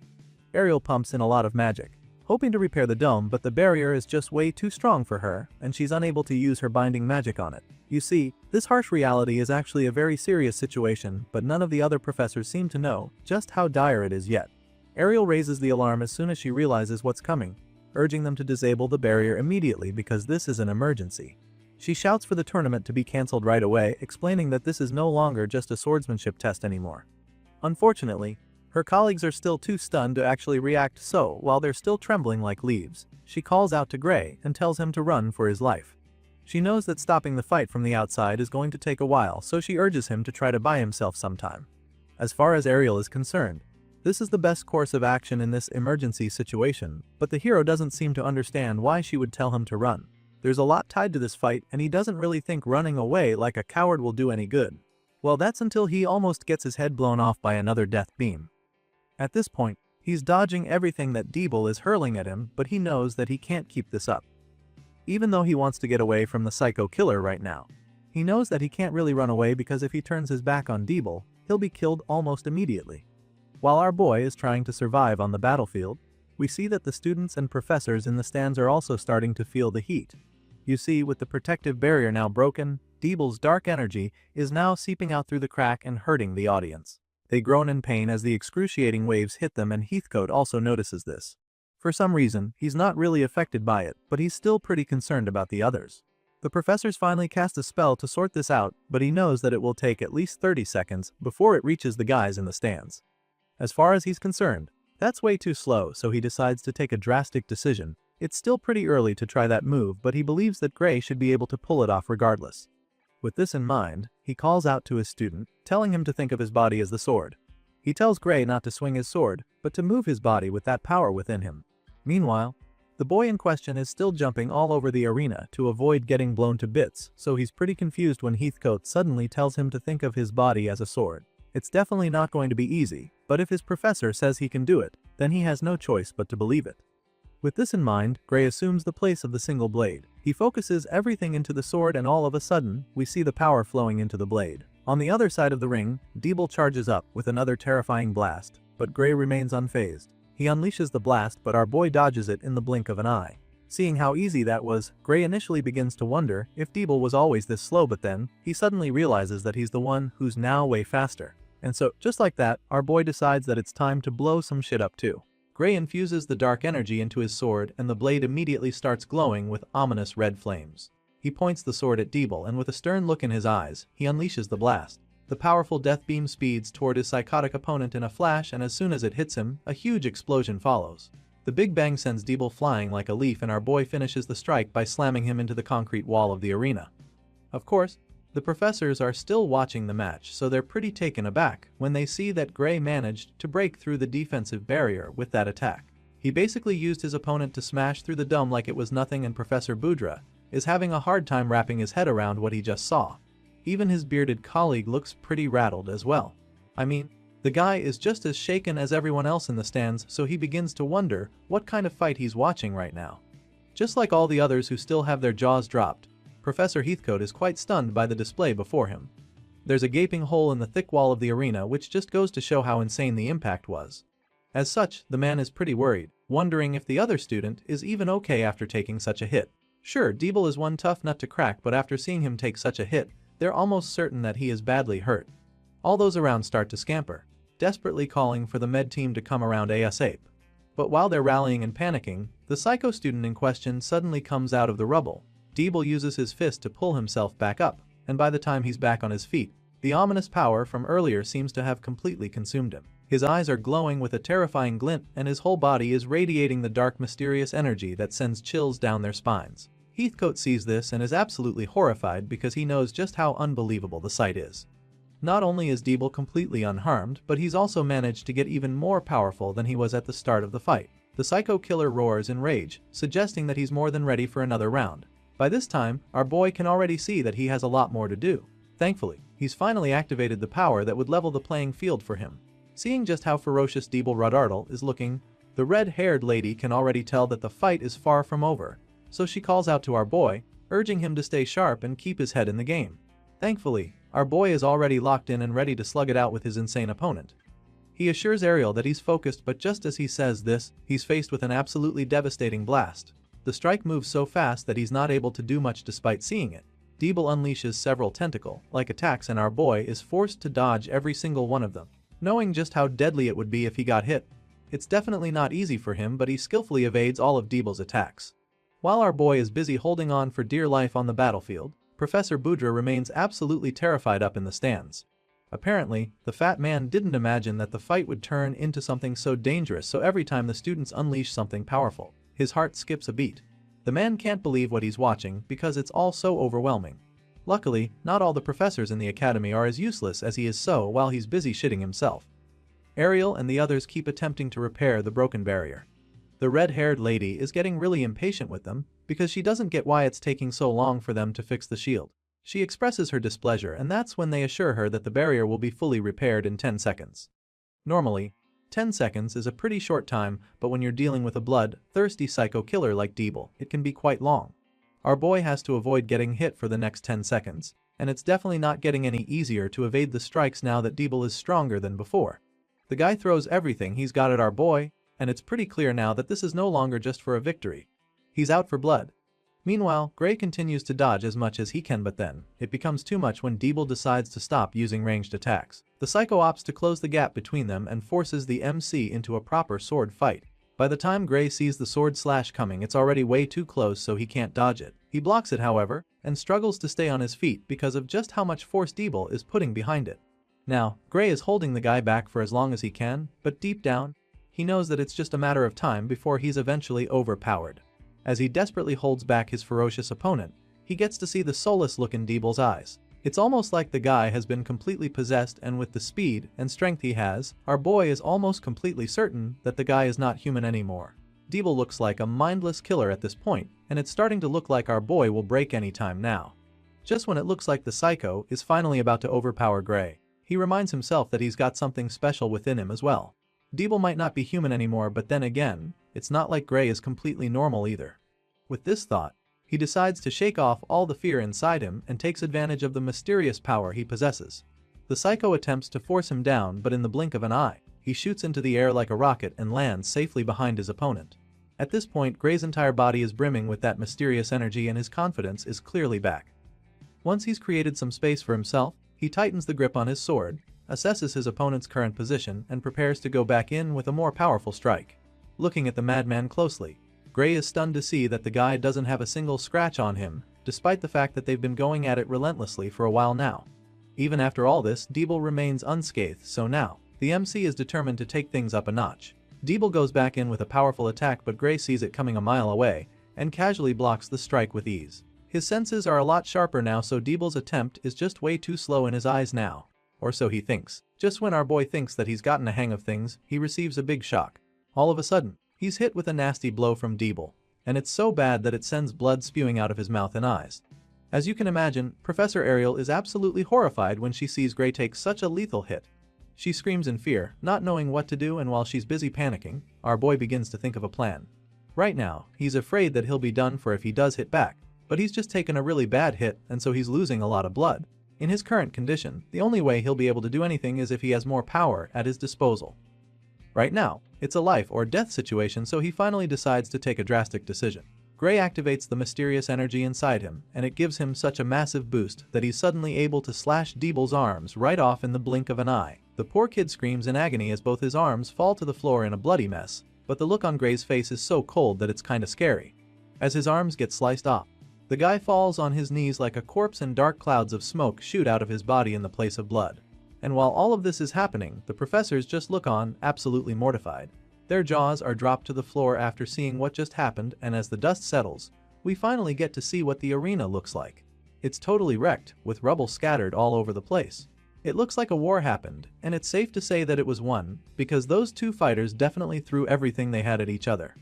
Ariel pumps in a lot of magic, hoping to repair the dome, but the barrier is just way too strong for her, and she's unable to use her binding magic on it. You see, this harsh reality is actually a very serious situation, but none of the other professors seem to know just how dire it is yet. Ariel raises the alarm as soon as she realizes what's coming, urging them to disable the barrier immediately because this is an emergency. She shouts for the tournament to be cancelled right away, explaining that this is no longer just a swordsmanship test anymore. Unfortunately, her colleagues are still too stunned to actually react, so while they're still trembling like leaves, she calls out to Gray and tells him to run for his life. She knows that stopping the fight from the outside is going to take a while, so she urges him to try to buy himself some time. As far as Ariel is concerned, this is the best course of action in this emergency situation, but the hero doesn't seem to understand why she would tell him to run. There's a lot tied to this fight, and he doesn't really think running away like a coward will do any good. Well, that's until he almost gets his head blown off by another death beam. At this point, he's dodging everything that Deeble is hurling at him, but he knows that he can't keep this up. Even though he wants to get away from the psycho killer right now, he knows that he can't really run away because if he turns his back on Deeble, he'll be killed almost immediately. While our boy is trying to survive on the battlefield, we see that the students and professors in the stands are also starting to feel the heat. You see, with the protective barrier now broken, Deeble's dark energy is now seeping out through the crack and hurting the audience. They groan in pain as the excruciating waves hit them, and Heathcote also notices this. For some reason, he's not really affected by it, but he's still pretty concerned about the others. The professors finally cast a spell to sort this out, but he knows that it will take at least 30 seconds before it reaches the guys in the stands. As far as he's concerned, that's way too slow, so he decides to take a drastic decision. It's still pretty early to try that move, but he believes that Gray should be able to pull it off regardless. With this in mind, he calls out to his student, telling him to think of his body as the sword. He tells Gray not to swing his sword, but to move his body with that power within him. Meanwhile, the boy in question is still jumping all over the arena to avoid getting blown to bits, so he's pretty confused when Heathcote suddenly tells him to think of his body as a sword. It's definitely not going to be easy, but if his professor says he can do it, then he has no choice but to believe it. With this in mind, Gray assumes the place of the single blade. He focuses everything into the sword, and all of a sudden, we see the power flowing into the blade. On the other side of the ring, Deeble charges up with another terrifying blast, but Gray remains unfazed. He unleashes the blast, but our boy dodges it in the blink of an eye. Seeing how easy that was, Gray initially begins to wonder if Deeble was always this slow, but then, he suddenly realizes that he's the one who's now way faster. And so, just like that, our boy decides that it's time to blow some shit up too. Gray infuses the dark energy into his sword, and the blade immediately starts glowing with ominous red flames. He points the sword at Deeble, and with a stern look in his eyes, he unleashes the blast. The powerful death beam speeds toward his psychotic opponent in a flash, and as soon as it hits him, a huge explosion follows. The Big Bang sends Deeble flying like a leaf, and our boy finishes the strike by slamming him into the concrete wall of the arena. Of course, the professors are still watching the match, so they're pretty taken aback when they see that Gray managed to break through the defensive barrier with that attack. He basically used his opponent to smash through the dome like it was nothing, and Professor Budra is having a hard time wrapping his head around what he just saw. Even his bearded colleague looks pretty rattled as well. I mean, the guy is just as shaken as everyone else in the stands, so he begins to wonder what kind of fight he's watching right now. Just like all the others who still have their jaws dropped, Professor Heathcote is quite stunned by the display before him. There's a gaping hole in the thick wall of the arena which just goes to show how insane the impact was. As such, the man is pretty worried, wondering if the other student is even okay after taking such a hit. Sure, Deeble is one tough nut to crack, but after seeing him take such a hit, they're almost certain that he is badly hurt. All those around start to scamper, desperately calling for the med team to come around ASAP. But while they're rallying and panicking, the psycho student in question suddenly comes out of the rubble. Deeble uses his fist to pull himself back up, and by the time he's back on his feet, the ominous power from earlier seems to have completely consumed him. His eyes are glowing with a terrifying glint and his whole body is radiating the dark mysterious energy that sends chills down their spines. Heathcote sees this and is absolutely horrified because he knows just how unbelievable the sight is. Not only is Deeble completely unharmed, but he's also managed to get even more powerful than he was at the start of the fight. The psycho killer roars in rage, suggesting that he's more than ready for another round. By this time, our boy can already see that he has a lot more to do. Thankfully, he's finally activated the power that would level the playing field for him. Seeing just how ferocious Deeble Rudartle is looking, the red-haired lady can already tell that the fight is far from over, so she calls out to our boy, urging him to stay sharp and keep his head in the game. Thankfully, our boy is already locked in and ready to slug it out with his insane opponent. He assures Ariel that he's focused, but just as he says this, he's faced with an absolutely devastating blast. The strike moves so fast that he's not able to do much despite seeing it. Deeble unleashes several tentacle-like attacks and our boy is forced to dodge every single one of them. Knowing just how deadly it would be if he got hit, it's definitely not easy for him, but he skillfully evades all of Deeble's attacks. While our boy is busy holding on for dear life on the battlefield, Professor Boudre remains absolutely terrified up in the stands. Apparently, the fat man didn't imagine that the fight would turn into something so dangerous, so every time the students unleash something powerful, his heart skips a beat. The man can't believe what he's watching because it's all so overwhelming. Luckily, not all the professors in the academy are as useless as he is, so while he's busy shitting himself, Ariel and the others keep attempting to repair the broken barrier. The red-haired lady is getting really impatient with them because she doesn't get why it's taking so long for them to fix the shield. She expresses her displeasure, and that's when they assure her that the barrier will be fully repaired in 10 seconds. Normally, 10 seconds is a pretty short time, but when you're dealing with a blood-thirsty psycho killer like Deeble, it can be quite long. Our boy has to avoid getting hit for the next 10 seconds, and it's definitely not getting any easier to evade the strikes now that Deeble is stronger than before. The guy throws everything he's got at our boy, and it's pretty clear now that this is no longer just for a victory. He's out for blood. Meanwhile, Gray continues to dodge as much as he can, but then it becomes too much when Deeble decides to stop using ranged attacks. The psycho opts to close the gap between them and forces the MC into a proper sword fight. By the time Gray sees the sword slash coming, it's already way too close, so he can't dodge it. He blocks it, however, and struggles to stay on his feet because of just how much force Deeble is putting behind it. Now, Gray is holding the guy back for as long as he can, but deep down, he knows that it's just a matter of time before he's eventually overpowered. As he desperately holds back his ferocious opponent, he gets to see the soulless look in Deeble's eyes. It's almost like the guy has been completely possessed, and with the speed and strength he has, our boy is almost completely certain that the guy is not human anymore. Deeble looks like a mindless killer at this point, and it's starting to look like our boy will break any time now. Just when it looks like the psycho is finally about to overpower Gray, he reminds himself that he's got something special within him as well. Deeble might not be human anymore, but then again, it's not like Gray is completely normal either. With this thought, he decides to shake off all the fear inside him and takes advantage of the mysterious power he possesses. The psycho attempts to force him down, but in the blink of an eye, he shoots into the air like a rocket and lands safely behind his opponent. At this point, Gray's entire body is brimming with that mysterious energy and his confidence is clearly back. Once he's created some space for himself, he tightens the grip on his sword, assesses his opponent's current position, and prepares to go back in with a more powerful strike. Looking at the madman closely, Gray is stunned to see that the guy doesn't have a single scratch on him, despite the fact that they've been going at it relentlessly for a while now. Even after all this, Deeble remains unscathed, so now, the MC is determined to take things up a notch. Deeble goes back in with a powerful attack, but Gray sees it coming a mile away, and casually blocks the strike with ease. His senses are a lot sharper now, so Deeble's attempt is just way too slow in his eyes now. Or so he thinks. Just when our boy thinks that he's gotten a hang of things, he receives a big shock. All of a sudden, he's hit with a nasty blow from Deeble, and it's so bad that it sends blood spewing out of his mouth and eyes. As you can imagine, Professor Ariel is absolutely horrified when she sees Gray take such a lethal hit. She screams in fear, not knowing what to do, and while she's busy panicking, our boy begins to think of a plan. Right now, he's afraid that he'll be done for if he does hit back, but he's just taken a really bad hit and so he's losing a lot of blood. In his current condition, the only way he'll be able to do anything is if he has more power at his disposal. Right now, it's a life or death situation, so he finally decides to take a drastic decision. Gray activates the mysterious energy inside him, and it gives him such a massive boost that he's suddenly able to slash Deeble's arms right off in the blink of an eye. The poor kid screams in agony as both his arms fall to the floor in a bloody mess, but the look on Gray's face is so cold that it's kinda scary. As his arms get sliced off, the guy falls on his knees like a corpse and dark clouds of smoke shoot out of his body in the place of blood. And while all of this is happening, the professors just look on, absolutely mortified. Their jaws are dropped to the floor after seeing what just happened, and as the dust settles, we finally get to see what the arena looks like. It's totally wrecked, with rubble scattered all over the place. It looks like a war happened, and it's safe to say that it was won, because those two fighters definitely threw everything they had at each other.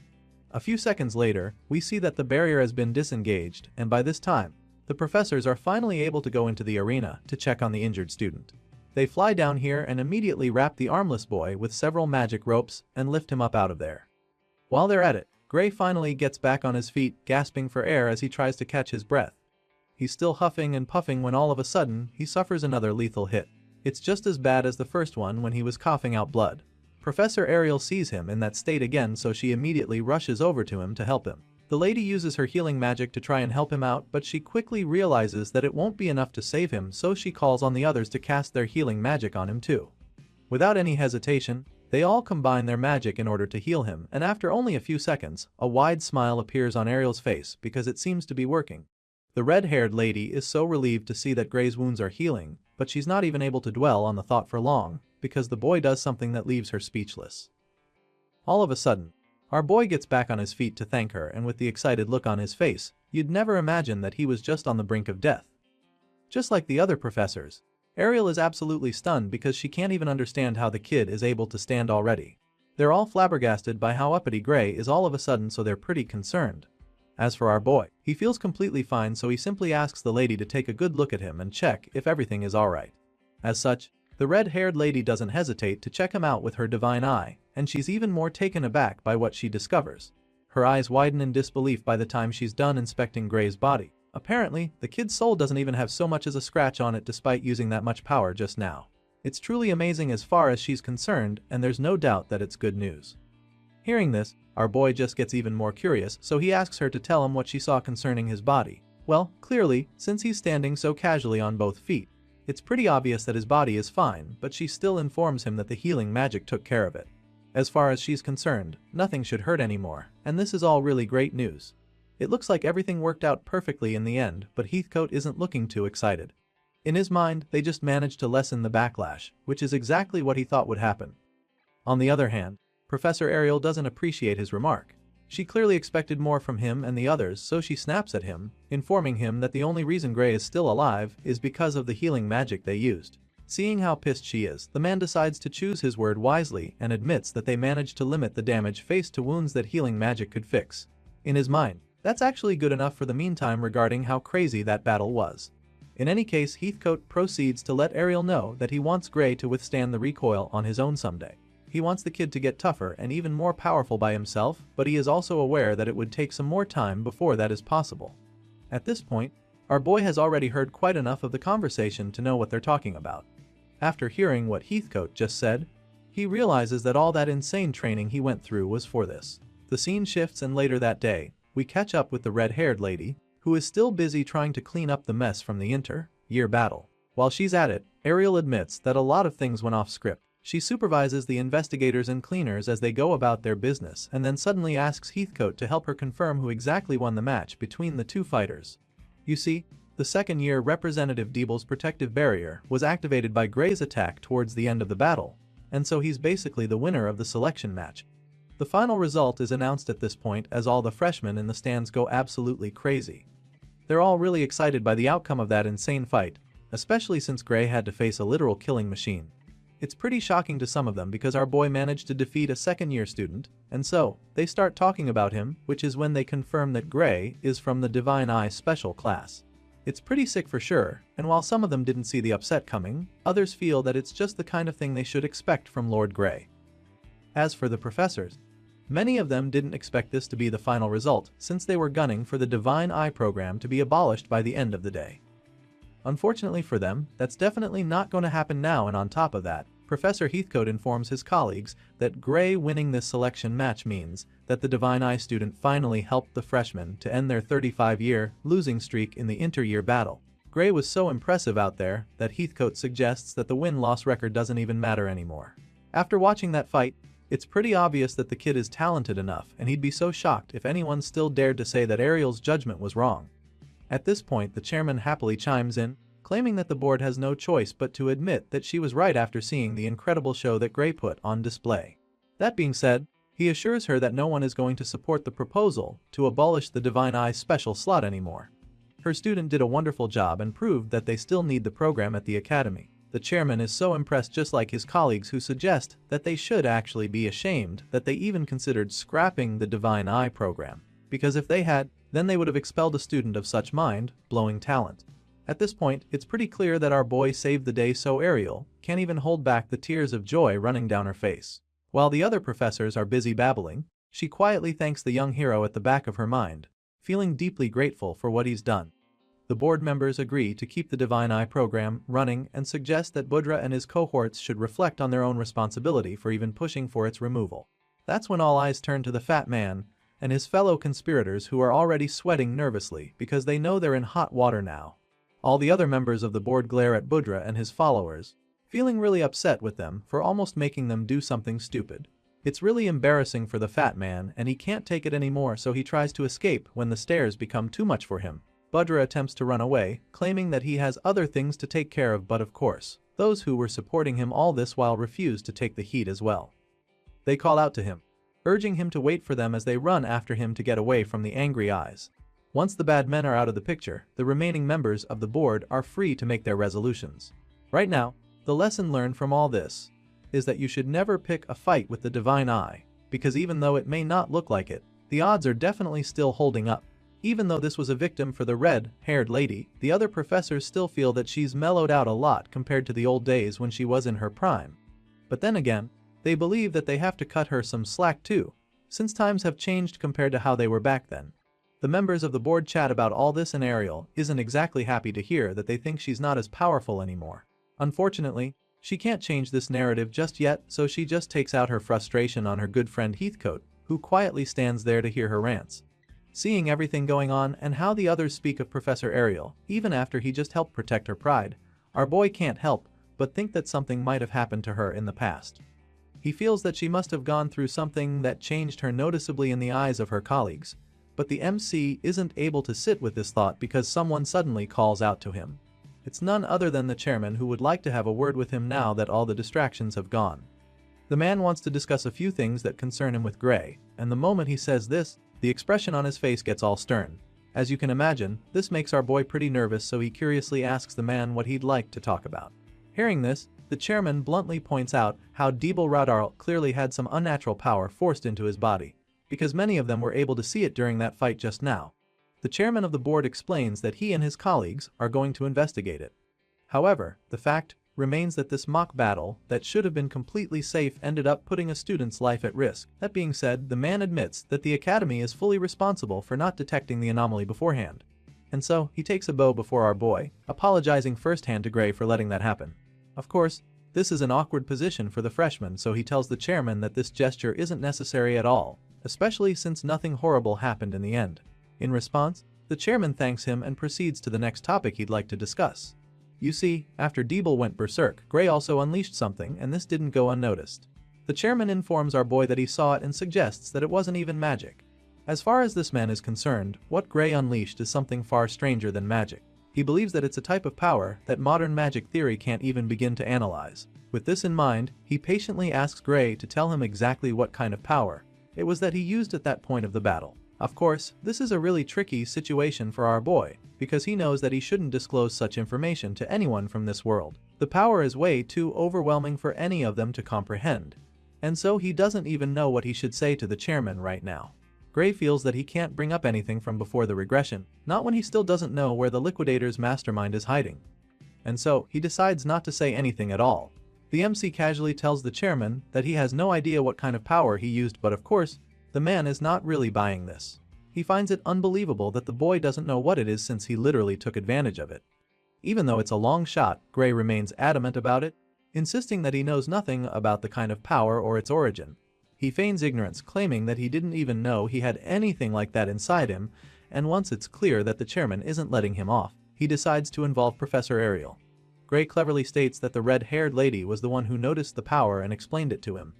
A few seconds later, we see that the barrier has been disengaged, and by this time, the professors are finally able to go into the arena to check on the injured student. They fly down here and immediately wrap the armless boy with several magic ropes and lift him up out of there. While they're at it, Gray finally gets back on his feet, gasping for air as he tries to catch his breath. He's still huffing and puffing when all of a sudden, he suffers another lethal hit. It's just as bad as the first one when he was coughing out blood. Professor Ariel sees him in that state again, so she immediately rushes over to him to help him. The lady uses her healing magic to try and help him out, but she quickly realizes that it won't be enough to save him, so she calls on the others to cast their healing magic on him too. Without any hesitation, they all combine their magic in order to heal him, and after only a few seconds, a wide smile appears on Ariel's face because it seems to be working. The red-haired lady is so relieved to see that Gray's wounds are healing, but she's not even able to dwell on the thought for long, because the boy does something that leaves her speechless. All of a sudden, our boy gets back on his feet to thank her, and with the excited look on his face, you'd never imagine that he was just on the brink of death. Just like the other professors, Ariel is absolutely stunned because she can't even understand how the kid is able to stand already. They're all flabbergasted by how uppity Gray is all of a sudden, so they're pretty concerned. As for our boy, he feels completely fine, so he simply asks the lady to take a good look at him and check if everything is alright. As such, the red-haired lady doesn't hesitate to check him out with her divine eye, and she's even more taken aback by what she discovers. Her eyes widen in disbelief by the time she's done inspecting Gray's body. Apparently, the kid's soul doesn't even have so much as a scratch on it despite using that much power just now. It's truly amazing as far as she's concerned, and there's no doubt that it's good news. Hearing this, our boy just gets even more curious, so he asks her to tell him what she saw concerning his body. Well, clearly, since he's standing so casually on both feet, it's pretty obvious that his body is fine, but she still informs him that the healing magic took care of it. As far as she's concerned, nothing should hurt anymore, and this is all really great news. It looks like everything worked out perfectly in the end, but Heathcote isn't looking too excited. In his mind, they just managed to lessen the backlash, which is exactly what he thought would happen. On the other hand, Professor Ariel doesn't appreciate his remark. She clearly expected more from him and the others, so she snaps at him, informing him that the only reason Gray is still alive is because of the healing magic they used. Seeing how pissed she is, the man decides to choose his word wisely and admits that they managed to limit the damage faced to wounds that healing magic could fix. In his mind, that's actually good enough for the meantime regarding how crazy that battle was. In any case, Heathcote proceeds to let Ariel know that he wants Gray to withstand the recoil on his own someday. He wants the kid to get tougher and even more powerful by himself, but he is also aware that it would take some more time before that is possible. At this point, our boy has already heard quite enough of the conversation to know what they're talking about. After hearing what Heathcote just said, he realizes that all that insane training he went through was for this. The scene shifts, and later that day, we catch up with the red-haired lady, who is still busy trying to clean up the mess from the inter-year battle. While she's at it, Ariel admits that a lot of things went off script. She supervises the investigators and cleaners as they go about their business, and then suddenly asks Heathcote to help her confirm who exactly won the match between the two fighters. You see, the second-year representative Deeble's protective barrier was activated by Gray's attack towards the end of the battle, and so he's basically the winner of the selection match. The final result is announced at this point as all the freshmen in the stands go absolutely crazy. They're all really excited by the outcome of that insane fight, especially since Gray had to face a literal killing machine. It's pretty shocking to some of them because our boy managed to defeat a second-year student, and so, they start talking about him, which is when they confirm that Gray is from the Divine Eye Special class. It's pretty sick for sure, and while some of them didn't see the upset coming, others feel that it's just the kind of thing they should expect from Lord Gray. As for the professors, Many of them didn't expect this to be the final result, since they were gunning for the Divine Eye program to be abolished by the end of the day. Unfortunately for them, that's definitely not going to happen now, and on top of that, Professor Heathcote informs his colleagues that Gray winning this selection match means that the Divine Eye student finally helped the freshmen to end their 35-year losing streak in the inter-year battle. Gray was so impressive out there that Heathcote suggests that the win-loss record doesn't even matter anymore. After watching that fight, it's pretty obvious that the kid is talented enough, and he'd be so shocked if anyone still dared to say that Ariel's judgment was wrong. At this point, the chairman happily chimes in, claiming that the board has no choice but to admit that she was right after seeing the incredible show that Gray put on display. That being said, he assures her that no one is going to support the proposal to abolish the Divine Eye special slot anymore. Her student did a wonderful job and proved that they still need the program at the academy. The chairman is so impressed, just like his colleagues, who suggest that they should actually be ashamed that they even considered scrapping the Divine Eye program, because if they had, then they would have expelled a student of such mind-blowing talent. At this point, it's pretty clear that our boy saved the day, so Ariel can't even hold back the tears of joy running down her face. While the other professors are busy babbling, she quietly thanks the young hero at the back of her mind, feeling deeply grateful for what he's done. The board members agree to keep the Divine Eye program running and suggest that Budra and his cohorts should reflect on their own responsibility for even pushing for its removal. That's when all eyes turn to the fat man and his fellow conspirators, who are already sweating nervously because they know they're in hot water now. All the other members of the board glare at Budra and his followers, feeling really upset with them for almost making them do something stupid. It's really embarrassing for the fat man, and he can't take it anymore, so he tries to escape when the stairs become too much for him. Budra attempts to run away, claiming that he has other things to take care of, but of course, those who were supporting him all this while refuse to take the heat as well. They call out to him, urging him to wait for them as they run after him to get away from the angry eyes. Once the bad men are out of the picture, the remaining members of the board are free to make their resolutions. Right now, the lesson learned from all this is that you should never pick a fight with the Divine Eye, because even though it may not look like it, the odds are definitely still holding up. Even though this was a victim for the red-haired lady, the other professors still feel that she's mellowed out a lot compared to the old days when she was in her prime. But then again, they believe that they have to cut her some slack too, since times have changed compared to how they were back then. The members of the board chat about all this, and Ariel isn't exactly happy to hear that they think she's not as powerful anymore. Unfortunately, she can't change this narrative just yet, so she just takes out her frustration on her good friend Heathcote, who quietly stands there to hear her rants. Seeing everything going on and how the others speak of Professor Ariel, even after he just helped protect her pride, our boy can't help but think that something might have happened to her in the past. He feels that she must have gone through something that changed her noticeably in the eyes of her colleagues, but the MC isn't able to sit with this thought because someone suddenly calls out to him. It's none other than the chairman, who would like to have a word with him now that all the distractions have gone. The man wants to discuss a few things that concern him with Gray, and the moment he says this, the expression on his face gets all stern. As you can imagine, this makes our boy pretty nervous, so he curiously asks the man what he'd like to talk about. Hearing this, the chairman bluntly points out how Debel Radar clearly had some unnatural power forced into his body, because many of them were able to see it during that fight just now. The chairman of the board explains that he and his colleagues are going to investigate it. However, the fact remains that this mock battle that should have been completely safe ended up putting a student's life at risk. That being said, the man admits that the academy is fully responsible for not detecting the anomaly beforehand. And so, he takes a bow before our boy, apologizing firsthand to Gray for letting that happen. Of course, this is an awkward position for the freshman, so he tells the chairman that this gesture isn't necessary at all, especially since nothing horrible happened in the end. In response, the chairman thanks him and proceeds to the next topic he'd like to discuss. You see, after Debel went berserk, Gray also unleashed something, and this didn't go unnoticed. The chairman informs our boy that he saw it and suggests that it wasn't even magic. As far as this man is concerned, what Gray unleashed is something far stranger than magic. He believes that it's a type of power that modern magic theory can't even begin to analyze. With this in mind, he patiently asks Gray to tell him exactly what kind of power it was that he used at that point of the battle. Of course, this is a really tricky situation for our boy, because he knows that he shouldn't disclose such information to anyone from this world. The power is way too overwhelming for any of them to comprehend, and so he doesn't even know what he should say to the chairman right now. Gray feels that he can't bring up anything from before the regression, not when he still doesn't know where the Liquidator's mastermind is hiding. And so, he decides not to say anything at all. The MC casually tells the chairman that he has no idea what kind of power he used, but of course, The man is not really buying this. He finds it unbelievable that the boy doesn't know what it is since he literally took advantage of it. Even though it's a long shot, Gray remains adamant about it, insisting that he knows nothing about the kind of power or its origin. He feigns ignorance, claiming that he didn't even know he had anything like that inside him, and once it's clear that the chairman isn't letting him off, he decides to involve Professor Ariel. Gray cleverly states that the red-haired lady was the one who noticed the power and explained it to him.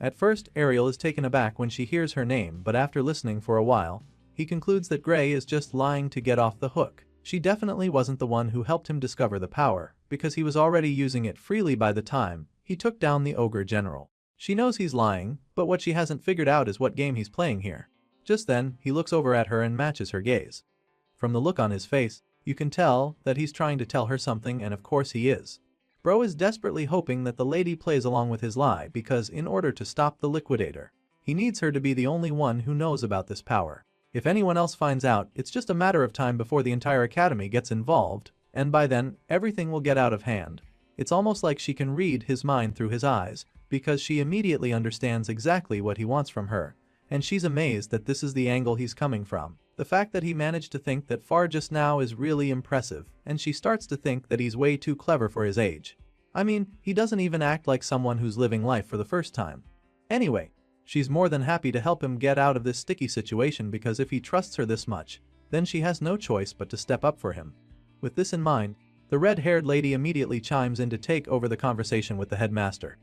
At first, Ariel is taken aback when she hears her name, but after listening for a while, he concludes that Gray is just lying to get off the hook. She definitely wasn't the one who helped him discover the power, because he was already using it freely by the time he took down the ogre general. She knows he's lying, but what she hasn't figured out is what game he's playing here. Just then, he looks over at her and matches her gaze. From the look on his face, you can tell that he's trying to tell her something, and of course he is. Bro is desperately hoping that the lady plays along with his lie because in order to stop the liquidator, he needs her to be the only one who knows about this power. If anyone else finds out, it's just a matter of time before the entire academy gets involved, and by then, everything will get out of hand. It's almost like she can read his mind through his eyes, because she immediately understands exactly what he wants from her, and she's amazed that this is the angle he's coming from. The fact that he managed to think that far just now is really impressive, and she starts to think that he's way too clever for his age. I mean, he doesn't even act like someone who's living life for the first time. Anyway, she's more than happy to help him get out of this sticky situation because if he trusts her this much, then she has no choice but to step up for him. With this in mind, the red-haired lady immediately chimes in to take over the conversation with the headmaster.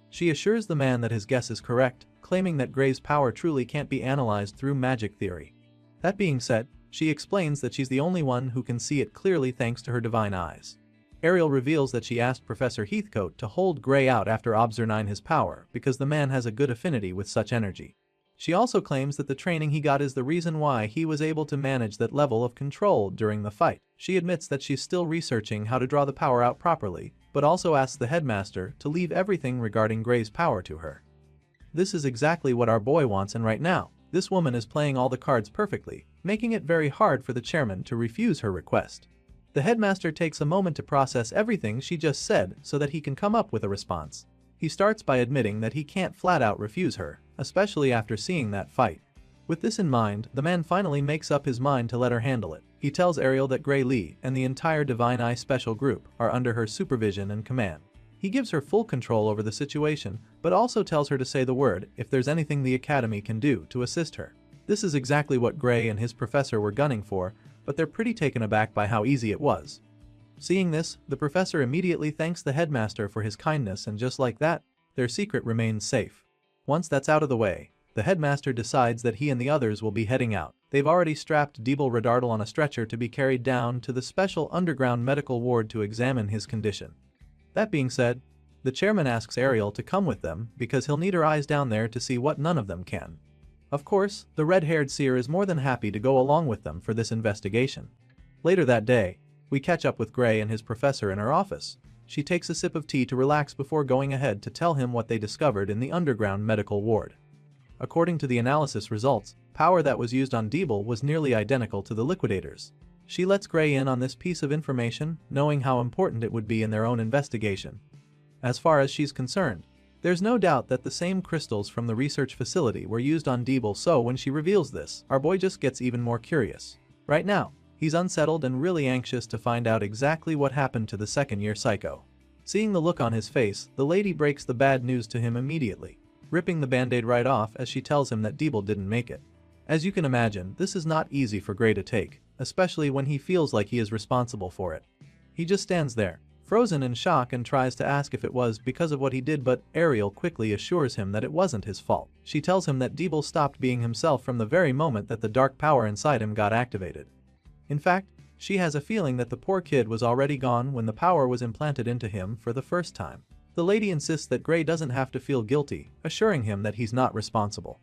She assures the man that his guess is correct, claiming that Gray's power truly can't be analyzed through magic theory. That being said, she explains that she's the only one who can see it clearly thanks to her divine eyes. Ariel reveals that she asked Professor Heathcote to hold Gray out after observing his power because the man has a good affinity with such energy. She also claims that the training he got is the reason why he was able to manage that level of control during the fight. She admits that she's still researching how to draw the power out properly, but also asks the headmaster to leave everything regarding Gray's power to her. This is exactly what our boy wants, and right now, this woman is playing all the cards perfectly, making it very hard for the chairman to refuse her request. The headmaster takes a moment to process everything she just said so that he can come up with a response. He starts by admitting that he can't flat out refuse her, especially after seeing that fight. With this in mind, the man finally makes up his mind to let her handle it. He tells Ariel that Gray Lee and the entire Divine Eye Special Group are under her supervision and command. He gives her full control over the situation, but also tells her to say the word if there's anything the Academy can do to assist her. This is exactly what Gray and his professor were gunning for, but they're pretty taken aback by how easy it was. Seeing this, the professor immediately thanks the headmaster for his kindness, and just like that, their secret remains safe. Once that's out of the way, the headmaster decides that he and the others will be heading out. They've already strapped Deeble Redardal on a stretcher to be carried down to the special underground medical ward to examine his condition. That being said, the chairman asks Ariel to come with them because he'll need her eyes down there to see what none of them can. Of course, the red-haired seer is more than happy to go along with them for this investigation. Later that day, we catch up with Gray and his professor in her office. She takes a sip of tea to relax before going ahead to tell him what they discovered in the underground medical ward. According to the analysis results, power that was used on Deeble was nearly identical to the liquidators. She lets Gray in on this piece of information, knowing how important it would be in their own investigation. As far as she's concerned, there's no doubt that the same crystals from the research facility were used on Deeble, so when she reveals this, our boy just gets even more curious. Right now, he's unsettled and really anxious to find out exactly what happened to the second-year psycho. Seeing the look on his face, the lady breaks the bad news to him immediately, ripping the band-aid right off as she tells him that Deeble didn't make it. As you can imagine, this is not easy for Gray to take, especially when he feels like he is responsible for it. He just stands there, frozen in shock, and tries to ask if it was because of what he did, but Ariel quickly assures him that it wasn't his fault. She tells him that Deeble stopped being himself from the very moment that the dark power inside him got activated. In fact, she has a feeling that the poor kid was already gone when the power was implanted into him for the first time. The lady insists that Gray doesn't have to feel guilty, assuring him that he's not responsible.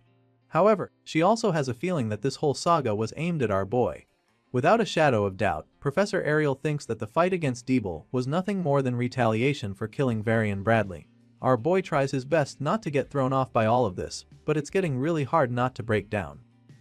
However, she also has a feeling that this whole saga was aimed at our boy. Without a shadow of doubt, Professor Ariel thinks that the fight against Deeble was nothing more than retaliation for killing Varian Bradley. Our boy tries his best not to get thrown off by all of this, but it's getting really hard not to break down.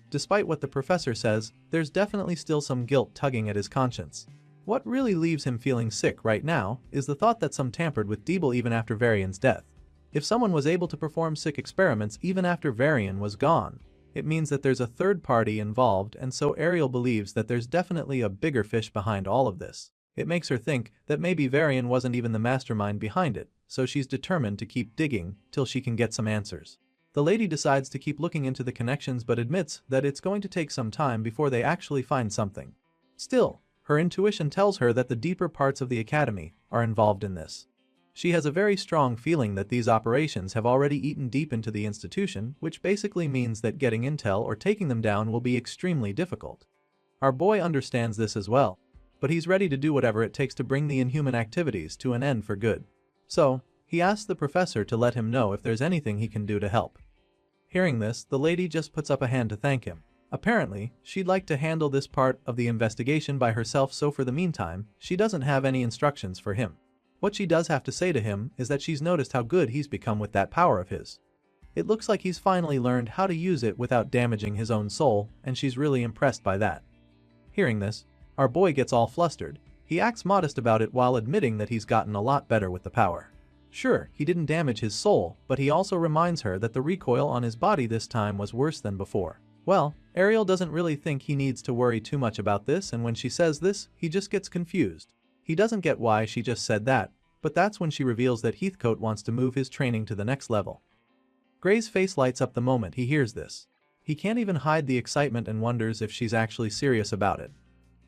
Despite what the professor says, there's definitely still some guilt tugging at his conscience. What really leaves him feeling sick right now is the thought that some tampered with Deeble even after Varian's death. If someone was able to perform sick experiments even after Varian was gone, It means that there's a third party involved, and so Ariel believes that there's definitely a bigger fish behind all of this. It makes her think that maybe Varian wasn't even the mastermind behind it, so she's determined to keep digging till she can get some answers. The lady decides to keep looking into the connections but admits that it's going to take some time before they actually find something. Still, her intuition tells her that the deeper parts of the academy are involved in this. She has a very strong feeling that these operations have already eaten deep into the institution, which basically means that getting intel or taking them down will be extremely difficult. Our boy understands this as well, but he's ready to do whatever it takes to bring the inhuman activities to an end for good. So, he asks the professor to let him know if there's anything he can do to help. Hearing this, the lady just puts up a hand to thank him. Apparently, she'd like to handle this part of the investigation by herself, so for the meantime, she doesn't have any instructions for him. What she does have to say to him is that she's noticed how good he's become with that power of his. It looks like he's finally learned how to use it without damaging his own soul, and she's really impressed by that. Hearing this, our boy gets all flustered. He acts modest about it while admitting that he's gotten a lot better with the power. Sure, he didn't damage his soul, but he also reminds her that the recoil on his body this time was worse than before. Well, Ariel doesn't really think he needs to worry too much about this, and when she says this, he just gets confused. He doesn't get why she just said that, but that's when she reveals that Heathcote wants to move his training to the next level. Gray's face lights up the moment he hears this. He can't even hide the excitement and wonders if she's actually serious about it.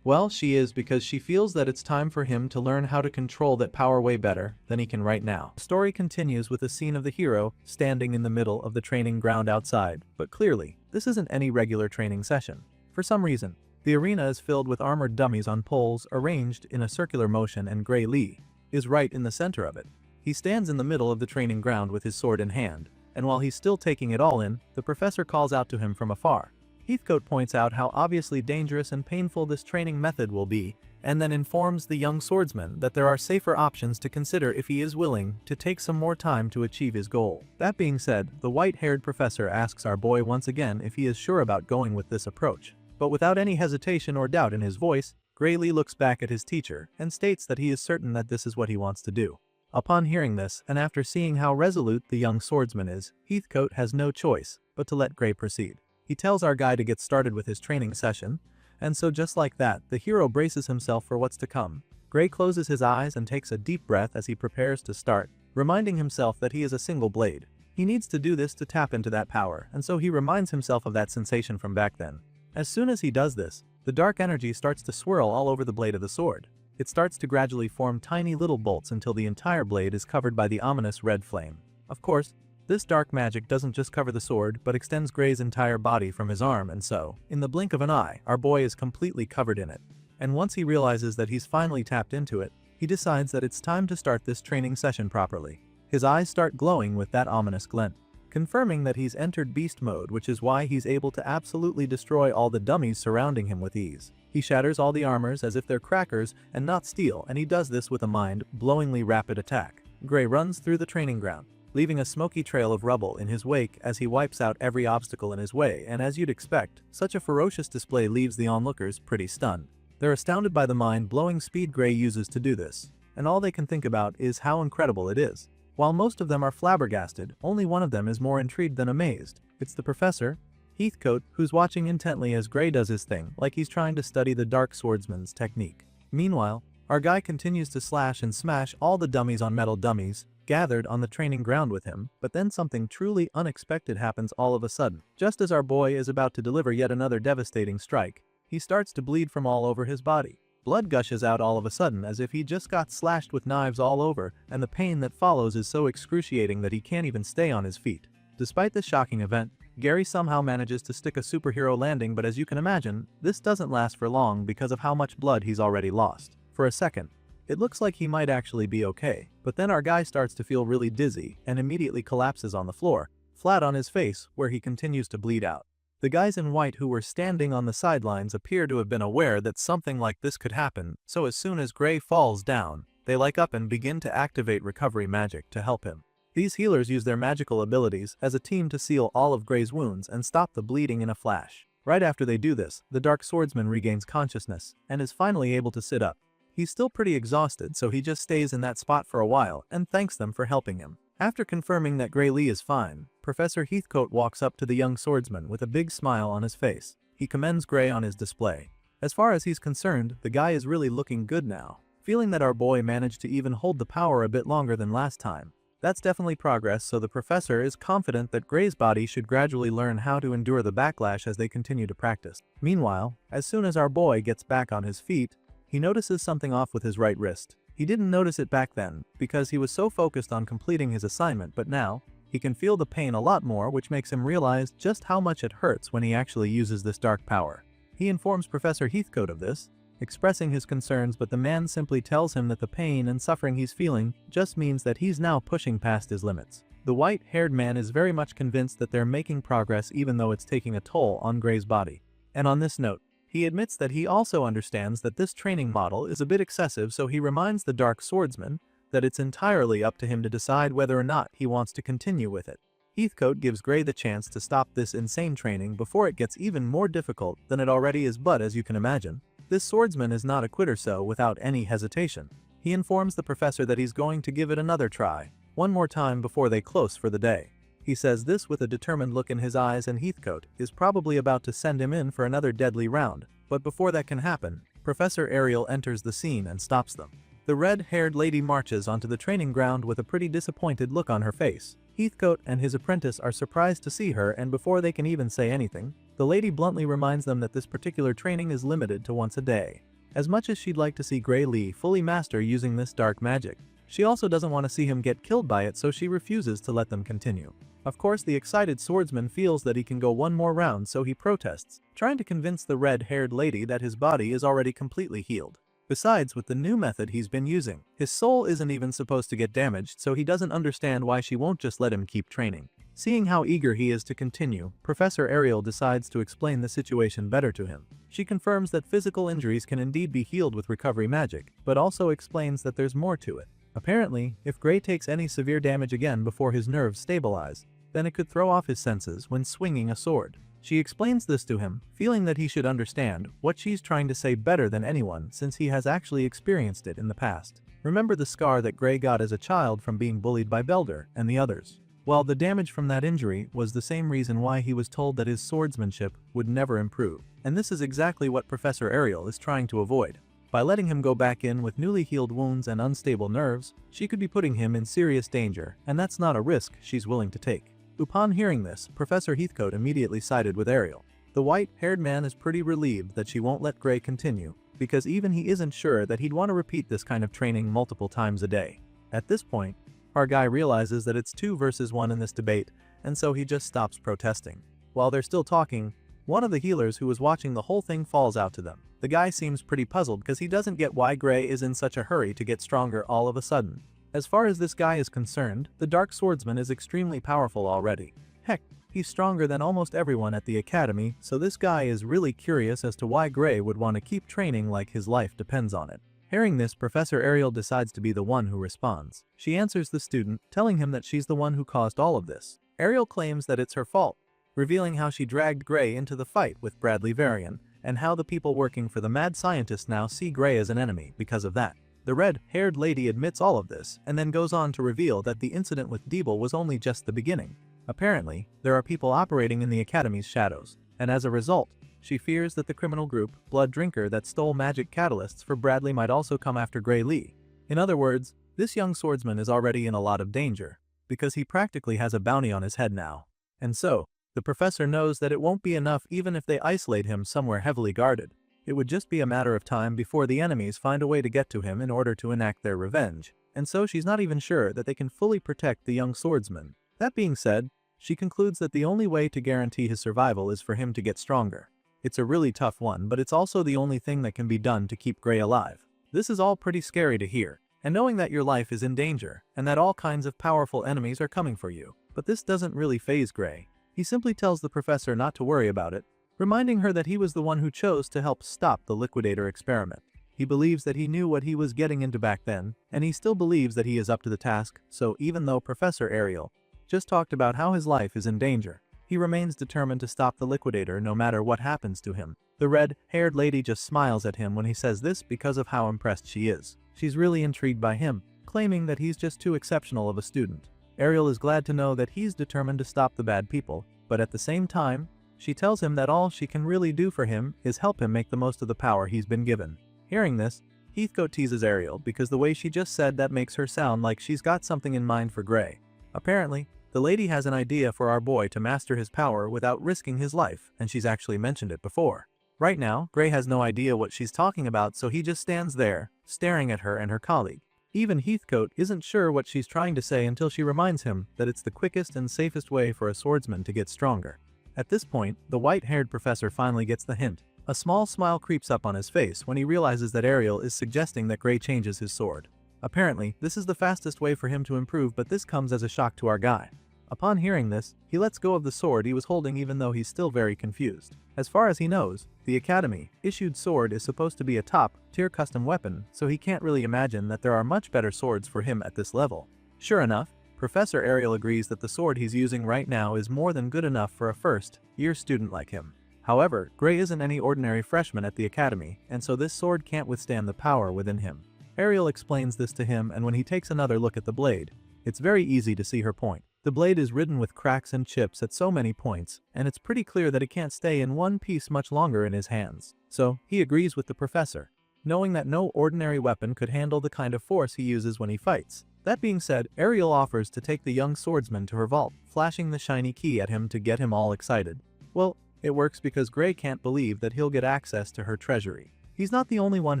Well, she is, because she feels that it's time for him to learn how to control that power way better than he can right now. The story continues with a scene of the hero standing in the middle of the training ground outside, but clearly, this isn't any regular training session. For some reason, the arena is filled with armored dummies on poles arranged in a circular motion, and Gray Lee is right in the center of it. He stands in the middle of the training ground with his sword in hand, and while he's still taking it all in, the professor calls out to him from afar. Heathcote points out how obviously dangerous and painful this training method will be, and then informs the young swordsman that there are safer options to consider if he is willing to take some more time to achieve his goal. That being said, the white-haired professor asks our boy once again if he is sure about going with this approach. But without any hesitation or doubt in his voice, Gray Lee looks back at his teacher and states that he is certain that this is what he wants to do. Upon hearing this, and after seeing how resolute the young swordsman is, Heathcote has no choice but to let Gray proceed. He tells our guy to get started with his training session, and so just like that, the hero braces himself for what's to come. Gray closes his eyes and takes a deep breath as he prepares to start, reminding himself that he is a single blade. He needs to do this to tap into that power, and so he reminds himself of that sensation from back then. As soon as he does this, the dark energy starts to swirl all over the blade of the sword. It starts to gradually form tiny little bolts until the entire blade is covered by the ominous red flame. Of course, this dark magic doesn't just cover the sword, but extends Gray's entire body from his arm, and so, in the blink of an eye, our boy is completely covered in it. And once he realizes that he's finally tapped into it, he decides that it's time to start this training session properly. His eyes start glowing with that ominous glint, confirming that he's entered beast mode, which is why he's able to absolutely destroy all the dummies surrounding him with ease. He shatters all the armors as if they're crackers and not steel, and he does this with a mind-blowingly rapid attack. Gray runs through the training ground, leaving a smoky trail of rubble in his wake as he wipes out every obstacle in his way, and as you'd expect, such a ferocious display leaves the onlookers pretty stunned. They're astounded by the mind-blowing speed Gray uses to do this, and all they can think about is how incredible it is. While most of them are flabbergasted, only one of them is more intrigued than amazed. It's the professor, Heathcote, who's watching intently as Gray does his thing, like he's trying to study the dark swordsman's technique. Meanwhile, our guy continues to slash and smash all the dummies on metal dummies gathered on the training ground with him, but then something truly unexpected happens all of a sudden. Just as our boy is about to deliver yet another devastating strike, he starts to bleed from all over his body. Blood gushes out all of a sudden as if he just got slashed with knives all over, and the pain that follows is so excruciating that he can't even stay on his feet. Despite this shocking event, Gary somehow manages to stick a superhero landing, but as you can imagine, this doesn't last for long because of how much blood he's already lost. For a second, it looks like he might actually be okay, but then our guy starts to feel really dizzy and immediately collapses on the floor, flat on his face, where he continues to bleed out. The guys in white who were standing on the sidelines appear to have been aware that something like this could happen, so as soon as Gray falls down, they light up and begin to activate recovery magic to help him. These healers use their magical abilities as a team to seal all of Gray's wounds and stop the bleeding in a flash. Right after they do this, the dark swordsman regains consciousness and is finally able to sit up. He's still pretty exhausted, so he just stays in that spot for a while and thanks them for helping him. After confirming that Gray Lee is fine, Professor Heathcote walks up to the young swordsman with a big smile on his face. He commends Gray on his display. As far as he's concerned, the guy is really looking good now. Feeling that our boy managed to even hold the power a bit longer than last time. That's definitely progress, so the professor is confident that Gray's body should gradually learn how to endure the backlash as they continue to practice. Meanwhile, as soon as our boy gets back on his feet, he notices something off with his right wrist. He didn't notice it back then, because he was so focused on completing his assignment, but now, he can feel the pain a lot more, which makes him realize just how much it hurts when he actually uses this dark power. He informs Professor Heathcote of this, expressing his concerns, but the man simply tells him that the pain and suffering he's feeling just means that he's now pushing past his limits. The white-haired man is very much convinced that they're making progress even though it's taking a toll on Gray's body. And on this note, he admits that he also understands that this training model is a bit excessive, so he reminds the Dark Swordsman that it's entirely up to him to decide whether or not he wants to continue with it. Heathcote gives Gray the chance to stop this insane training before it gets even more difficult than it already is, but as you can imagine, this swordsman is not a quitter, so without any hesitation, he informs the professor that he's going to give it another try, one more time before they close for the day. He says this with a determined look in his eyes, and Heathcote is probably about to send him in for another deadly round, but before that can happen, Professor Ariel enters the scene and stops them. The red-haired lady marches onto the training ground with a pretty disappointed look on her face. Heathcote and his apprentice are surprised to see her, and before they can even say anything, the lady bluntly reminds them that this particular training is limited to once a day. As much as she'd like to see Gray Lee fully master using this dark magic, she also doesn't want to see him get killed by it, so she refuses to let them continue. Of course, the excited swordsman feels that he can go one more round, so he protests, trying to convince the red-haired lady that his body is already completely healed. Besides, with the new method he's been using, his soul isn't even supposed to get damaged, so he doesn't understand why she won't just let him keep training. Seeing how eager he is to continue, Professor Ariel decides to explain the situation better to him. She confirms that physical injuries can indeed be healed with recovery magic, but also explains that there's more to it. Apparently, if Gray takes any severe damage again before his nerves stabilize, then it could throw off his senses when swinging a sword. She explains this to him, feeling that he should understand what she's trying to say better than anyone since he has actually experienced it in the past. Remember the scar that Gray got as a child from being bullied by Belder and the others? Well, the damage from that injury was the same reason why he was told that his swordsmanship would never improve. And this is exactly what Professor Ariel is trying to avoid. By letting him go back in with newly healed wounds and unstable nerves, she could be putting him in serious danger, and that's not a risk she's willing to take. Upon hearing this, Professor Heathcote immediately sided with Ariel. The white-haired man is pretty relieved that she won't let Gray continue, because even he isn't sure that he'd want to repeat this kind of training multiple times a day. At this point, our guy realizes that it's 2 versus 1 in this debate, and so he just stops protesting. While they're still talking, one of the healers who was watching the whole thing falls out to them. The guy seems pretty puzzled because he doesn't get why Gray is in such a hurry to get stronger all of a sudden. As far as this guy is concerned, the Dark Swordsman is extremely powerful already. Heck, he's stronger than almost everyone at the academy, so this guy is really curious as to why Gray would want to keep training like his life depends on it. Hearing this, Professor Ariel decides to be the one who responds. She answers the student, telling him that she's the one who caused all of this. Ariel claims that it's her fault, revealing how she dragged Gray into the fight with Bradley Varian, and how the people working for the mad scientist now see Gray as an enemy because of that. The red-haired lady admits all of this, and then goes on to reveal that the incident with Deeble was only just the beginning. Apparently, there are people operating in the Academy's shadows, and as a result, she fears that the criminal group, Blood Drinker, that stole magic catalysts for Bradley might also come after Gray Lee. In other words, this young swordsman is already in a lot of danger, because he practically has a bounty on his head now. And so, the professor knows that it won't be enough even if they isolate him somewhere heavily guarded. It would just be a matter of time before the enemies find a way to get to him in order to enact their revenge, and so she's not even sure that they can fully protect the young swordsman. That being said, she concludes that the only way to guarantee his survival is for him to get stronger. It's a really tough one, but it's also the only thing that can be done to keep Gray alive. This is all pretty scary to hear, and knowing that your life is in danger, and that all kinds of powerful enemies are coming for you. But this doesn't really faze Gray. He simply tells the professor not to worry about it, reminding her that he was the one who chose to help stop the liquidator experiment. He believes that he knew what he was getting into back then, and he still believes that he is up to the task, so even though Professor Ariel just talked about how his life is in danger, He remains determined to stop the liquidator no matter what happens to him. The red-haired lady just smiles at him when he says this because of how impressed she is. She's really intrigued by him, claiming that he's just too exceptional of a student. Ariel is glad to know that he's determined to stop the bad people, but at the same time, she tells him that all she can really do for him is help him make the most of the power he's been given. Hearing this, Heathcote teases Ariel because the way she just said that makes her sound like she's got something in mind for Gray. Apparently, the lady has an idea for our boy to master his power without risking his life, and she's actually mentioned it before. Right now, Gray has no idea what she's talking about, so he just stands there, staring at her and her colleague. Even Heathcote isn't sure what she's trying to say until she reminds him that it's the quickest and safest way for a swordsman to get stronger. At this point, the white-haired professor finally gets the hint. A small smile creeps up on his face when he realizes that Ariel is suggesting that Gray changes his sword. Apparently, this is the fastest way for him to improve, but this comes as a shock to our guy. Upon hearing this, he lets go of the sword he was holding even though he's still very confused. As far as he knows, the Academy-issued sword is supposed to be a top-tier custom weapon, so he can't really imagine that there are much better swords for him at this level. Sure enough, Professor Ariel agrees that the sword he's using right now is more than good enough for a first-year student like him. However, Gray isn't any ordinary freshman at the Academy, and so this sword can't withstand the power within him. Ariel explains this to him, and when he takes another look at the blade, it's very easy to see her point. The blade is ridden with cracks and chips at so many points, and it's pretty clear that it can't stay in one piece much longer in his hands. So, he agrees with the professor, knowing that no ordinary weapon could handle the kind of force he uses when he fights. That being said, Ariel offers to take the young swordsman to her vault, flashing the shiny key at him to get him all excited. Well, it works because Gray can't believe that he'll get access to her treasury. He's not the only one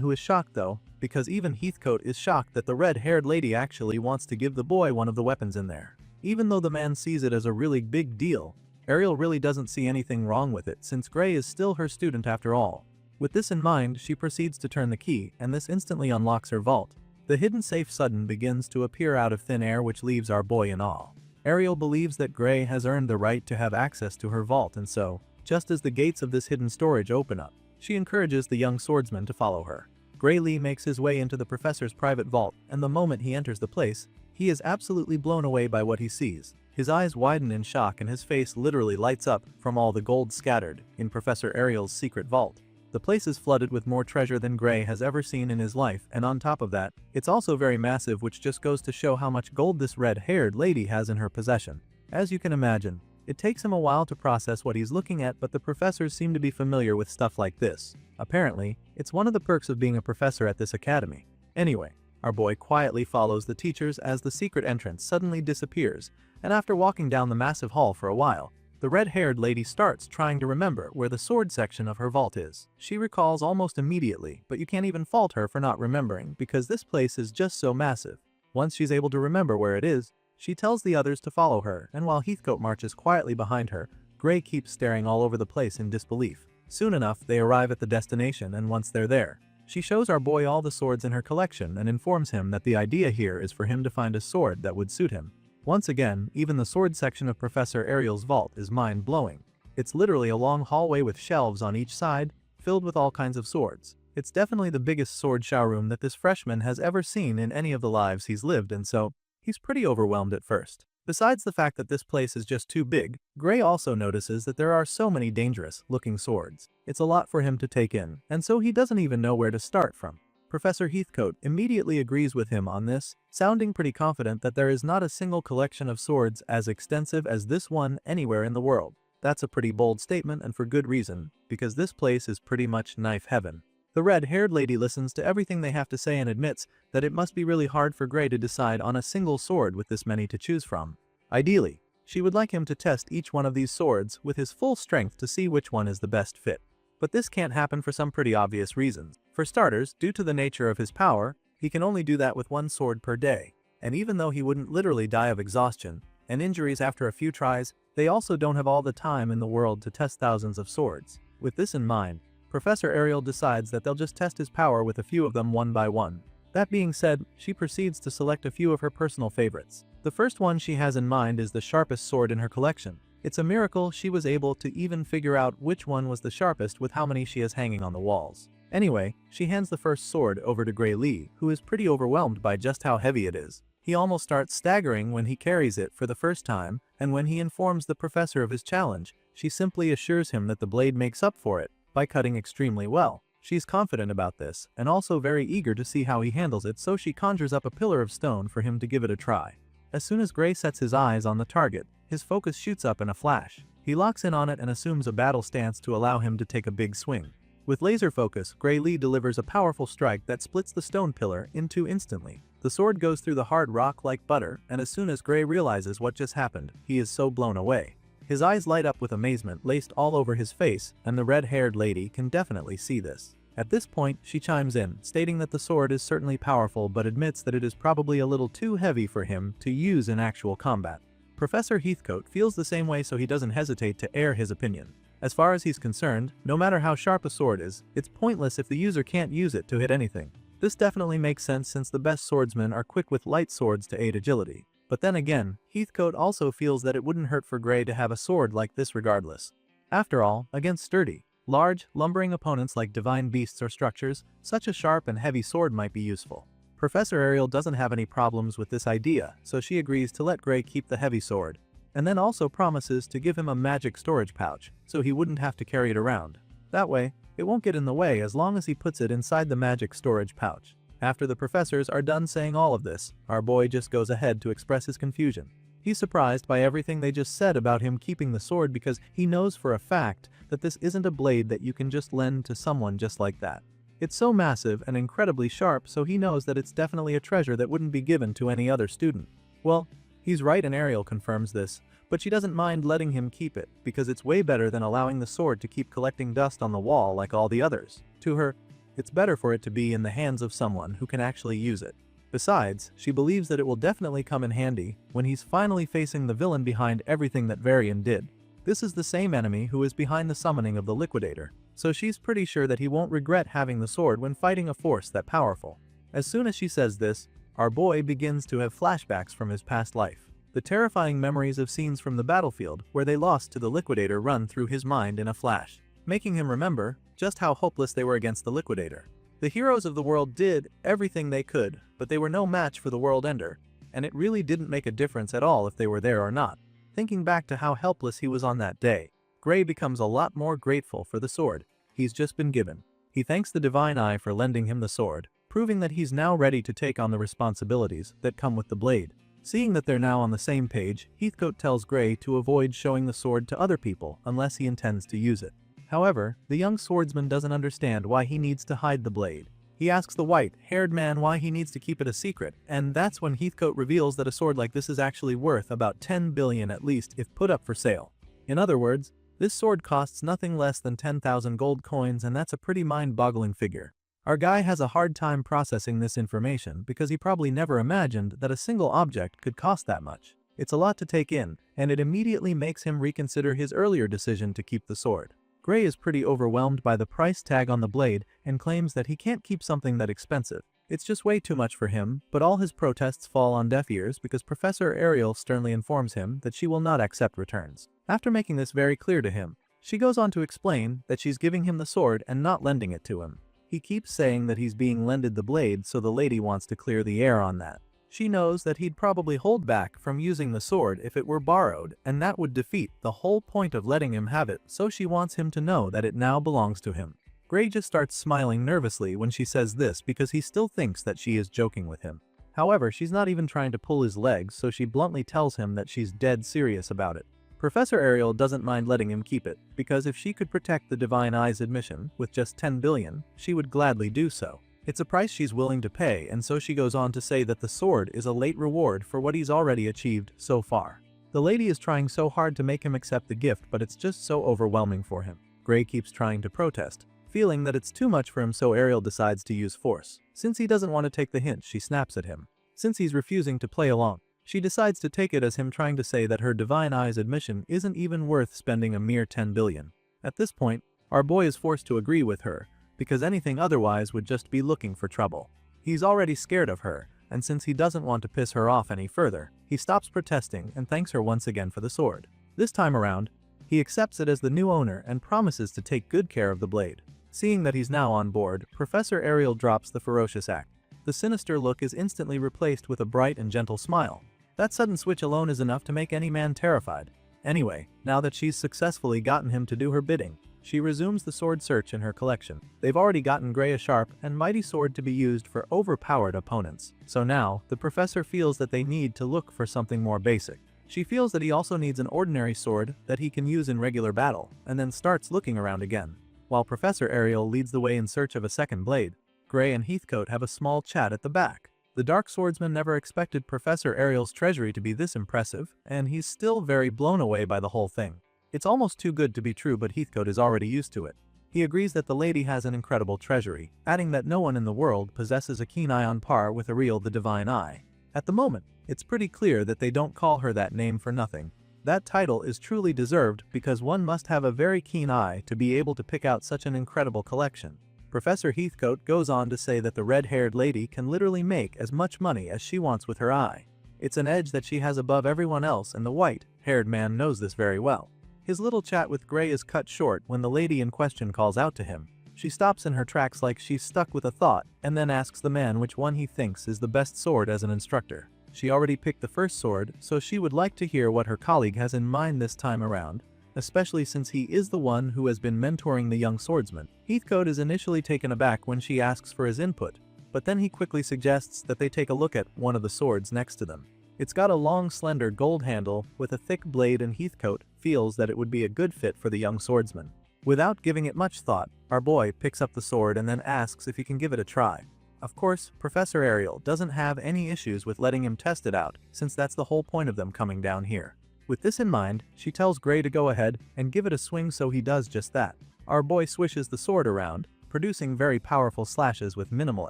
who is shocked though, because even Heathcote is shocked that the red-haired lady actually wants to give the boy one of the weapons in there. Even though the man sees it as a really big deal, Ariel really doesn't see anything wrong with it since Gray is still her student after all. With this in mind, she proceeds to turn the key, and this instantly unlocks her vault. The hidden safe sudden begins to appear out of thin air, which leaves our boy in awe. Ariel believes that Gray has earned the right to have access to her vault, and so, just as the gates of this hidden storage open up, she encourages the young swordsman to follow her. Gray Lee makes his way into the professor's private vault, and the moment he enters the place, he is absolutely blown away by what he sees. His eyes widen in shock and his face literally lights up from all the gold scattered in Professor Ariel's secret vault. The place is flooded with more treasure than Gray has ever seen in his life, and on top of that, it's also very massive, which just goes to show how much gold this red-haired lady has in her possession. As you can imagine, it takes him a while to process what he's looking at, but the professors seem to be familiar with stuff like this. Apparently, it's one of the perks of being a professor at this academy. Anyway, our boy quietly follows the teachers as the secret entrance suddenly disappears, and after walking down the massive hall for a while, the red-haired lady starts trying to remember where the sword section of her vault is. She recalls almost immediately, but you can't even fault her for not remembering because this place is just so massive. Once she's able to remember where it is, she tells the others to follow her, and while Heathcote marches quietly behind her, Gray keeps staring all over the place in disbelief. Soon enough, they arrive at the destination, and once they're there, she shows our boy all the swords in her collection and informs him that the idea here is for him to find a sword that would suit him. Once again, even the sword section of Professor Ariel's vault is mind-blowing. It's literally a long hallway with shelves on each side, filled with all kinds of swords. It's definitely the biggest sword showroom that this freshman has ever seen in any of the lives he's lived, and so, he's pretty overwhelmed at first. Besides the fact that this place is just too big, Gray also notices that there are so many dangerous-looking swords. It's a lot for him to take in, and so he doesn't even know where to start from. Professor Heathcote immediately agrees with him on this, sounding pretty confident that there is not a single collection of swords as extensive as this one anywhere in the world. That's a pretty bold statement, and for good reason, because this place is pretty much knife heaven. The red-haired lady listens to everything they have to say and admits that it must be really hard for Gray to decide on a single sword with this many to choose from. Ideally, she would like him to test each one of these swords with his full strength to see which one is the best fit. But this can't happen for some pretty obvious reasons. For starters, due to the nature of his power, he can only do that with one sword per day. And even though he wouldn't literally die of exhaustion and injuries after a few tries, they also don't have all the time in the world to test thousands of swords. With this in mind, Professor Ariel decides that they'll just test his power with a few of them one by one. That being said, she proceeds to select a few of her personal favorites. The first one she has in mind is the sharpest sword in her collection. It's a miracle she was able to even figure out which one was the sharpest with how many she has hanging on the walls. Anyway, she hands the first sword over to Gray Lee, who is pretty overwhelmed by just how heavy it is. He almost starts staggering when he carries it for the first time, and when he informs the professor of his challenge, she simply assures him that the blade makes up for it by cutting extremely well. She's confident about this, and also very eager to see how he handles it, so she conjures up a pillar of stone for him to give it a try. As soon as Gray sets his eyes on the target, his focus shoots up in a flash. He locks in on it and assumes a battle stance to allow him to take a big swing. With laser focus, Gray Lee delivers a powerful strike that splits the stone pillar in two instantly. The sword goes through the hard rock like butter, and as soon as Gray realizes what just happened, he is so blown away. His eyes light up with amazement laced all over his face, and the red-haired lady can definitely see this. At this point, she chimes in, stating that the sword is certainly powerful but admits that it is probably a little too heavy for him to use in actual combat. Professor Heathcote feels the same way, so he doesn't hesitate to air his opinion. As far as he's concerned, no matter how sharp a sword is, it's pointless if the user can't use it to hit anything. This definitely makes sense since the best swordsmen are quick with light swords to aid agility. But then again, Heathcote also feels that it wouldn't hurt for Gray to have a sword like this regardless. After all, against sturdy, large, lumbering opponents like divine beasts or structures, such a sharp and heavy sword might be useful. Professor Ariel doesn't have any problems with this idea, so she agrees to let Gray keep the heavy sword, and then also promises to give him a magic storage pouch, so he wouldn't have to carry it around. That way, it won't get in the way as long as he puts it inside the magic storage pouch. After the professors are done saying all of this, our boy just goes ahead to express his confusion. He's surprised by everything they just said about him keeping the sword because he knows for a fact that this isn't a blade that you can just lend to someone just like that. It's so massive and incredibly sharp, so he knows that it's definitely a treasure that wouldn't be given to any other student. Well, he's right, and Ariel confirms this, but she doesn't mind letting him keep it because it's way better than allowing the sword to keep collecting dust on the wall like all the others. To her, it's better for it to be in the hands of someone who can actually use it. Besides, she believes that it will definitely come in handy when he's finally facing the villain behind everything that Varian did. This is the same enemy who is behind the summoning of the Liquidator, so she's pretty sure that he won't regret having the sword when fighting a force that powerful. As soon as she says this, our boy begins to have flashbacks from his past life. The terrifying memories of scenes from the battlefield where they lost to the Liquidator run through his mind in a flash, making him remember just how hopeless they were against the Liquidator. The heroes of the world did everything they could, but they were no match for the World Ender, and it really didn't make a difference at all if they were there or not. Thinking back to how helpless he was on that day, Gray becomes a lot more grateful for the sword he's just been given. He thanks the Divine Eye for lending him the sword, proving that he's now ready to take on the responsibilities that come with the blade. Seeing that they're now on the same page, Heathcote tells Gray to avoid showing the sword to other people unless he intends to use it. However, the young swordsman doesn't understand why he needs to hide the blade. He asks the white-haired man why he needs to keep it a secret, and that's when Heathcote reveals that a sword like this is actually worth about 10 billion at least if put up for sale. In other words, this sword costs nothing less than 10,000 gold coins, and that's a pretty mind-boggling figure. Our guy has a hard time processing this information because he probably never imagined that a single object could cost that much. It's a lot to take in, and it immediately makes him reconsider his earlier decision to keep the sword. Gray is pretty overwhelmed by the price tag on the blade and claims that he can't keep something that expensive. It's just way too much for him, but all his protests fall on deaf ears because Professor Ariel sternly informs him that she will not accept returns. After making this very clear to him, she goes on to explain that she's giving him the sword and not lending it to him. He keeps saying that he's being lended the blade, so the lady wants to clear the air on that. She knows that he'd probably hold back from using the sword if it were borrowed, and that would defeat the whole point of letting him have it, so she wants him to know that it now belongs to him. Gray just starts smiling nervously when she says this because he still thinks that she is joking with him. However, she's not even trying to pull his legs, so she bluntly tells him that she's dead serious about it. Professor Ariel doesn't mind letting him keep it, because if she could protect the Divine Eye's admission with just 10 billion, she would gladly do so. It's a price she's willing to pay, and so she goes on to say that the sword is a late reward for what he's already achieved so far. The lady is trying so hard to make him accept the gift, but it's just so overwhelming for him. Gray keeps trying to protest, feeling that it's too much for him, so Ariel decides to use force. Since he doesn't want to take the hint, she snaps at him. Since he's refusing to play along, she decides to take it as him trying to say that her Divine Eye's admission isn't even worth spending a mere 10 billion. At this point, our boy is forced to agree with her, because anything otherwise would just be looking for trouble. He's already scared of her, and since he doesn't want to piss her off any further, he stops protesting and thanks her once again for the sword. This time around, he accepts it as the new owner and promises to take good care of the blade. Seeing that he's now on board, Professor Ariel drops the ferocious act. the sinister look is instantly replaced with a bright and gentle smile. That sudden switch alone is enough to make any man terrified. Anyway, now that she's successfully gotten him to do her bidding, she resumes the sword search in her collection. They've already gotten Gray a sharp and mighty sword to be used for overpowered opponents. So now, the professor feels that they need to look for something more basic. She feels that he also needs an ordinary sword that he can use in regular battle, and then starts looking around again. While Professor Ariel leads the way in search of a second blade, Gray and Heathcote have a small chat at the back. The Dark Swordsman never expected Professor Ariel's treasury to be this impressive, and he's still very blown away by the whole thing. It's almost too good to be true, but Heathcote is already used to it. He agrees that the lady has an incredible treasury, adding that no one in the world possesses a keen eye on par with Ariel the Divine Eye. At the moment, it's pretty clear that they don't call her that name for nothing. That title is truly deserved because one must have a very keen eye to be able to pick out such an incredible collection. Professor Heathcote goes on to say that the red-haired lady can literally make as much money as she wants with her eye. It's an edge that she has above everyone else, and the white-haired man knows this very well. His little chat with Gray is cut short when the lady in question calls out to him. She stops in her tracks like she's stuck with a thought, and then asks the man which one he thinks is the best sword as an instructor. She already picked the first sword, so she would like to hear what her colleague has in mind this time around, especially since he is the one who has been mentoring the young swordsman. Heathcote is initially taken aback when she asks for his input, but then he quickly suggests that they take a look at one of the swords next to them. It's got a long, slender gold handle with a thick blade, and Heathcote feels that it would be a good fit for the young swordsman. Without giving it much thought, our boy picks up the sword and then asks if he can give it a try. Of course, Professor Ariel doesn't have any issues with letting him test it out, since that's the whole point of them coming down here. With this in mind, she tells Gray to go ahead and give it a swing, so he does just that. Our boy swishes the sword around, producing very powerful slashes with minimal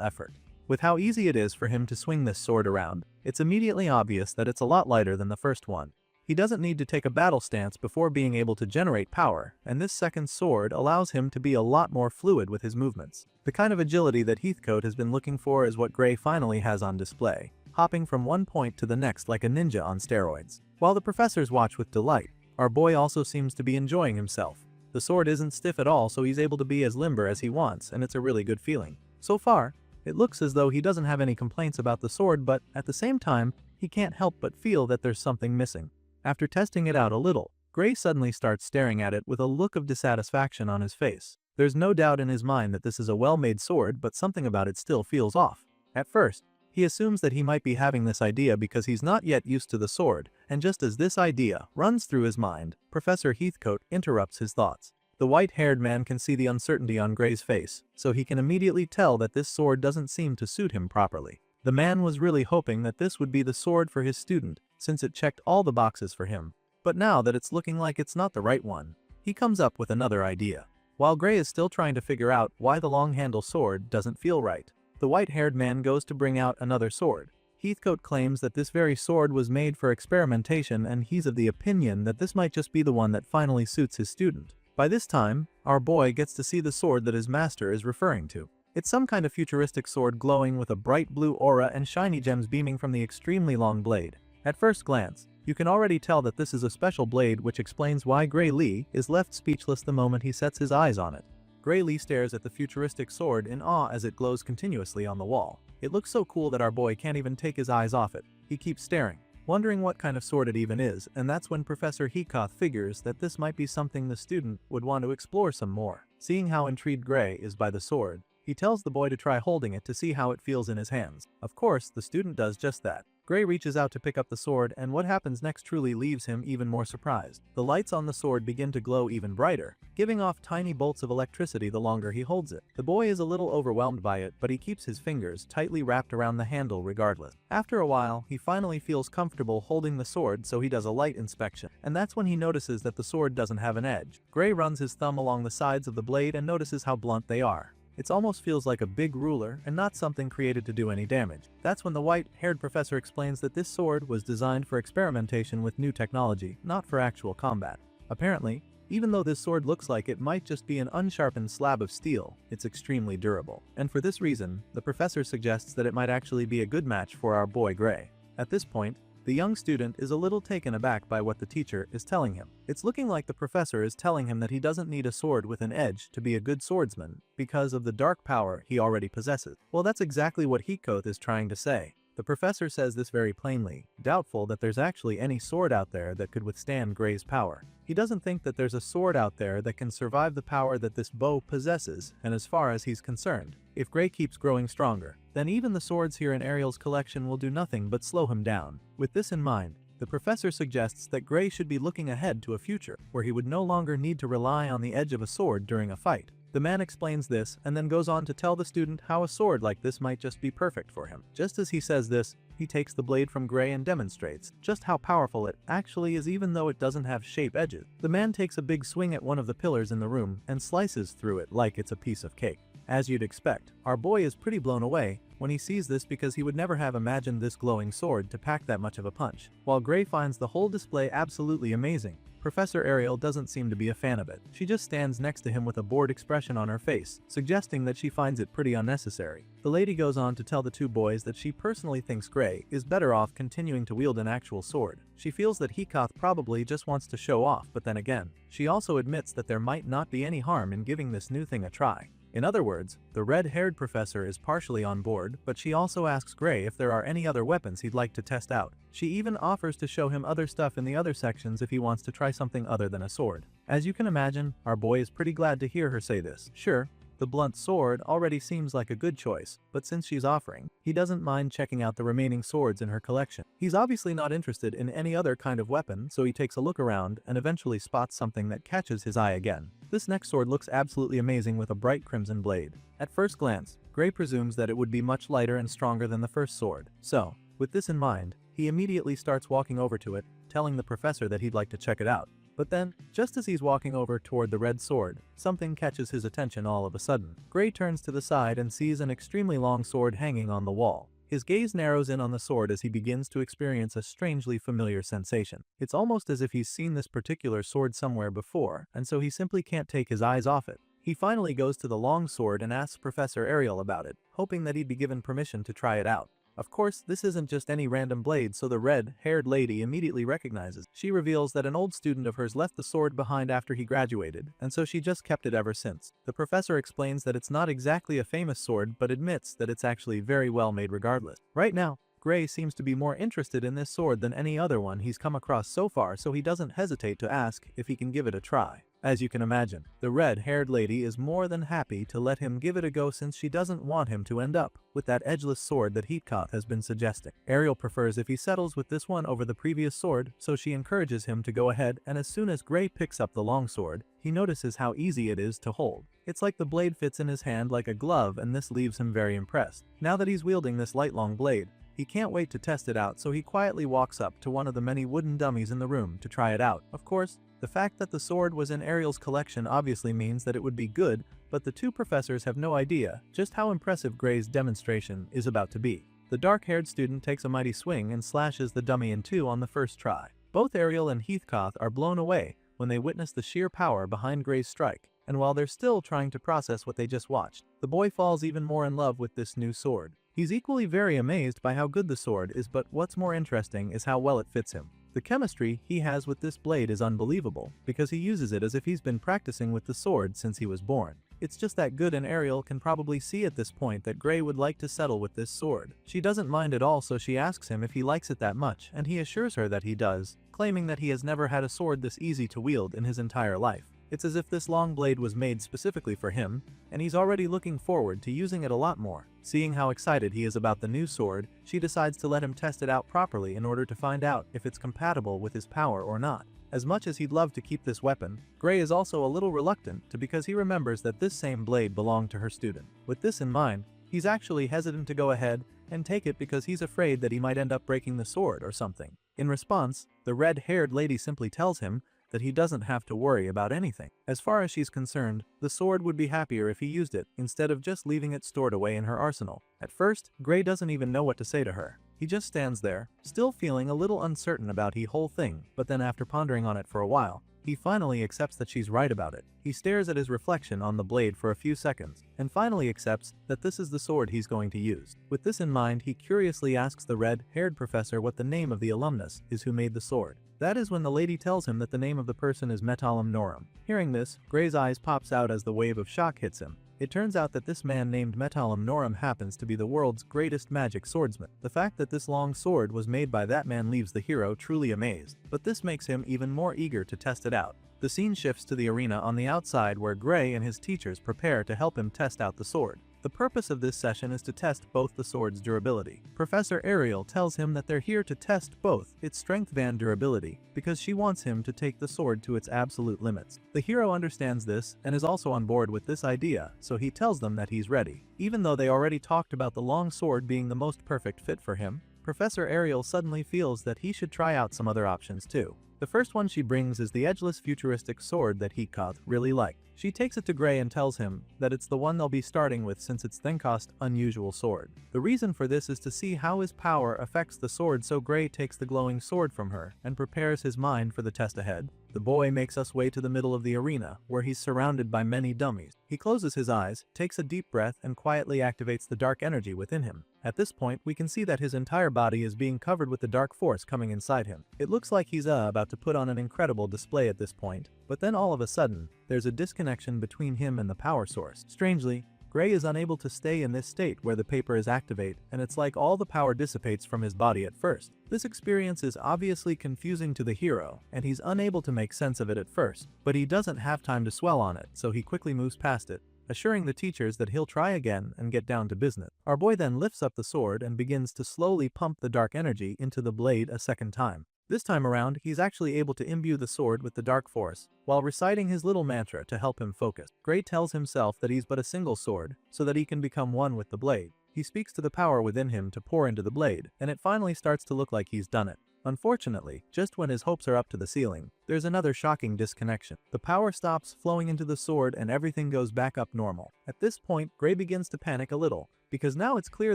effort. With how easy it is for him to swing this sword around, it's immediately obvious that it's a lot lighter than the first one. He doesn't need to take a battle stance before being able to generate power, and this second sword allows him to be a lot more fluid with his movements. The kind of agility that Heathcote has been looking for is what Gray finally has on display, hopping from one point to the next like a ninja on steroids. While the professors watch with delight, our boy also seems to be enjoying himself. The sword isn't stiff at all, so he's able to be as limber as he wants, and it's a really good feeling. So far, it looks as though he doesn't have any complaints about the sword, but at the same time, he can't help but feel that there's something missing. After testing it out a little, Gray suddenly starts staring at it with a look of dissatisfaction on his face. There's no doubt in his mind that this is a well-made sword, but something about it still feels off. At first, he assumes that he might be having this idea because he's not yet used to the sword, and just as this idea runs through his mind, Professor Heathcote interrupts his thoughts. The white-haired man can see the uncertainty on Gray's face, so he can immediately tell that this sword doesn't seem to suit him properly. The man was really hoping that this would be the sword for his student, since it checked all the boxes for him. But now that it's looking like it's not the right one, he comes up with another idea. While Gray is still trying to figure out why the long-handle sword doesn't feel right, the white-haired man goes to bring out another sword. Heathcote claims that this very sword was made for experimentation, and he's of the opinion that this might just be the one that finally suits his student. By this time, our boy gets to see the sword that his master is referring to. It's some kind of futuristic sword glowing with a bright blue aura and shiny gems beaming from the extremely long blade. At first glance, you can already tell that this is a special blade, which explains why Gray Lee is left speechless the moment he sets his eyes on it. Gray Lee stares at the futuristic sword in awe as it glows continuously on the wall. It looks so cool that our boy can't even take his eyes off it. He keeps staring, wondering what kind of sword it even is, and that's when Professor Heathcote figures that this might be something the student would want to explore some more. Seeing how intrigued Gray is by the sword, he tells the boy to try holding it to see how it feels in his hands. Of course, the student does just that. Gray reaches out to pick up the sword, and what happens next truly leaves him even more surprised. The lights on the sword begin to glow even brighter, giving off tiny bolts of electricity the longer he holds it. The boy is a little overwhelmed by it, but he keeps his fingers tightly wrapped around the handle regardless. After a while, he finally feels comfortable holding the sword, so he does a light inspection, and that's when he notices that the sword doesn't have an edge. Gray runs his thumb along the sides of the blade and notices how blunt they are. It almost feels like a big ruler and not something created to do any damage. That's when the white-haired professor explains that this sword was designed for experimentation with new technology, not for actual combat. Apparently, even though this sword looks like it might just be an unsharpened slab of steel, it's extremely durable. And for this reason, the professor suggests that it might actually be a good match for our boy Gray. At this point, The young student is a little taken aback by what the teacher is telling him. It's looking like the professor is telling him that he doesn't need a sword with an edge to be a good swordsman because of the dark power he already possesses. Well, that's exactly what Hikoth is trying to say. The professor says this very plainly, doubtful that there's actually any sword out there that could withstand Gray's power. He doesn't think that there's a sword out there that can survive the power that this bow possesses, and as far as he's concerned, if Gray keeps growing stronger, then even the swords here in Ariel's collection will do nothing but slow him down. With this in mind, the professor suggests that Gray should be looking ahead to a future where he would no longer need to rely on the edge of a sword during a fight. The man explains this and then goes on to tell the student how a sword like this might just be perfect for him. Just as he says this, he takes the blade from Gray and demonstrates just how powerful it actually is even though it doesn't have shape edges. The man takes a big swing at one of the pillars in the room and slices through it like it's a piece of cake. As you'd expect, our boy is pretty blown away when he sees this because he would never have imagined this glowing sword to pack that much of a punch. While Gray finds the whole display absolutely amazing, Professor Ariel doesn't seem to be a fan of it. She just stands next to him with a bored expression on her face, suggesting that she finds it pretty unnecessary. The lady goes on to tell the two boys that she personally thinks Gray is better off continuing to wield an actual sword. She feels that Hikoth probably just wants to show off, but then again, she also admits that there might not be any harm in giving this new thing a try. In other words, the red-haired professor is partially on board, but she also asks Gray if there are any other weapons he'd like to test out. She even offers to show him other stuff in the other sections if he wants to try something other than a sword. As you can imagine, our boy is pretty glad to hear her say this. Sure, the blunt sword already seems like a good choice, but since she's offering, he doesn't mind checking out the remaining swords in her collection. He's obviously not interested in any other kind of weapon, so he takes a look around and eventually spots something that catches his eye again. This next sword looks absolutely amazing with a bright crimson blade. At first glance, Gray presumes that it would be much lighter and stronger than the first sword. So, with this in mind, he immediately starts walking over to it, telling the professor that he'd like to check it out. But then, just as he's walking over toward the red sword, something catches his attention all of a sudden. Gray turns to the side and sees an extremely long sword hanging on the wall. His gaze narrows in on the sword as he begins to experience a strangely familiar sensation. It's almost as if he's seen this particular sword somewhere before, and so he simply can't take his eyes off it. He finally goes to the long sword and asks Professor Ariel about it, hoping that he'd be given permission to try it out. Of course, this isn't just any random blade, so the red-haired lady immediately recognizes. She reveals that an old student of hers left the sword behind after he graduated, and so she just kept it ever since. The professor explains that it's not exactly a famous sword, but admits that it's actually very well made regardless. Right now, Gray seems to be more interested in this sword than any other one he's come across so far, so he doesn't hesitate to ask if he can give it a try. As you can imagine, the red-haired lady is more than happy to let him give it a go since she doesn't want him to end up with that edgeless sword that Hikoth has been suggesting. Ariel prefers if he settles with this one over the previous sword, so she encourages him to go ahead, and as soon as Gray picks up the long sword, he notices how easy it is to hold. It's like the blade fits in his hand like a glove, and this leaves him very impressed. Now that he's wielding this light long blade, he can't wait to test it out, so he quietly walks up to one of the many wooden dummies in the room to try it out. Of course, the fact that the sword was in Ariel's collection obviously means that it would be good, but the two professors have no idea just how impressive Gray's demonstration is about to be. The dark-haired student takes a mighty swing and slashes the dummy in two on the first try. Both Ariel and Heathcote are blown away when they witness the sheer power behind Gray's strike, and while they're still trying to process what they just watched, the boy falls even more in love with this new sword. He's equally very amazed by how good the sword is, but what's more interesting is how well it fits him. The chemistry he has with this blade is unbelievable, because he uses it as if he's been practicing with the sword since he was born. It's just that good, and Ariel can probably see at this point that Gray would like to settle with this sword. She doesn't mind at all, so she asks him if he likes it that much, and he assures her that he does, claiming that he has never had a sword this easy to wield in his entire life. It's as if this long blade was made specifically for him, and he's already looking forward to using it a lot more. Seeing how excited he is about the new sword, she decides to let him test it out properly in order to find out if it's compatible with his power or not. As much as he'd love to keep this weapon, Gray is also a little reluctant because he remembers that this same blade belonged to her student. With this in mind, he's actually hesitant to go ahead and take it because he's afraid that he might end up breaking the sword or something. In response, the red-haired lady simply tells him that he doesn't have to worry about anything. As far as she's concerned, the sword would be happier if he used it instead of just leaving it stored away in her arsenal. At first, Gray doesn't even know what to say to her. He just stands there, still feeling a little uncertain about the whole thing, but then after pondering on it for a while, he finally accepts that she's right about it. He stares at his reflection on the blade for a few seconds, and finally accepts that this is the sword he's going to use. With this in mind, he curiously asks the red-haired professor what the name of the alumnus is who made the sword. That is when the lady tells him that the name of the person is Metalum Norum. Hearing this, Gray's eyes pops out as the wave of shock hits him. It turns out that this man named Metalum Norum happens to be the world's greatest magic swordsman. The fact that this long sword was made by that man leaves the hero truly amazed, but this makes him even more eager to test it out. The scene shifts to the arena on the outside where Gray and his teachers prepare to help him test out the sword. The purpose of this session is to test both the sword's durability. Professor Ariel tells him that they're here to test both its strength and durability, because she wants him to take the sword to its absolute limits. The hero understands this and is also on board with this idea, so he tells them that he's ready. Even though they already talked about the long sword being the most perfect fit for him, Professor Ariel suddenly feels that he should try out some other options too. The first one she brings is the edgeless futuristic sword that Heatkoth really liked. She takes it to Gray and tells him that it's the one they'll be starting with since it's Thenkoth's unusual sword. The reason for this is to see how his power affects the sword, so Gray takes the glowing sword from her and prepares his mind for the test ahead. The boy makes us way to the middle of the arena, where he's surrounded by many dummies. He closes his eyes, takes a deep breath, and quietly activates the dark energy within him. At this point, we can see that his entire body is being covered with the dark force coming inside him. It looks like he's about to put on an incredible display at this point, but then all of a sudden, there's a disconnection between him and the power source. Strangely, Gray is unable to stay in this state where the paper is activate, and it's like all the power dissipates from his body at first. This experience is obviously confusing to the hero, and he's unable to make sense of it at first, but he doesn't have time to dwell on it, so he quickly moves past it, assuring the teachers that he'll try again and get down to business. Our boy then lifts up the sword and begins to slowly pump the dark energy into the blade a second time. This time around, he's actually able to imbue the sword with the dark force, while reciting his little mantra to help him focus. Gray tells himself that he's but a single sword, so that he can become one with the blade. He speaks to the power within him to pour into the blade, and it finally starts to look like he's done it. Unfortunately, just when his hopes are up to the ceiling, there's another shocking disconnection. The power stops flowing into the sword and everything goes back up normal. At this point, Gray begins to panic a little, because now it's clear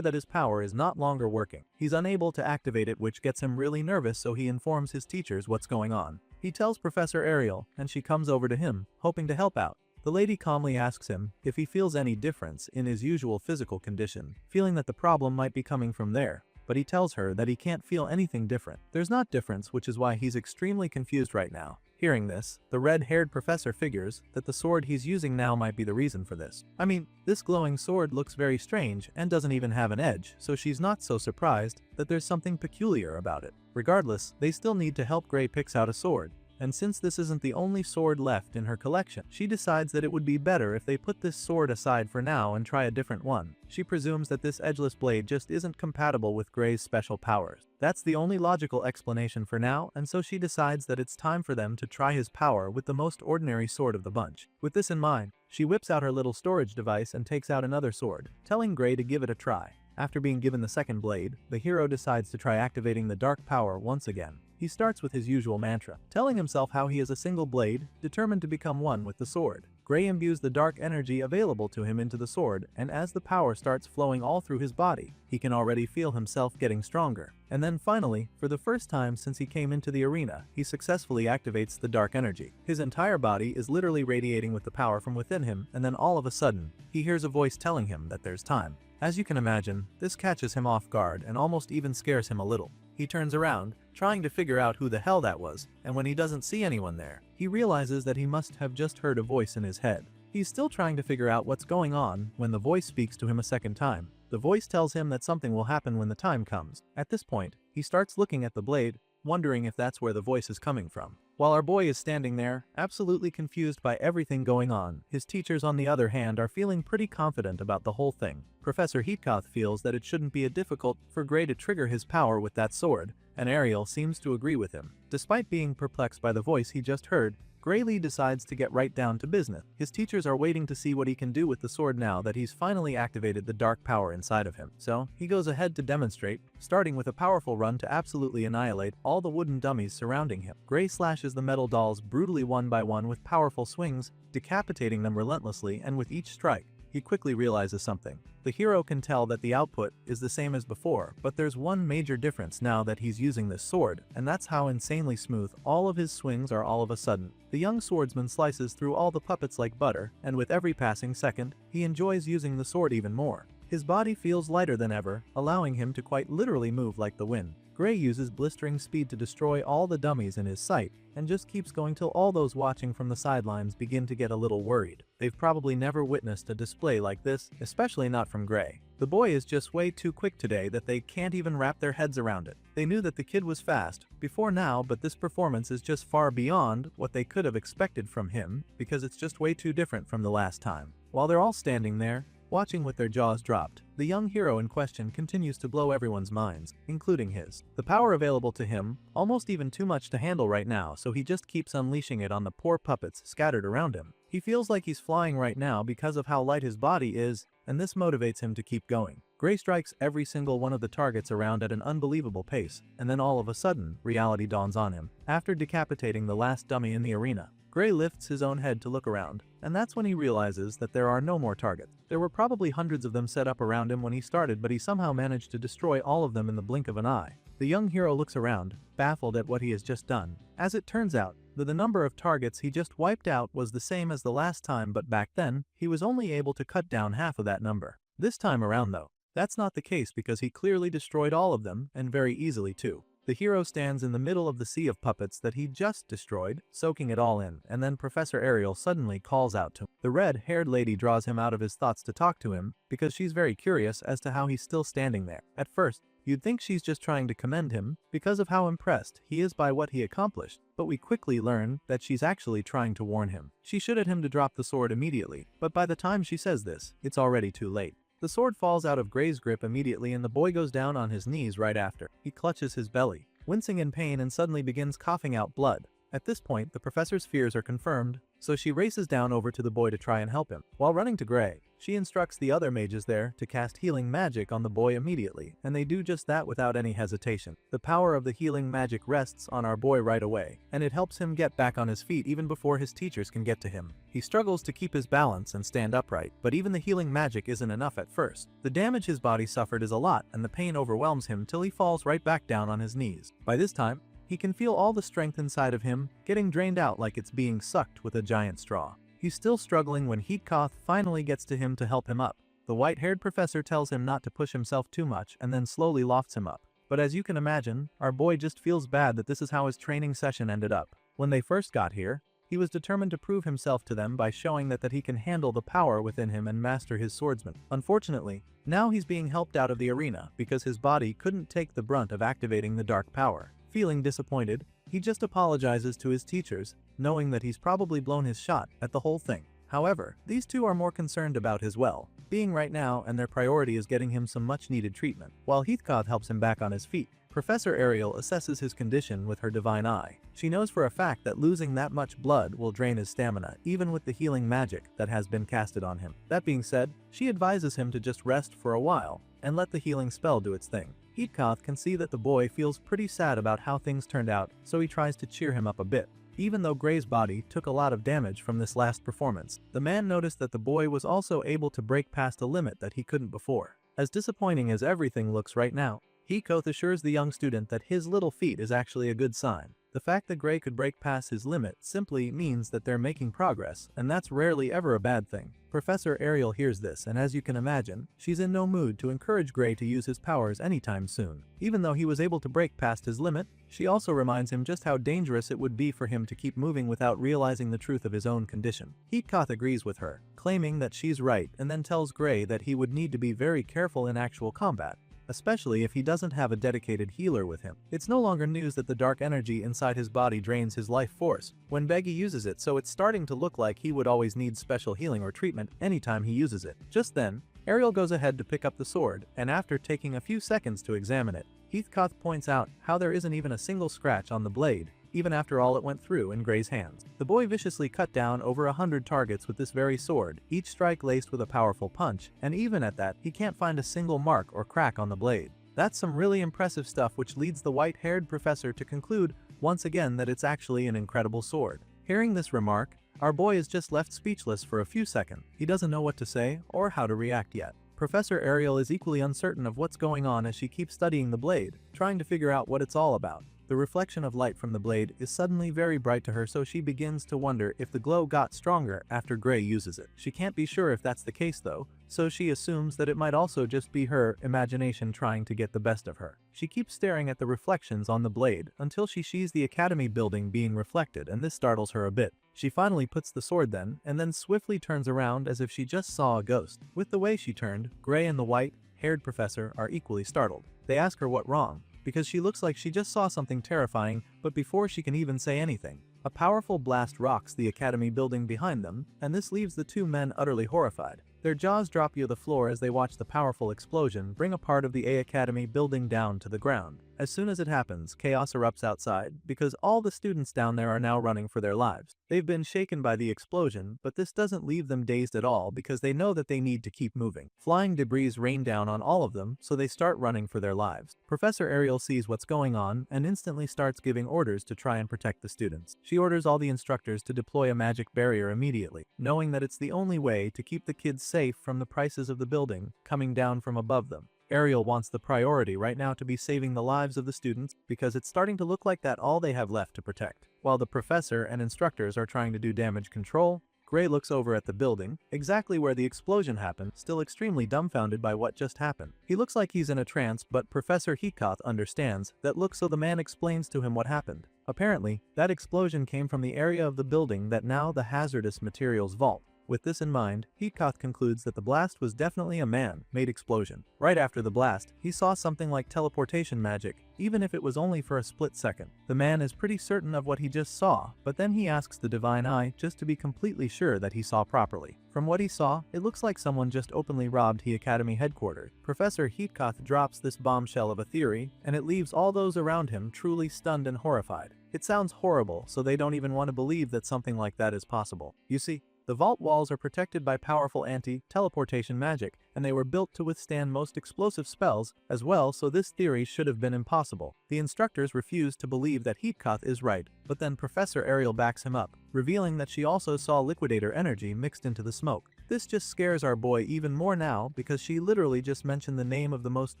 that his power is not longer working. He's unable to activate it, which gets him really nervous, so he informs his teachers what's going on. He tells Professor Ariel, and she comes over to him, hoping to help out. The lady calmly asks him if he feels any difference in his usual physical condition, feeling that the problem might be coming from there. But he tells her that he can't feel anything different. There's not difference, which is why he's extremely confused right now. Hearing this, the red-haired professor figures that the sword he's using now might be the reason for this. I mean, this glowing sword looks very strange and doesn't even have an edge, so she's not so surprised that there's something peculiar about it. Regardless, they still need to help Gray picks out a sword. And since this isn't the only sword left in her collection, she decides that it would be better if they put this sword aside for now and try a different one. She presumes that this edgeless blade just isn't compatible with Gray's special powers. That's the only logical explanation for now, and so she decides that it's time for them to try his power with the most ordinary sword of the bunch. With this in mind, she whips out her little storage device and takes out another sword, telling Gray to give it a try. After being given the second blade, the hero decides to try activating the dark power once again. He starts with his usual mantra, telling himself how he is a single blade, determined to become one with the sword. Gray imbues the dark energy available to him into the sword, and as the power starts flowing all through his body, he can already feel himself getting stronger. And then finally, for the first time since he came into the arena, he successfully activates the dark energy. His entire body is literally radiating with the power from within him, and then all of a sudden, he hears a voice telling him that there's time. As you can imagine, this catches him off guard and almost even scares him a little. He turns around, trying to figure out who the hell that was, and when he doesn't see anyone there, he realizes that he must have just heard a voice in his head. He's still trying to figure out what's going on when the voice speaks to him a second time. The voice tells him that something will happen when the time comes. At this point, he starts looking at the blade, wondering if that's where the voice is coming from. While our boy is standing there, absolutely confused by everything going on, his teachers on the other hand are feeling pretty confident about the whole thing. Professor Heatkoth feels that it shouldn't be difficult for Gray to trigger his power with that sword, and Ariel seems to agree with him. Despite being perplexed by the voice he just heard, Gray decides to get right down to business. His teachers are waiting to see what he can do with the sword now that he's finally activated the dark power inside of him. So, he goes ahead to demonstrate, starting with a powerful run to absolutely annihilate all the wooden dummies surrounding him. Gray slashes the metal dolls brutally one by one with powerful swings, decapitating them relentlessly, and with each strike, he quickly realizes something. The hero can tell that the output is the same as before, but there's one major difference now that he's using this sword, and that's how insanely smooth all of his swings are all of a sudden. The young swordsman slices through all the puppets like butter, and with every passing second, he enjoys using the sword even more. His body feels lighter than ever, allowing him to quite literally move like the wind. Gray uses blistering speed to destroy all the dummies in his sight, and just keeps going till all those watching from the sidelines begin to get a little worried. They've probably never witnessed a display like this, especially not from Gray. The boy is just way too quick today that they can't even wrap their heads around it. They knew that the kid was fast before now, but this performance is just far beyond what they could have expected from him because it's just way too different from the last time. While they're all standing there, watching with their jaws dropped, the young hero in question continues to blow everyone's minds, including his. The power available to him, almost even too much to handle right now, so he just keeps unleashing it on the poor puppets scattered around him. He feels like he's flying right now because of how light his body is, and this motivates him to keep going. Gray strikes every single one of the targets around at an unbelievable pace, and then all of a sudden, reality dawns on him. After decapitating the last dummy in the arena, Gray lifts his own head to look around, and that's when he realizes that there are no more targets. There were probably hundreds of them set up around him when he started, but he somehow managed to destroy all of them in the blink of an eye. The young hero looks around, baffled at what he has just done. As it turns out, the number of targets he just wiped out was the same as the last time, but back then, he was only able to cut down half of that number. This time around though, that's not the case because he clearly destroyed all of them, and very easily too. The hero stands in the middle of the sea of puppets that he just destroyed, soaking it all in, and then Professor Ariel suddenly calls out to him. The red-haired lady draws him out of his thoughts to talk to him, because she's very curious as to how he's still standing there. At first, you'd think she's just trying to commend him, because of how impressed he is by what he accomplished, but we quickly learn that she's actually trying to warn him. She shouted him to drop the sword immediately, but by the time she says this, it's already too late. The sword falls out of Gray's grip immediately and the boy goes down on his knees right after. He clutches his belly, wincing in pain, and suddenly begins coughing out blood. At this point, the professor's fears are confirmed, so she races down over to the boy to try and help him. While running to Gray, she instructs the other mages there to cast healing magic on the boy immediately, and they do just that without any hesitation. The power of the healing magic rests on our boy right away, and it helps him get back on his feet even before his teachers can get to him. He struggles to keep his balance and stand upright, but even the healing magic isn't enough at first. The damage his body suffered is a lot, and the pain overwhelms him till he falls right back down on his knees. By this time, he can feel all the strength inside of him getting drained out like it's being sucked with a giant straw. He's still struggling when Heatkoth finally gets to him to help him up. The white-haired professor tells him not to push himself too much and then slowly lofts him up. But as you can imagine, our boy just feels bad that this is how his training session ended up. When they first got here, he was determined to prove himself to them by showing that he can handle the power within him and master his swordsman. Unfortunately, now he's being helped out of the arena because his body couldn't take the brunt of activating the dark power. Feeling disappointed, he just apologizes to his teachers, knowing that he's probably blown his shot at the whole thing. However, these two are more concerned about his well-being right now, and their priority is getting him some much-needed treatment. While Heathcote helps him back on his feet, Professor Ariel assesses his condition with her divine eye. She knows for a fact that losing that much blood will drain his stamina, even with the healing magic that has been casted on him. That being said, she advises him to just rest for a while and let the healing spell do its thing. Heatkoth can see that the boy feels pretty sad about how things turned out, so he tries to cheer him up a bit. Even though Gray's body took a lot of damage from this last performance, the man noticed that the boy was also able to break past a limit that he couldn't before. As disappointing as everything looks right now, Heatkoth assures the young student that his little feat is actually a good sign. The fact that Gray could break past his limit simply means that they're making progress, and that's rarely ever a bad thing. Professor Ariel hears this, and as you can imagine, she's in no mood to encourage Gray to use his powers anytime soon. Even though he was able to break past his limit, she also reminds him just how dangerous it would be for him to keep moving without realizing the truth of his own condition. Heatkoth agrees with her, claiming that she's right, and then tells Gray that he would need to be very careful in actual combat, especially if he doesn't have a dedicated healer with him. It's no longer news that the dark energy inside his body drains his life force when Beggy uses it, so it's starting to look like he would always need special healing or treatment anytime he uses it. Just then, Ariel goes ahead to pick up the sword, and after taking a few seconds to examine it, Heatkoth points out how there isn't even a single scratch on the blade, even after all it went through in Gray's hands. The boy viciously cut down over 100 targets with this very sword, each strike laced with a powerful punch, and even at that, he can't find a single mark or crack on the blade. That's some really impressive stuff, which leads the white-haired professor to conclude once again that it's actually an incredible sword. Hearing this remark, Our boy is just left speechless for a few seconds. He doesn't know what to say or how to react yet. Professor Ariel is equally uncertain of what's going on as she keeps studying the blade, trying to figure out what it's all about. The reflection of light from the blade is suddenly very bright to her, so she begins to wonder if the glow got stronger after Gray uses it. She can't be sure if that's the case though, so she assumes that it might also just be her imagination trying to get the best of her. She keeps staring at the reflections on the blade until she sees the academy building being reflected, and this startles her a bit. She finally puts the sword then, and then swiftly turns around as if she just saw a ghost. With the way she turned, Gray and the white-haired professor are equally startled. They ask her what wrong, because she looks like she just saw something terrifying, but before she can even say anything, a powerful blast rocks the academy building behind them, and this leaves the two men utterly horrified. Their jaws drop to the floor as they watch the powerful explosion bring a part of the A Academy building down to the ground. As soon as it happens, chaos erupts outside because all the students down there are now running for their lives. They've been shaken by the explosion, but this doesn't leave them dazed at all because they know that they need to keep moving. Flying debris rain down on all of them, so they start running for their lives. Professor Ariel sees what's going on and instantly starts giving orders to try and protect the students. She orders all the instructors to deploy a magic barrier immediately, knowing that it's the only way to keep the kids safe from the prices of the building coming down from above them. Ariel wants the priority right now to be saving the lives of the students because it's starting to look like that's all they have left to protect. While the professor and instructors are trying to do damage control, Gray looks over at the building, exactly where the explosion happened, still extremely dumbfounded by what just happened. He looks like he's in a trance, but Professor Heathcote understands that look, so the man explains to him what happened. Apparently, that explosion came from the area of the building that now the hazardous materials vault. With this in mind, Heathcote concludes that the blast was definitely a man-made explosion. Right after the blast, he saw something like teleportation magic, even if it was only for a split second. The man is pretty certain of what he just saw, but then he asks the Divine Eye just to be completely sure that he saw properly. From what he saw, it looks like someone just openly robbed the Academy headquarters. Professor Heathcote drops this bombshell of a theory, and it leaves all those around him truly stunned and horrified. It sounds horrible, so they don't even want to believe that something like that is possible. You see, the vault walls are protected by powerful anti-teleportation magic, and they were built to withstand most explosive spells as well, so this theory should have been impossible. The instructors refuse to believe that Heathcote is right, but then Professor Ariel backs him up, revealing that she also saw liquidator energy mixed into the smoke. This just scares our boy even more now because she literally just mentioned the name of the most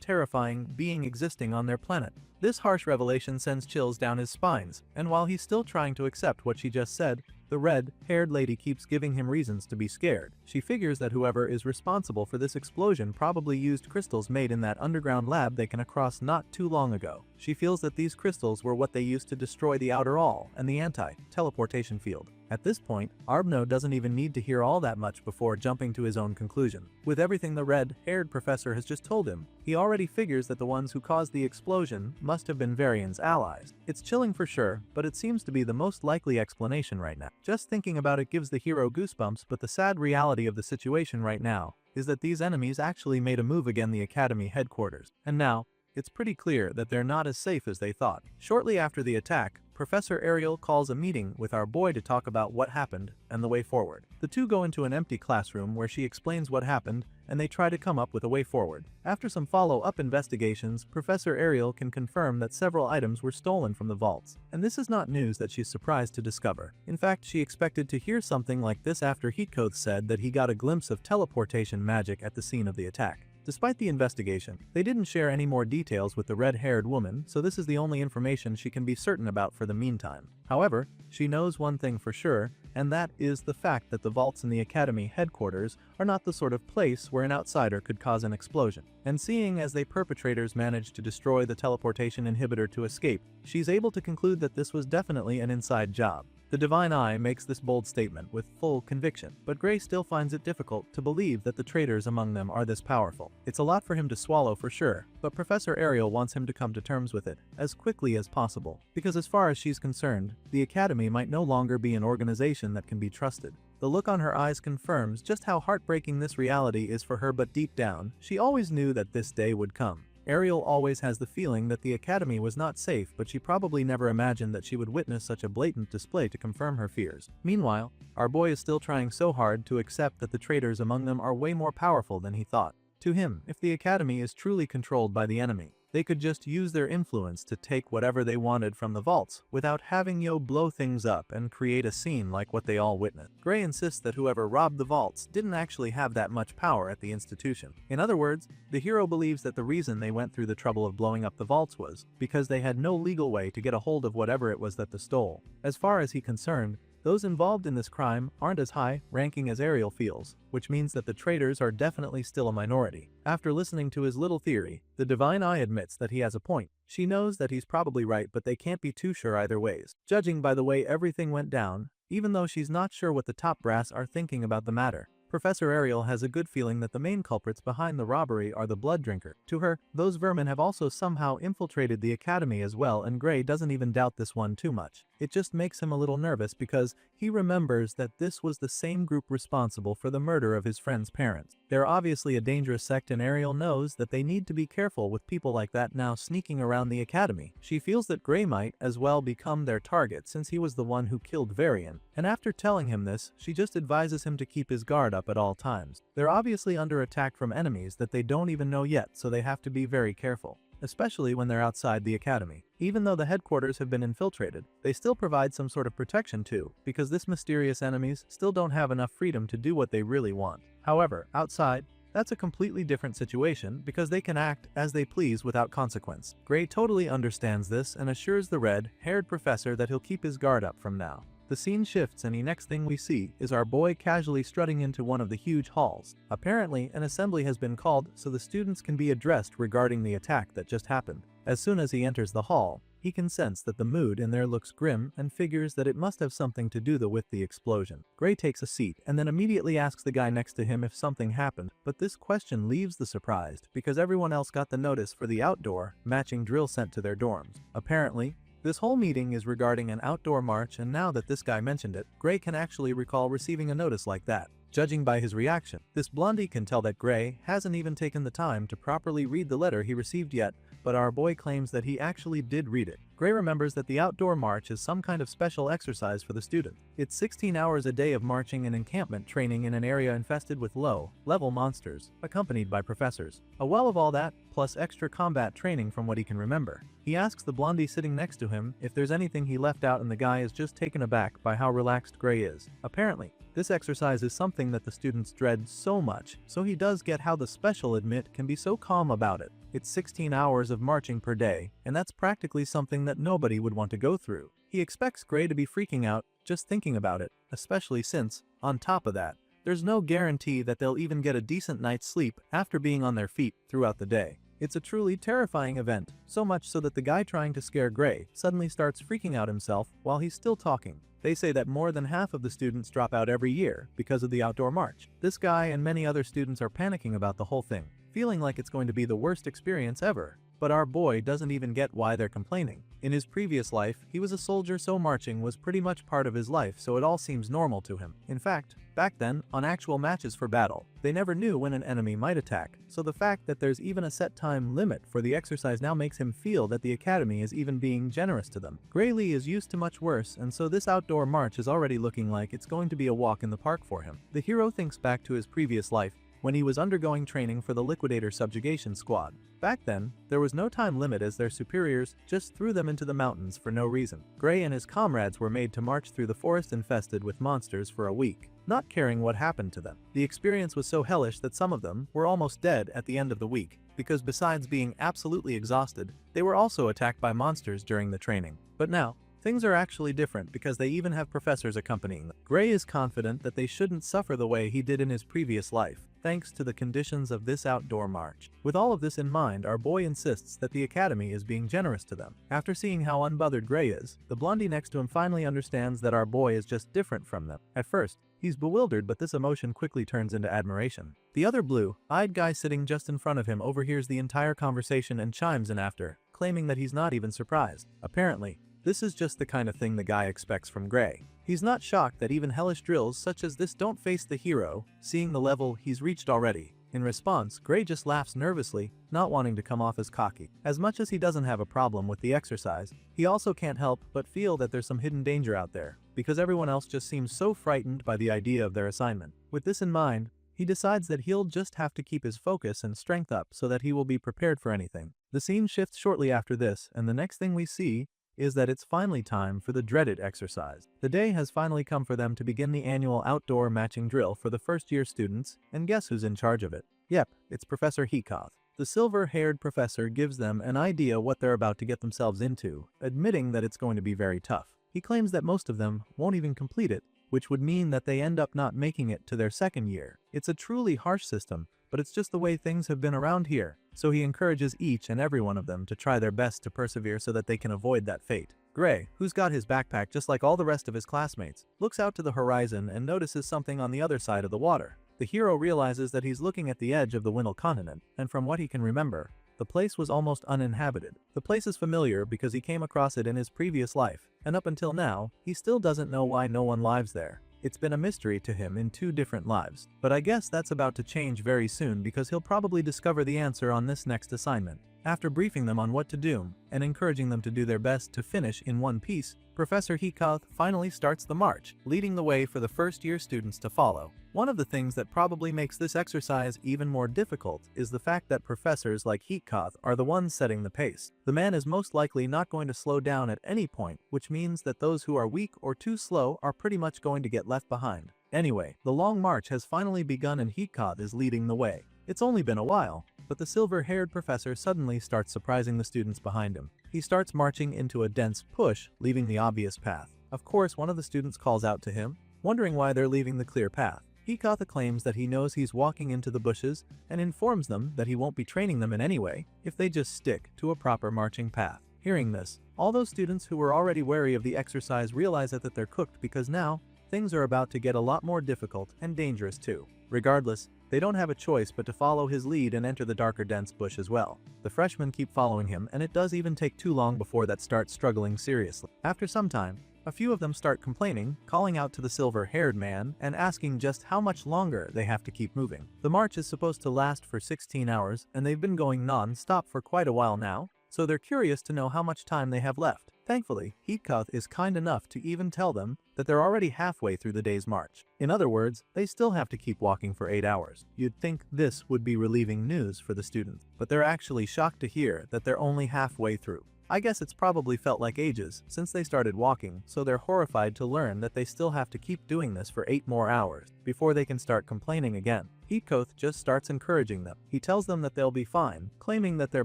terrifying being existing on their planet. This harsh revelation sends chills down his spines, and while he's still trying to accept what she just said, the red-haired lady keeps giving him reasons to be scared. She figures that whoever is responsible for this explosion probably used crystals made in that underground lab they came across not too long ago. She feels that these crystals were what they used to destroy the Outer All and the anti-teleportation field. At this point, Arbno doesn't even need to hear all that much before jumping to his own conclusion. With everything the red-haired professor has just told him, he already figures that the ones who caused the explosion must have been Varian's allies. It's chilling for sure, but it seems to be the most likely explanation right now. Just thinking about it gives the hero goosebumps, but the sad reality of the situation right now is that these enemies actually made a move against the Academy headquarters, and now, it's pretty clear that they're not as safe as they thought. Shortly after the attack, Professor Ariel calls a meeting with our boy to talk about what happened and the way forward. The two go into an empty classroom where she explains what happened and they try to come up with a way forward. After some follow-up investigations, Professor Ariel can confirm that several items were stolen from the vaults. And this is not news that she's surprised to discover. In fact, she expected to hear something like this after Heathcote said that he got a glimpse of teleportation magic at the scene of the attack. Despite the investigation, they didn't share any more details with the red-haired woman, so this is the only information she can be certain about for the meantime. However, she knows one thing for sure, and that is the fact that the vaults in the Academy headquarters are not the sort of place where an outsider could cause an explosion. And seeing as the perpetrators managed to destroy the teleportation inhibitor to escape, she's able to conclude that this was definitely an inside job. The Divine Eye makes this bold statement with full conviction, but Gray still finds it difficult to believe that the traitors among them are this powerful. It's a lot for him to swallow for sure, but Professor Ariel wants him to come to terms with it as quickly as possible, because as far as she's concerned, the Academy might no longer be an organization that can be trusted. The look on her eyes confirms just how heartbreaking this reality is for her, but deep down, she always knew that this day would come. Ariel always has the feeling that the Academy was not safe, but she probably never imagined that she would witness such a blatant display to confirm her fears. Meanwhile, our boy is still trying so hard to accept that the traitors among them are way more powerful than he thought. To him, if the Academy is truly controlled by the enemy, They could just use their influence to take whatever they wanted from the vaults without having Yo blow things up and create a scene like what they all witnessed. Gray insists that whoever robbed the vaults didn't actually have that much power at the institution. In other words, the hero believes that the reason they went through the trouble of blowing up the vaults was because they had no legal way to get a hold of whatever it was that they stole. As far as he's concerned, those involved in this crime aren't as high-ranking as Ariel feels, which means that the traitors are definitely still a minority. After listening to his little theory, the Divine Eye admits that he has a point. She knows that he's probably right, but they can't be too sure either ways, judging by the way everything went down, even though she's not sure what the top brass are thinking about the matter. Professor Ariel has a good feeling that the main culprits behind the robbery are the blood drinker. To her, those vermin have also somehow infiltrated the academy as well, and Gray doesn't even doubt this one too much. It just makes him a little nervous because he remembers that this was the same group responsible for the murder of his friend's parents. They're obviously a dangerous sect, and Ariel knows that they need to be careful with people like that now sneaking around the academy. She feels that Gray might as well become their target since he was the one who killed Varian, and after telling him this, she just advises him to keep his guard up at all times. They're obviously under attack from enemies that they don't even know yet, so they have to be very careful, especially when they're outside the academy. Even though the headquarters have been infiltrated, they still provide some sort of protection too, because this mysterious enemies still don't have enough freedom to do what they really want. However, outside, that's a completely different situation because they can act as they please without consequence. Gray totally understands this and assures the red-haired professor that he'll keep his guard up from now. The scene shifts, and the next thing we see is our boy casually strutting into one of the huge halls. Apparently, an assembly has been called so the students can be addressed regarding the attack that just happened. As soon as he enters the hall, he can sense that the mood in there looks grim and figures that it must have something to do with the explosion. Gray takes a seat and then immediately asks the guy next to him if something happened, but this question leaves the surprised because everyone else got the notice for the outdoor, matching drill sent to their dorms. Apparently, this whole meeting is regarding an outdoor march, and now that this guy mentioned it, Gray can actually recall receiving a notice like that. Judging by his reaction, this blondie can tell that Gray hasn't even taken the time to properly read the letter he received yet, but our boy claims that he actually did read it. Gray remembers that the outdoor march is some kind of special exercise for the student. It's 16 hours a day of marching and encampment training in an area infested with low-level monsters, accompanied by professors. A well of all that, plus extra combat training from what he can remember. He asks the blondie sitting next to him if there's anything he left out, and the guy is just taken aback by how relaxed Gray is. Apparently, this exercise is something that the students dread so much, so he does get how the special admit can be so calm about it. It's 16 hours of marching per day, and that's practically something that nobody would want to go through. He expects Gray to be freaking out just thinking about it, especially since, on top of that, there's no guarantee that they'll even get a decent night's sleep after being on their feet throughout the day. It's a truly terrifying event, so much so that the guy trying to scare Gray suddenly starts freaking out himself while he's still talking. They say that more than half of the students drop out every year because of the outdoor march. This guy and many other students are panicking about the whole thing, feeling like it's going to be the worst experience ever. But our boy doesn't even get why they're complaining. In his previous life, he was a soldier, so marching was pretty much part of his life, so it all seems normal to him. In fact, back then, on actual matches for battle, they never knew when an enemy might attack, so the fact that there's even a set time limit for the exercise now makes him feel that the academy is even being generous to them. Gray Lee is used to much worse, and so this outdoor march is already looking like it's going to be a walk in the park for him. The hero thinks back to his previous life, when he was undergoing training for the Liquidator Subjugation Squad. Back then, there was no time limit as their superiors just threw them into the mountains for no reason. Gray and his comrades were made to march through the forest infested with monsters for a week, not caring what happened to them. The experience was so hellish that some of them were almost dead at the end of the week, because besides being absolutely exhausted, they were also attacked by monsters during the training. But now, things are actually different because they even have professors accompanying them. Gray is confident that they shouldn't suffer the way he did in his previous life, thanks to the conditions of this outdoor march. With all of this in mind, our boy insists that the academy is being generous to them. After seeing how unbothered Gray is, the blondie next to him finally understands that our boy is just different from them. At first, he's bewildered, but this emotion quickly turns into admiration. The other blue-eyed guy sitting just in front of him overhears the entire conversation and chimes in after, claiming that he's not even surprised. Apparently, this is just the kind of thing the guy expects from Gray. He's not shocked that even hellish drills such as this don't face the hero, seeing the level he's reached already. In response, Gray just laughs nervously, not wanting to come off as cocky. As much as he doesn't have a problem with the exercise, he also can't help but feel that there's some hidden danger out there, because everyone else just seems so frightened by the idea of their assignment. With this in mind, He decides that he'll just have to keep his focus and strength up so that he will be prepared for anything. The scene shifts shortly after this, and the next thing we see is that it's finally time for the dreaded exercise. The day has finally come for them to begin the annual outdoor matching drill for the first-year students, and guess who's in charge of it? Yep, it's Professor Heacoth. The silver-haired professor gives them an idea what they're about to get themselves into, admitting that it's going to be very tough. He claims that most of them won't even complete it, which would mean that they end up not making it to their second year. It's a truly harsh system, but it's just the way things have been around here, so he encourages each and every one of them to try their best to persevere so that they can avoid that fate. Gray, who's got his backpack just like all the rest of his classmates, looks out to the horizon and notices something on the other side of the water. The hero realizes that he's looking at the edge of the Wintle continent, and from what he can remember, the place was almost uninhabited. The place is familiar because he came across it in his previous life, and up until now, he still doesn't know why no one lives there. It's been a mystery to him in 2 different lives, but I guess that's about to change very soon because he'll probably discover the answer on this next assignment. After briefing them on what to do, and encouraging them to do their best to finish in one piece, Professor Heacoth finally starts the march, leading the way for the first-year students to follow. One of the things that probably makes this exercise even more difficult is the fact that professors like Heacoth are the ones setting the pace. The man is most likely not going to slow down at any point, which means that those who are weak or too slow are pretty much going to get left behind. Anyway, the long march has finally begun and Heacoth is leading the way. It's only been a while, but the silver-haired professor suddenly starts surprising the students behind him. He starts marching into a dense push, leaving the obvious path. Of course, one of the students calls out to him, wondering why they're leaving the clear path. Heacoth claims that he knows he's walking into the bushes and informs them that he won't be training them in any way if they just stick to a proper marching path. Hearing this, all those students who were already wary of the exercise realize that they're cooked because now, things are about to get a lot more difficult and dangerous too. Regardless, they don't have a choice but to follow his lead and enter the darker dense bush as well. The freshmen keep following him, and it does even take too long before that starts struggling seriously. After some time, a few of them start complaining, calling out to the silver-haired man and asking just how much longer they have to keep moving. The march is supposed to last for 16 hours, and they've been going non-stop for quite a while now, so they're curious to know how much time they have left. Thankfully, Heacoth is kind enough to even tell them that they're already halfway through the day's march. In other words, they still have to keep walking for 8 hours. You'd think this would be relieving news for the students, but they're actually shocked to hear that they're only halfway through. I guess it's probably felt like ages since they started walking, so they're horrified to learn that they still have to keep doing this for 8 more hours before they can start complaining again. Heacoth just starts encouraging them. He tells them that they'll be fine, claiming that their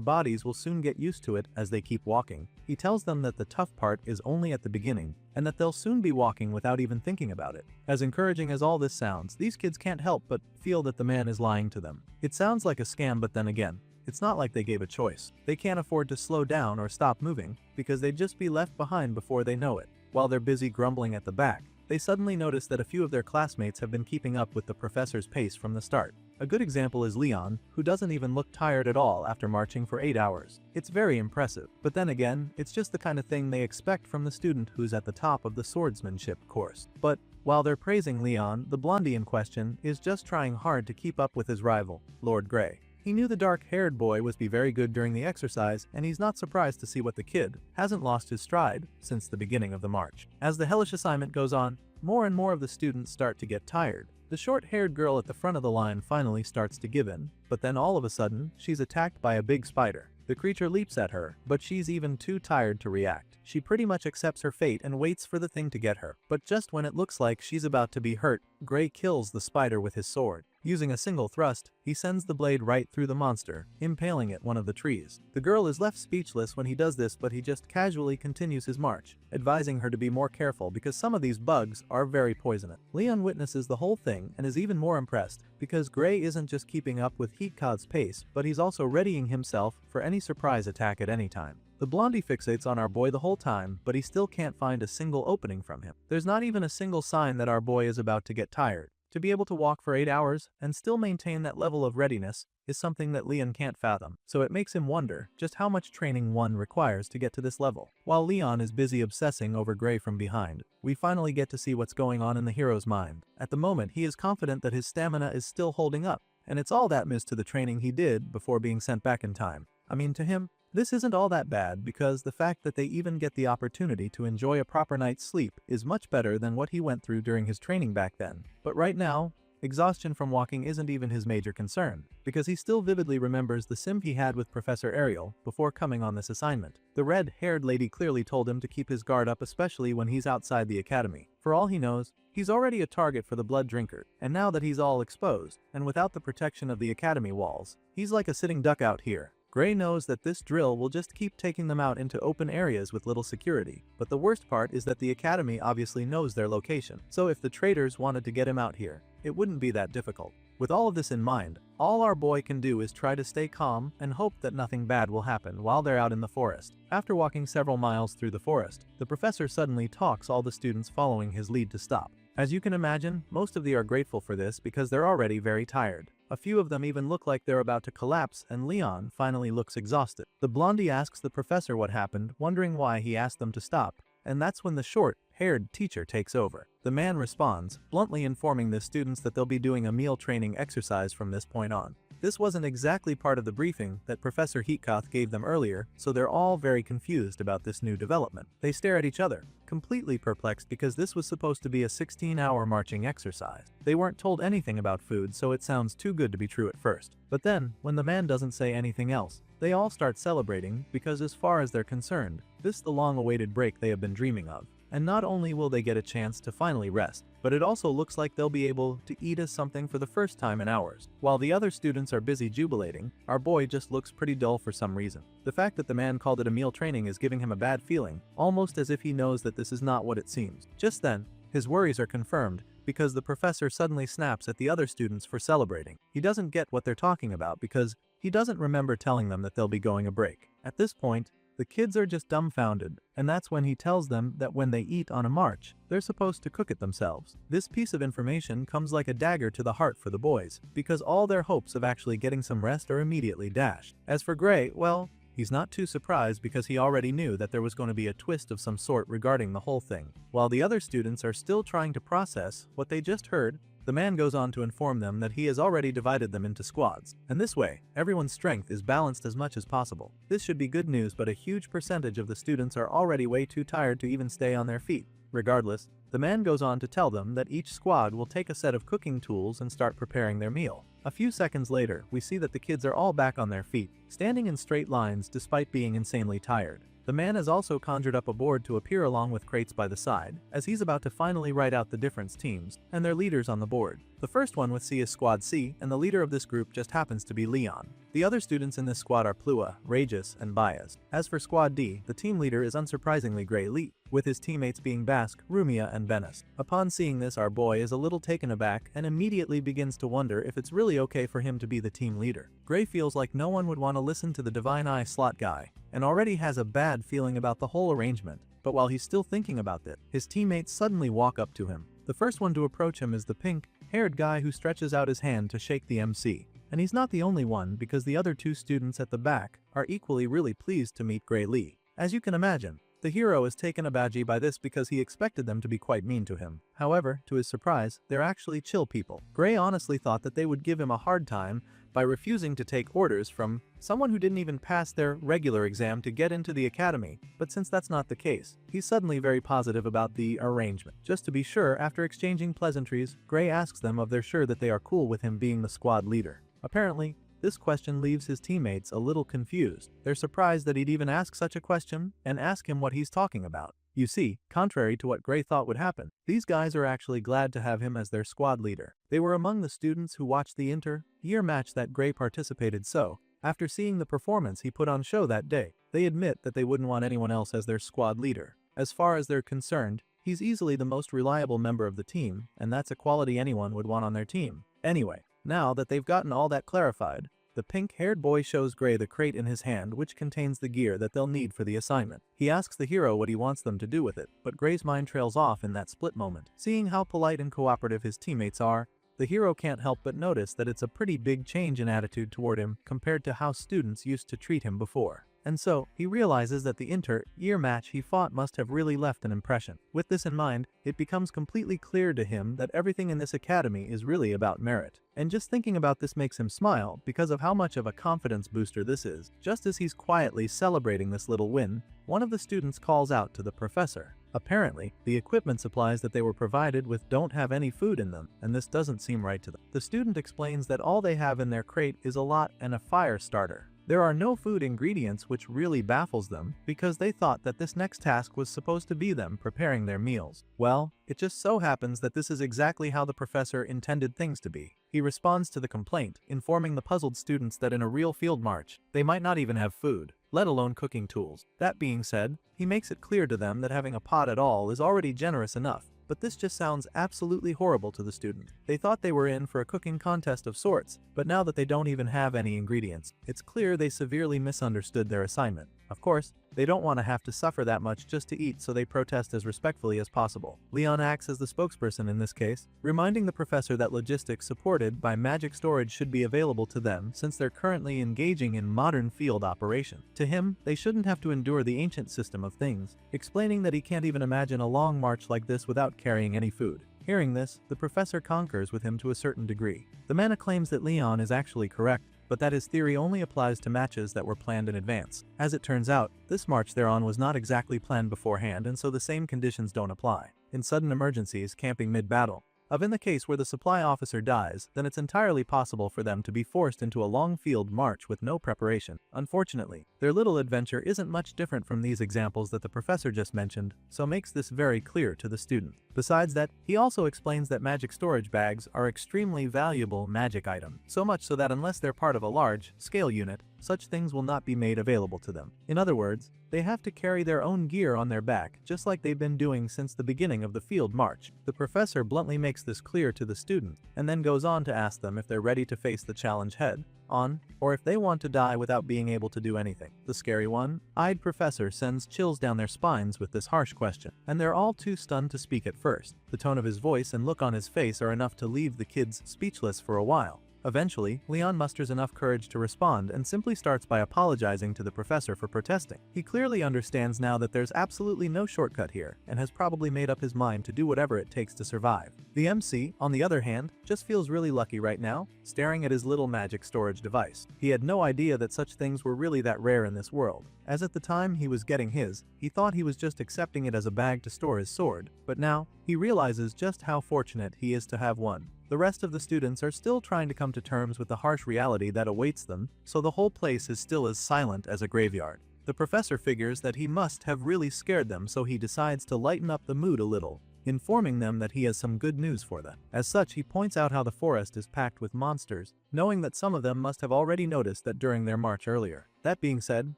bodies will soon get used to it as they keep walking. He tells them that the tough part is only at the beginning, and that they'll soon be walking without even thinking about it. As encouraging as all this sounds, these kids can't help but feel that the man is lying to them. It sounds like a scam, but then again, it's not like they gave a choice. They can't afford to slow down or stop moving, because they'd just be left behind before they know it. While they're busy grumbling at the back, they suddenly notice that a few of their classmates have been keeping up with the professor's pace from the start. A good example is Leon, who doesn't even look tired at all after marching for 8 hours. It's very impressive, but then again, it's just the kind of thing they expect from the student who's at the top of the swordsmanship course. But while they're praising Leon, the blondie in question is just trying hard to keep up with his rival, Lord Grey. He knew the dark-haired boy was be very good during the exercise, and he's not surprised to see what the kid hasn't lost his stride since the beginning of the march. As the hellish assignment goes on, more and more of the students start to get tired. The short-haired girl at the front of the line finally starts to give in, but then all of a sudden, she's attacked by a big spider. The creature leaps at her, but she's even too tired to react. She pretty much accepts her fate and waits for the thing to get her. But just when it looks like she's about to be hurt, Gray kills the spider with his sword. Using a single thrust, he sends the blade right through the monster, impaling it one of the trees. The girl is left speechless when he does this, but he just casually continues his march, advising her to be more careful because some of these bugs are very poisonous. Leon witnesses the whole thing and is even more impressed because Gray isn't just keeping up with Heacoth's pace, but he's also readying himself for any surprise attack at any time. The blondie fixates on our boy the whole time, but he still can't find a single opening from him. There's not even a single sign that our boy is about to get tired. To be able to walk for 8 hours and still maintain that level of readiness is something that Leon can't fathom, so it makes him wonder just how much training one requires to get to this level. While Leon is busy obsessing over Gray from behind, we finally get to see what's going on in the hero's mind. At the moment, he is confident that his stamina is still holding up, and it's all that missed to the training he did before being sent back in time. I mean, to him, this isn't all that bad because the fact that they even get the opportunity to enjoy a proper night's sleep is much better than what he went through during his training back then. But right now, Exhaustion from walking isn't even his major concern, because he still vividly remembers the sim he had with Professor Ariel before coming on this assignment. The red-haired lady clearly told him to keep his guard up, especially when he's outside the academy. For all he knows, he's already a target for the blood drinker, and now that he's all exposed, and without the protection of the academy walls, he's like a sitting duck out here. Gray knows that this drill will just keep taking them out into open areas with little security, but the worst part is that the academy obviously knows their location, so if the traitors wanted to get him out here, it wouldn't be that difficult. With all of this in mind, all our boy can do is try to stay calm and hope that nothing bad will happen while they're out in the forest. After walking several miles through the forest, the professor suddenly talks all the students following his lead to stop. As you can imagine, most of them are grateful for this because they're already very tired. A few of them even look like they're about to collapse, and Leon finally looks exhausted. The blondie asks the professor what happened, wondering why he asked them to stop, and that's when the short-haired teacher takes over. The man responds, bluntly informing the students that they'll be doing a meal training exercise from this point on. This wasn't exactly part of the briefing that Professor Heatkoth gave them earlier, so they're all very confused about this new development. They stare at each other, completely perplexed because this was supposed to be a 16-hour marching exercise. They weren't told anything about food, so it sounds too good to be true at first. But then, when the man doesn't say anything else, they all start celebrating because as far as they're concerned, this is the long-awaited break they have been dreaming of. And not only will they get a chance to finally rest, but it also looks like they'll be able to eat as something for the first time in hours. While the other students are busy jubilating, our boy just looks pretty dull for some reason. The fact that the man called it a meal training is giving him a bad feeling, almost as if he knows that this is not what it seems. Just then, his worries are confirmed because the professor suddenly snaps at the other students for celebrating. He doesn't get what they're talking about because he doesn't remember telling them that they'll be going a break. At this point, the kids are just dumbfounded, and that's when he tells them that when they eat on a march, they're supposed to cook it themselves. This piece of information comes like a dagger to the heart for the boys, because all their hopes of actually getting some rest are immediately dashed. As for Gray, well, he's not too surprised because he already knew that there was going to be a twist of some sort regarding the whole thing. While the other students are still trying to process what they just heard, the man goes on to inform them that he has already divided them into squads, and this way, everyone's strength is balanced as much as possible. This should be good news, but a huge percentage of the students are already way too tired to even stay on their feet. Regardless, the man goes on to tell them that each squad will take a set of cooking tools and start preparing their meal. A few seconds later, we see that the kids are all back on their feet, standing in straight lines despite being insanely tired. The man has also conjured up a board to appear along with crates by the side, as he's about to finally write out the different teams and their leaders on the board. The first one with C is Squad C, and the leader of this group just happens to be Leon. The other students in this squad are Plua, Regis, and Bias. As for Squad D, the team leader is unsurprisingly Gray Lee, with his teammates being Basque, Rumia, and Benes. Upon seeing this, our boy is a little taken aback and immediately begins to wonder if it's really okay for him to be the team leader. Gray feels like no one would want to listen to the Divine Eye slot guy, and already has a bad feeling about the whole arrangement. But while he's still thinking about it, his teammates suddenly walk up to him. The first one to approach him is the pink-haired guy who stretches out his hand to shake the MC. And he's not the only one, because the other two students at the back are equally really pleased to meet Gray Lee. As you can imagine, the hero is taken aback by this because he expected them to be quite mean to him. However, to his surprise, they're actually chill people. Gray honestly thought that they would give him a hard time by refusing to take orders from someone who didn't even pass their regular exam to get into the academy, but since that's not the case, he's suddenly very positive about the arrangement. Just to be sure, after exchanging pleasantries, Gray asks them if they're sure that they are cool with him being the squad leader. Apparently, this question leaves his teammates a little confused. They're surprised that he'd even ask such a question and ask him what he's talking about. You see, contrary to what Gray thought would happen, these guys are actually glad to have him as their squad leader. They were among the students who watched the inter-year match that Gray participated, so after seeing the performance he put on show that day, they admit that they wouldn't want anyone else as their squad leader. As far as they're concerned, he's easily the most reliable member of the team, and that's a quality anyone would want on their team. Anyway, now that they've gotten all that clarified, the pink-haired boy shows Gray the crate in his hand which contains the gear that they'll need for the assignment. He asks the hero what he wants them to do with it, but Gray's mind trails off in that split moment. Seeing how polite and cooperative his teammates are, the hero can't help but notice that it's a pretty big change in attitude toward him compared to how students used to treat him before. And so, he realizes that the inter-year match he fought must have really left an impression. With this in mind, it becomes completely clear to him that everything in this academy is really about merit. And just thinking about this makes him smile because of how much of a confidence booster this is. Just as he's quietly celebrating this little win, one of the students calls out to the professor. Apparently, the equipment supplies that they were provided with don't have any food in them, and this doesn't seem right to them. The student explains that all they have in their crate is a lot and a fire starter. There are no food ingredients, which really baffles them because they thought that this next task was supposed to be them preparing their meals. Well, it just so happens that this is exactly how the professor intended things to be. He responds to the complaint, informing the puzzled students that in a real field march, they might not even have food, let alone cooking tools. That being said, he makes it clear to them that having a pot at all is already generous enough. But this just sounds absolutely horrible to the student. They thought they were in for a cooking contest of sorts, but now that they don't even have any ingredients, it's clear they severely misunderstood their assignment. Of course, they don't want to have to suffer that much just to eat, so they protest as respectfully as possible. Leon acts as the spokesperson in this case, reminding the professor that logistics supported by magic storage should be available to them since they're currently engaging in modern field operation. To him, they shouldn't have to endure the ancient system of things, explaining that he can't even imagine a long march like this without carrying any food. Hearing this, the professor concurs with him to a certain degree. The man claims that Leon is actually correct, but that his theory only applies to matches that were planned in advance. As it turns out, this march they're on was not exactly planned beforehand, and so the same conditions don't apply. In sudden emergencies, camping mid-battle, in the case where the supply officer dies, then it's entirely possible for them to be forced into a long field march with no preparation. Unfortunately, their little adventure isn't much different from these examples that the professor just mentioned, so makes this very clear to the student. Besides that, he also explains that magic storage bags are extremely valuable magic item, so much so that unless they're part of a large-scale unit, such things will not be made available to them. In other words, they have to carry their own gear on their back, just like they've been doing since the beginning of the field march. The professor bluntly makes this clear to the student, and then goes on to ask them if they're ready to face the challenge head on, or if they want to die without being able to do anything. The scary one-eyed professor sends chills down their spines with this harsh question, and they're all too stunned to speak at first. The tone of his voice and look on his face are enough to leave the kids speechless for a while. Eventually, Leon musters enough courage to respond and simply starts by apologizing to the professor for protesting. He clearly understands now that there's absolutely no shortcut here, and has probably made up his mind to do whatever it takes to survive. The MC, on the other hand, just feels really lucky right now, staring at his little magic storage device. He had no idea that such things were really that rare in this world, as at the time he was getting his, he thought he was just accepting it as a bag to store his sword, but now, he realizes just how fortunate he is to have one. The rest of the students are still trying to come to terms with the harsh reality that awaits them, so the whole place is still as silent as a graveyard. The professor figures that he must have really scared them, so he decides to lighten up the mood a little, informing them that he has some good news for them. As such, he points out how the forest is packed with monsters, knowing that some of them must have already noticed that during their march earlier. That being said,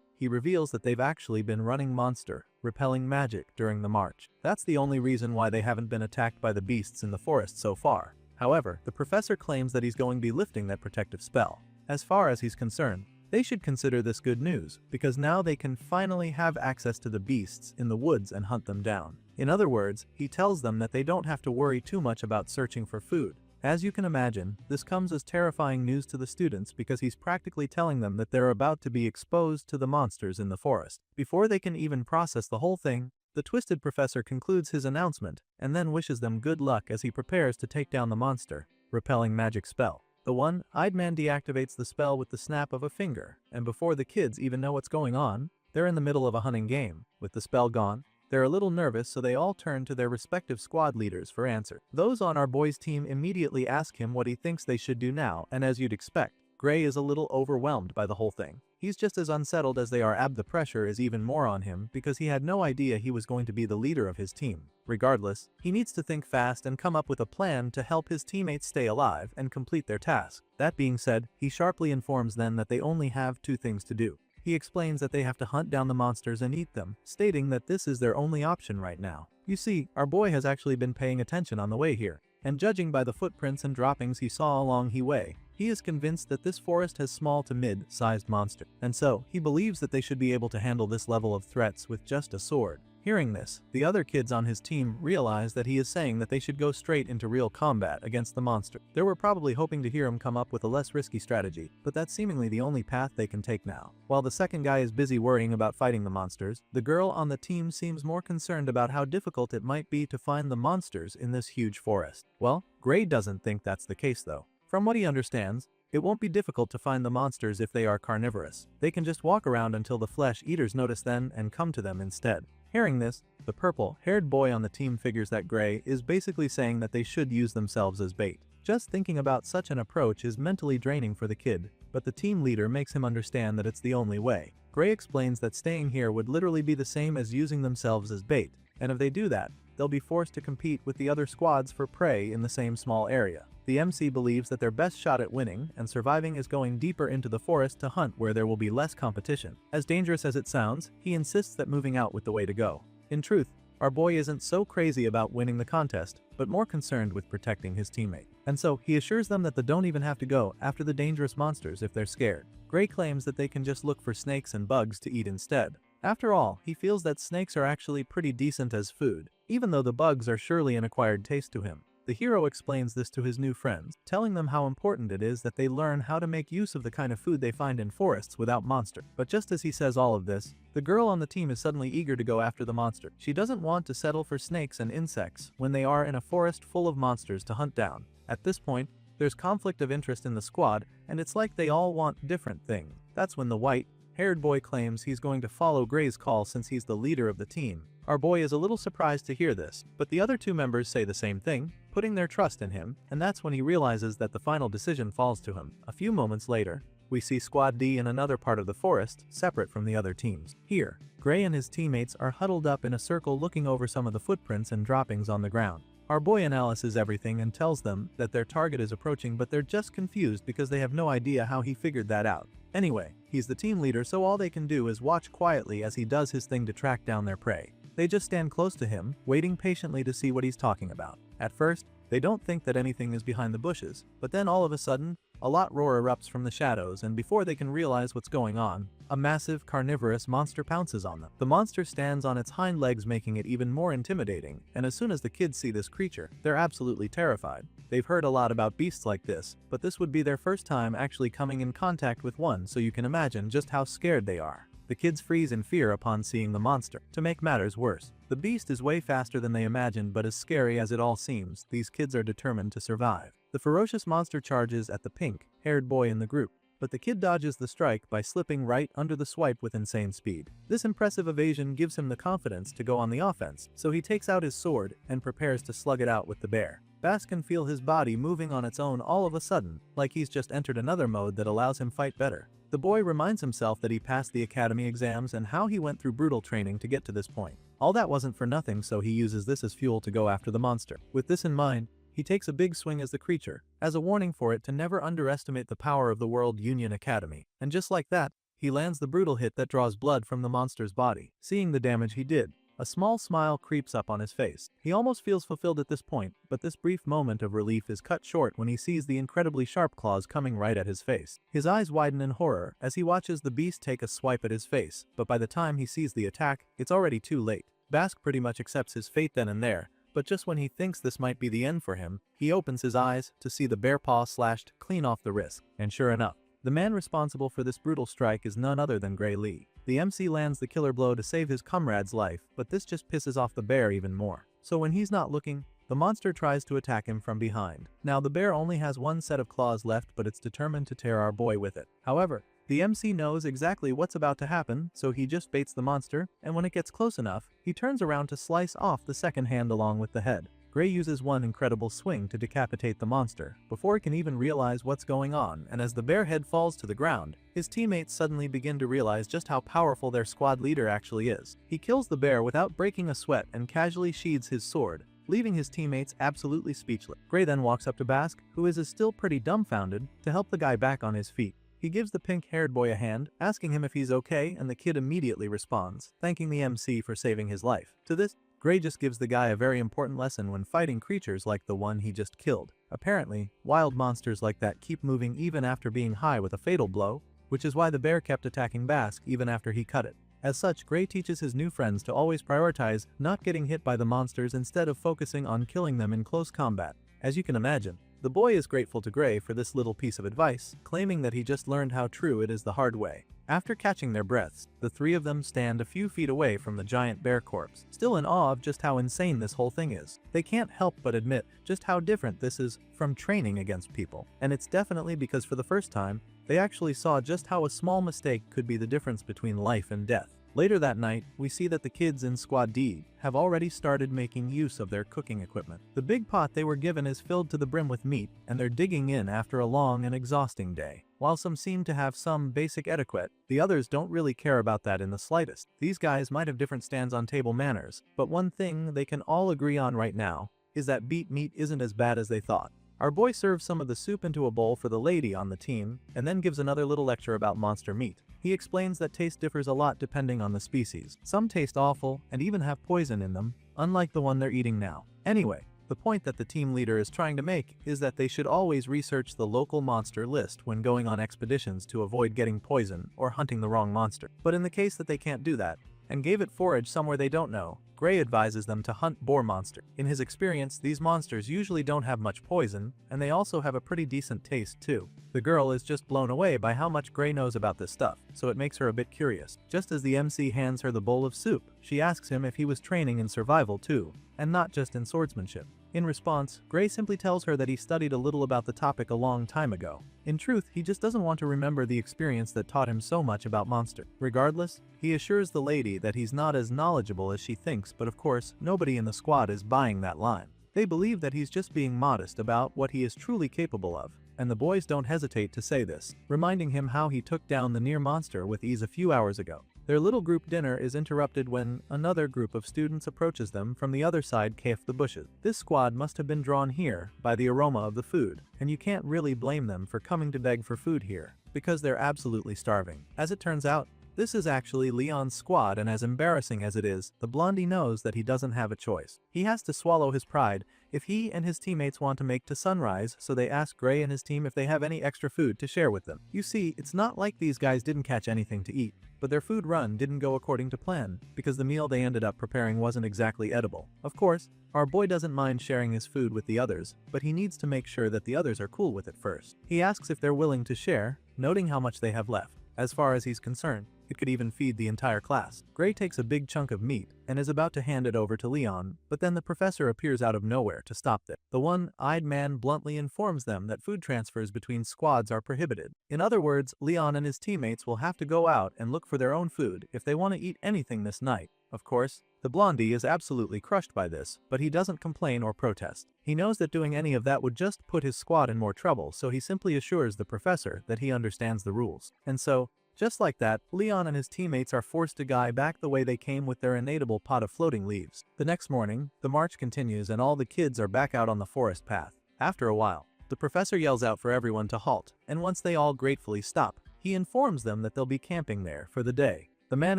he reveals that they've actually been running monster, repelling magic during the march. That's the only reason why they haven't been attacked by the beasts in the forest so far. However, the professor claims that he's going to be lifting that protective spell. As far as he's concerned, they should consider this good news, because now they can finally have access to the beasts in the woods and hunt them down. In other words, he tells them that they don't have to worry too much about searching for food. As you can imagine, this comes as terrifying news to the students because he's practically telling them that they're about to be exposed to the monsters in the forest. Before they can even process the whole thing, the twisted professor concludes his announcement and then wishes them good luck as he prepares to take down the monster, repelling magic spell. The one-eyed man deactivates the spell with the snap of a finger, and before the kids even know what's going on, they're in the middle of a hunting game. With the spell gone, they're a little nervous, so they all turn to their respective squad leaders for answer. Those on our boys' team immediately ask him what he thinks they should do now, and as you'd expect, Gray is a little overwhelmed by the whole thing. He's just as unsettled as they are. The pressure is even more on him because he had no idea he was going to be the leader of his team. Regardless, he needs to think fast and come up with a plan to help his teammates stay alive and complete their task. That being said, he sharply informs them that they only have two things to do. He explains that they have to hunt down the monsters and eat them, stating that this is their only option right now. You see, our boy has actually been paying attention on the way here, and judging by the footprints and droppings he saw along the way, he is convinced that this forest has small to mid-sized monsters, and so he believes that they should be able to handle this level of threats with just a sword. Hearing this, the other kids on his team realize that he is saying that they should go straight into real combat against the monster. They were probably hoping to hear him come up with a less risky strategy, but that's seemingly the only path they can take now. While the second guy is busy worrying about fighting the monsters, the girl on the team seems more concerned about how difficult it might be to find the monsters in this huge forest. Well, Gray doesn't think that's the case though. From what he understands, it won't be difficult to find the monsters if they are carnivorous. They can just walk around until the flesh eaters notice them and come to them instead. Hearing this, the purple-haired boy on the team figures that Gray is basically saying that they should use themselves as bait. Just thinking about such an approach is mentally draining for the kid, but the team leader makes him understand that it's the only way. Gray explains that staying here would literally be the same as using themselves as bait, and if they do that, they'll be forced to compete with the other squads for prey in the same small area. The MC believes that their best shot at winning and surviving is going deeper into the forest to hunt where there will be less competition. As dangerous as it sounds, he insists that moving out with the way to go. In truth, our boy isn't so crazy about winning the contest, but more concerned with protecting his teammate. And so, he assures them that they don't even have to go after the dangerous monsters if they're scared. Gray claims that they can just look for snakes and bugs to eat instead. After all, he feels that snakes are actually pretty decent as food, even though the bugs are surely an acquired taste to him. The hero explains this to his new friends, telling them how important it is that they learn how to make use of the kind of food they find in forests without monster. But just as he says all of this, the girl on the team is suddenly eager to go after the monster. She doesn't want to settle for snakes and insects when they are in a forest full of monsters to hunt down. At this point, there's conflict of interest in the squad, and it's like they all want different things. That's when the white-haired boy claims he's going to follow Gray's call since he's the leader of the team. Our boy is a little surprised to hear this, but the other two members say the same thing, putting their trust in him, and that's when he realizes that the final decision falls to him. A few moments later, we see Squad D in another part of the forest, separate from the other teams. Here, Gray and his teammates are huddled up in a circle looking over some of the footprints and droppings on the ground. Our boy analyzes everything and tells them that their target is approaching, but they're just confused because they have no idea how he figured that out. Anyway, he's the team leader, so all they can do is watch quietly as he does his thing to track down their prey. They just stand close to him, waiting patiently to see what he's talking about. At first, they don't think that anything is behind the bushes, but then all of a sudden, a lot roar erupts from the shadows, and before they can realize what's going on, a massive carnivorous monster pounces on them. The monster stands on its hind legs, making it even more intimidating, and as soon as the kids see this creature, they're absolutely terrified. They've heard a lot about beasts like this, but this would be their first time actually coming in contact with one, so you can imagine just how scared they are. The kids freeze in fear upon seeing the monster. To make matters worse, the beast is way faster than they imagined, but as scary as it all seems, these kids are determined to survive. The ferocious monster charges at the pink-haired boy in the group, but the kid dodges the strike by slipping right under the swipe with insane speed. This impressive evasion gives him the confidence to go on the offense, so he takes out his sword and prepares to slug it out with the bear. Bass can feel his body moving on its own all of a sudden, like he's just entered another mode that allows him fight better. The boy reminds himself that he passed the academy exams and how he went through brutal training to get to this point. All that wasn't for nothing, so he uses this as fuel to go after the monster. With this in mind, he takes a big swing as the creature, as a warning for it to never underestimate the power of the World Union Academy. And just like that, he lands the brutal hit that draws blood from the monster's body. Seeing the damage he did, a small smile creeps up on his face. He almost feels fulfilled at this point, but this brief moment of relief is cut short when he sees the incredibly sharp claws coming right at his face. His eyes widen in horror as he watches the beast take a swipe at his face, but by the time he sees the attack, it's already too late. Bask pretty much accepts his fate then and there, but just when he thinks this might be the end for him, he opens his eyes to see the bear paw slashed clean off the wrist. And sure enough, the man responsible for this brutal strike is none other than Gray Lee. The MC lands the killer blow to save his comrade's life, but this just pisses off the bear even more. So when he's not looking, the monster tries to attack him from behind. Now the bear only has one set of claws left, but it's determined to tear our boy with it. However, the MC knows exactly what's about to happen, so he just baits the monster, and when it gets close enough, he turns around to slice off the second hand along with the head. Gray uses one incredible swing to decapitate the monster, before it can even realize what's going on, and as the bear head falls to the ground, his teammates suddenly begin to realize just how powerful their squad leader actually is. He kills the bear without breaking a sweat and casually sheathes his sword, leaving his teammates absolutely speechless. Gray then walks up to Bask, who is still pretty dumbfounded, to help the guy back on his feet. He gives the pink-haired boy a hand, asking him if he's okay, and the kid immediately responds, thanking the MC for saving his life. To this, Gray just gives the guy a very important lesson when fighting creatures like the one he just killed. Apparently, wild monsters like that keep moving even after being high with a fatal blow, which is why the bear kept attacking Bask even after he cut it. As such, Gray teaches his new friends to always prioritize not getting hit by the monsters instead of focusing on killing them in close combat. As you can imagine, the boy is grateful to Gray for this little piece of advice, claiming that he just learned how true it is the hard way. After catching their breaths, the three of them stand a few feet away from the giant bear corpse, still in awe of just how insane this whole thing is. They can't help but admit just how different this is from training against people, and it's definitely because for the first time, they actually saw just how a small mistake could be the difference between life and death. Later that night, we see that the kids in Squad D have already started making use of their cooking equipment. The big pot they were given is filled to the brim with meat, and they're digging in after a long and exhausting day. While some seem to have some basic etiquette, the others don't really care about that in the slightest. These guys might have different stands on table manners, but one thing they can all agree on right now is that beet meat isn't as bad as they thought. Our boy serves some of the soup into a bowl for the lady on the team, and then gives another little lecture about monster meat. He explains that taste differs a lot depending on the species. Some taste awful and even have poison in them, unlike the one they're eating now. Anyway, the point that the team leader is trying to make is that they should always research the local monster list when going on expeditions to avoid getting poison or hunting the wrong monster. But in the case that they can't do that, and gave it forage somewhere they don't know, Gray advises them to hunt boar monster. In his experience, these monsters usually don't have much poison, and they also have a pretty decent taste too. The girl is just blown away by how much Gray knows about this stuff, so it makes her a bit curious. Just as the MC hands her the bowl of soup, she asks him if he was training in survival too, and not just in swordsmanship. In response, Gray simply tells her that he studied a little about the topic a long time ago. In truth, he just doesn't want to remember the experience that taught him so much about monster. Regardless, he assures the lady that he's not as knowledgeable as she thinks, but of course, nobody in the squad is buying that line. They believe that he's just being modest about what he is truly capable of, and the boys don't hesitate to say this, reminding him how he took down the near monster with ease a few hours ago. Their little group dinner is interrupted when another group of students approaches them from the other side of the bushes. This squad must have been drawn here by the aroma of the food, and you can't really blame them for coming to beg for food here, because they're absolutely starving. As it turns out, this is actually Leon's squad, and as embarrassing as it is, the blondie knows that he doesn't have a choice. He has to swallow his pride if he and his teammates want to make to sunrise, so they ask Gray and his team if they have any extra food to share with them. You see, it's not like these guys didn't catch anything to eat, but their food run didn't go according to plan, because the meal they ended up preparing wasn't exactly edible. Of course, our boy doesn't mind sharing his food with the others, but he needs to make sure that the others are cool with it first. He asks if they're willing to share, noting how much they have left. As far as he's concerned, it could even feed the entire class. Gray takes a big chunk of meat and is about to hand it over to Leon, but then the professor appears out of nowhere to stop them. The one-eyed man bluntly informs them that food transfers between squads are prohibited. In other words, Leon and his teammates will have to go out and look for their own food if they want to eat anything this night. Of course, the blondie is absolutely crushed by this, but he doesn't complain or protest. He knows that doing any of that would just put his squad in more trouble, so he simply assures the professor that he understands the rules. And so, just like that, Leon and his teammates are forced to go back the way they came with their inedible pot of floating leaves. The next morning, the march continues and all the kids are back out on the forest path. After a while, the professor yells out for everyone to halt, and once they all gratefully stop, he informs them that they'll be camping there for the day. The man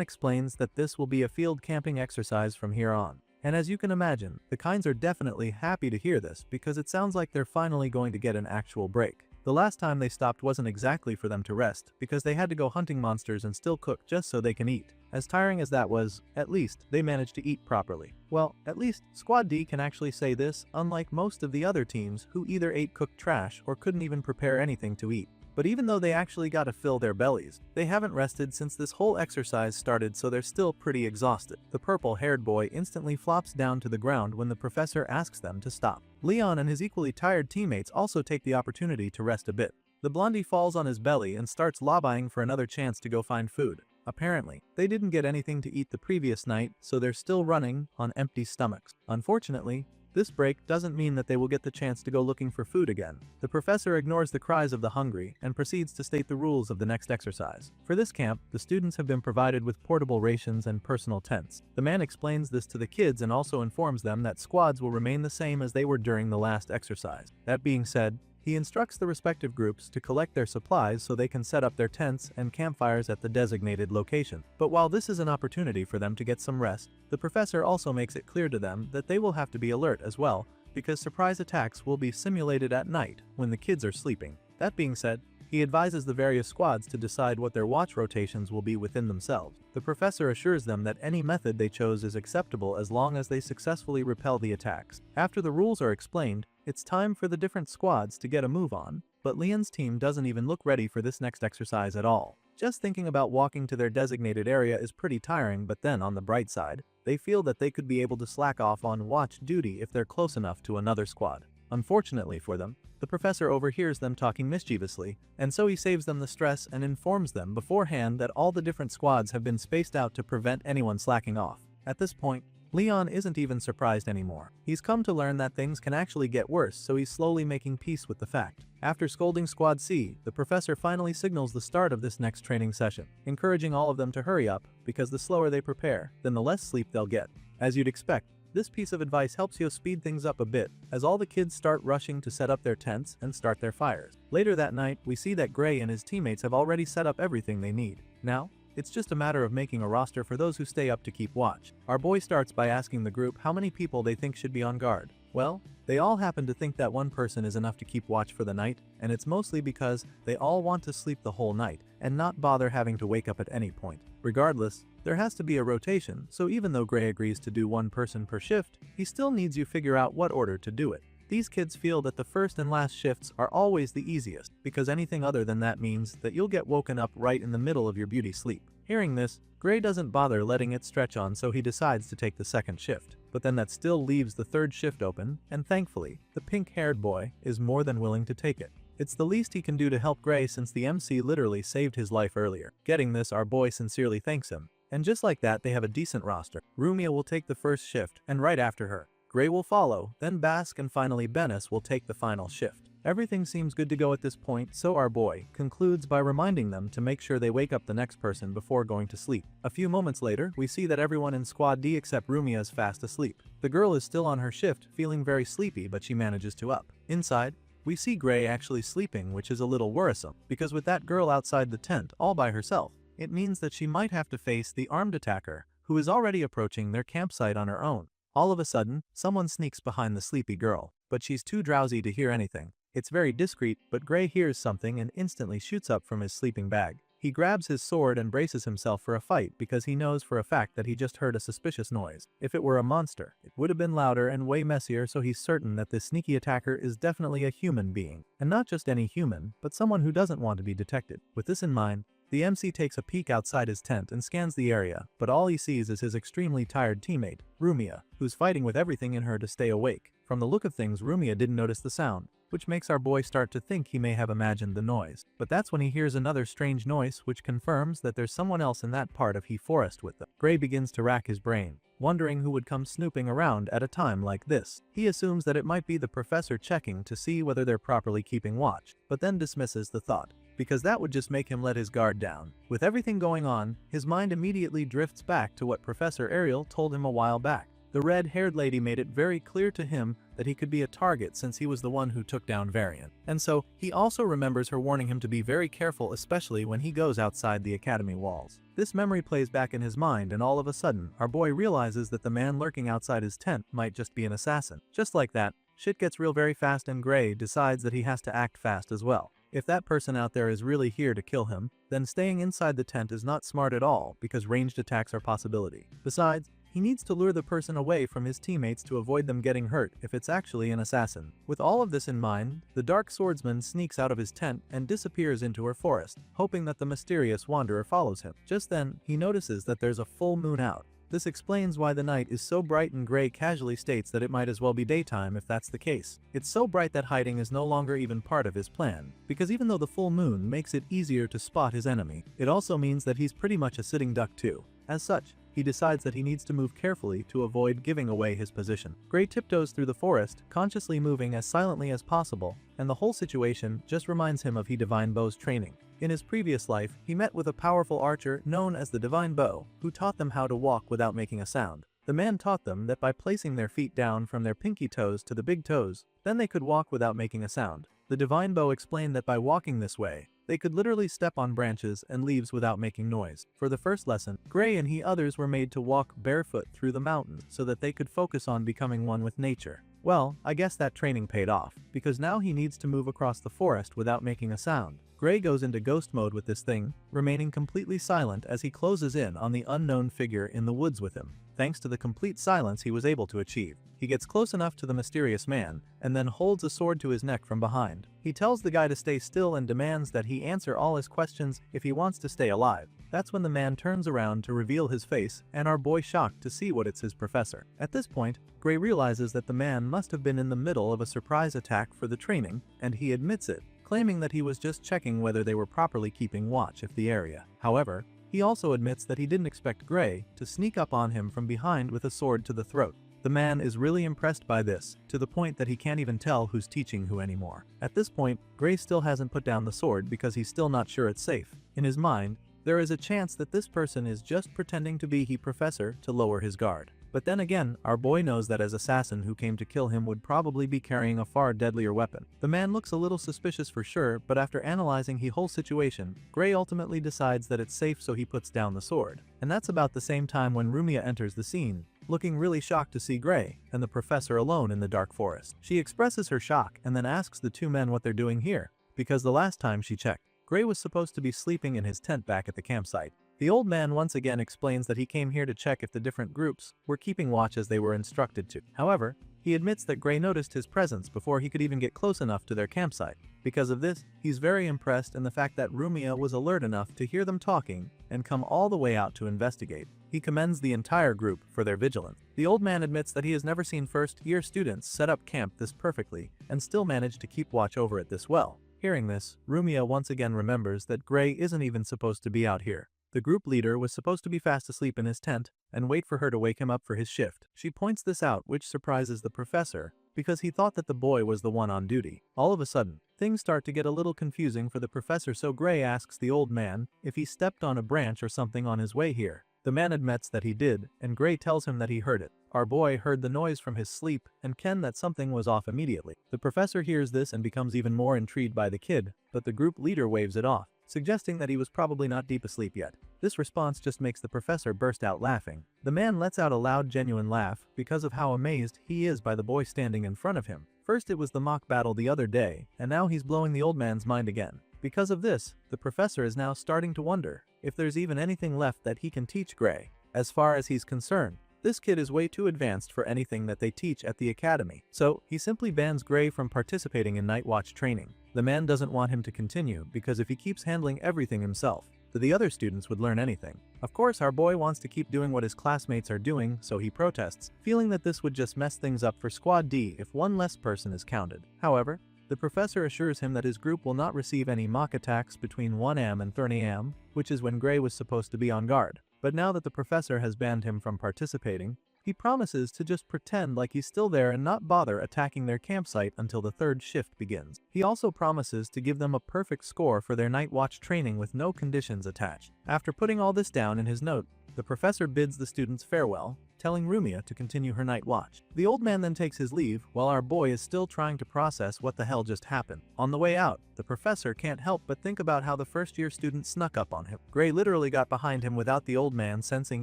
explains that this will be a field camping exercise from here on. And as you can imagine, the kinds are definitely happy to hear this because it sounds like they're finally going to get an actual break. The last time they stopped wasn't exactly for them to rest, because they had to go hunting monsters and still cook just so they can eat. As tiring as that was, at least they managed to eat properly. Well, at least Squad D can actually say this, unlike most of the other teams who either ate cooked trash or couldn't even prepare anything to eat. But even though they actually got to fill their bellies, they haven't rested since this whole exercise started, so they're still pretty exhausted. The purple-haired boy instantly flops down to the ground when the professor asks them to stop. Leon and his equally tired teammates also take the opportunity to rest a bit. The blondie falls on his belly and starts lobbying for another chance to go find food. Apparently, they didn't get anything to eat the previous night, so they're still running on empty stomachs. Unfortunately, this break doesn't mean that they will get the chance to go looking for food again. The professor ignores the cries of the hungry and proceeds to state the rules of the next exercise. For this camp, the students have been provided with portable rations and personal tents. The man explains this to the kids and also informs them that squads will remain the same as they were during the last exercise. That being said, he instructs the respective groups to collect their supplies so they can set up their tents and campfires at the designated location. But while this is an opportunity for them to get some rest, the professor also makes it clear to them that they will have to be alert as well, because surprise attacks will be simulated at night when the kids are sleeping. That being said, he advises the various squads to decide what their watch rotations will be within themselves. The professor assures them that any method they chose is acceptable as long as they successfully repel the attacks. After the rules are explained, it's time for the different squads to get a move on, but Leon's team doesn't even look ready for this next exercise at all. Just thinking about walking to their designated area is pretty tiring, but then on the bright side, they feel that they could be able to slack off on watch duty if they're close enough to another squad. Unfortunately for them, the professor overhears them talking mischievously, and so he saves them the stress and informs them beforehand that all the different squads have been spaced out to prevent anyone slacking off. At this point, Leon isn't even surprised anymore. He's come to learn that things can actually get worse, so he's slowly making peace with the fact. After scolding Squad C, the professor finally signals the start of this next training session, encouraging all of them to hurry up, because the slower they prepare, then the less sleep they'll get. As you'd expect, this piece of advice helps you speed things up a bit, as all the kids start rushing to set up their tents and start their fires. Later that night, we see that Gray and his teammates have already set up everything they need. Now, it's just a matter of making a roster for those who stay up to keep watch. Our boy starts by asking the group how many people they think should be on guard. Well, they all happen to think that one person is enough to keep watch for the night, and it's mostly because they all want to sleep the whole night and not bother having to wake up at any point. Regardless, there has to be a rotation, so even though Gray agrees to do one person per shift, he still needs you figure out what order to do it. These kids feel that the first and last shifts are always the easiest, because anything other than that means that you'll get woken up right in the middle of your beauty sleep. Hearing this, Gray doesn't bother letting it stretch on, so he decides to take the second shift. But then that still leaves the third shift open, and thankfully, the pink-haired boy is more than willing to take it. It's the least he can do to help Gray since the MC literally saved his life earlier. Getting this, our boy sincerely thanks him. And just like that, they have a decent roster. Rumia will take the first shift, and right after her, Gray will follow, then Bask, and finally Benes will take the final shift. Everything seems good to go at this point, so our boy concludes by reminding them to make sure they wake up the next person before going to sleep. A few moments later, we see that everyone in Squad D except Rumia is fast asleep. The girl is still on her shift, feeling very sleepy, but she manages to up. Inside, we see Gray actually sleeping, which is a little worrisome, because with that girl outside the tent all by herself, it means that she might have to face the armed attacker, who is already approaching their campsite on her own. All of a sudden, someone sneaks behind the sleepy girl, but she's too drowsy to hear anything. It's very discreet, but Gray hears something and instantly shoots up from his sleeping bag. He grabs his sword and braces himself for a fight because he knows for a fact that he just heard a suspicious noise. If it were a monster, it would have been louder and way messier, so he's certain that this sneaky attacker is definitely a human being. And not just any human, but someone who doesn't want to be detected. With this in mind, the MC takes a peek outside his tent and scans the area, but all he sees is his extremely tired teammate, Rumia, who's fighting with everything in her to stay awake. From the look of things, Rumia didn't notice the sound, which makes our boy start to think he may have imagined the noise. But that's when he hears another strange noise, which confirms that there's someone else in that part of He Forest with them. Gray begins to rack his brain, wondering who would come snooping around at a time like this. He assumes that it might be the professor checking to see whether they're properly keeping watch, but then dismisses the thought, because that would just make him let his guard down. With everything going on, his mind immediately drifts back to what Professor Ariel told him a while back. The red-haired lady made it very clear to him that he could be a target since he was the one who took down Varian. And so, he also remembers her warning him to be very careful, especially when he goes outside the academy walls. This memory plays back in his mind, and all of a sudden, our boy realizes that the man lurking outside his tent might just be an assassin. Just like that, shit gets real very fast, and Gray decides that he has to act fast as well. If that person out there is really here to kill him, then staying inside the tent is not smart at all, because ranged attacks are a possibility. Besides, he needs to lure the person away from his teammates to avoid them getting hurt if it's actually an assassin. With all of this in mind, the dark swordsman sneaks out of his tent and disappears into her forest, hoping that the mysterious wanderer follows him. Just then, he notices that there's a full moon out. This explains why the night is so bright, and Gray casually states that it might as well be daytime if that's the case. It's so bright that hiding is no longer even part of his plan, because even though the full moon makes it easier to spot his enemy, it also means that he's pretty much a sitting duck too. As such, he decides that he needs to move carefully to avoid giving away his position. Gray tiptoes through the forest, consciously moving as silently as possible, and the whole situation just reminds him of Divine Bow's training. In his previous life, he met with a powerful archer known as the Divine Bow, who taught them how to walk without making a sound. The man taught them that by placing their feet down from their pinky toes to the big toes, then they could walk without making a sound. The Divine Bow explained that by walking this way, they could literally step on branches and leaves without making noise. For the first lesson, Gray and others were made to walk barefoot through the mountains so that they could focus on becoming one with nature. Well, I guess that training paid off, because now he needs to move across the forest without making a sound. Gray goes into ghost mode with this thing, remaining completely silent as he closes in on the unknown figure in the woods with him. thanks to the complete silence he was able to achieve. He gets close enough to the mysterious man, and then holds a sword to his neck from behind. He tells the guy to stay still and demands that he answer all his questions if he wants to stay alive. That's when the man turns around to reveal his face, and our boy shocked to see what it's his professor. At this point, Gray realizes that the man must have been in the middle of a surprise attack for the training, and he admits it, claiming that he was just checking whether they were properly keeping watch of the area. However, he also admits that he didn't expect Gray to sneak up on him from behind with a sword to the throat. The man is really impressed by this, to the point that he can't even tell who's teaching who anymore. At this point, Gray still hasn't put down the sword because he's still not sure it's safe. In his mind, there is a chance that this person is just pretending to be he professor to lower his guard. But then again, our boy knows that his assassin who came to kill him would probably be carrying a far deadlier weapon. The man looks a little suspicious for sure, but after analyzing the whole situation, Gray ultimately decides that it's safe, so he puts down the sword. And that's about the same time when Rumia enters the scene, looking really shocked to see Gray and the professor alone in the dark forest. She expresses her shock and then asks the two men what they're doing here, because the last time she checked, Gray was supposed to be sleeping in his tent back at the campsite. The old man once again explains that he came here to check if the different groups were keeping watch as they were instructed to. However, he admits that Gray noticed his presence before he could even get close enough to their campsite. Because of this, he's very impressed in the fact that Rumia was alert enough to hear them talking and come all the way out to investigate. He commends the entire group for their vigilance. The old man admits that he has never seen first-year students set up camp this perfectly and still manage to keep watch over it this well. Hearing this, Rumia once again remembers that Gray isn't even supposed to be out here. The group leader was supposed to be fast asleep in his tent and wait for her to wake him up for his shift. She points this out, which surprises the professor, because he thought that the boy was the one on duty. All of a sudden, things start to get a little confusing for the professor, so Gray asks the old man if he stepped on a branch or something on his way here. The man admits that he did, and Gray tells him that he heard it. Our boy heard the noise from his sleep and Ken that something was off immediately. The professor hears this and becomes even more intrigued by the kid, but the group leader waves it off, suggesting that he was probably not deep asleep yet. This response just makes the professor burst out laughing. The man lets out a loud, genuine laugh because of how amazed he is by the boy standing in front of him. First it was the mock battle the other day, and now he's blowing the old man's mind again. Because of this, the professor is now starting to wonder if there's even anything left that he can teach Gray. As far as he's concerned, this kid is way too advanced for anything that they teach at the academy, so he simply bans Gray from participating in night watch training. The man doesn't want him to continue because if he keeps handling everything himself, the other students would learn anything. Of course, our boy wants to keep doing what his classmates are doing, so he protests, feeling that this would just mess things up for Squad D if one less person is counted. However, the professor assures him that his group will not receive any mock attacks between 1 am and 30 am, which is when Gray was supposed to be on guard. But now that the professor has banned him from participating, he promises to just pretend like he's still there and not bother attacking their campsite until the third shift begins. He also promises to give them a perfect score for their night watch training with no conditions attached. After putting all this down in his note, the professor bids the students farewell, telling Rumia to continue her night watch. The old man then takes his leave while our boy is still trying to process what the hell just happened. On the way out, the professor can't help but think about how the first-year student snuck up on him. Gray literally got behind him without the old man sensing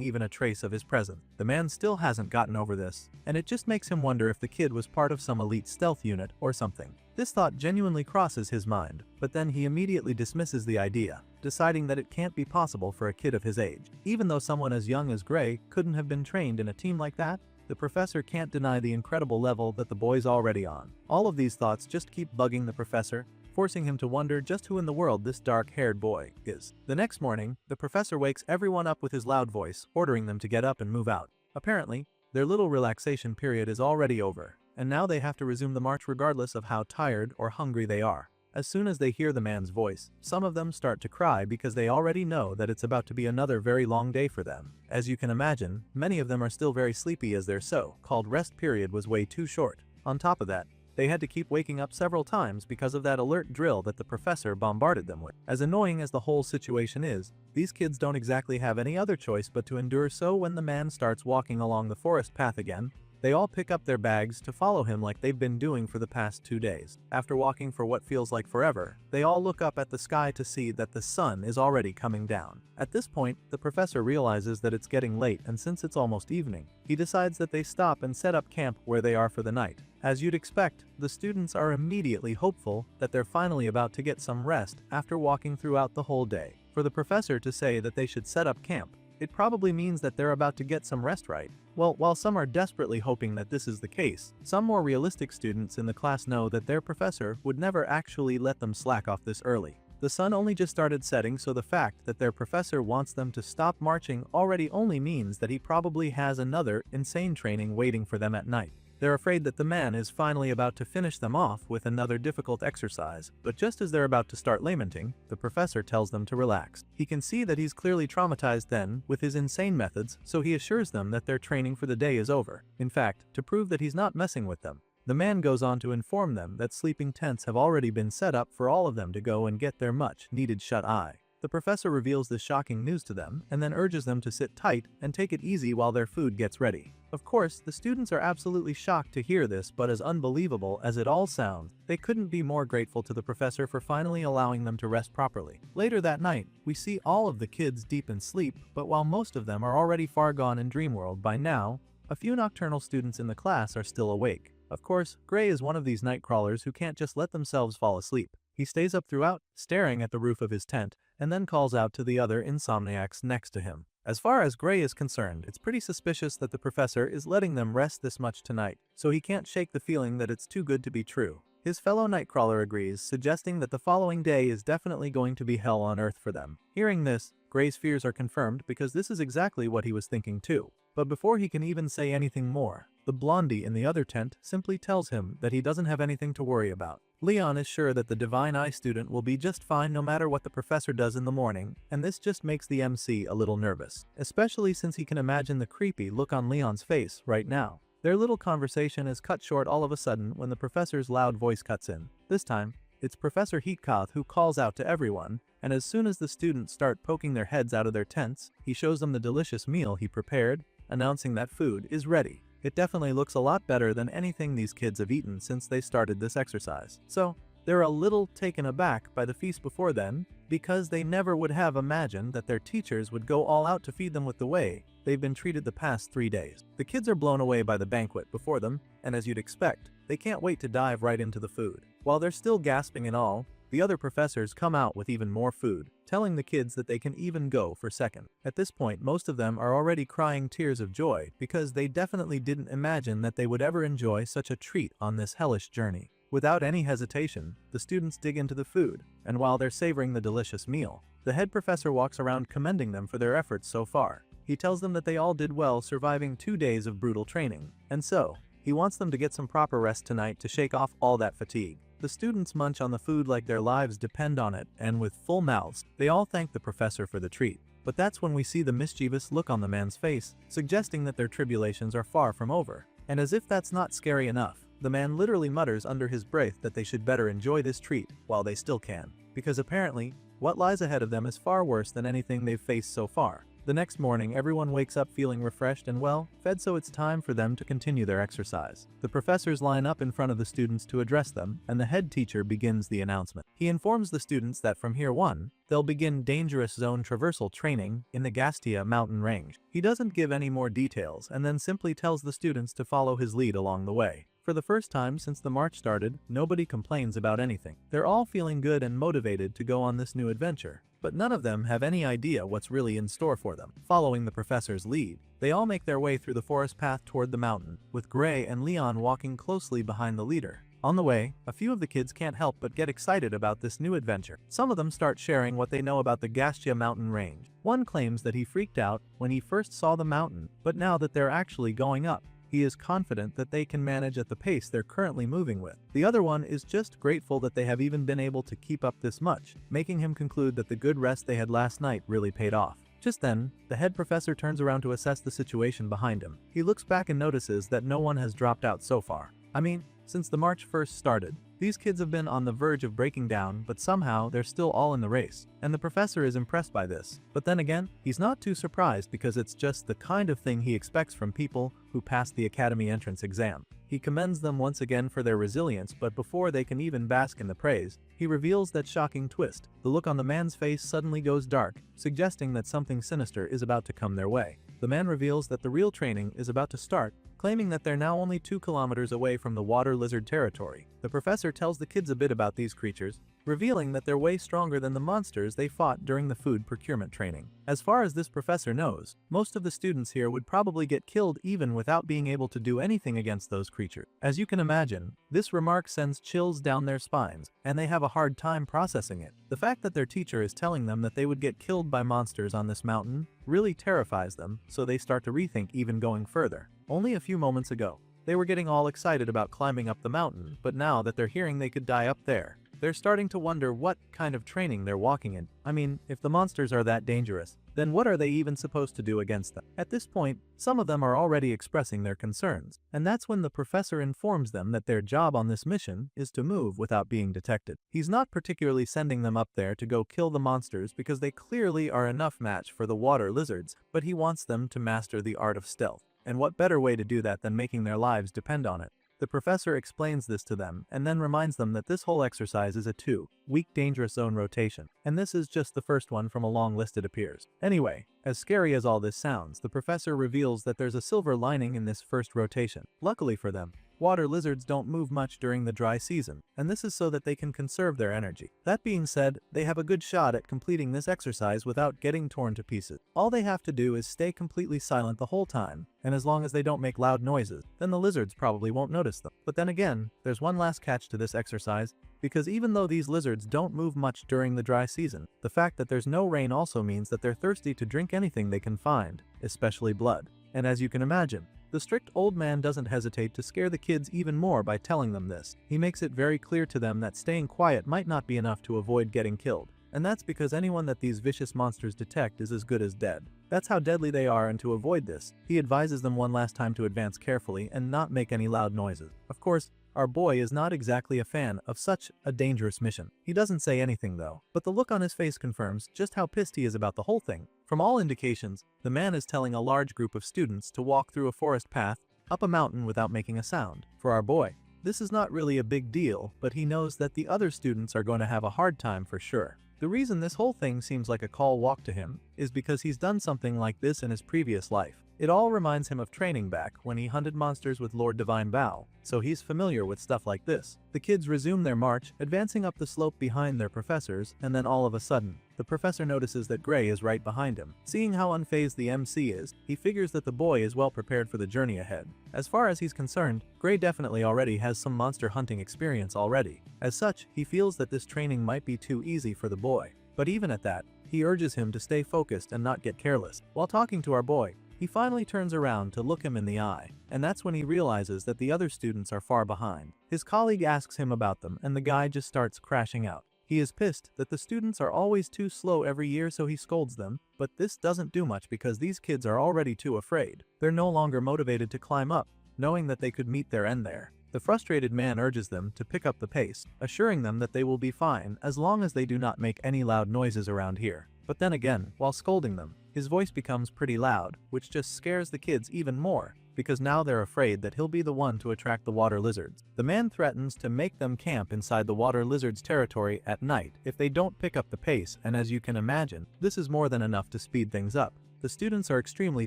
even a trace of his presence. The man still hasn't gotten over this, and it just makes him wonder if the kid was part of some elite stealth unit or something. This thought genuinely crosses his mind, but then he immediately dismisses the idea, deciding that it can't be possible for a kid of his age. Even though someone as young as Gray couldn't have been trained in a team like that, the professor can't deny the incredible level that the boy's already on. All of these thoughts just keep bugging the professor, forcing him to wonder just who in the world this dark-haired boy is. The next morning, the professor wakes everyone up with his loud voice, ordering them to get up and move out. Apparently, their little relaxation period is already over, and now they have to resume the march regardless of how tired or hungry they are. As soon as they hear the man's voice, some of them start to cry because they already know that it's about to be another very long day for them. As you can imagine, many of them are still very sleepy as their so-called rest period was way too short. On top of that, they had to keep waking up several times because of that alert drill that the professor bombarded them with. As annoying as the whole situation is, these kids don't exactly have any other choice but to endure, so when the man starts walking along the forest path again, they all pick up their bags to follow him like they've been doing for the past 2 days. After walking for what feels like forever, they all look up at the sky to see that the sun is already coming down. At this point, the professor realizes that it's getting late, and since it's almost evening, he decides that they stop and set up camp where they are for the night. As you'd expect, the students are immediately hopeful that they're finally about to get some rest after walking throughout the whole day. For the professor to say that they should set up camp, it probably means that they're about to get some rest, right? Well, while some are desperately hoping that this is the case, some more realistic students in the class know that their professor would never actually let them slack off this early. The sun only just started setting, so the fact that their professor wants them to stop marching already only means that he probably has another insane training waiting for them at night. They're afraid that the man is finally about to finish them off with another difficult exercise, but just as they're about to start lamenting, the professor tells them to relax. He can see that he's clearly traumatized then with his insane methods, so he assures them that their training for the day is over. In fact, to prove that he's not messing with them, the man goes on to inform them that sleeping tents have already been set up for all of them to go and get their much-needed shut-eye. The professor reveals this shocking news to them and then urges them to sit tight and take it easy while their food gets ready. Of course, the students are absolutely shocked to hear this, but as unbelievable as it all sounds, they couldn't be more grateful to the professor for finally allowing them to rest properly. Later that night, we see all of the kids deep in sleep, but while most of them are already far gone in dream world by now, a few nocturnal students in the class are still awake. Of course, Gray is one of these night crawlers who can't just let themselves fall asleep. He stays up throughout, staring at the roof of his tent, and then calls out to the other insomniacs next to him. As far as Gray is concerned, it's pretty suspicious that the professor is letting them rest this much tonight, so he can't shake the feeling that it's too good to be true. His fellow Nightcrawler agrees, suggesting that the following day is definitely going to be hell on earth for them. Hearing this, Gray's fears are confirmed because this is exactly what he was thinking too. But before he can even say anything more, the blondie in the other tent simply tells him that he doesn't have anything to worry about. Leon is sure that the Divine Eye student will be just fine no matter what the professor does in the morning, and this just makes the MC a little nervous, especially since he can imagine the creepy look on Leon's face right now. Their little conversation is cut short all of a sudden when the professor's loud voice cuts in. This time, it's Professor Heatkoth who calls out to everyone, and as soon as the students start poking their heads out of their tents, he shows them the delicious meal he prepared, announcing that food is ready. It definitely looks a lot better than anything these kids have eaten since they started this exercise. So, they're a little taken aback by the feast before then, because they never would have imagined that their teachers would go all out to feed them with the way they've been treated the past 3 days. The kids are blown away by the banquet before them, and as you'd expect, they can't wait to dive right into the food. While they're still gasping and all, the other professors come out with even more food, telling the kids that they can even go for second. At this point, most of them are already crying tears of joy because they definitely didn't imagine that they would ever enjoy such a treat on this hellish journey. Without any hesitation, the students dig into the food, and while they're savoring the delicious meal, the head professor walks around commending them for their efforts so far. He tells them that they all did well surviving 2 days of brutal training, and so, he wants them to get some proper rest tonight to shake off all that fatigue. The students munch on the food like their lives depend on it, and with full mouths, they all thank the professor for the treat. But that's when we see the mischievous look on the man's face, suggesting that their tribulations are far from over. And as if that's not scary enough, the man literally mutters under his breath that they should better enjoy this treat while they still can. Because apparently, what lies ahead of them is far worse than anything they've faced so far. The next morning, everyone wakes up feeling refreshed and well fed, so it's time for them to continue their exercise. The professors line up in front of the students to address them, and the head teacher begins the announcement. He informs the students that from here on, they'll begin dangerous zone traversal training in the Gastia mountain range. He doesn't give any more details and then simply tells the students to follow his lead along the way. For the first time since the march started, nobody complains about anything. They're all feeling good and motivated to go on this new adventure, but none of them have any idea what's really in store for them. Following the professor's lead, they all make their way through the forest path toward the mountain, with Gray and Leon walking closely behind the leader. On the way, a few of the kids can't help but get excited about this new adventure. Some of them start sharing what they know about the Gastia mountain range. One claims that he freaked out when he first saw the mountain, but now that they're actually going up, he is confident that they can manage at the pace they're currently moving with. The other one is just grateful that they have even been able to keep up this much, making him conclude that the good rest they had last night really paid off. Just then, the head professor turns around to assess the situation behind him. He looks back and notices that no one has dropped out so far. I mean, since the march first started, these kids have been on the verge of breaking down, but somehow they're still all in the race, and the professor is impressed by this. But then again, he's not too surprised because it's just the kind of thing he expects from people who pass the academy entrance exam. He commends them once again for their resilience, but before they can even bask in the praise, he reveals that shocking twist. The look on the man's face suddenly goes dark, suggesting that something sinister is about to come their way. The man reveals that the real training is about to start, claiming that they're now only 2 kilometers away from the water lizard territory. The professor tells the kids a bit about these creatures, revealing that they're way stronger than the monsters they fought during the food procurement training. As far as this professor knows, most of the students here would probably get killed even without being able to do anything against those creatures. As you can imagine, this remark sends chills down their spines, and they have a hard time processing it. The fact that their teacher is telling them that they would get killed by monsters on this mountain really terrifies them, so they start to rethink even going further. Only a few moments ago, they were getting all excited about climbing up the mountain, but now that they're hearing they could die up there, they're starting to wonder what kind of training they're walking in. I mean, if the monsters are that dangerous, then what are they even supposed to do against them? At this point, some of them are already expressing their concerns, and that's when the professor informs them that their job on this mission is to move without being detected. He's not particularly sending them up there to go kill the monsters because they clearly are enough match for the water lizards, but he wants them to master the art of stealth. And what better way to do that than making their lives depend on it? The professor explains this to them and then reminds them that this whole exercise is a 2-week dangerous zone rotation, and this is just the first one from a long list it appears. Anyway, as scary as all this sounds, the professor reveals that there's a silver lining in this first rotation. Luckily for them, water lizards don't move much during the dry season, and this is so that they can conserve their energy. That being said, they have a good shot at completing this exercise without getting torn to pieces. All they have to do is stay completely silent the whole time, and as long as they don't make loud noises, then the lizards probably won't notice them. But then again, there's one last catch to this exercise, because even though these lizards don't move much during the dry season, the fact that there's no rain also means that they're thirsty to drink anything they can find, especially blood. And as you can imagine, the strict old man doesn't hesitate to scare the kids even more by telling them this. He makes it very clear to them that staying quiet might not be enough to avoid getting killed, and that's because anyone that these vicious monsters detect is as good as dead. That's how deadly they are, and to avoid this, he advises them one last time to advance carefully and not make any loud noises. Of course, our boy is not exactly a fan of such a dangerous mission. He doesn't say anything though, but the look on his face confirms just how pissed he is about the whole thing. From all indications, the man is telling a large group of students to walk through a forest path up a mountain without making a sound. For our boy, this is not really a big deal, but he knows that the other students are going to have a hard time for sure. The reason this whole thing seems like a call walk to him is because he's done something like this in his previous life. It all reminds him of training back when he hunted monsters with Lord Divine Bao, so he's familiar with stuff like this. The kids resume their march, advancing up the slope behind their professors, and then all of a sudden, the professor notices that Gray is right behind him. Seeing how unfazed the MC is, he figures that the boy is well prepared for the journey ahead. As far as he's concerned, Gray definitely already has some monster hunting experience already. As such, he feels that this training might be too easy for the boy. But even at that, he urges him to stay focused and not get careless. While talking to our boy, he finally turns around to look him in the eye, and that's when he realizes that the other students are far behind. His colleague asks him about them, and the guy just starts crashing out. He is pissed that the students are always too slow every year, so he scolds them, but this doesn't do much because these kids are already too afraid. They're no longer motivated to climb up, knowing that they could meet their end there. The frustrated man urges them to pick up the pace, assuring them that they will be fine as long as they do not make any loud noises around here. But then again, while scolding them, his voice becomes pretty loud, which just scares the kids even more, because now they're afraid that he'll be the one to attract the water lizards. The man threatens to make them camp inside the water lizards' territory at night if they don't pick up the pace, and as you can imagine, this is more than enough to speed things up. The students are extremely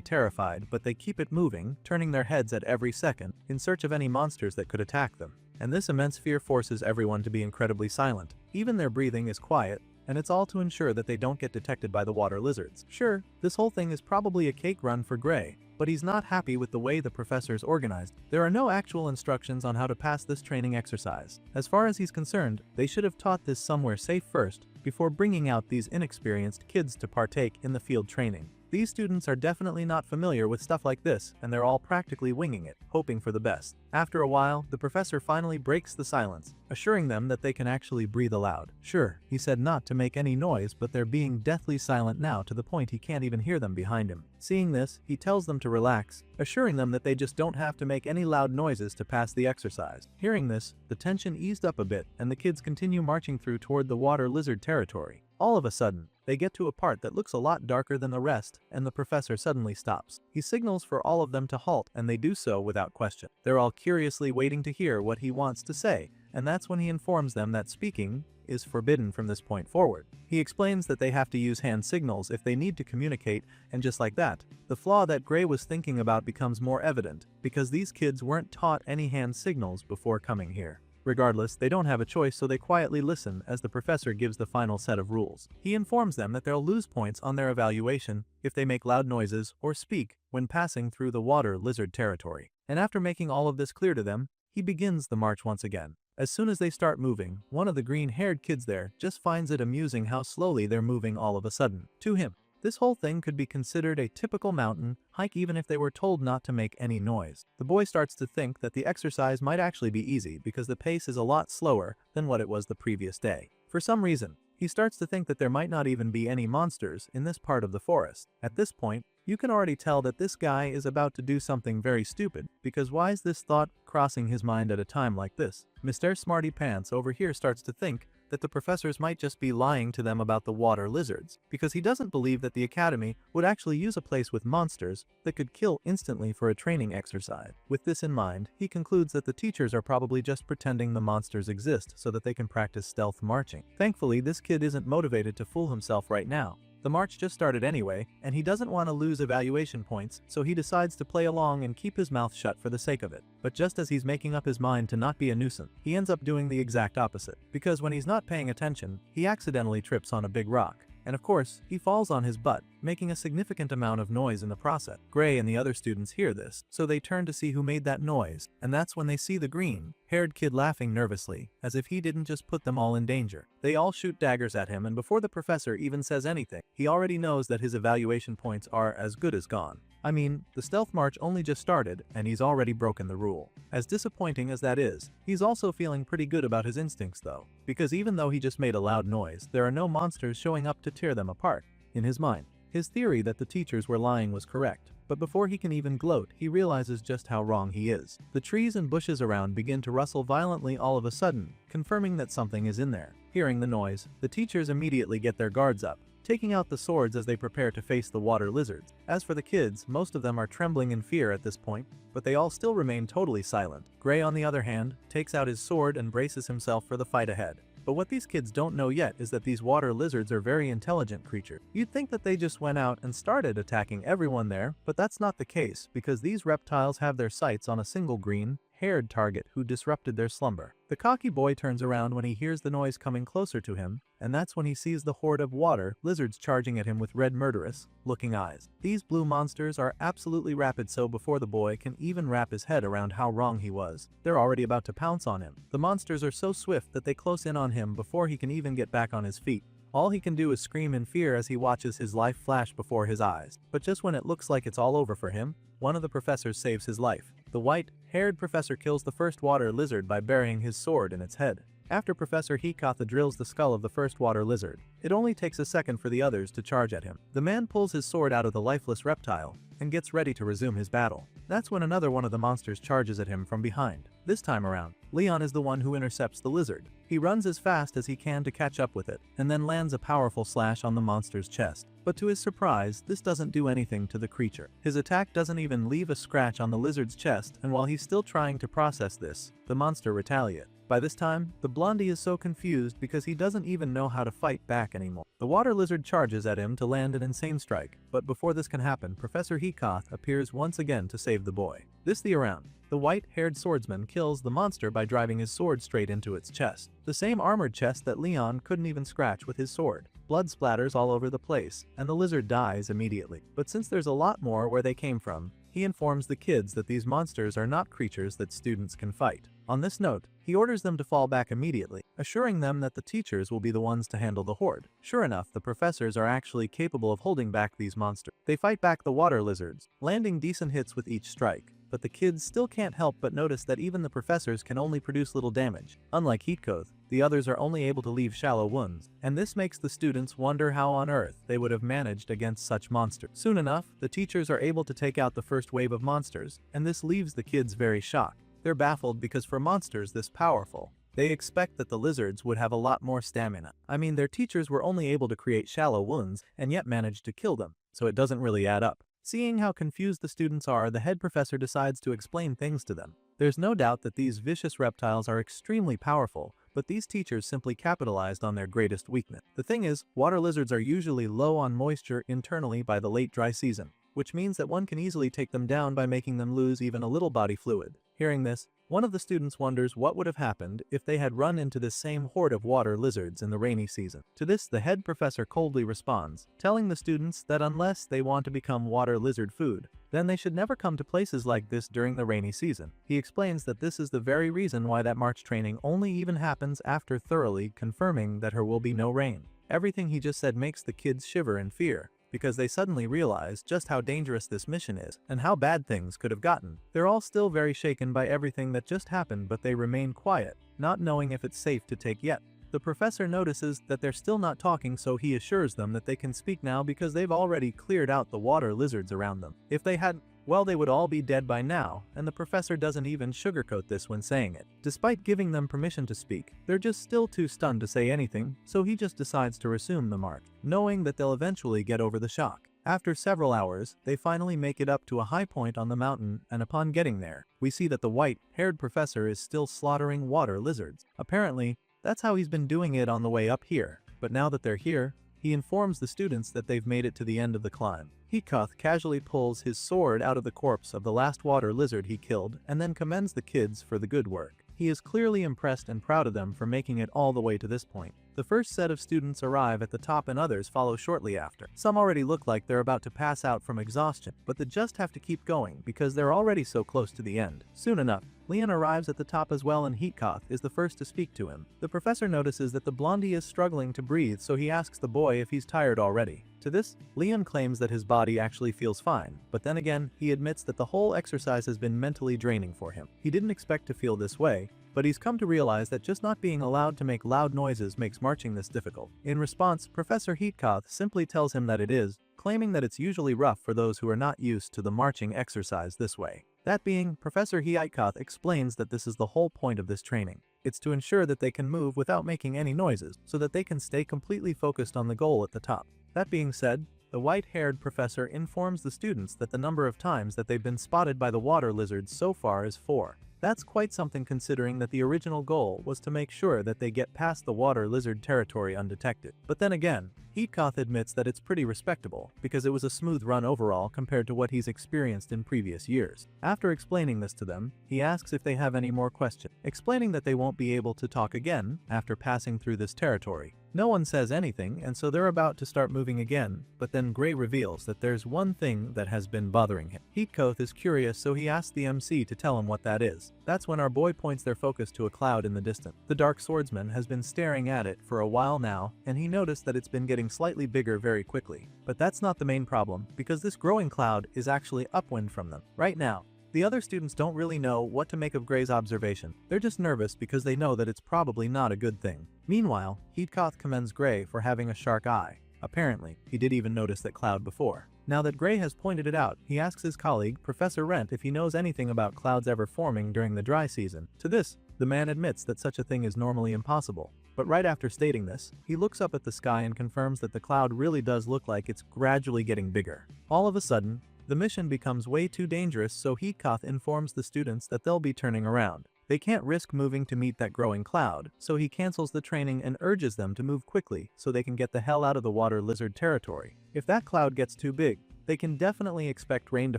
terrified, but they keep it moving, turning their heads at every second in search of any monsters that could attack them. And this immense fear forces everyone to be incredibly silent. Even their breathing is quiet, and it's all to ensure that they don't get detected by the water lizards. Sure, this whole thing is probably a cake run for Gray, but he's not happy with the way the professor's organized. There are no actual instructions on how to pass this training exercise. As far as he's concerned, they should have taught this somewhere safe first, before bringing out these inexperienced kids to partake in the field training. These students are definitely not familiar with stuff like this, and they're all practically winging it, hoping for the best. After a while, the professor finally breaks the silence, assuring them that they can actually breathe aloud. Sure, he said not to make any noise, but they're being deathly silent now to the point he can't even hear them behind him. Seeing this, he tells them to relax, assuring them that they just don't have to make any loud noises to pass the exercise. Hearing this, the tension eased up a bit, and the kids continue marching through toward the water lizard territory. All of a sudden, they get to a part that looks a lot darker than the rest, and the professor suddenly stops. He signals for all of them to halt, and they do so without question. They're all curiously waiting to hear what he wants to say, and that's when he informs them that speaking is forbidden from this point forward. He explains that they have to use hand signals if they need to communicate, and just like that, the flaw that Gray was thinking about becomes more evident, because these kids weren't taught any hand signals before coming here. Regardless, they don't have a choice, so they quietly listen as the professor gives the final set of rules. He informs them that they'll lose points on their evaluation if they make loud noises or speak when passing through the water lizard territory. And after making all of this clear to them, he begins the march once again. As soon as they start moving, one of the green-haired kids there just finds it amusing how slowly they're moving all of a sudden. To him, this whole thing could be considered a typical mountain hike even if they were told not to make any noise. The boy starts to think that the exercise might actually be easy because the pace is a lot slower than what it was the previous day. For some reason, he starts to think that there might not even be any monsters in this part of the forest. At this point, you can already tell that this guy is about to do something very stupid, because why is this thought crossing his mind at a time like this? Mr. Smarty Pants over here starts to think that the professors might just be lying to them about the water lizards, because he doesn't believe that the academy would actually use a place with monsters that could kill instantly for a training exercise. With this in mind, he concludes that the teachers are probably just pretending the monsters exist so that they can practice stealth marching. Thankfully, this kid isn't motivated to fool himself right now. The march just started anyway, and he doesn't want to lose evaluation points, so he decides to play along and keep his mouth shut for the sake of it. But just as he's making up his mind to not be a nuisance, he ends up doing the exact opposite. Because when he's not paying attention, he accidentally trips on a big rock. And of course, he falls on his butt, making a significant amount of noise in the process. Gray and the other students hear this, so they turn to see who made that noise, and that's when they see the green-haired kid laughing nervously, as if he didn't just put them all in danger. They all shoot daggers at him, and before the professor even says anything, he already knows that his evaluation points are as good as gone. I mean, the stealth march only just started, and he's already broken the rule. As disappointing as that is, he's also feeling pretty good about his instincts though, because even though he just made a loud noise, there are no monsters showing up to tear them apart. In his mind, his theory that the teachers were lying was correct, but before he can even gloat, he realizes just how wrong he is. The trees and bushes around begin to rustle violently all of a sudden, confirming that something is in there. Hearing the noise, the teachers immediately get their guards up, taking out the swords as they prepare to face the water lizards. As for the kids, most of them are trembling in fear at this point, but they all still remain totally silent. Gray, on the other hand, takes out his sword and braces himself for the fight ahead. But what these kids don't know yet is that these water lizards are very intelligent creatures. You'd think that they just went out and started attacking everyone there, but that's not the case, because these reptiles have their sights on a single green-haired target who disrupted their slumber. The cocky boy turns around when he hears the noise coming closer to him, and that's when he sees the horde of water lizards charging at him with red murderous-looking eyes. These blue monsters are absolutely rapid, so before the boy can even wrap his head around how wrong he was, they're already about to pounce on him. The monsters are so swift that they close in on him before he can even get back on his feet. All he can do is scream in fear as he watches his life flash before his eyes. But just when it looks like it's all over for him, one of the professors saves his life. The white-haired professor kills the first water lizard by burying his sword in its head. After Professor Hikath drills the skull of the first water lizard, it only takes a second for the others to charge at him. The man pulls his sword out of the lifeless reptile and gets ready to resume his battle. That's when another one of the monsters charges at him from behind. This time around, Leon is the one who intercepts the lizard. He runs as fast as he can to catch up with it, and then lands a powerful slash on the monster's chest. But to his surprise, this doesn't do anything to the creature. His attack doesn't even leave a scratch on the lizard's chest, and while he's still trying to process this, the monster retaliates. By this time, the blondie is so confused because he doesn't even know how to fight back anymore. The water lizard charges at him to land an insane strike, but before this can happen, Professor Hikath appears once again to save the boy. This around, the white-haired swordsman kills the monster by driving his sword straight into its chest. The same armored chest that Leon couldn't even scratch with his sword. Blood splatters all over the place, and the lizard dies immediately. But since there's a lot more where they came from, he informs the kids that these monsters are not creatures that students can fight. On this note, he orders them to fall back immediately, assuring them that the teachers will be the ones to handle the horde. Sure enough, the professors are actually capable of holding back these monsters. They fight back the water lizards, landing decent hits with each strike. But the kids still can't help but notice that even the professors can only produce little damage. Unlike Heatkoth, the others are only able to leave shallow wounds, and this makes the students wonder how on earth they would have managed against such monsters. Soon enough, the teachers are able to take out the first wave of monsters, and this leaves the kids very shocked. They're baffled because for monsters this powerful, they expect that the lizards would have a lot more stamina. I mean, their teachers were only able to create shallow wounds and yet managed to kill them, so it doesn't really add up. Seeing how confused the students are, the head professor decides to explain things to them. There's no doubt that these vicious reptiles are extremely powerful, but these teachers simply capitalized on their greatest weakness. The thing is, water lizards are usually low on moisture internally by the late dry season, which means that one can easily take them down by making them lose even a little body fluid. Hearing this, one of the students wonders what would have happened if they had run into this same horde of water lizards in the rainy season. To this, the head professor coldly responds, telling the students that unless they want to become water lizard food, then they should never come to places like this during the rainy season. He explains that this is the very reason why that March training only even happens after thoroughly confirming that there will be no rain. Everything he just said makes the kids shiver in fear, because they suddenly realize just how dangerous this mission is and how bad things could have gotten. They're all still very shaken by everything that just happened, but they remain quiet, not knowing if it's safe to take yet. The professor notices that they're still not talking, so he assures them that they can speak now because they've already cleared out the water lizards around them. If they hadn't, well, they would all be dead by now, and the professor doesn't even sugarcoat this when saying it. Despite giving them permission to speak, they're just still too stunned to say anything, so he just decides to resume the march, knowing that they'll eventually get over the shock. After several hours, they finally make it up to a high point on the mountain, and upon getting there, we see that the white-haired professor is still slaughtering water lizards. Apparently, that's how he's been doing it on the way up here, but now that they're here, he informs the students that they've made it to the end of the climb. Heathcote casually pulls his sword out of the corpse of the last water lizard he killed and then commends the kids for the good work. He is clearly impressed and proud of them for making it all the way to this point. The first set of students arrive at the top and others follow shortly after. Some already look like they're about to pass out from exhaustion, but they just have to keep going because they're already so close to the end. Soon enough, Leon arrives at the top as well, and Heathcote is the first to speak to him. The professor notices that the blondie is struggling to breathe, so he asks the boy if he's tired already. To this, Leon claims that his body actually feels fine, but then again, he admits that the whole exercise has been mentally draining for him. He didn't expect to feel this way, but he's come to realize that just not being allowed to make loud noises makes marching this difficult. In response, Professor Heathcote simply tells him that it is, claiming that it's usually rough for those who are not used to the marching exercise this way. That being, Professor Heathcote explains that this is the whole point of this training. It's to ensure that they can move without making any noises, so that they can stay completely focused on the goal at the top. That being said, the white-haired professor informs the students that the number of times that they've been spotted by the water lizards so far is 4. That's quite something considering that the original goal was to make sure that they get past the water lizard territory undetected. But then again, Heathcote admits that it's pretty respectable, because it was a smooth run overall compared to what he's experienced in previous years. After explaining this to them, he asks if they have any more questions, explaining that they won't be able to talk again after passing through this territory. No one says anything, and so they're about to start moving again, but then Gray reveals that there's one thing that has been bothering him. Heathcote is curious, so he asks the MC to tell him what that is. That's when our boy points their focus to a cloud in the distance. The dark swordsman has been staring at it for a while now, and he noticed that it's been getting slightly bigger very quickly. But that's not the main problem, because this growing cloud is actually upwind from them. Right now, the other students don't really know what to make of Gray's observation. They're just nervous because they know that it's probably not a good thing. Meanwhile, Heathcote commends Gray for having a sharp eye. Apparently, he did even notice that cloud before. Now that Gray has pointed it out, he asks his colleague, Professor Rent, if he knows anything about clouds ever forming during the dry season. To this, the man admits that such a thing is normally impossible. But right after stating this, he looks up at the sky and confirms that the cloud really does look like it's gradually getting bigger. All of a sudden, the mission becomes way too dangerous, so Heathcote informs the students that they'll be turning around. They can't risk moving to meet that growing cloud, so he cancels the training and urges them to move quickly so they can get the hell out of the water lizard territory. If that cloud gets too big, they can definitely expect rain to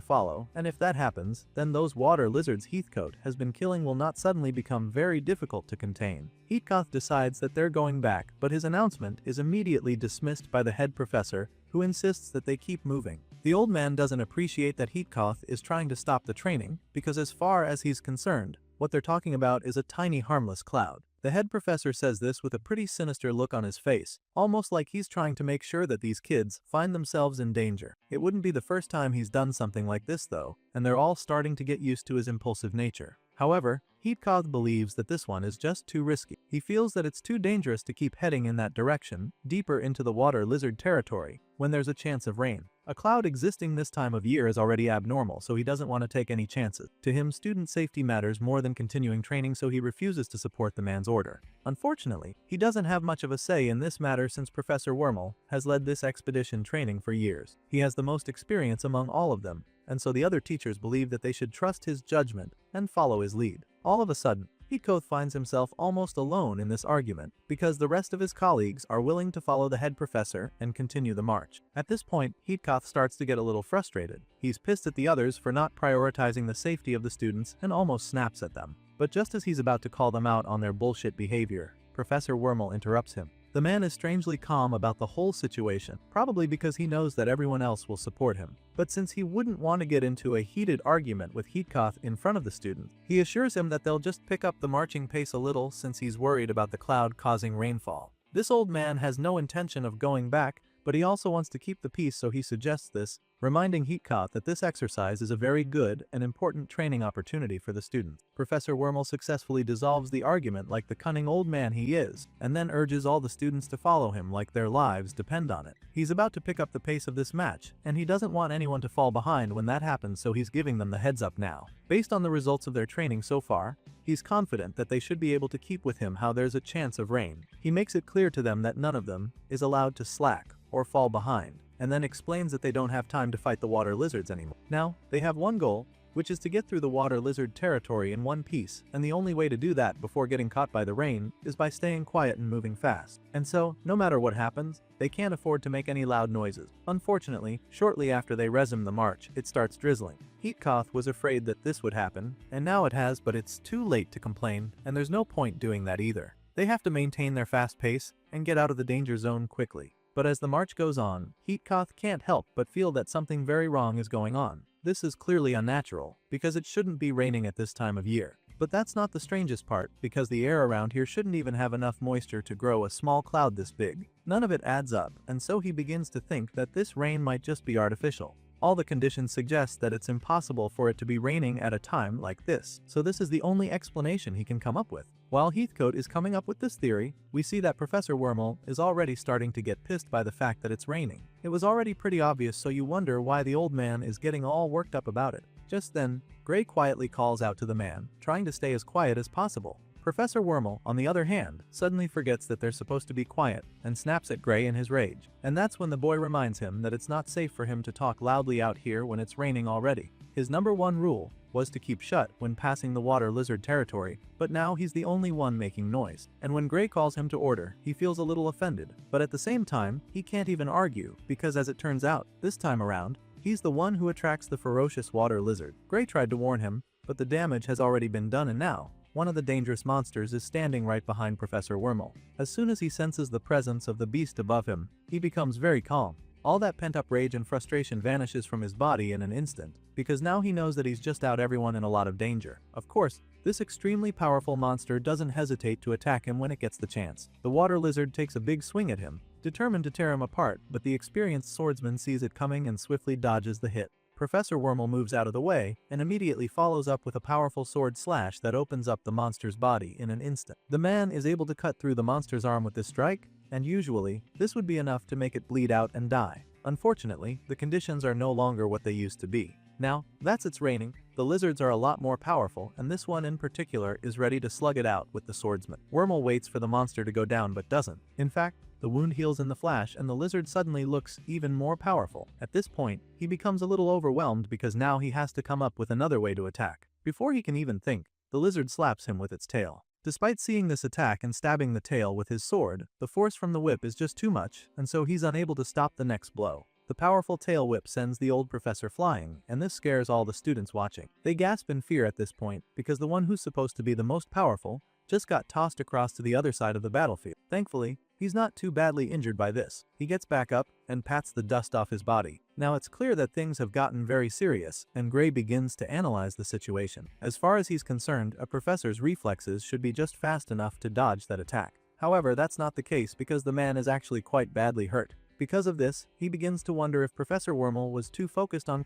follow, and if that happens, then those water lizards Heathcote has been killing will not suddenly become very difficult to contain. Heathcote decides that they're going back, but his announcement is immediately dismissed by the head professor, who insists that they keep moving. The old man doesn't appreciate that Heathcote is trying to stop the training, because as far as he's concerned, what they're talking about is a tiny harmless cloud. The head professor says this with a pretty sinister look on his face, almost like he's trying to make sure that these kids find themselves in danger. It wouldn't be the first time he's done something like this though, and they're all starting to get used to his impulsive nature. However, Heathcote believes that this one is just too risky. He feels that it's too dangerous to keep heading in that direction, deeper into the water lizard territory, when there's a chance of rain. A cloud existing this time of year is already abnormal, so he doesn't want to take any chances. To him, student safety matters more than continuing training, so he refuses to support the man's order. Unfortunately, he doesn't have much of a say in this matter since Professor Wormel has led this expedition training for years. He has the most experience among all of them, and so the other teachers believe that they should trust his judgment and follow his lead. All of a sudden, Heathcote finds himself almost alone in this argument because the rest of his colleagues are willing to follow the head professor and continue the march. At this point, Heathcote starts to get a little frustrated. He's pissed at the others for not prioritizing the safety of the students and almost snaps at them. But just as he's about to call them out on their bullshit behavior, Professor Wormel interrupts him. The man is strangely calm about the whole situation, probably because he knows that everyone else will support him. But since he wouldn't want to get into a heated argument with Heathcote in front of the students, he assures him that they'll just pick up the marching pace a little since he's worried about the cloud causing rainfall. This old man has no intention of going back, but he also wants to keep the peace, so he suggests this, reminding Heathcote that this exercise is a very good and important training opportunity for the students. Professor Wormel successfully dissolves the argument like the cunning old man he is, and then urges all the students to follow him like their lives depend on it. He's about to pick up the pace of this match, and he doesn't want anyone to fall behind when that happens, so he's giving them the heads up now. Based on the results of their training so far, he's confident that they should be able to keep with him how there's a chance of rain. He makes it clear to them that none of them is allowed to slack or fall behind, and then explains that they don't have time to fight the water lizards anymore. Now, they have one goal, which is to get through the water lizard territory in one piece, and the only way to do that before getting caught by the rain is by staying quiet and moving fast. And so, no matter what happens, they can't afford to make any loud noises. Unfortunately, shortly after they resume the march, it starts drizzling. Heathcote was afraid that this would happen, and now it has, but it's too late to complain, and there's no point doing that either. They have to maintain their fast pace and get out of the danger zone quickly. But as the march goes on, Heathcote can't help but feel that something very wrong is going on. This is clearly unnatural, because it shouldn't be raining at this time of year. But that's not the strangest part, because the air around here shouldn't even have enough moisture to grow a small cloud this big. None of it adds up, and so he begins to think that this rain might just be artificial. All the conditions suggest that it's impossible for it to be raining at a time like this, so this is the only explanation he can come up with. While Heathcote is coming up with this theory, we see that Professor Wormel is already starting to get pissed by the fact that it's raining. It was already pretty obvious, so you wonder why the old man is getting all worked up about it. Just then, Gray quietly calls out to the man, trying to stay as quiet as possible. Professor Wormel, on the other hand, suddenly forgets that they're supposed to be quiet and snaps at Gray in his rage. And that's when the boy reminds him that it's not safe for him to talk loudly out here when it's raining already. His number one rule was to keep shut when passing the water lizard territory, but now he's the only one making noise. And when Gray calls him to order, he feels a little offended. But at the same time, he can't even argue, because as it turns out, this time around, he's the one who attracts the ferocious water lizard. Gray tried to warn him, but the damage has already been done, and now one of the dangerous monsters is standing right behind Professor Wormel. As soon as he senses the presence of the beast above him, he becomes very calm. All that pent-up rage and frustration vanishes from his body in an instant, because now he knows that he's just out everyone in a lot of danger. Of course, this extremely powerful monster doesn't hesitate to attack him when it gets the chance. The water lizard takes a big swing at him, determined to tear him apart, but the experienced swordsman sees it coming and swiftly dodges the hit. Professor Wormel moves out of the way and immediately follows up with a powerful sword slash that opens up the monster's body in an instant. The man is able to cut through the monster's arm with this strike, and usually, this would be enough to make it bleed out and die. Unfortunately, the conditions are no longer what they used to be. Now, that's it's raining, the lizards are a lot more powerful, and this one in particular is ready to slug it out with the swordsman. Wormel waits for the monster to go down but doesn't. In fact, the wound heals in the flash and the lizard suddenly looks even more powerful. At this point, he becomes a little overwhelmed because now he has to come up with another way to attack. Before he can even think, the lizard slaps him with its tail. Despite seeing this attack and stabbing the tail with his sword, the force from the whip is just too much, and so he's unable to stop the next blow. The powerful tail whip sends the old professor flying, and this scares all the students watching. They gasp in fear at this point, because the one who's supposed to be the most powerful just got tossed across to the other side of the battlefield. Thankfully, he's not too badly injured by this. He gets back up and pats the dust off his body. Now it's clear that things have gotten very serious, and Gray begins to analyze the situation. As far as he's concerned, a professor's reflexes should be just fast enough to dodge that attack. However, that's not the case because the man is actually quite badly hurt. Because of this, he begins to wonder if Professor Wormel was too focused on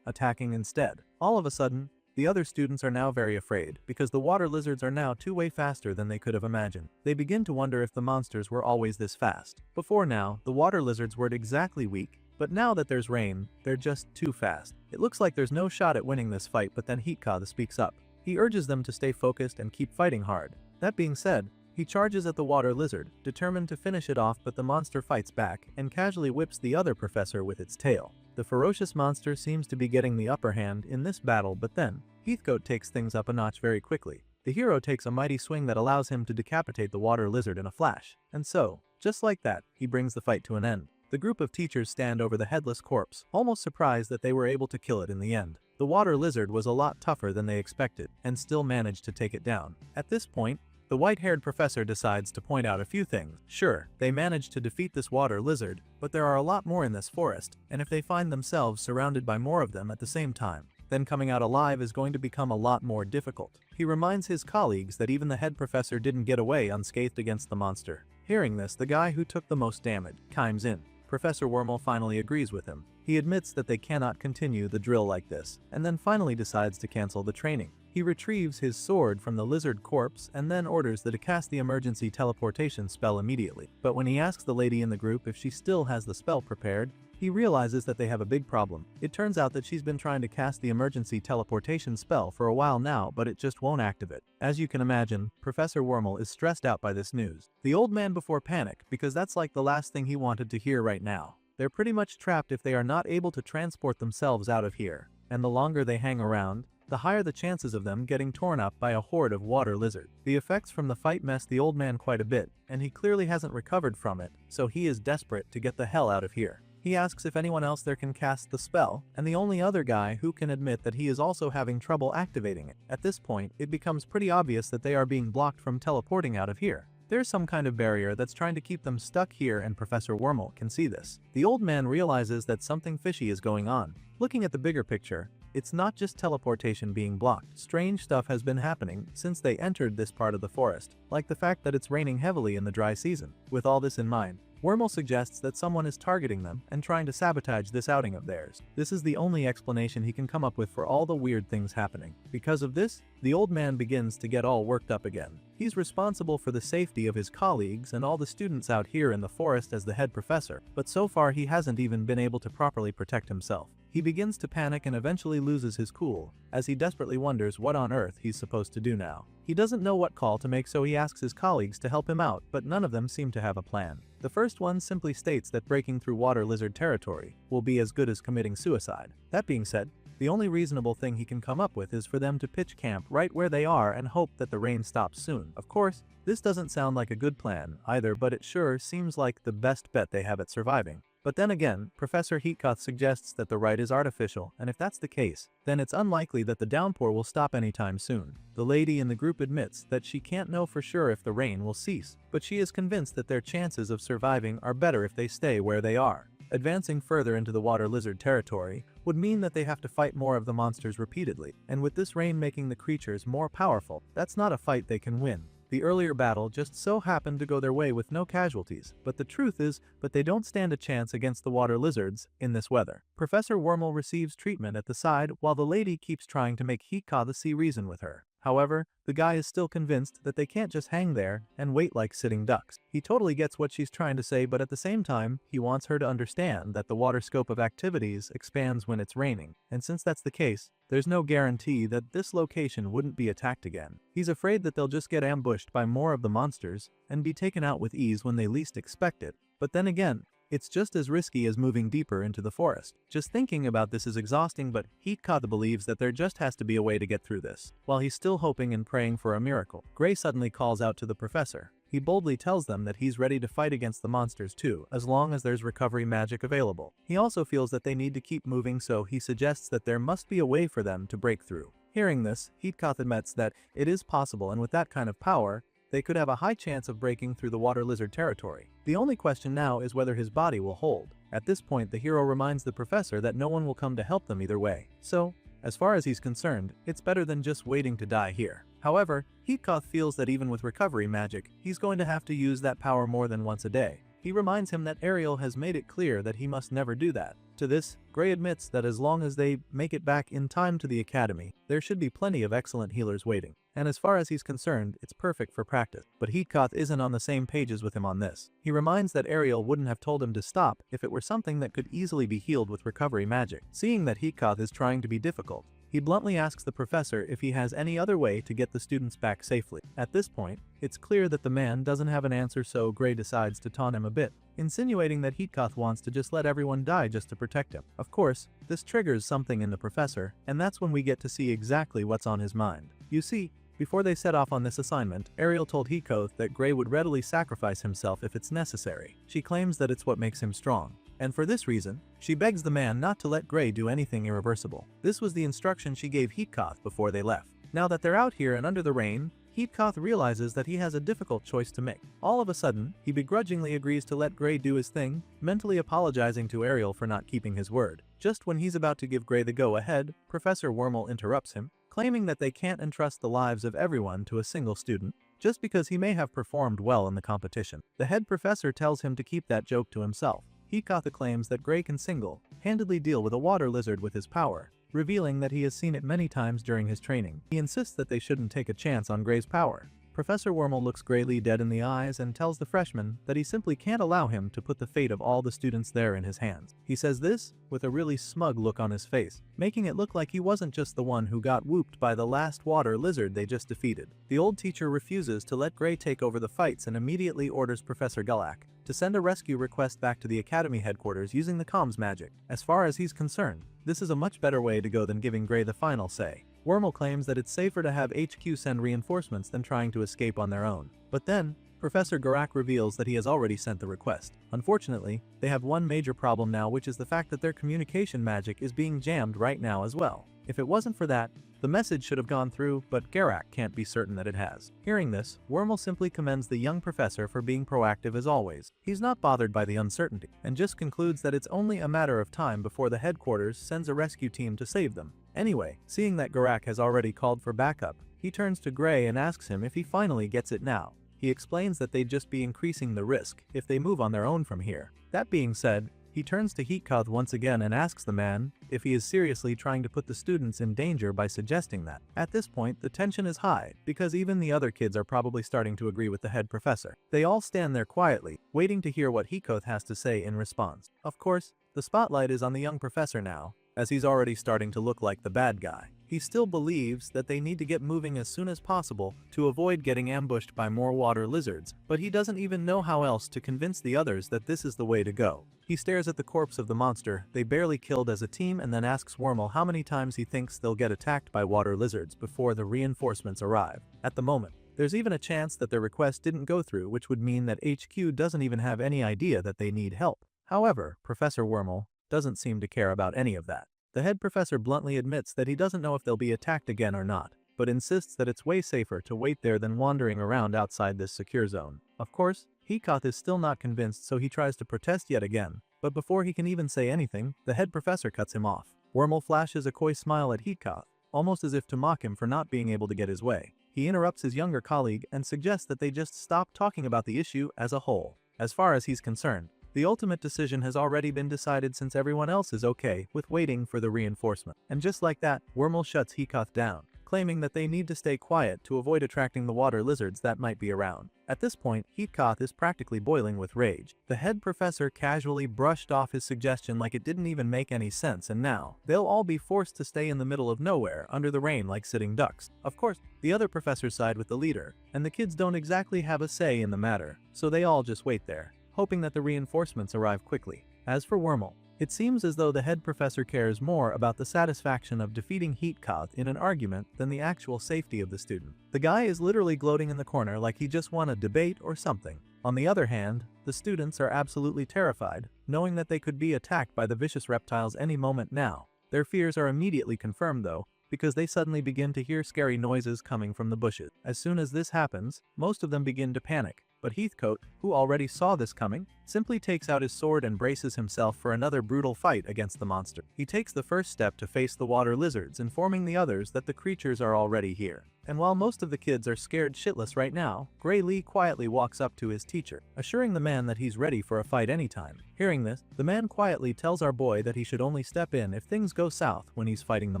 attacking instead. All of a sudden, the other students are now very afraid, because the water lizards are now way faster than they could have imagined. They begin to wonder if the monsters were always this fast. Before now, the water lizards weren't exactly weak, but now that there's rain, they're just too fast. It looks like there's no shot at winning this fight, but then Heathcote speaks up. He urges them to stay focused and keep fighting hard. That being said, he charges at the water lizard, determined to finish it off, but the monster fights back and casually whips the other professor with its tail. The ferocious monster seems to be getting the upper hand in this battle, but then Heathcote takes things up a notch very quickly. The hero takes a mighty swing that allows him to decapitate the water lizard in a flash. And so, just like that, he brings the fight to an end. The group of teachers stand over the headless corpse, almost surprised that they were able to kill it in the end. The water lizard was a lot tougher than they expected, and still managed to take it down. At this point, the white-haired professor decides to point out a few things. Sure, they managed to defeat this water lizard, but there are a lot more in this forest, and if they find themselves surrounded by more of them at the same time, then coming out alive is going to become a lot more difficult. He reminds his colleagues that even the head professor didn't get away unscathed against the monster. Hearing this, the guy who took the most damage chimes in. Professor Wormel finally agrees with him. He admits that they cannot continue the drill like this, and then finally decides to cancel the training. He retrieves his sword from the lizard corpse and then orders that to cast the emergency teleportation spell immediately. But when he asks the lady in the group if she still has the spell prepared, he realizes that they have a big problem. It turns out that she's been trying to cast the emergency teleportation spell for a while now, but it just won't activate. As you can imagine, Professor Wormel is stressed out by this news. The old man before panic, because that's like the last thing he wanted to hear right now. They're pretty much trapped if they are not able to transport themselves out of here, and the longer they hang around, the higher the chances of them getting torn up by a horde of water lizard. The effects from the fight mess the old man quite a bit, and he clearly hasn't recovered from it, so he is desperate to get the hell out of here. He asks if anyone else there can cast the spell, and the only other guy who can admit that he is also having trouble activating it. At this point, it becomes pretty obvious that they are being blocked from teleporting out of here. There's some kind of barrier that's trying to keep them stuck here, and Professor Wormel can see this. The old man realizes that something fishy is going on. Looking at the bigger picture, it's not just teleportation being blocked. Strange stuff has been happening since they entered this part of the forest, like the fact that it's raining heavily in the dry season. With all this in mind, Wormel suggests that someone is targeting them and trying to sabotage this outing of theirs. This is the only explanation he can come up with for all the weird things happening. Because of this, the old man begins to get all worked up again. He's responsible for the safety of his colleagues and all the students out here in the forest as the head professor, but so far he hasn't even been able to properly protect himself. He begins to panic and eventually loses his cool, as he desperately wonders what on earth he's supposed to do now. He doesn't know what call to make, so he asks his colleagues to help him out, but none of them seem to have a plan. The first one simply states that breaking through water lizard territory will be as good as committing suicide. That being said, the only reasonable thing he can come up with is for them to pitch camp right where they are and hope that the rain stops soon. Of course, this doesn't sound like a good plan either, but it sure seems like the best bet they have at surviving. But then again, Professor Heatkoth suggests that the right is artificial, and if that's the case, then it's unlikely that the downpour will stop anytime soon. The lady in the group admits that she can't know for sure if the rain will cease, but she is convinced that their chances of surviving are better if they stay where they are. Advancing further into the water lizard territory would mean that they have to fight more of the monsters repeatedly, and with this rain making the creatures more powerful, that's not a fight they can win. The earlier battle just so happened to go their way with no casualties, but the truth is, they don't stand a chance against the water lizards in this weather. Professor Wormel receives treatment at the side while the lady keeps trying to make Heatkoth see reason with her. However, the guy is still convinced that they can't just hang there and wait like sitting ducks. He totally gets what she's trying to say, but at the same time, he wants her to understand that the water scope of activities expands when it's raining, and since that's the case, there's no guarantee that this location wouldn't be attacked again. He's afraid that they'll just get ambushed by more of the monsters and be taken out with ease when they least expect it. But then again, it's just as risky as moving deeper into the forest. Just thinking about this is exhausting, but Heatkoth believes that there just has to be a way to get through this. While he's still hoping and praying for a miracle, Gray suddenly calls out to the professor. He boldly tells them that he's ready to fight against the monsters too, as long as there's recovery magic available. He also feels that they need to keep moving, so he suggests that there must be a way for them to break through. Hearing this, Heatkoth admits that it is possible, and with that kind of power, they could have a high chance of breaking through the water lizard territory. The only question now is whether his body will hold. At this point, the hero reminds the professor that no one will come to help them either way. So, as far as he's concerned, it's better than just waiting to die here. However, Heatkoth feels that even with recovery magic, he's going to have to use that power more than once a day. He reminds him that Ariel has made it clear that he must never do that. To this, Gray admits that as long as they make it back in time to the academy, there should be plenty of excellent healers waiting. And as far as he's concerned, it's perfect for practice. But Heatkoth isn't on the same pages with him on this. He reminds that Ariel wouldn't have told him to stop if it were something that could easily be healed with recovery magic. Seeing that Heatkoth is trying to be difficult, he bluntly asks the professor if he has any other way to get the students back safely. At this point, it's clear that the man doesn't have an answer, so Gray decides to taunt him a bit, insinuating that Heatkoth wants to just let everyone die just to protect him. Of course, this triggers something in the professor, and that's when we get to see exactly what's on his mind. You see, Before they set off on this assignment, Ariel told Hikoth that Gray would readily sacrifice himself if it's necessary. She claims that it's what makes him strong. And for this reason, she begs the man not to let Gray do anything irreversible. This was the instruction she gave Heatkoth before they left. Now that they're out here and under the rain, Heatkoth realizes that he has a difficult choice to make. All of a sudden, he begrudgingly agrees to let Gray do his thing, mentally apologizing to Ariel for not keeping his word. Just when he's about to give Gray the go-ahead, Professor Wormel interrupts him, claiming that they can't entrust the lives of everyone to a single student, just because he may have performed well in the competition. The head professor tells him to keep that joke to himself. Heatkoth claims that Gray can single-handedly deal with a water lizard with his power, revealing that he has seen it many times during his training. He insists that they shouldn't take a chance on Gray's power. Professor Wormel looks Gray Lee dead in the eyes and tells the freshman that he simply can't allow him to put the fate of all the students there in his hands. He says this with a really smug look on his face, making it look like he wasn't just the one who got whooped by the last water lizard they just defeated. The old teacher refuses to let Gray take over the fights and immediately orders Professor Gulak to send a rescue request back to the academy headquarters using the comms magic. As far as he's concerned, this is a much better way to go than giving Gray the final say. Wormel claims that it's safer to have HQ send reinforcements than trying to escape on their own. But then, Professor Garak reveals that he has already sent the request. Unfortunately, they have one major problem now, which is the fact that their communication magic is being jammed right now as well. If it wasn't for that, the message should have gone through, but Garak can't be certain that it has. Hearing this, Wormel simply commends the young professor for being proactive as always. He's not bothered by the uncertainty, and just concludes that it's only a matter of time before the headquarters sends a rescue team to save them. Anyway, seeing that Garak has already called for backup, he turns to Gray and asks him if he finally gets it now. He explains that they'd just be increasing the risk if they move on their own from here. That being said, he turns to Heatkoth once again and asks the man if he is seriously trying to put the students in danger by suggesting that. At this point, the tension is high, because even the other kids are probably starting to agree with the head professor. They all stand there quietly, waiting to hear what Heatkoth has to say in response. Of course, the spotlight is on the young professor now, as he's already starting to look like the bad guy. He still believes that they need to get moving as soon as possible to avoid getting ambushed by more water lizards, but he doesn't even know how else to convince the others that this is the way to go. He stares at the corpse of the monster they barely killed as a team and then asks Wormel how many times he thinks they'll get attacked by water lizards before the reinforcements arrive. At the moment, there's even a chance that their request didn't go through, which would mean that HQ doesn't even have any idea that they need help. However, Professor Wormel doesn't seem to care about any of that. The head professor bluntly admits that he doesn't know if they'll be attacked again or not, but insists that it's way safer to wait there than wandering around outside this secure zone. Of course, Heatkoth is still not convinced, so he tries to protest yet again, but before he can even say anything, the head professor cuts him off. Wormel flashes a coy smile at Heatkoth, almost as if to mock him for not being able to get his way. He interrupts his younger colleague and suggests that they just stop talking about the issue as a whole. As far as he's concerned, the ultimate decision has already been decided since everyone else is okay with waiting for the reinforcement. And just like that, Wormel shuts Heatkoth down, claiming that they need to stay quiet to avoid attracting the water lizards that might be around. At this point, Heatkoth is practically boiling with rage. The head professor casually brushed off his suggestion like it didn't even make any sense, and now they'll all be forced to stay in the middle of nowhere under the rain like sitting ducks. Of course, the other professors side with the leader, and the kids don't exactly have a say in the matter, so they all just wait there, hoping that the reinforcements arrive quickly. As for Wormel, it seems as though the head professor cares more about the satisfaction of defeating Heatkoth in an argument than the actual safety of the student. The guy is literally gloating in the corner like he just won a debate or something. On the other hand, the students are absolutely terrified, knowing that they could be attacked by the vicious reptiles any moment now. Their fears are immediately confirmed though, because they suddenly begin to hear scary noises coming from the bushes. As soon as this happens, most of them begin to panic. But Heathcote, who already saw this coming, simply takes out his sword and braces himself for another brutal fight against the monster. He takes the first step to face the water lizards, informing the others that the creatures are already here. And while most of the kids are scared shitless right now, Gray Lee quietly walks up to his teacher, assuring the man that he's ready for a fight anytime. Hearing this, the man quietly tells our boy that he should only step in if things go south when he's fighting the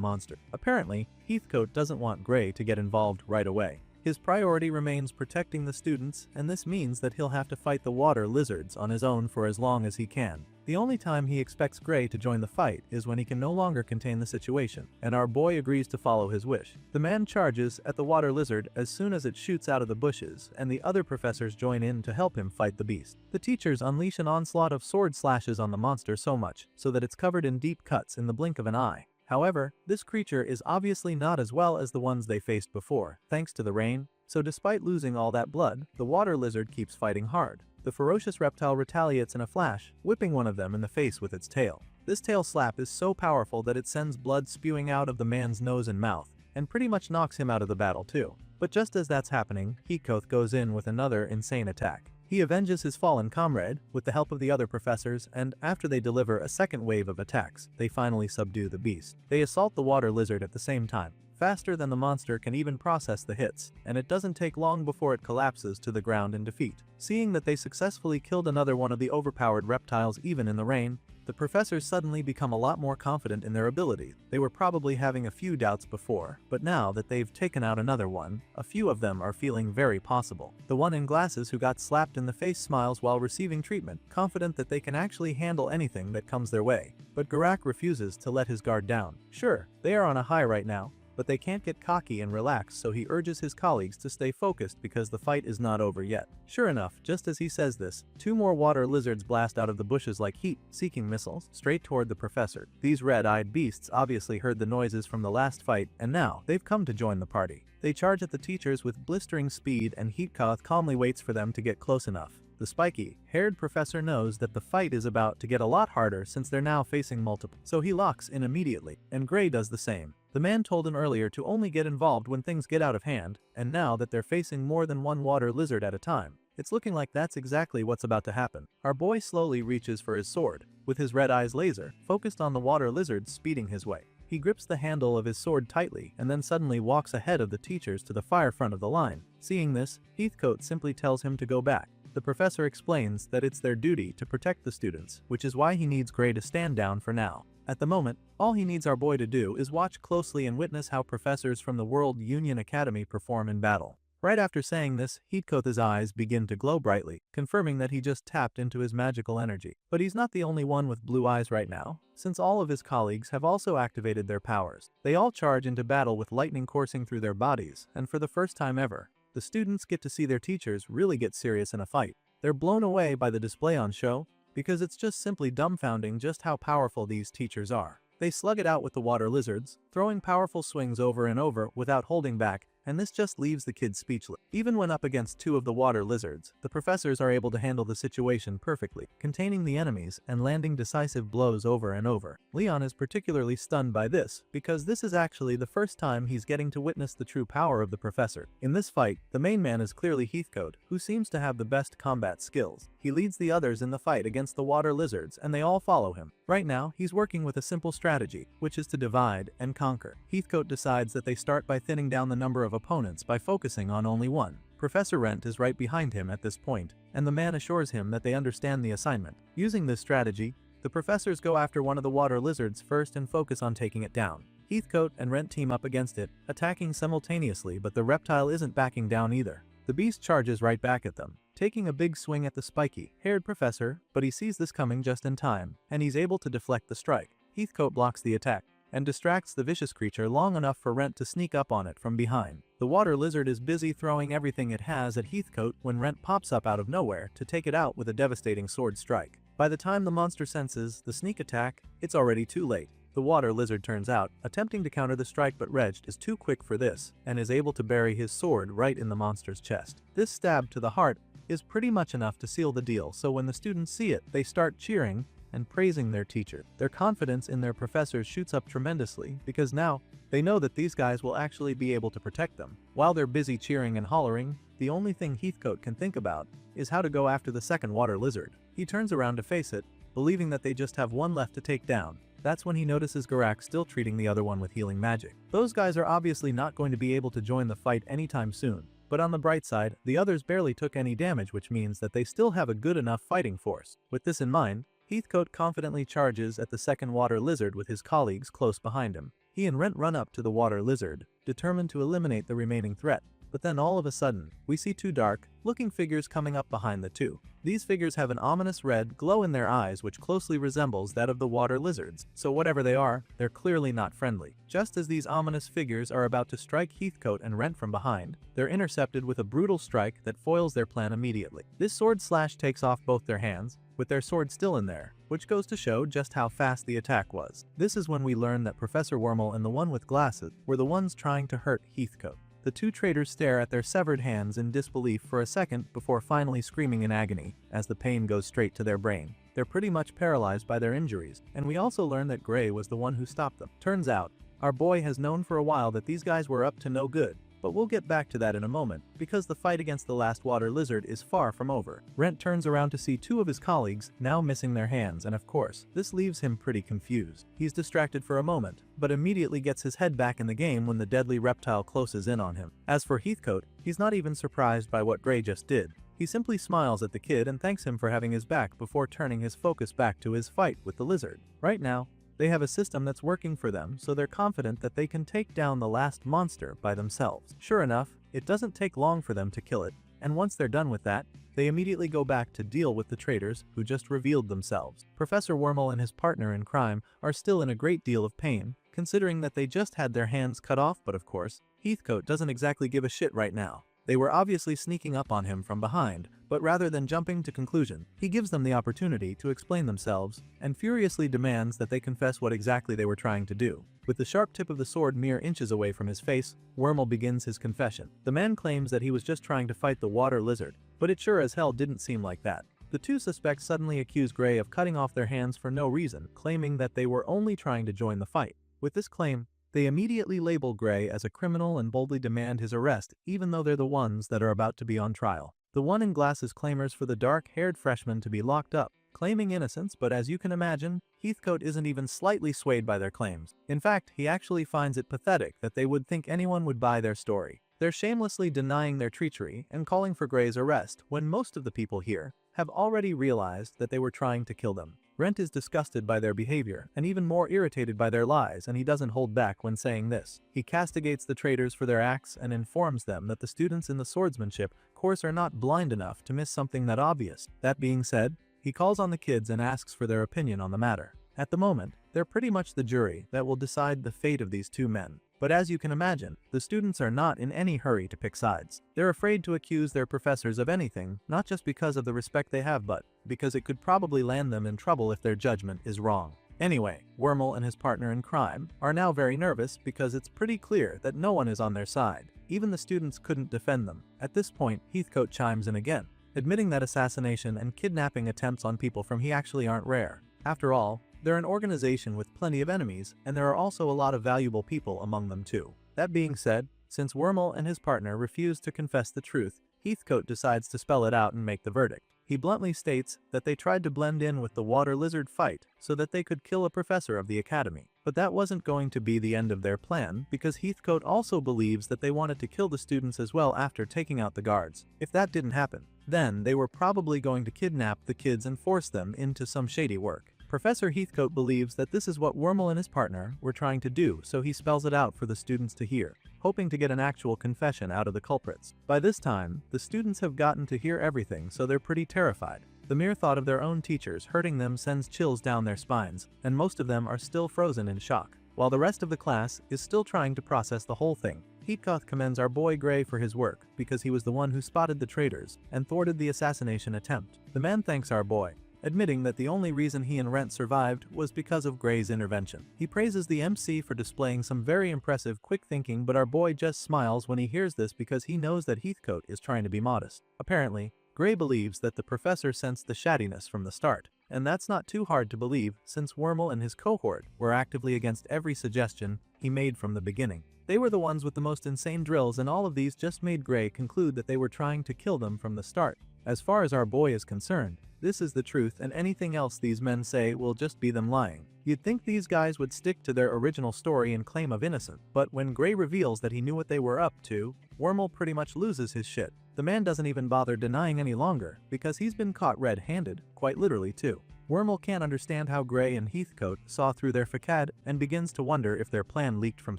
monster. Apparently, Heathcote doesn't want Gray to get involved right away. His priority remains protecting the students, and this means that he'll have to fight the water lizards on his own for as long as he can. The only time he expects Gray to join the fight is when he can no longer contain the situation, and our boy agrees to follow his wish. The man charges at the water lizard as soon as it shoots out of the bushes, and the other professors join in to help him fight the beast. The teachers unleash an onslaught of sword slashes on the monster so much so that it's covered in deep cuts in the blink of an eye. However, this creature is obviously not as well as the ones they faced before, thanks to the rain, so despite losing all that blood, the water lizard keeps fighting hard. The ferocious reptile retaliates in a flash, whipping one of them in the face with its tail. This tail slap is so powerful that it sends blood spewing out of the man's nose and mouth, and pretty much knocks him out of the battle too. But just as that's happening, Heathcote goes in with another insane attack. He avenges his fallen comrade, with the help of the other professors, and after they deliver a second wave of attacks, they finally subdue the beast. They assault the water lizard at the same time, faster than the monster can even process the hits, and it doesn't take long before it collapses to the ground in defeat. Seeing that they successfully killed another one of the overpowered reptiles even in the rain, the professors suddenly become a lot more confident in their abilities. They were probably having a few doubts before, but now that they've taken out another one, a few of them are feeling very possible. The one in glasses who got slapped in the face smiles while receiving treatment, confident that they can actually handle anything that comes their way. But Garak refuses to let his guard down. Sure, they are on a high right now, but they can't get cocky and relax, so he urges his colleagues to stay focused because the fight is not over yet. Sure enough, just as he says this, two more water lizards blast out of the bushes like heat-seeking missiles, straight toward the professor. These red-eyed beasts obviously heard the noises from the last fight, and now they've come to join the party. They charge at the teachers with blistering speed, and Heathcote calmly waits for them to get close enough. The spiky-haired professor knows that the fight is about to get a lot harder since they're now facing multiple, so he locks in immediately, and Gray does the same. The man told him earlier to only get involved when things get out of hand, and now that they're facing more than one water lizard at a time, it's looking like that's exactly what's about to happen. Our boy slowly reaches for his sword, with his red eyes laser focused on the water lizard speeding his way. He grips the handle of his sword tightly and then suddenly walks ahead of the teachers to the fire front of the line. Seeing this, Heathcote simply tells him to go back. The professor explains that it's their duty to protect the students, which is why he needs Gray to stand down for now. At the moment, all he needs our boy to do is watch closely and witness how professors from the World Union Academy perform in battle. Right after saying this, Heathcote's eyes begin to glow brightly, confirming that he just tapped into his magical energy. But he's not the only one with blue eyes right now, since all of his colleagues have also activated their powers. They all charge into battle with lightning coursing through their bodies, and for the first time ever, the students get to see their teachers really get serious in a fight. They're blown away by the display on show, because it's just simply dumbfounding just how powerful these teachers are. They slug it out with the water lizards, throwing powerful swings over and over without holding back, and this just leaves the kids speechless. Even when up against two of the water lizards, the professors are able to handle the situation perfectly, containing the enemies and landing decisive blows over and over. Leon is particularly stunned by this, because this is actually the first time he's getting to witness the true power of the professor. In this fight, the main man is clearly Heathcote, who seems to have the best combat skills. He leads the others in the fight against the water lizards, and they all follow him. Right now, he's working with a simple strategy, which is to divide and conquer. Heathcote decides that they start by thinning down the number of opponents by focusing on only one. Professor Rent is right behind him at this point, and the man assures him that they understand the assignment. Using this strategy, the professors go after one of the water lizards first and focus on taking it down. Heathcote and Rent team up against it, attacking simultaneously, but the reptile isn't backing down either. The beast charges right back at them, taking a big swing at the spiky-haired professor, but he sees this coming just in time, and he's able to deflect the strike. Heathcote blocks the attack and distracts the vicious creature long enough for Rent to sneak up on it from behind. The water lizard is busy throwing everything it has at Heathcote when Rent pops up out of nowhere to take it out with a devastating sword strike. By the time the monster senses the sneak attack, it's already too late. The water lizard turns out, attempting to counter the strike, but Reg is too quick for this, and is able to bury his sword right in the monster's chest. This stab to the heart is pretty much enough to seal the deal, so when the students see it, they start cheering and praising their teacher. Their confidence in their professors shoots up tremendously, because now they know that these guys will actually be able to protect them. While they're busy cheering and hollering, the only thing Heathcote can think about is how to go after the second water lizard. He turns around to face it, believing that they just have one left to take down. That's when he notices Garak still treating the other one with healing magic. Those guys are obviously not going to be able to join the fight anytime soon. But on the bright side, the others barely took any damage, which means that they still have a good enough fighting force. With this in mind, Heathcote confidently charges at the second water lizard with his colleagues close behind him. He and Rent run up to the water lizard, determined to eliminate the remaining threat. But then all of a sudden, we see two dark-looking figures coming up behind the two. These figures have an ominous red glow in their eyes which closely resembles that of the water lizards, so whatever they are, they're clearly not friendly. Just as these ominous figures are about to strike Heathcote and Rent from behind, they're intercepted with a brutal strike that foils their plan immediately. This sword slash takes off both their hands, with their sword still in there, which goes to show just how fast the attack was. This is when we learn that Professor Wormel and the one with glasses were the ones trying to hurt Heathcote. The two traitors stare at their severed hands in disbelief for a second before finally screaming in agony as the pain goes straight to their brain. They're pretty much paralyzed by their injuries, and we also learn that Gray was the one who stopped them. Turns out, our boy has known for a while that these guys were up to no good, but we'll get back to that in a moment, because the fight against the last water lizard is far from over. Rent turns around to see two of his colleagues now missing their hands, and of course, this leaves him pretty confused. He's distracted for a moment, but immediately gets his head back in the game when the deadly reptile closes in on him. As for Heathcote, he's not even surprised by what Gray just did. He simply smiles at the kid and thanks him for having his back before turning his focus back to his fight with the lizard. Right now, they have a system that's working for them, so they're confident that they can take down the last monster by themselves. Sure enough, it doesn't take long for them to kill it, and once they're done with that, they immediately go back to deal with the traitors who just revealed themselves. Professor Wormel and his partner in crime are still in a great deal of pain, considering that they just had their hands cut off, but of course, Heathcote doesn't exactly give a shit right now. They were obviously sneaking up on him from behind, but rather than jumping to conclusion, he gives them the opportunity to explain themselves and furiously demands that they confess what exactly they were trying to do. With the sharp tip of the sword mere inches away from his face, Wormel begins his confession. The man claims that he was just trying to fight the water lizard, but it sure as hell didn't seem like that. The two suspects suddenly accuse Gray of cutting off their hands for no reason, claiming that they were only trying to join the fight. With this claim, they immediately label Gray as a criminal and boldly demand his arrest, even though they're the ones that are about to be on trial. The one in glasses claims for the dark-haired freshman to be locked up, claiming innocence, but as you can imagine, Heathcote isn't even slightly swayed by their claims. In fact, he actually finds it pathetic that they would think anyone would buy their story. They're shamelessly denying their treachery and calling for Gray's arrest when most of the people here have already realized that they were trying to kill them. Rent is disgusted by their behavior and even more irritated by their lies, and he doesn't hold back when saying this. He castigates the traitors for their acts and informs them that the students in the swordsmanship course are not blind enough to miss something that obvious. That being said, he calls on the kids and asks for their opinion on the matter. At the moment, they're pretty much the jury that will decide the fate of these two men. But as you can imagine, the students are not in any hurry to pick sides. They're afraid to accuse their professors of anything, not just because of the respect they have, but because it could probably land them in trouble if their judgment is wrong. Anyway, Wormel and his partner in crime are now very nervous because it's pretty clear that no one is on their side. Even the students couldn't defend them. At this point, Heathcote chimes in again, admitting that assassination and kidnapping attempts on people from he actually aren't rare. After all, they're an organization with plenty of enemies, and there are also a lot of valuable people among them too. That being said, since Wormel and his partner refuse to confess the truth, Heathcote decides to spell it out and make the verdict. He bluntly states that they tried to blend in with the water lizard fight so that they could kill a professor of the academy. But that wasn't going to be the end of their plan, because Heathcote also believes that they wanted to kill the students as well after taking out the guards. If that didn't happen, then they were probably going to kidnap the kids and force them into some shady work. Professor Heathcote believes that this is what Wormel and his partner were trying to do, so he spells it out for the students to hear, hoping to get an actual confession out of the culprits. By this time, the students have gotten to hear everything, so they're pretty terrified. The mere thought of their own teachers hurting them sends chills down their spines, and most of them are still frozen in shock, while the rest of the class is still trying to process the whole thing. Heathcote commends our boy Gray for his work, because he was the one who spotted the traitors and thwarted the assassination attempt. The man thanks our boy, admitting that the only reason he and Rent survived was because of Gray's intervention. He praises the MC for displaying some very impressive quick thinking, but our boy just smiles when he hears this because he knows that Heathcote is trying to be modest. Apparently, Gray believes that the professor sensed the shaddiness from the start, and that's not too hard to believe since Wormel and his cohort were actively against every suggestion he made from the beginning. They were the ones with the most insane drills, and all of these just made Gray conclude that they were trying to kill them from the start. As far as our boy is concerned, this is the truth, and anything else these men say will just be them lying. You'd think these guys would stick to their original story and claim of innocence, but when Gray reveals that he knew what they were up to, Wormel pretty much loses his shit. The man doesn't even bother denying any longer because he's been caught red-handed, quite literally too. Wormel can't understand how Gray and Heathcote saw through their facade and begins to wonder if their plan leaked from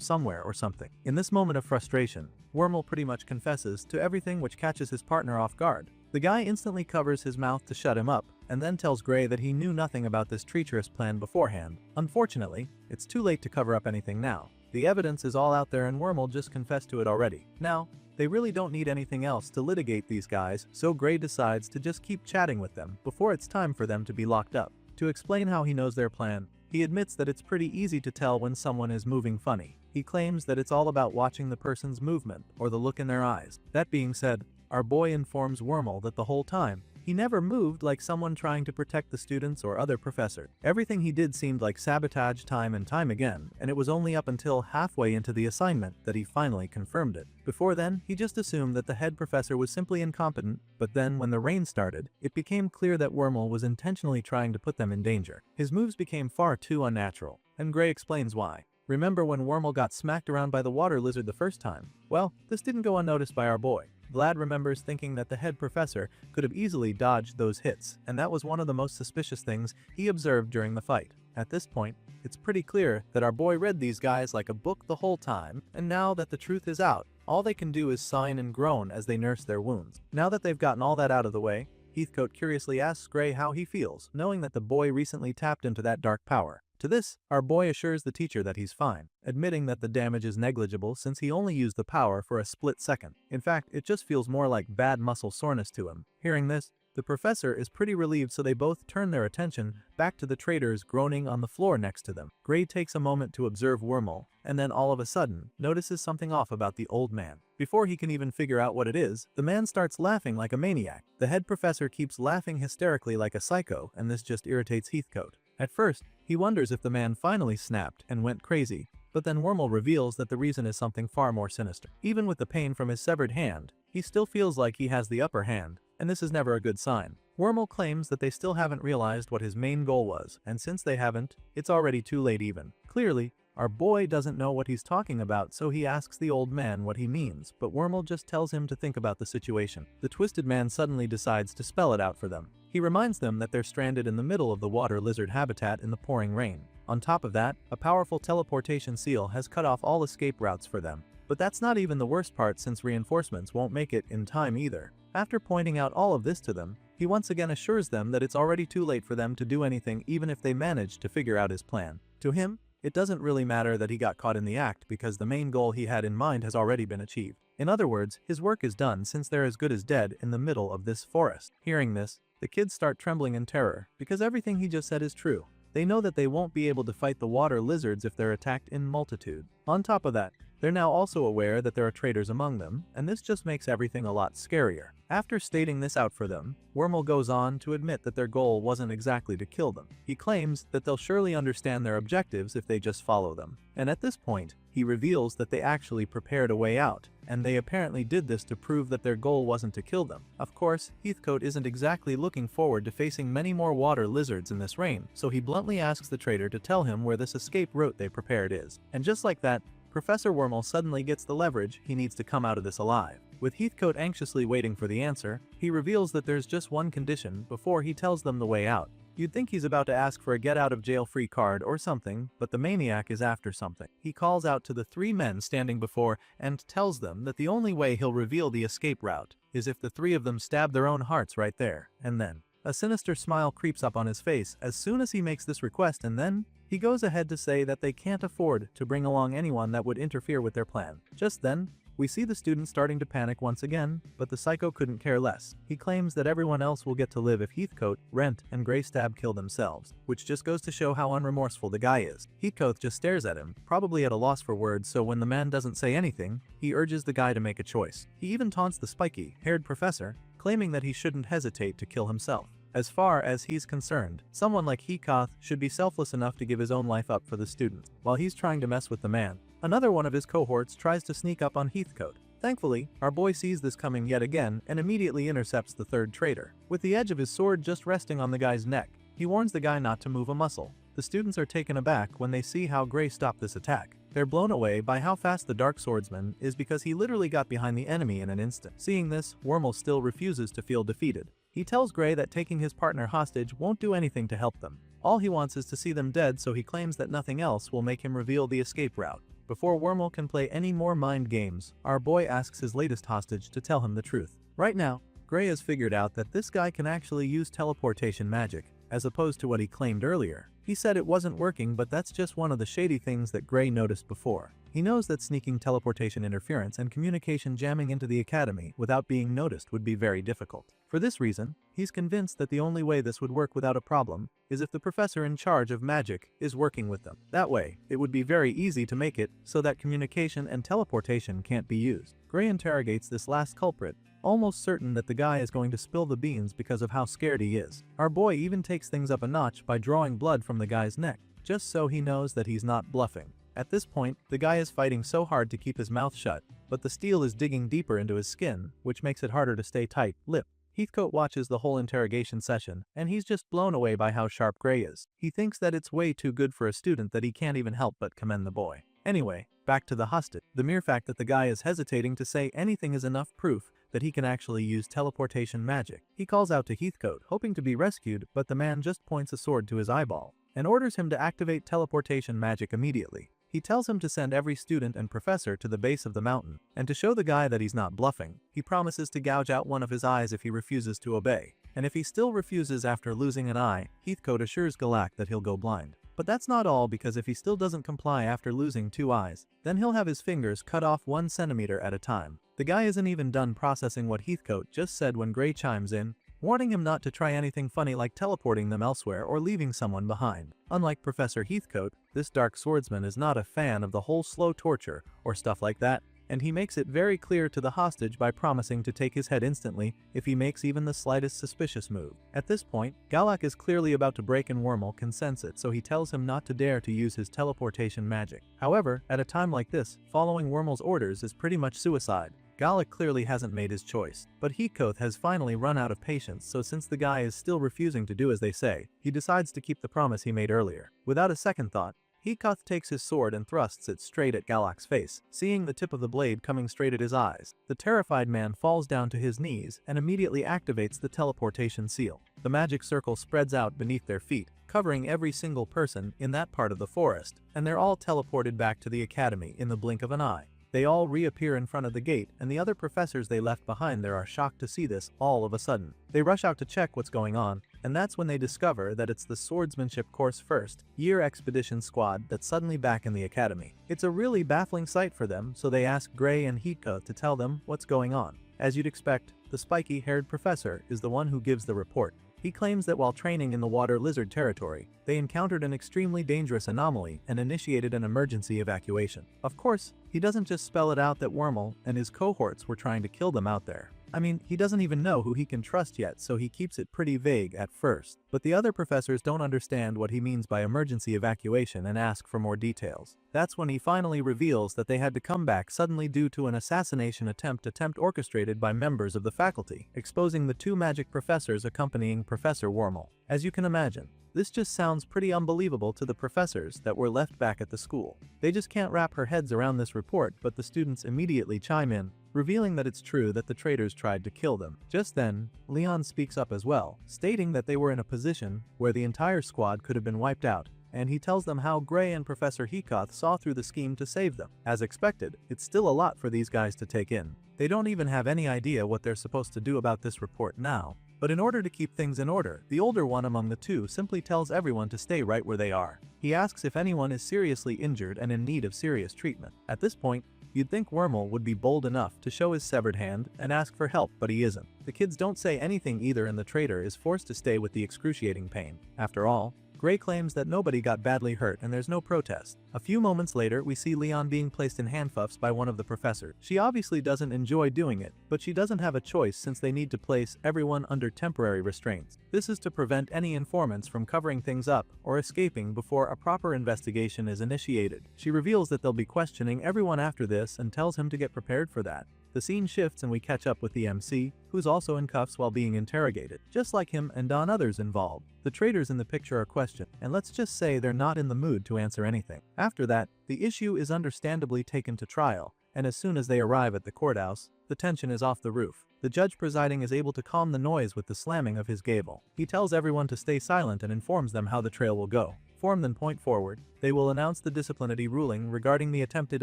somewhere or something. In this moment of frustration, Wormel pretty much confesses to everything, which catches his partner off guard. The guy instantly covers his mouth to shut him up and then tells Gray that he knew nothing about this treacherous plan beforehand. Unfortunately, it's too late to cover up anything now. The evidence is all out there and Wormel just confessed to it already. Now, they really don't need anything else to litigate these guys, so Gray decides to just keep chatting with them before it's time for them to be locked up. To explain how he knows their plan, he admits that it's pretty easy to tell when someone is moving funny. He claims that it's all about watching the person's movement or the look in their eyes. That being said, our boy informs Wormel that the whole time, he never moved like someone trying to protect the students or other professor. Everything he did seemed like sabotage time and time again, and it was only up until halfway into the assignment that he finally confirmed it. Before then, he just assumed that the head professor was simply incompetent, but then when the rain started, it became clear that Wormel was intentionally trying to put them in danger. His moves became far too unnatural, and Gray explains why. Remember when Wormel got smacked around by the water lizard the first time? Well, this didn't go unnoticed by our boy. Vlad remembers thinking that the head professor could have easily dodged those hits, and that was one of the most suspicious things he observed during the fight. At this point, it's pretty clear that our boy read these guys like a book the whole time, and now that the truth is out, all they can do is sigh and groan as they nurse their wounds. Now that they've gotten all that out of the way, Heathcote curiously asks Gray how he feels, knowing that the boy recently tapped into that dark power. To this, our boy assures the teacher that he's fine, admitting that the damage is negligible since he only used the power for a split second. In fact, it just feels more like bad muscle soreness to him. Hearing this, the professor is pretty relieved, so they both turn their attention back to the traitors groaning on the floor next to them. Gray takes a moment to observe Wormel, and then all of a sudden, notices something off about the old man. Before he can even figure out what it is, the man starts laughing like a maniac. The head professor keeps laughing hysterically like a psycho, and this just irritates Heathcote. At first, he wonders if the man finally snapped and went crazy, but then Wormel reveals that the reason is something far more sinister. Even with the pain from his severed hand, he still feels like he has the upper hand, and this is never a good sign. Wormel claims that they still haven't realized what his main goal was, and since they haven't, it's already too late even. Clearly, our boy doesn't know what he's talking about, so he asks the old man what he means, but Wormel just tells him to think about the situation. The twisted man suddenly decides to spell it out for them. He reminds them that they're stranded in the middle of the water lizard habitat in the pouring rain. On top of that, a powerful teleportation seal has cut off all escape routes for them. But that's not even the worst part, since reinforcements won't make it in time either. After pointing out all of this to them, he once again assures them that it's already too late for them to do anything even if they manage to figure out his plan. To him, it doesn't really matter that he got caught in the act because the main goal he had in mind has already been achieved. In other words, his work is done since they're as good as dead in the middle of this forest. Hearing this, the kids start trembling in terror because everything he just said is true. They know that they won't be able to fight the water lizards if they're attacked in multitude. On top of that, they're now also aware that there are traitors among them, and this just makes everything a lot scarier. After stating this out for them, Wormel goes on to admit that their goal wasn't exactly to kill them. He claims that they'll surely understand their objectives if they just follow them. And at this point, he reveals that they actually prepared a way out, and they apparently did this to prove that their goal wasn't to kill them. Of course, Heathcote isn't exactly looking forward to facing many more water lizards in this rain, so he bluntly asks the traitor to tell him where this escape route they prepared is. And just like that, Professor Wormel suddenly gets the leverage he needs to come out of this alive. With Heathcote anxiously waiting for the answer, he reveals that there's just one condition before he tells them the way out. You'd think he's about to ask for a get-out-of-jail-free card or something, but the maniac is after something. He calls out to the three men standing before and tells them that the only way he'll reveal the escape route is if the three of them stab their own hearts right there, and then. A sinister smile creeps up on his face as soon as he makes this request, and then he goes ahead to say that they can't afford to bring along anyone that would interfere with their plan. Just then, we see the students starting to panic once again, but the psycho couldn't care less. He claims that everyone else will get to live if Heathcote, Rent, and Greystab kill themselves, which just goes to show how unremorseful the guy is. Heathcote just stares at him, probably at a loss for words, so when the man doesn't say anything, he urges the guy to make a choice. He even taunts the spiky-haired professor, claiming that he shouldn't hesitate to kill himself. As far as he's concerned, someone like Heathcote should be selfless enough to give his own life up for the students. While he's trying to mess with the man, another one of his cohorts tries to sneak up on Heathcote. Thankfully, our boy sees this coming yet again and immediately intercepts the third traitor. With the edge of his sword just resting on the guy's neck, he warns the guy not to move a muscle. The students are taken aback when they see how Gray stopped this attack. They're blown away by how fast the Dark Swordsman is because he literally got behind the enemy in an instant. Seeing this, Wormel still refuses to feel defeated. He tells Gray that taking his partner hostage won't do anything to help them. All he wants is to see them dead, so he claims that nothing else will make him reveal the escape route. Before Wormel can play any more mind games, our boy asks his latest hostage to tell him the truth. Right now, Gray has figured out that this guy can actually use teleportation magic, as opposed to what he claimed earlier. He said it wasn't working, but that's just one of the shady things that Gray noticed before. He knows that sneaking teleportation interference and communication jamming into the academy without being noticed would be very difficult. For this reason, he's convinced that the only way this would work without a problem is if the professor in charge of magic is working with them. That way, it would be very easy to make it so that communication and teleportation can't be used. Gray interrogates this last culprit, almost certain that the guy is going to spill the beans because of how scared he is. Our boy even takes things up a notch by drawing blood from the guy's neck, just so he knows that he's not bluffing. At this point, the guy is fighting so hard to keep his mouth shut, but the steel is digging deeper into his skin, which makes it harder to stay tight-lipped. Heathcote watches the whole interrogation session, and he's just blown away by how sharp Gray is. He thinks that it's way too good for a student that he can't even help but commend the boy. Anyway, back to the hostage. The mere fact that the guy is hesitating to say anything is enough proof that he can actually use teleportation magic. He calls out to Heathcote, hoping to be rescued, but the man just points a sword to his eyeball and orders him to activate teleportation magic immediately. He tells him to send every student and professor to the base of the mountain, and to show the guy that he's not bluffing, he promises to gouge out one of his eyes if he refuses to obey. And if he still refuses after losing an eye, Heathcote assures Galak that he'll go blind. But that's not all, because if he still doesn't comply after losing 2 eyes, then he'll have his fingers cut off 1 centimeter at a time. The guy isn't even done processing what Heathcote just said when Gray chimes in, warning him not to try anything funny like teleporting them elsewhere or leaving someone behind. Unlike Professor Heathcote, this Dark Swordsman is not a fan of the whole slow torture or stuff like that, and he makes it very clear to the hostage by promising to take his head instantly if he makes even the slightest suspicious move. At this point, Galak is clearly about to break and Wormel can sense it, so he tells him not to dare to use his teleportation magic. However, at a time like this, following Wormel's orders is pretty much suicide. Galak clearly hasn't made his choice, but Heathcote has finally run out of patience, so since the guy is still refusing to do as they say, he decides to keep the promise he made earlier. Without a second thought, Heathcote takes his sword and thrusts it straight at Galak's face. Seeing the tip of the blade coming straight at his eyes, the terrified man falls down to his knees and immediately activates the teleportation seal. The magic circle spreads out beneath their feet, covering every single person in that part of the forest, and they're all teleported back to the academy in the blink of an eye. They all reappear in front of the gate, and the other professors they left behind there are shocked to see this all of a sudden. They rush out to check what's going on, and that's when they discover that it's the Swordsmanship Course First Year Expedition Squad that's suddenly back in the academy. It's a really baffling sight for them, so they ask Gray and Heathcote to tell them what's going on. As you'd expect, the spiky-haired professor is the one who gives the report. He claims that while training in the water lizard territory, they encountered an extremely dangerous anomaly and initiated an emergency evacuation. Of course, he doesn't just spell it out that Wormel and his cohorts were trying to kill them out there. I mean, he doesn't even know who he can trust yet, so he keeps it pretty vague at first. But the other professors don't understand what he means by emergency evacuation and ask for more details. That's when he finally reveals that they had to come back suddenly due to an assassination attempt orchestrated by members of the faculty, exposing the 2 magic professors accompanying Professor Wormel. As you can imagine, this just sounds pretty unbelievable to the professors that were left back at the school. They just can't wrap their heads around this report, but the students immediately chime in, revealing that it's true that the traitors tried to kill them. Just then, Leon speaks up as well, stating that they were in a position where the entire squad could have been wiped out, and he tells them how Gray and Professor Heathcote saw through the scheme to save them. As expected, it's still a lot for these guys to take in. They don't even have any idea what they're supposed to do about this report now. But in order to keep things in order, the older one among the 2 simply tells everyone to stay right where they are. He asks if anyone is seriously injured and in need of serious treatment. At this point, you'd think Wormel would be bold enough to show his severed hand and ask for help, but he isn't. The kids don't say anything either, and the traitor is forced to stay with the excruciating pain. After all, Gray claims that nobody got badly hurt and there's no protest. A few moments later, we see Leon being placed in handcuffs by one of the professors. She obviously doesn't enjoy doing it, but she doesn't have a choice since they need to place everyone under temporary restraints. This is to prevent any informants from covering things up or escaping before a proper investigation is initiated. She reveals that they'll be questioning everyone after this and tells him to get prepared for that. The scene shifts and we catch up with the MC, who's also in cuffs while being interrogated, just like him and others involved. The traitors in the picture are questioned, and let's just say they're not in the mood to answer anything. After that, the issue is understandably taken to trial, and as soon as they arrive at the courthouse, the tension is off the roof. The judge presiding is able to calm the noise with the slamming of his gavel. He tells everyone to stay silent and informs them how the trial will go. From then point forward, they will announce the disciplinary ruling regarding the attempted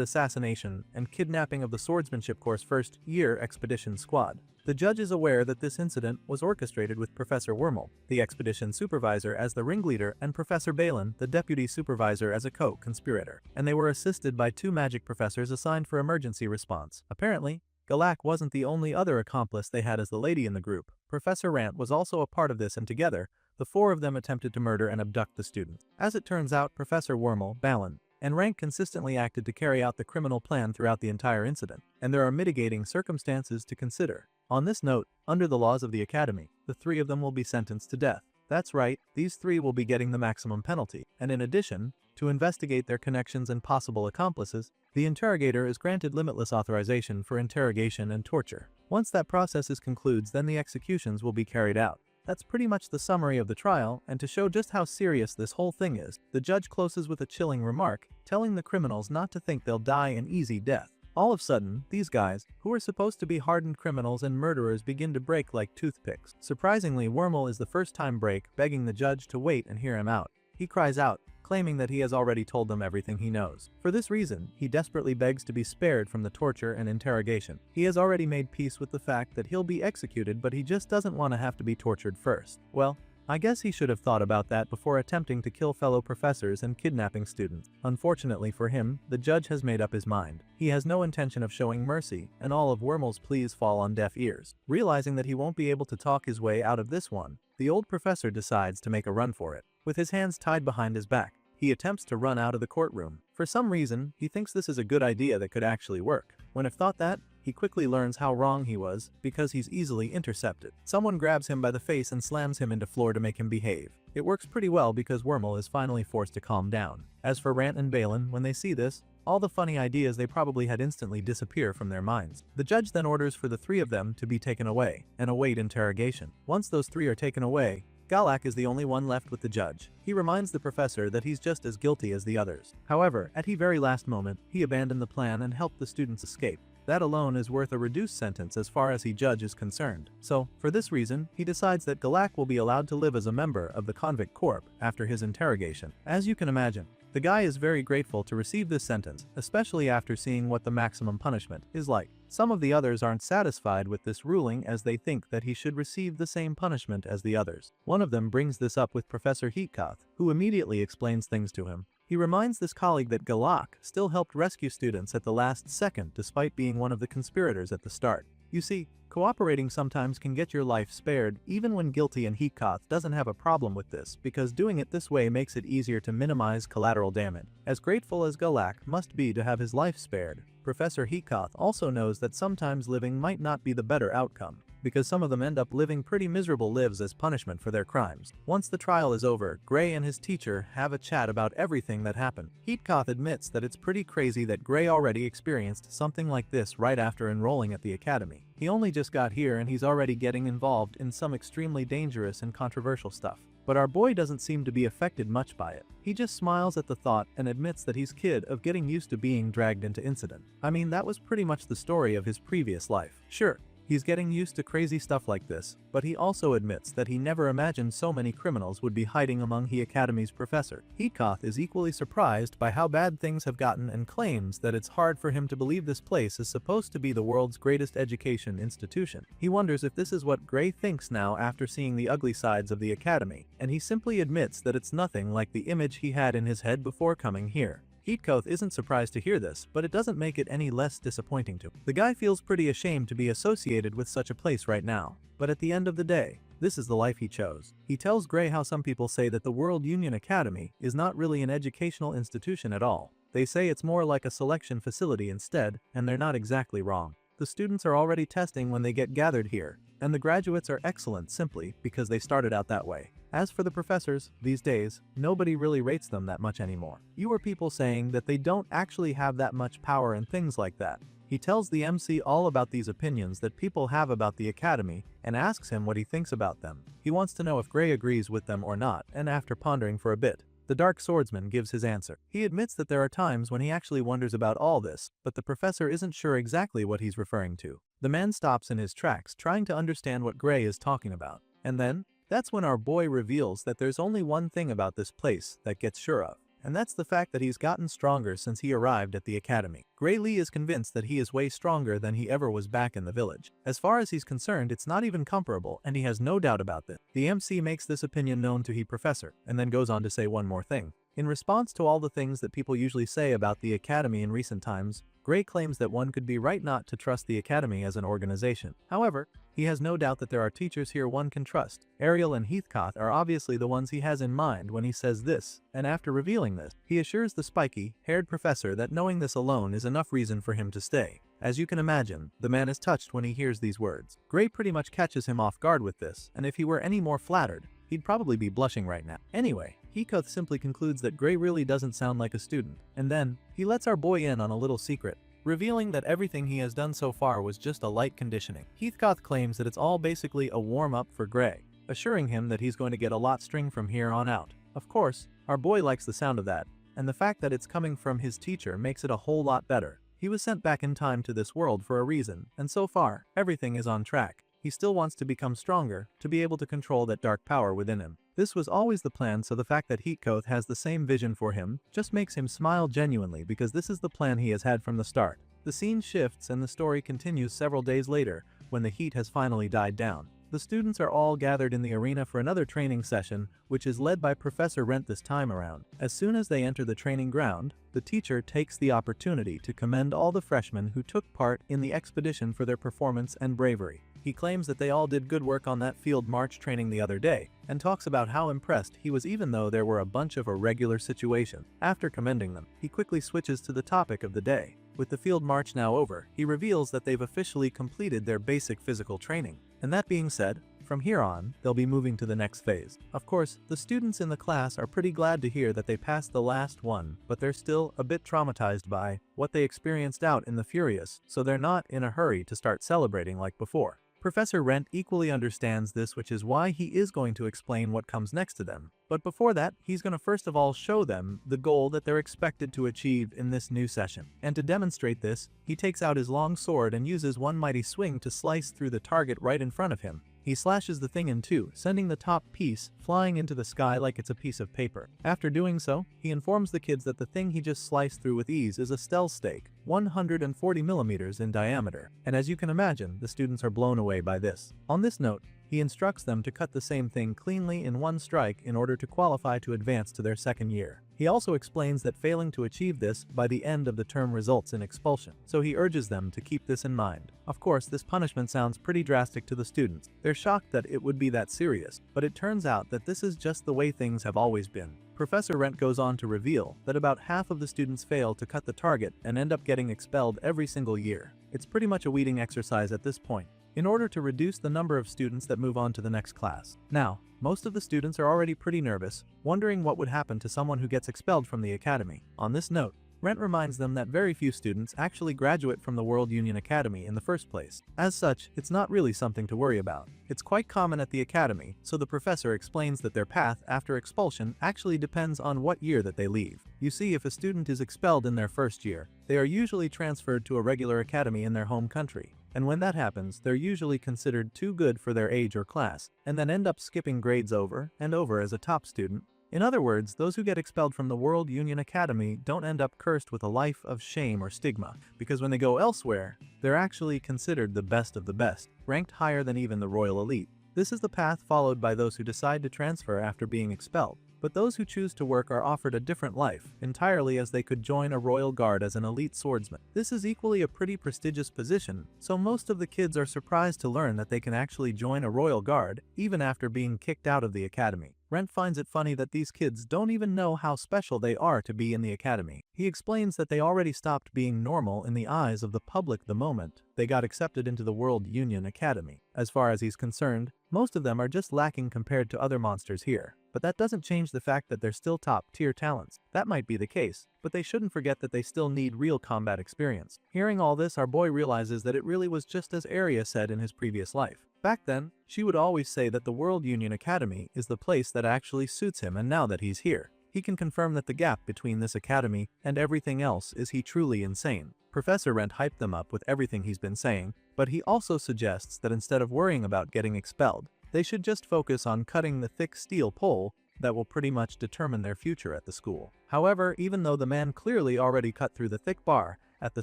assassination and kidnapping of the Swordsmanship Course First Year Expedition Squad. The judge is aware that this incident was orchestrated with Professor Wormel, the expedition supervisor, as the ringleader, and Professor Balin, the deputy supervisor, as a co-conspirator, and they were assisted by 2 magic professors assigned for emergency response. Apparently, Galak wasn't the only other accomplice they had as the lady in the group. Professor Rant was also a part of this, and together, the 4 of them attempted to murder and abduct the students. As it turns out, Professor Wormel, Balin, and Rank consistently acted to carry out the criminal plan throughout the entire incident, and there are mitigating circumstances to consider. On this note, under the laws of the Academy, the 3 of them will be sentenced to death. That's right, these 3 will be getting the maximum penalty, and in addition, to investigate their connections and possible accomplices, the interrogator is granted limitless authorization for interrogation and torture. Once that process concludes, then the executions will be carried out. That's pretty much the summary of the trial, and to show just how serious this whole thing is, the judge closes with a chilling remark, telling the criminals not to think they'll die an easy death. All of a sudden, these guys, who are supposed to be hardened criminals and murderers, begin to break like toothpicks. Surprisingly, Wormel is the first time break, begging the judge to wait and hear him out. He cries out, claiming that he has already told them everything he knows. For this reason, he desperately begs to be spared from the torture and interrogation. He has already made peace with the fact that he'll be executed, but he just doesn't want to have to be tortured first. Well, I guess he should have thought about that before attempting to kill fellow professors and kidnapping students. Unfortunately for him, the judge has made up his mind. He has no intention of showing mercy, and all of Wormel's pleas fall on deaf ears. Realizing that he won't be able to talk his way out of this one, the old professor decides to make a run for it. With his hands tied behind his back, he attempts to run out of the courtroom. For some reason, he thinks this is a good idea that could actually work. When if thought that, he quickly learns how wrong he was, because he's easily intercepted. Someone grabs him by the face and slams him into floor to make him behave. It works pretty well because Wormel is finally forced to calm down. As for Rant and Balin, when they see this, all the funny ideas they probably had instantly disappear from their minds. The judge then orders for the 3 of them to be taken away and await interrogation. Once those 3 are taken away, Galak is the only one left with the judge. He reminds the professor that he's just as guilty as the others. However, at the very last moment, he abandoned the plan and helped the students escape. That alone is worth a reduced sentence as far as the judge is concerned. So, for this reason, he decides that Galak will be allowed to live as a member of the convict corps after his interrogation. As you can imagine, the guy is very grateful to receive this sentence, especially after seeing what the maximum punishment is like. Some of the others aren't satisfied with this ruling, as they think that he should receive the same punishment as the others. One of them brings this up with Professor Heatkoth, who immediately explains things to him. He reminds this colleague that Galak still helped rescue students at the last second despite being one of the conspirators at the start. You see, cooperating sometimes can get your life spared even when guilty, and Heatkoth doesn't have a problem with this because doing it this way makes it easier to minimize collateral damage. As grateful as Galak must be to have his life spared, Professor Heatkoth also knows that sometimes living might not be the better outcome, because some of them end up living pretty miserable lives as punishment for their crimes. Once the trial is over, Gray and his teacher have a chat about everything that happened. Heatkoth admits that it's pretty crazy that Gray already experienced something like this right after enrolling at the academy. He only just got here and he's already getting involved in some extremely dangerous and controversial stuff. But our boy doesn't seem to be affected much by it. He just smiles at the thought and admits that he's kid of getting used to being dragged into incident. I mean, that was pretty much the story of his previous life. Sure, he's getting used to crazy stuff like this, but he also admits that he never imagined so many criminals would be hiding among the Academy's professor. Heatkoth is equally surprised by how bad things have gotten and claims that it's hard for him to believe this place is supposed to be the world's greatest education institution. He wonders if this is what Gray thinks now after seeing the ugly sides of the Academy, and he simply admits that it's nothing like the image he had in his head before coming here. Heatkoth isn't surprised to hear this, but it doesn't make it any less disappointing to him. The guy feels pretty ashamed to be associated with such a place right now, but at the end of the day, this is the life he chose. He tells Gray how some people say that the World Union Academy is not really an educational institution at all. They say it's more like a selection facility instead, and they're not exactly wrong. The students are already testing when they get gathered here, and the graduates are excellent simply because they started out that way. As for the professors, these days, nobody really rates them that much anymore. You hear people saying that they don't actually have that much power and things like that. He tells the MC all about these opinions that people have about the academy and asks him what he thinks about them. He wants to know if Gray agrees with them or not, and after pondering for a bit, the Dark Swordsman gives his answer. He admits that there are times when he actually wonders about all this, but the professor isn't sure exactly what he's referring to. The man stops in his tracks trying to understand what Gray is talking about. And then, that's when our boy reveals that there's only one thing about this place that gets sure of. And that's the fact that he's gotten stronger since he arrived at the academy. Gray Lee is convinced that he is way stronger than he ever was back in the village. As far as he's concerned, it's not even comparable, and he has no doubt about this. The MC makes this opinion known to he professor, and then goes on to say one more thing. In response to all the things that people usually say about the academy in recent times, Gray claims that one could be right not to trust the academy as an organization. However, he has no doubt that there are teachers here one can trust. Ariel and Heathcote are obviously the ones he has in mind when he says this, and after revealing this, he assures the spiky-haired professor that knowing this alone is enough reason for him to stay. As you can imagine, the man is touched when he hears these words. Gray pretty much catches him off guard with this, and if he were any more flattered, he'd probably be blushing right now. Anyway, Heathcote simply concludes that Gray really doesn't sound like a student, and then, he lets our boy in on a little secret, revealing that everything he has done so far was just a light conditioning. Heathcote claims that it's all basically a warm-up for Gray, assuring him that he's going to get a lot string from here on out. Of course, our boy likes the sound of that, and the fact that it's coming from his teacher makes it a whole lot better. He was sent back in time to this world for a reason, and so far, everything is on track. He still wants to become stronger, to be able to control that dark power within him. This was always the plan, so the fact that Heathcote has the same vision for him just makes him smile genuinely, because this is the plan he has had from the start. The scene shifts and the story continues several days later, when the heat has finally died down. The students are all gathered in the arena for another training session, which is led by Professor Rent this time around. As soon as they enter the training ground, the teacher takes the opportunity to commend all the freshmen who took part in the expedition for their performance and bravery. He claims that they all did good work on that field march training the other day, and talks about how impressed he was even though there were a bunch of irregular situations. After commending them, he quickly switches to the topic of the day. With the field march now over, he reveals that they've officially completed their basic physical training. And that being said, from here on, they'll be moving to the next phase. Of course, the students in the class are pretty glad to hear that they passed the last one, but they're still a bit traumatized by what they experienced out in the Furious, so they're not in a hurry to start celebrating like before. Professor Rent equally understands this, which is why he is going to explain what comes next to them. But before that, he's going to first of all show them the goal that they're expected to achieve in this new session. And to demonstrate this, he takes out his long sword and uses one mighty swing to slice through the target right in front of him. He slashes the thing in two, sending the top piece flying into the sky like it's a piece of paper. After doing so, he informs the kids that the thing he just sliced through with ease is a stealth stake, 140 millimeters in diameter. And as you can imagine, the students are blown away by this. On this note, he instructs them to cut the same thing cleanly in one strike in order to qualify to advance to their second year. He also explains that failing to achieve this by the end of the term results in expulsion, so he urges them to keep this in mind. Of course, this punishment sounds pretty drastic to the students. They're shocked that it would be that serious, but it turns out that this is just the way things have always been. Professor Rent goes on to reveal that about half of the students fail to cut the target and end up getting expelled every single year. It's pretty much a weeding exercise at this point, in order to reduce the number of students that move on to the next class. Now, most of the students are already pretty nervous, wondering what would happen to someone who gets expelled from the academy. On this note, Rent reminds them that very few students actually graduate from the World Union Academy in the first place. As such, it's not really something to worry about. It's quite common at the academy, so the professor explains that their path after expulsion actually depends on what year that they leave. You see, if a student is expelled in their first year, they are usually transferred to a regular academy in their home country. And when that happens, they're usually considered too good for their age or class, and then end up skipping grades over and over as a top student. In other words, those who get expelled from the World Union Academy don't end up cursed with a life of shame or stigma, because when they go elsewhere, they're actually considered the best of the best, ranked higher than even the royal elite. This is the path followed by those who decide to transfer after being expelled. But those who choose to work are offered a different life, entirely, as they could join a royal guard as an elite swordsman. This is equally a pretty prestigious position, so most of the kids are surprised to learn that they can actually join a royal guard, even after being kicked out of the academy. Rent finds it funny that these kids don't even know how special they are to be in the academy. He explains that they already stopped being normal in the eyes of the public the moment they got accepted into the World Union Academy. As far as he's concerned, most of them are just lacking compared to other monsters here. but that doesn't change the fact that they're still top-tier talents. That might be the case, but they shouldn't forget that they still need real combat experience. Hearing all this, our boy realizes that it really was just as Arya said in his previous life. Back then, she would always say that the World Union Academy is the place that actually suits him, and now that he's here, he can confirm that the gap between this academy and everything else is he truly insane. Professor Rent hyped them up with everything he's been saying, but he also suggests that instead of worrying about getting expelled, they should just focus on cutting the thick steel pole that will pretty much determine their future at the school. However, even though the man clearly already cut through the thick bar at the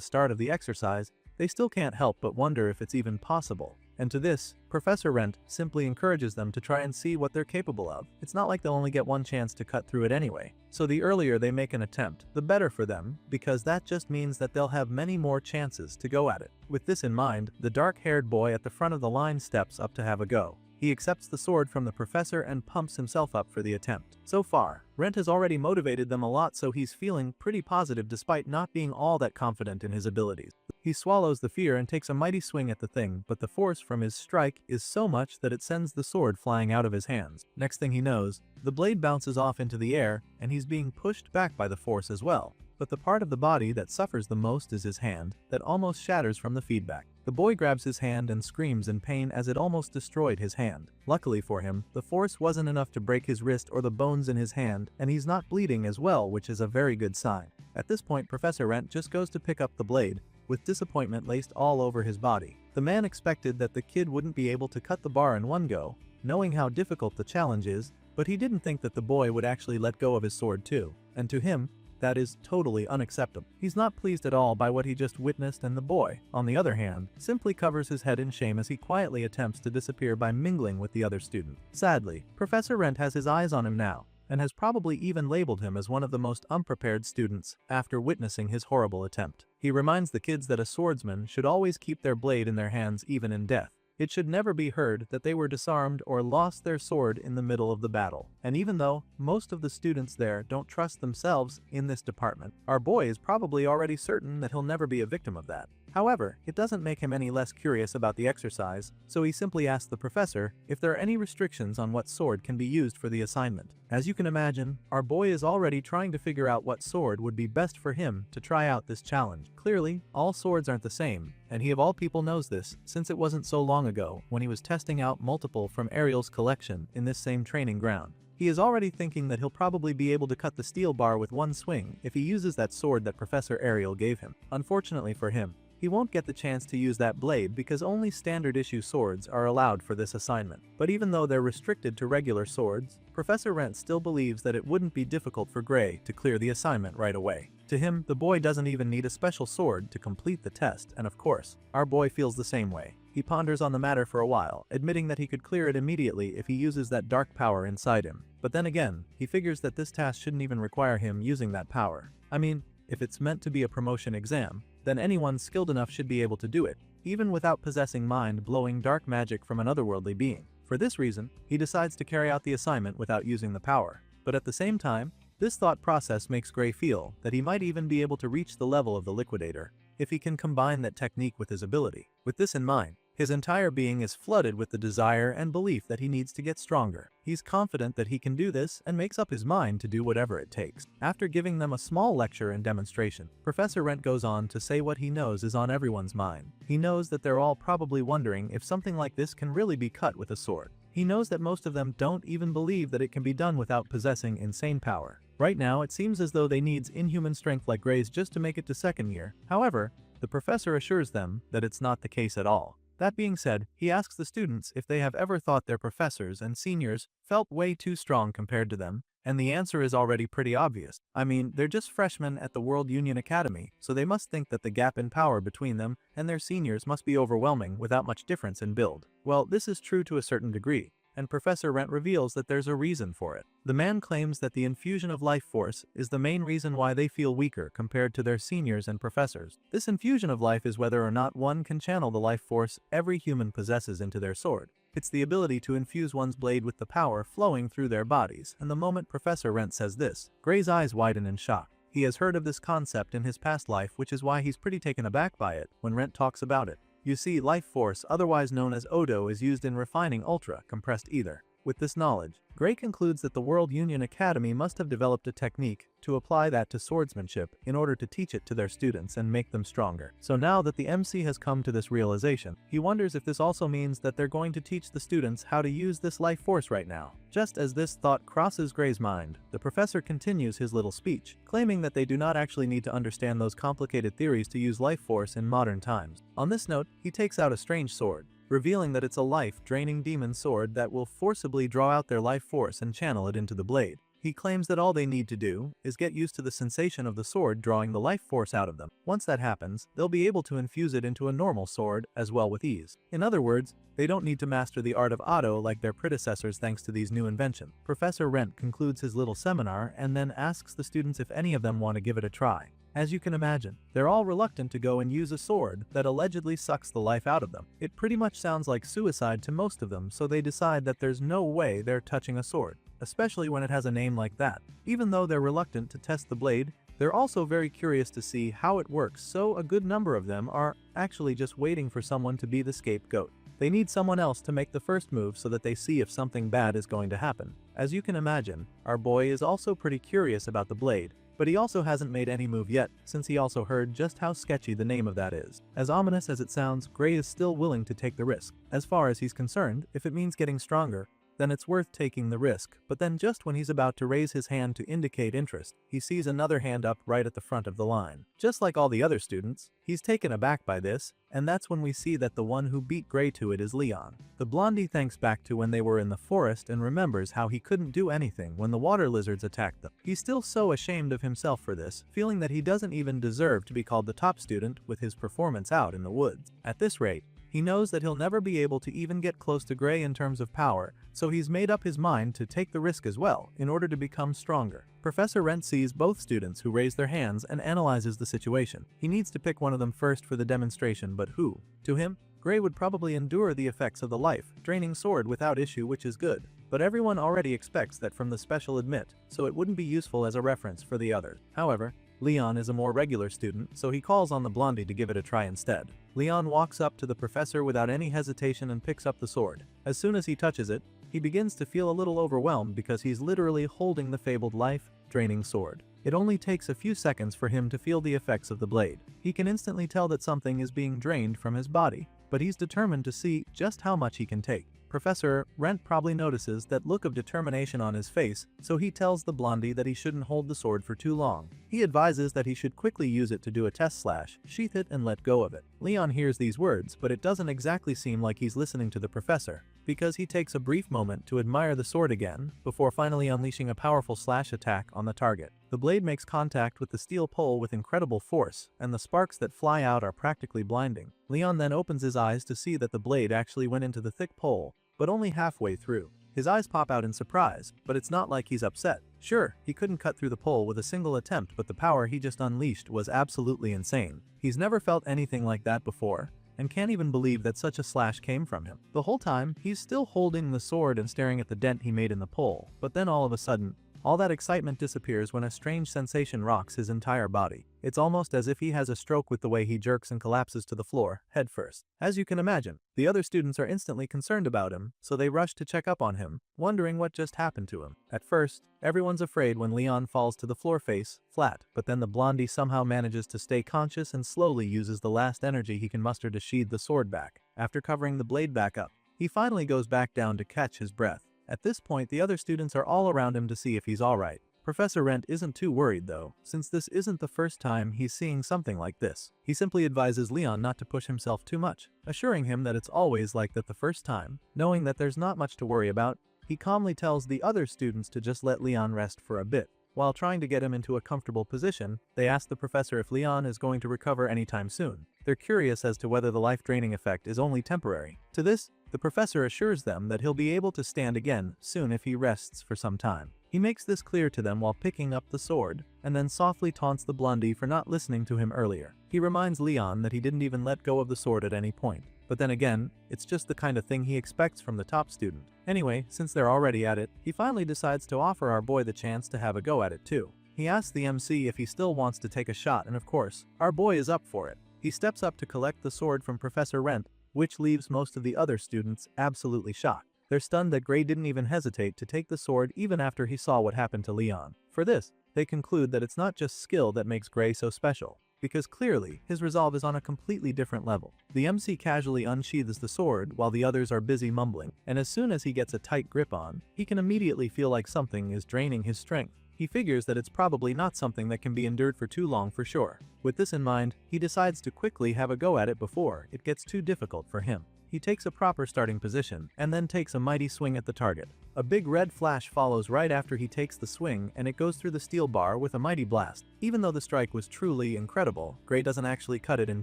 start of the exercise, they still can't help but wonder if it's even possible. And to this, Professor Rent simply encourages them to try and see what they're capable of. It's not like they'll only get one chance to cut through it anyway. So the earlier they make an attempt, the better for them, because that just means that they'll have many more chances to go at it. With this in mind, the dark-haired boy at the front of the line steps up to have a go. He accepts the sword from the professor and pumps himself up for the attempt. So far, Rent has already motivated them a lot, so he's feeling pretty positive despite not being all that confident in his abilities. He swallows the fear and takes a mighty swing at the thing, but the force from his strike is so much that it sends the sword flying out of his hands. Next thing he knows, the blade bounces off into the air, and he's being pushed back by the force as well. But the part of the body that suffers the most is his hand, that almost shatters from the feedback. The boy grabs his hand and screams in pain as it almost destroyed his hand. Luckily for him, the force wasn't enough to break his wrist or the bones in his hand, and he's not bleeding as well, which is a very good sign. At this point, Professor Rent just goes to pick up the blade, with disappointment laced all over his body. The man expected that the kid wouldn't be able to cut the bar in one go, knowing how difficult the challenge is, but he didn't think that the boy would actually let go of his sword too, and to him, that is totally unacceptable. He's not pleased at all by what he just witnessed, and the boy, on the other hand, simply covers his head in shame as he quietly attempts to disappear by mingling with the other student. Sadly, Professor Rent has his eyes on him now, and has probably even labeled him as one of the most unprepared students after witnessing his horrible attempt. He reminds the kids that a swordsman should always keep their blade in their hands even in death. It should never be heard that they were disarmed or lost their sword in the middle of the battle. And even though most of the students there don't trust themselves in this department, our boy is probably already certain that he'll never be a victim of that. However, it doesn't make him any less curious about the exercise, so he simply asks the professor if there are any restrictions on what sword can be used for the assignment. As you can imagine, our boy is already trying to figure out what sword would be best for him to try out this challenge. Clearly, all swords aren't the same, and he of all people knows this, since it wasn't so long ago when he was testing out multiple from Ariel's collection in this same training ground. He is already thinking that he'll probably be able to cut the steel bar with one swing if he uses that sword that Professor Ariel gave him. Unfortunately for him, he won't get the chance to use that blade because only standard issue swords are allowed for this assignment. But even though they're restricted to regular swords, Professor Rent still believes that it wouldn't be difficult for Gray to clear the assignment right away. To him, the boy doesn't even need a special sword to complete the test, and of course, our boy feels the same way. He ponders on the matter for a while, admitting that he could clear it immediately if he uses that dark power inside him. But then again, he figures that this task shouldn't even require him using that power. I mean, if it's meant to be a promotion exam, then anyone skilled enough should be able to do it, even without possessing mind-blowing dark magic from an otherworldly being. For this reason, he decides to carry out the assignment without using the power. But at the same time, this thought process makes Gray feel that he might even be able to reach the level of the Liquidator if he can combine that technique with his ability. With this in mind, his entire being is flooded with the desire and belief that he needs to get stronger. He's confident that he can do this and makes up his mind to do whatever it takes. After giving them a small lecture and demonstration, Professor Rent goes on to say what he knows is on everyone's mind. He knows that they're all probably wondering if something like this can really be cut with a sword. He knows that most of them don't even believe that it can be done without possessing insane power. Right now, it seems as though they need inhuman strength like Gray's just to make it to second year. However, the professor assures them that it's not the case at all. That being said, he asks the students if they have ever thought their professors and seniors felt way too strong compared to them, and the answer is already pretty obvious. I mean, they're just freshmen at the World Union Academy, so they must think that the gap in power between them and their seniors must be overwhelming without much difference in build. Well, this is true to a certain degree, and Professor Rent reveals that there's a reason for it. The man claims that the infusion of life force is the main reason why they feel weaker compared to their seniors and professors. This infusion of life is whether or not one can channel the life force every human possesses into their sword. It's the ability to infuse one's blade with the power flowing through their bodies, and the moment Professor Rent says this, Gray's eyes widen in shock. He has heard of this concept in his past life, which is why he's pretty taken aback by it when Rent talks about it. You see, life force, otherwise known as Odo, is used in refining ultra compressed ether. With this knowledge, Gray concludes that the World Union Academy must have developed a technique to apply that to swordsmanship in order to teach it to their students and make them stronger. So now that the MC has come to this realization, he wonders if this also means that they're going to teach the students how to use this life force right now. Just as this thought crosses Gray's mind, the professor continues his little speech, claiming that they do not actually need to understand those complicated theories to use life force in modern times. On this note, he takes out a strange sword, revealing that it's a life-draining demon sword that will forcibly draw out their life force and channel it into the blade. He claims that all they need to do is get used to the sensation of the sword drawing the life force out of them. Once that happens, they'll be able to infuse it into a normal sword as well with ease. In other words, they don't need to master the art of Auto like their predecessors thanks to these new inventions. Professor Rent concludes his little seminar and then asks the students if any of them want to give it a try. As you can imagine, they're all reluctant to go and use a sword that allegedly sucks the life out of them. It pretty much sounds like suicide to most of them, so they decide that there's no way they're touching a sword, especially when it has a name like that. Even though they're reluctant to test the blade, they're also very curious to see how it works, so a good number of them are actually just waiting for someone to be the scapegoat. They need someone else to make the first move so that they see if something bad is going to happen. As you can imagine, our boy is also pretty curious about the blade, but he also hasn't made any move yet, since he also heard just how sketchy the name of that is. As ominous as it sounds, Gray is still willing to take the risk. As far as he's concerned, if it means getting stronger, then it's worth taking the risk. But then just when he's about to raise his hand to indicate interest, he sees another hand up right at the front of the line. Just like all the other students, he's taken aback by this, and that's when we see that the one who beat Gray to it is Leon. The blondie thinks back to when they were in the forest and remembers how he couldn't do anything when the water lizards attacked them. He's still so ashamed of himself for this, feeling that he doesn't even deserve to be called the top student with his performance out in the woods. At this rate, he knows that he'll never be able to even get close to Gray in terms of power, so he's made up his mind to take the risk as well in order to become stronger. Professor Rent sees both students who raise their hands and analyzes the situation. He needs to pick one of them first for the demonstration, but who? To him, Gray would probably endure the effects of the life-draining sword without issue, which is good. But everyone already expects that from the special admit, so it wouldn't be useful as a reference for the others. However, Leon is a more regular student, so he calls on the blondie to give it a try instead. Leon walks up to the professor without any hesitation and picks up the sword. As soon as he touches it, he begins to feel a little overwhelmed because he's literally holding the fabled life-draining sword. It only takes a few seconds for him to feel the effects of the blade. He can instantly tell that something is being drained from his body, but he's determined to see just how much he can take. Professor Rent probably notices that look of determination on his face, so he tells the blondie that he shouldn't hold the sword for too long. He advises that he should quickly use it to do a test slash, sheath it and let go of it. Leon hears these words, but it doesn't exactly seem like he's listening to the professor, because he takes a brief moment to admire the sword again, before finally unleashing a powerful slash attack on the target. The blade makes contact with the steel pole with incredible force, and the sparks that fly out are practically blinding. Leon then opens his eyes to see that the blade actually went into the thick pole, but only halfway through. His eyes pop out in surprise, but it's not like he's upset. Sure, he couldn't cut through the pole with a single attempt, but the power he just unleashed was absolutely insane. He's never felt anything like that before, and can't even believe that such a slash came from him. The whole time, he's still holding the sword and staring at the dent he made in the pole, but then all of a sudden, all that excitement disappears when a strange sensation rocks his entire body. It's almost as if he has a stroke with the way he jerks and collapses to the floor, head first. As you can imagine, the other students are instantly concerned about him, so they rush to check up on him, wondering what just happened to him. At first, everyone's afraid when Leon falls to the floor face flat, but then the blondie somehow manages to stay conscious and slowly uses the last energy he can muster to sheathe the sword back. After covering the blade back up, he finally goes back down to catch his breath. At this point, the other students are all around him to see if he's alright. Professor Rent isn't too worried though, since this isn't the first time he's seeing something like this. He simply advises Leon not to push himself too much, assuring him that it's always like that the first time. Knowing that there's not much to worry about, he calmly tells the other students to just let Leon rest for a bit. While trying to get him into a comfortable position, they ask the professor if Leon is going to recover anytime soon. They're curious as to whether the life-draining effect is only temporary. To this, the professor assures them that he'll be able to stand again soon if he rests for some time. He makes this clear to them while picking up the sword, and then softly taunts the blondie for not listening to him earlier. He reminds Leon that he didn't even let go of the sword at any point. But then again, it's just the kind of thing he expects from the top student. Anyway, since they're already at it, he finally decides to offer our boy the chance to have a go at it too. He asks the MC if he still wants to take a shot, and of course, our boy is up for it. He steps up to collect the sword from Professor Rent, which leaves most of the other students absolutely shocked. They're stunned that Gray didn't even hesitate to take the sword even after he saw what happened to Leon. For this, they conclude that it's not just skill that makes Gray so special, because clearly, his resolve is on a completely different level. The MC casually unsheathes the sword while the others are busy mumbling, and as soon as he gets a tight grip on, he can immediately feel like something is draining his strength. He figures that it's probably not something that can be endured for too long for sure. With this in mind, he decides to quickly have a go at it before it gets too difficult for him. He takes a proper starting position and then takes a mighty swing at the target. A big red flash follows right after he takes the swing, and it goes through the steel bar with a mighty blast. Even though the strike was truly incredible, Gray doesn't actually cut it in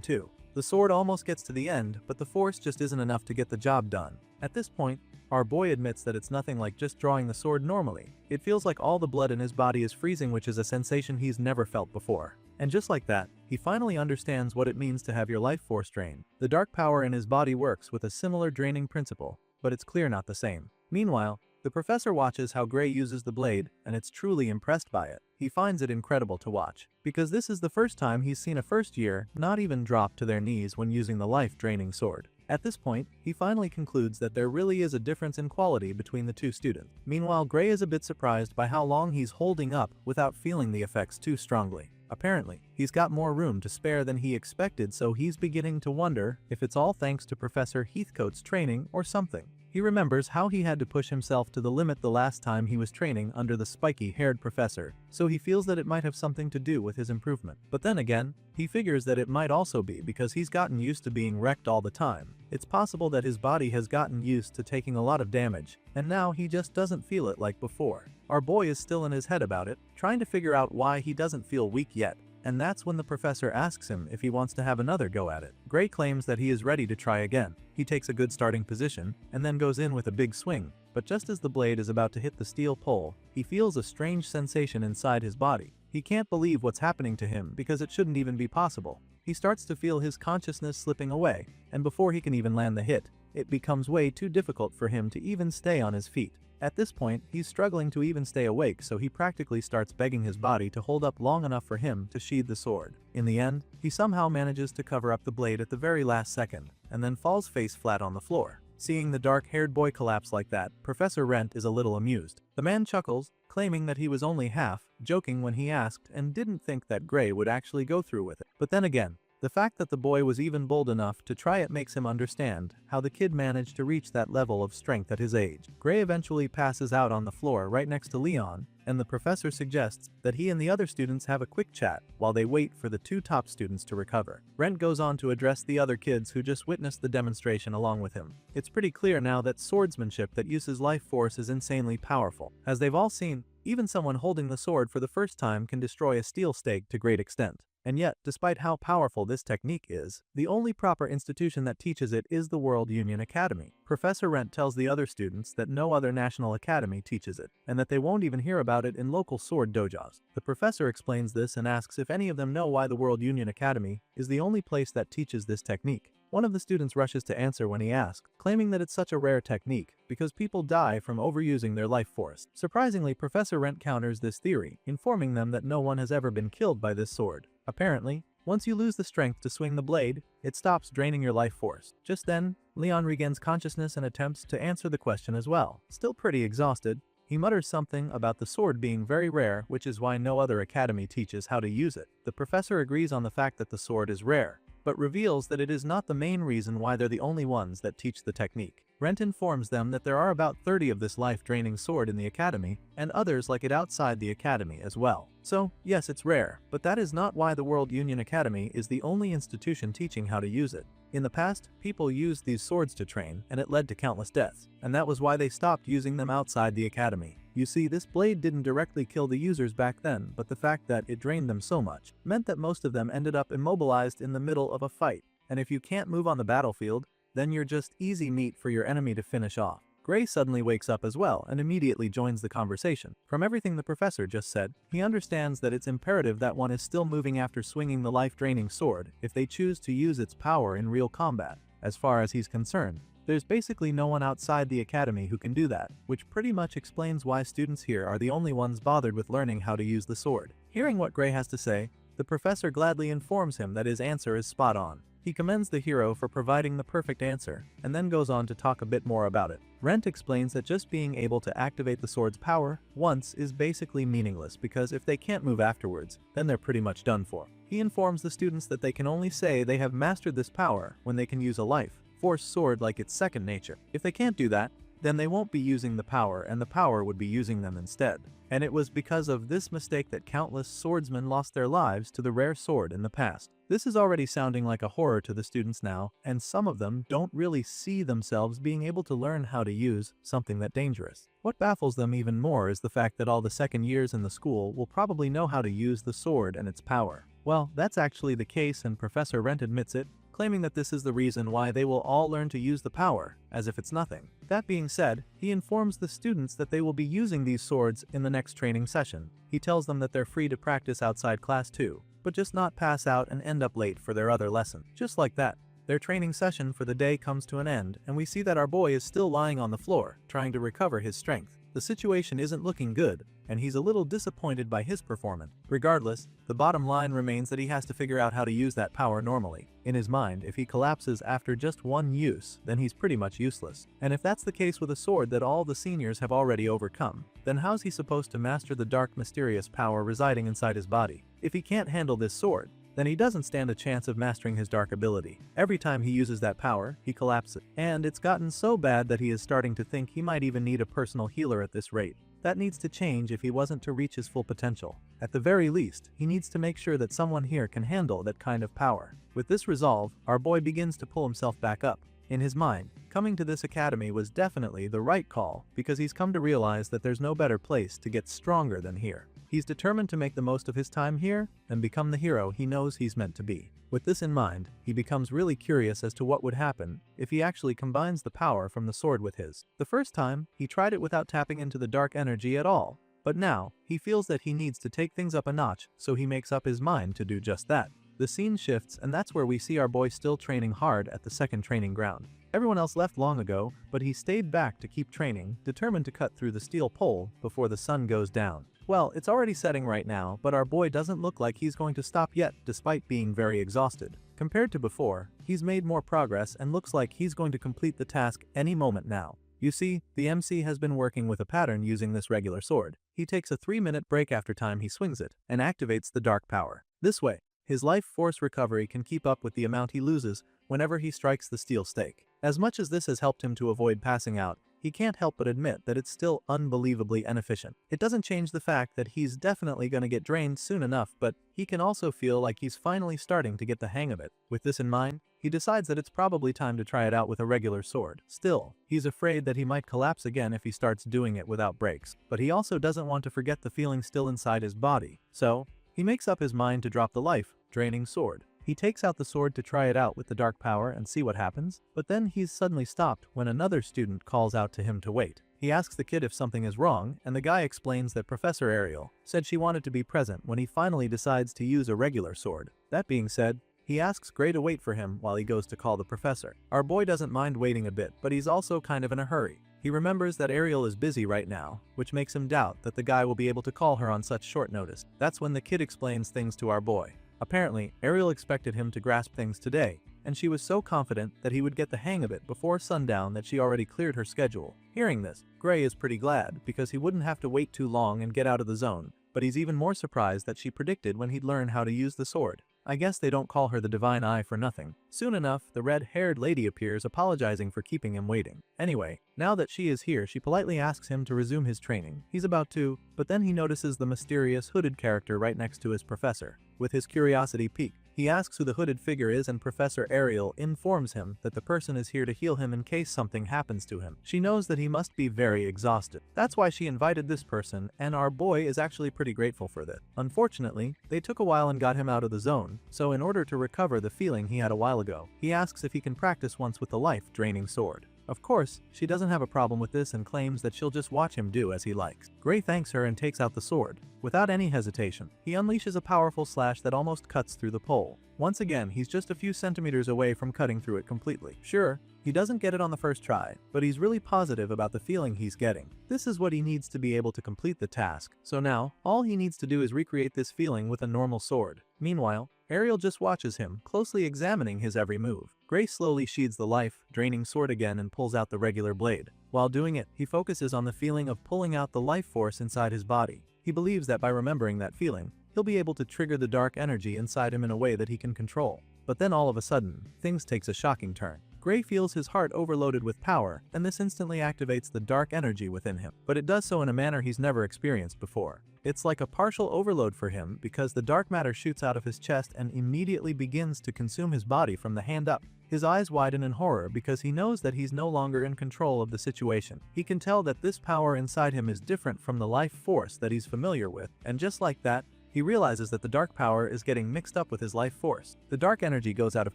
two. The sword almost gets to the end, but the force just isn't enough to get the job done. At this point, our boy admits that it's nothing like just drawing the sword normally. It feels like all the blood in his body is freezing, which is a sensation he's never felt before. And just like that, he finally understands what it means to have your life force drained. The dark power in his body works with a similar draining principle, but it's clear not the same. Meanwhile, the professor watches how Gray uses the blade, and it's truly impressed by it. He finds it incredible to watch, because this is the first time he's seen a first year not even drop to their knees when using the life-draining sword. At this point, he finally concludes that there really is a difference in quality between the two students. Meanwhile, Gray is a bit surprised by how long he's holding up without feeling the effects too strongly. Apparently, he's got more room to spare than he expected, so he's beginning to wonder if it's all thanks to Professor Heathcote's training or something. He remembers how he had to push himself to the limit the last time he was training under the spiky-haired professor, so he feels that it might have something to do with his improvement. But then again, he figures that it might also be because he's gotten used to being wrecked all the time. It's possible that his body has gotten used to taking a lot of damage, and now he just doesn't feel it like before. Our boy is still in his head about it, trying to figure out why he doesn't feel weak yet. And that's when the professor asks him if he wants to have another go at it. Gray claims that he is ready to try again. He takes a good starting position, and then goes in with a big swing, but just as the blade is about to hit the steel pole, he feels a strange sensation inside his body. He can't believe what's happening to him because it shouldn't even be possible. He starts to feel his consciousness slipping away, and before he can even land the hit, it becomes way too difficult for him to even stay on his feet. At this point, he's struggling to even stay awake, so he practically starts begging his body to hold up long enough for him to sheathe the sword. In the end, he somehow manages to cover up the blade at the very last second, and then falls face flat on the floor. Seeing the dark-haired boy collapse like that, Professor Rent is a little amused. The man chuckles, claiming that he was only half joking when he asked and didn't think that Gray would actually go through with it. But then again, the fact that the boy was even bold enough to try it makes him understand how the kid managed to reach that level of strength at his age. Gray eventually passes out on the floor right next to Leon, and the professor suggests that he and the other students have a quick chat while they wait for the two top students to recover. Rent goes on to address the other kids who just witnessed the demonstration along with him. It's pretty clear now that swordsmanship that uses life force is insanely powerful. As they've all seen, even someone holding the sword for the first time can destroy a steel stake to great extent. And yet, despite how powerful this technique is, the only proper institution that teaches it is the World Union Academy. Professor Rent tells the other students that no other national academy teaches it, and that they won't even hear about it in local sword dojos. The professor explains this and asks if any of them know why the World Union Academy is the only place that teaches this technique. One of the students rushes to answer when he asks, claiming that it's such a rare technique because people die from overusing their life force. Surprisingly, Professor Rent counters this theory, informing them that no one has ever been killed by this sword. Apparently, once you lose the strength to swing the blade, it stops draining your life force. Just then, Leon regains consciousness and attempts to answer the question as well. Still pretty exhausted, he mutters something about the sword being very rare, which is why no other academy teaches how to use it. The professor agrees on the fact that the sword is rare, but reveals that it is not the main reason why they're the only ones that teach the technique. Rent informs them that there are about 30 of this life-draining sword in the academy, and others like it outside the academy as well. So, yes, it's rare, but that is not why the World Union Academy is the only institution teaching how to use it. In the past, people used these swords to train, and it led to countless deaths, and that was why they stopped using them outside the academy. You see, this blade didn't directly kill the users back then, but the fact that it drained them so much meant that most of them ended up immobilized in the middle of a fight. And if you can't move on the battlefield, then you're just easy meat for your enemy to finish off. Gray suddenly wakes up as well and immediately joins the conversation. From everything the professor just said, he understands that it's imperative that one is still moving after swinging the life-draining sword if they choose to use its power in real combat. As far as he's concerned, there's basically no one outside the academy who can do that, which pretty much explains why students here are the only ones bothered with learning how to use the sword. Hearing what Gray has to say, the professor gladly informs him that his answer is spot on. He commends the hero for providing the perfect answer, and then goes on to talk a bit more about it. Rent explains that just being able to activate the sword's power once is basically meaningless because if they can't move afterwards, then they're pretty much done for. He informs the students that they can only say they have mastered this power when they can use a life force sword like it's second nature. If they can't do that, then they won't be using the power and the power would be using them instead. And it was because of this mistake that countless swordsmen lost their lives to the rare sword in the past. This is already sounding like a horror to the students now, and some of them don't really see themselves being able to learn how to use something that dangerous. What baffles them even more is the fact that all the second years in the school will probably know how to use the sword and its power. Well, that's actually the case and Professor Rent admits it, claiming that this is the reason why they will all learn to use the power, as if it's nothing. That being said, he informs the students that they will be using these swords in the next training session. He tells them that they're free to practice outside class too, but just not pass out and end up late for their other lesson. Just like that, their training session for the day comes to an end, and we see that our boy is still lying on the floor, trying to recover his strength. The situation isn't looking good, and he's a little disappointed by his performance. Regardless, the bottom line remains that he has to figure out how to use that power normally. In his mind, if he collapses after just one use, then he's pretty much useless. And if that's the case with a sword that all the seniors have already overcome, then how's he supposed to master the dark mysterious power residing inside his body? If he can't handle this sword, then he doesn't stand a chance of mastering his dark ability. Every time he uses that power, he collapses. And it's gotten so bad that he is starting to think he might even need a personal healer at this rate. That needs to change if he wasn't to reach his full potential. At the very least, he needs to make sure that someone here can handle that kind of power. With this resolve, our boy begins to pull himself back up. In his mind, coming to this academy was definitely the right call because he's come to realize that there's no better place to get stronger than here. He's determined to make the most of his time here and become the hero he knows he's meant to be. With this in mind, he becomes really curious as to what would happen if he actually combines the power from the sword with his. The first time, he tried it without tapping into the dark energy at all, but now, he feels that he needs to take things up a notch, so he makes up his mind to do just that. The scene shifts and that's where we see our boy still training hard at the second training ground. Everyone else left long ago, but he stayed back to keep training, determined to cut through the steel pole before the sun goes down. Well, it's already setting right now, but our boy doesn't look like he's going to stop yet despite being very exhausted. Compared to before, he's made more progress and looks like he's going to complete the task any moment now. You see, the MC has been working with a pattern using this regular sword. He takes a 3-minute break after time he swings it and activates the dark power. This way, his life force recovery can keep up with the amount he loses whenever he strikes the steel stake. As much as this has helped him to avoid passing out, he can't help but admit that it's still unbelievably inefficient. It doesn't change the fact that he's definitely going to get drained soon enough, but he can also feel like he's finally starting to get the hang of it. With this in mind, he decides that it's probably time to try it out with a regular sword. Still, he's afraid that he might collapse again if he starts doing it without breaks, but he also doesn't want to forget the feeling still inside his body. So, he makes up his mind to drop the life-draining sword. He takes out the sword to try it out with the dark power and see what happens, but then he's suddenly stopped when another student calls out to him to wait. He asks the kid if something is wrong, and the guy explains that Professor Ariel said she wanted to be present when he finally decides to use a regular sword. That being said, he asks Gray to wait for him while he goes to call the professor. Our boy doesn't mind waiting a bit, but he's also kind of in a hurry. He remembers that Ariel is busy right now, which makes him doubt that the guy will be able to call her on such short notice. That's when the kid explains things to our boy. Apparently, Ariel expected him to grasp things today, and she was so confident that he would get the hang of it before sundown that she already cleared her schedule. Hearing this, Gray is pretty glad because he wouldn't have to wait too long and get out of the zone, but he's even more surprised that she predicted when he'd learn how to use the sword. I guess they don't call her the Divine Eye for nothing. Soon enough, the red-haired lady appears apologizing for keeping him waiting. Anyway, now that she is here, she politely asks him to resume his training. He's about to, but then he notices the mysterious hooded character right next to his professor. With his curiosity piqued, he asks who the hooded figure is and Professor Ariel informs him that the person is here to heal him in case something happens to him. She knows that he must be very exhausted. That's why she invited this person, and our boy is actually pretty grateful for that. Unfortunately, they took a while and got him out of the zone, so in order to recover the feeling he had a while ago, he asks if he can practice once with the life-draining sword. Of course, she doesn't have a problem with this and claims that she'll just watch him do as he likes. Gray thanks her and takes out the sword. Without any hesitation, he unleashes a powerful slash that almost cuts through the pole. Once again, he's just a few centimeters away from cutting through it completely. Sure, he doesn't get it on the first try, but he's really positive about the feeling he's getting. This is what he needs to be able to complete the task. So now, all he needs to do is recreate this feeling with a normal sword. Meanwhile, Ariel just watches him, closely examining his every move. Gray slowly sheathes the life-draining sword again and pulls out the regular blade. While doing it, he focuses on the feeling of pulling out the life force inside his body. He believes that by remembering that feeling, he'll be able to trigger the dark energy inside him in a way that he can control. But then all of a sudden, things takes a shocking turn. Gray feels his heart overloaded with power, and this instantly activates the dark energy within him. But it does so in a manner he's never experienced before. It's like a partial overload for him because the dark matter shoots out of his chest and immediately begins to consume his body from the hand up. His eyes widen in horror because he knows that he's no longer in control of the situation. He can tell that this power inside him is different from the life force that he's familiar with, and just like that, he realizes that the dark power is getting mixed up with his life force. The dark energy goes out of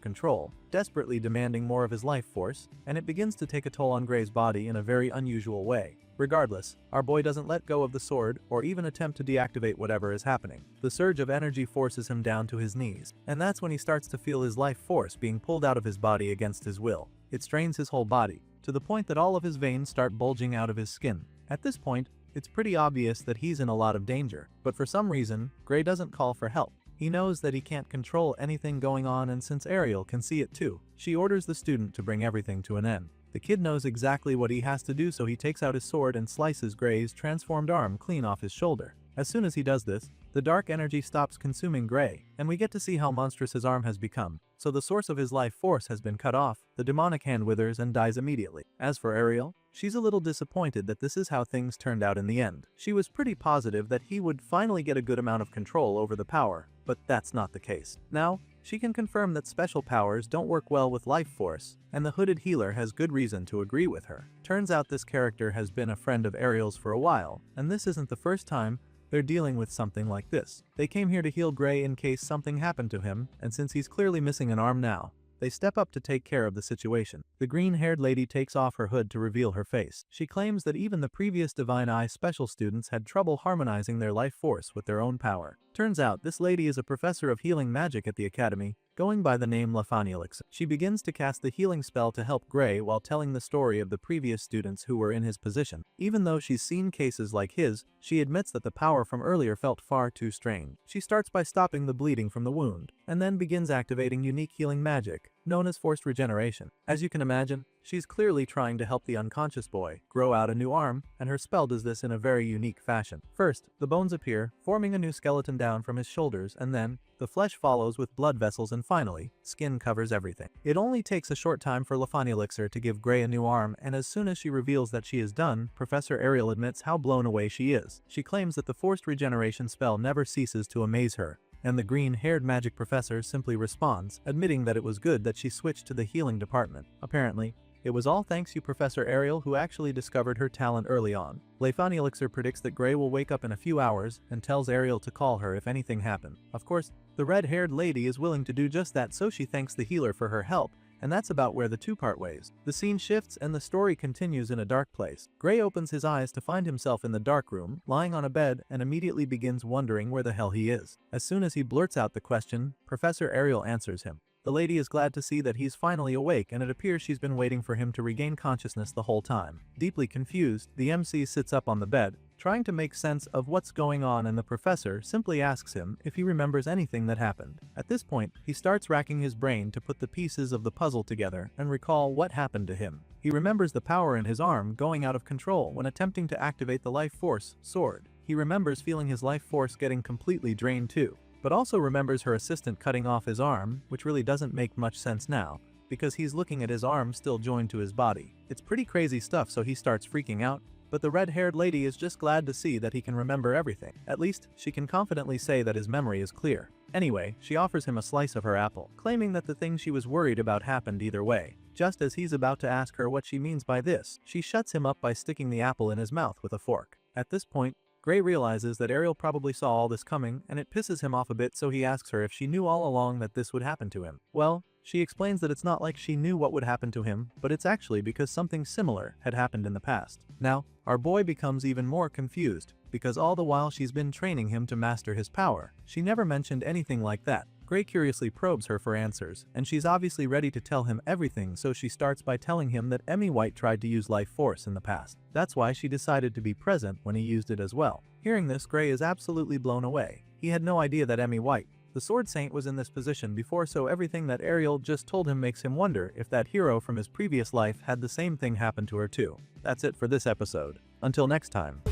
control, desperately demanding more of his life force, and it begins to take a toll on Gray's body in a very unusual way. Regardless, our boy doesn't let go of the sword or even attempt to deactivate whatever is happening. The surge of energy forces him down to his knees, and that's when he starts to feel his life force being pulled out of his body against his will. It strains his whole body, to the point that all of his veins start bulging out of his skin. At this point, it's pretty obvious that he's in a lot of danger, but for some reason, Gray doesn't call for help. He knows that he can't control anything going on, and since Ariel can see it too, she orders the student to bring everything to an end. The kid knows exactly what he has to do, so he takes out his sword and slices Gray's transformed arm clean off his shoulder. As soon as he does this, the dark energy stops consuming Gray, and we get to see how monstrous his arm has become. So the source of his life force has been cut off, the demonic hand withers and dies immediately. As for Ariel, she's a little disappointed that this is how things turned out in the end. She was pretty positive that he would finally get a good amount of control over the power, but that's not the case. Now, she can confirm that special powers don't work well with life force, and the hooded healer has good reason to agree with her. Turns out this character has been a friend of Ariel's for a while, and this isn't the first time they're dealing with something like this. They came here to heal Gray in case something happened to him, and since he's clearly missing an arm now, they step up to take care of the situation. The green-haired lady takes off her hood to reveal her face. She claims that even the previous Divine Eye special students had trouble harmonizing their life force with their own power. Turns out this lady is a professor of healing magic at the academy, going by the name Lafanilix. She begins to cast the healing spell to help Gray while telling the story of the previous students who were in his position. Even though she's seen cases like his, she admits that the power from earlier felt far too strained. She starts by stopping the bleeding from the wound, and then begins activating unique healing magic, known as forced regeneration. As you can imagine, she's clearly trying to help the unconscious boy grow out a new arm, and her spell does this in a very unique fashion. First, the bones appear, forming a new skeleton down from his shoulders, and then, the flesh follows with blood vessels, and finally, skin covers everything. It only takes a short time for Lafani Elixir to give Gray a new arm, and as soon as she reveals that she is done, Professor Ariel admits how blown away she is. She claims that the forced regeneration spell never ceases to amaze her, and the green-haired magic professor simply responds, admitting that it was good that she switched to the healing department. Apparently, it was all thanks to Professor Ariel, who actually discovered her talent early on. Lefani Elixir predicts that Gray will wake up in a few hours and tells Ariel to call her if anything happened. Of course, the red-haired lady is willing to do just that, so she thanks the healer for her help, and that's about where the two part ways. The scene shifts and the story continues in a dark place. Gray opens his eyes to find himself in the dark room, lying on a bed, and immediately begins wondering where the hell he is. As soon as he blurts out the question, Professor Ariel answers him. The lady is glad to see that he's finally awake, and it appears she's been waiting for him to regain consciousness the whole time. Deeply confused, the MC sits up on the bed, trying to make sense of what's going on, and the professor simply asks him if he remembers anything that happened. At this point, he starts racking his brain to put the pieces of the puzzle together and recall what happened to him. He remembers the power in his arm going out of control when attempting to activate the life force sword. He remembers feeling his life force getting completely drained too, but also remembers her assistant cutting off his arm, which really doesn't make much sense now, because he's looking at his arm still joined to his body. It's pretty crazy stuff, so he starts freaking out, but the red-haired lady is just glad to see that he can remember everything. At least, she can confidently say that his memory is clear. Anyway, she offers him a slice of her apple, claiming that the thing she was worried about happened either way. Just as he's about to ask her what she means by this, she shuts him up by sticking the apple in his mouth with a fork. At this point, Gray realizes that Ariel probably saw all this coming, and it pisses him off a bit, so he asks her if she knew all along that this would happen to him. Well, she explains that it's not like she knew what would happen to him, but it's actually because something similar had happened in the past. Now, our boy becomes even more confused, because all the while she's been training him to master his power, she never mentioned anything like that. Gray curiously probes her for answers, and she's obviously ready to tell him everything, so she starts by telling him that Emmy White tried to use life force in the past. That's why she decided to be present when he used it as well. Hearing this, Gray is absolutely blown away. He had no idea that Emmy White, The Sword Saint was in this position before, so everything that Ariel just told him makes him wonder if that hero from his previous life had the same thing happen to her too. That's it for this episode. Until next time.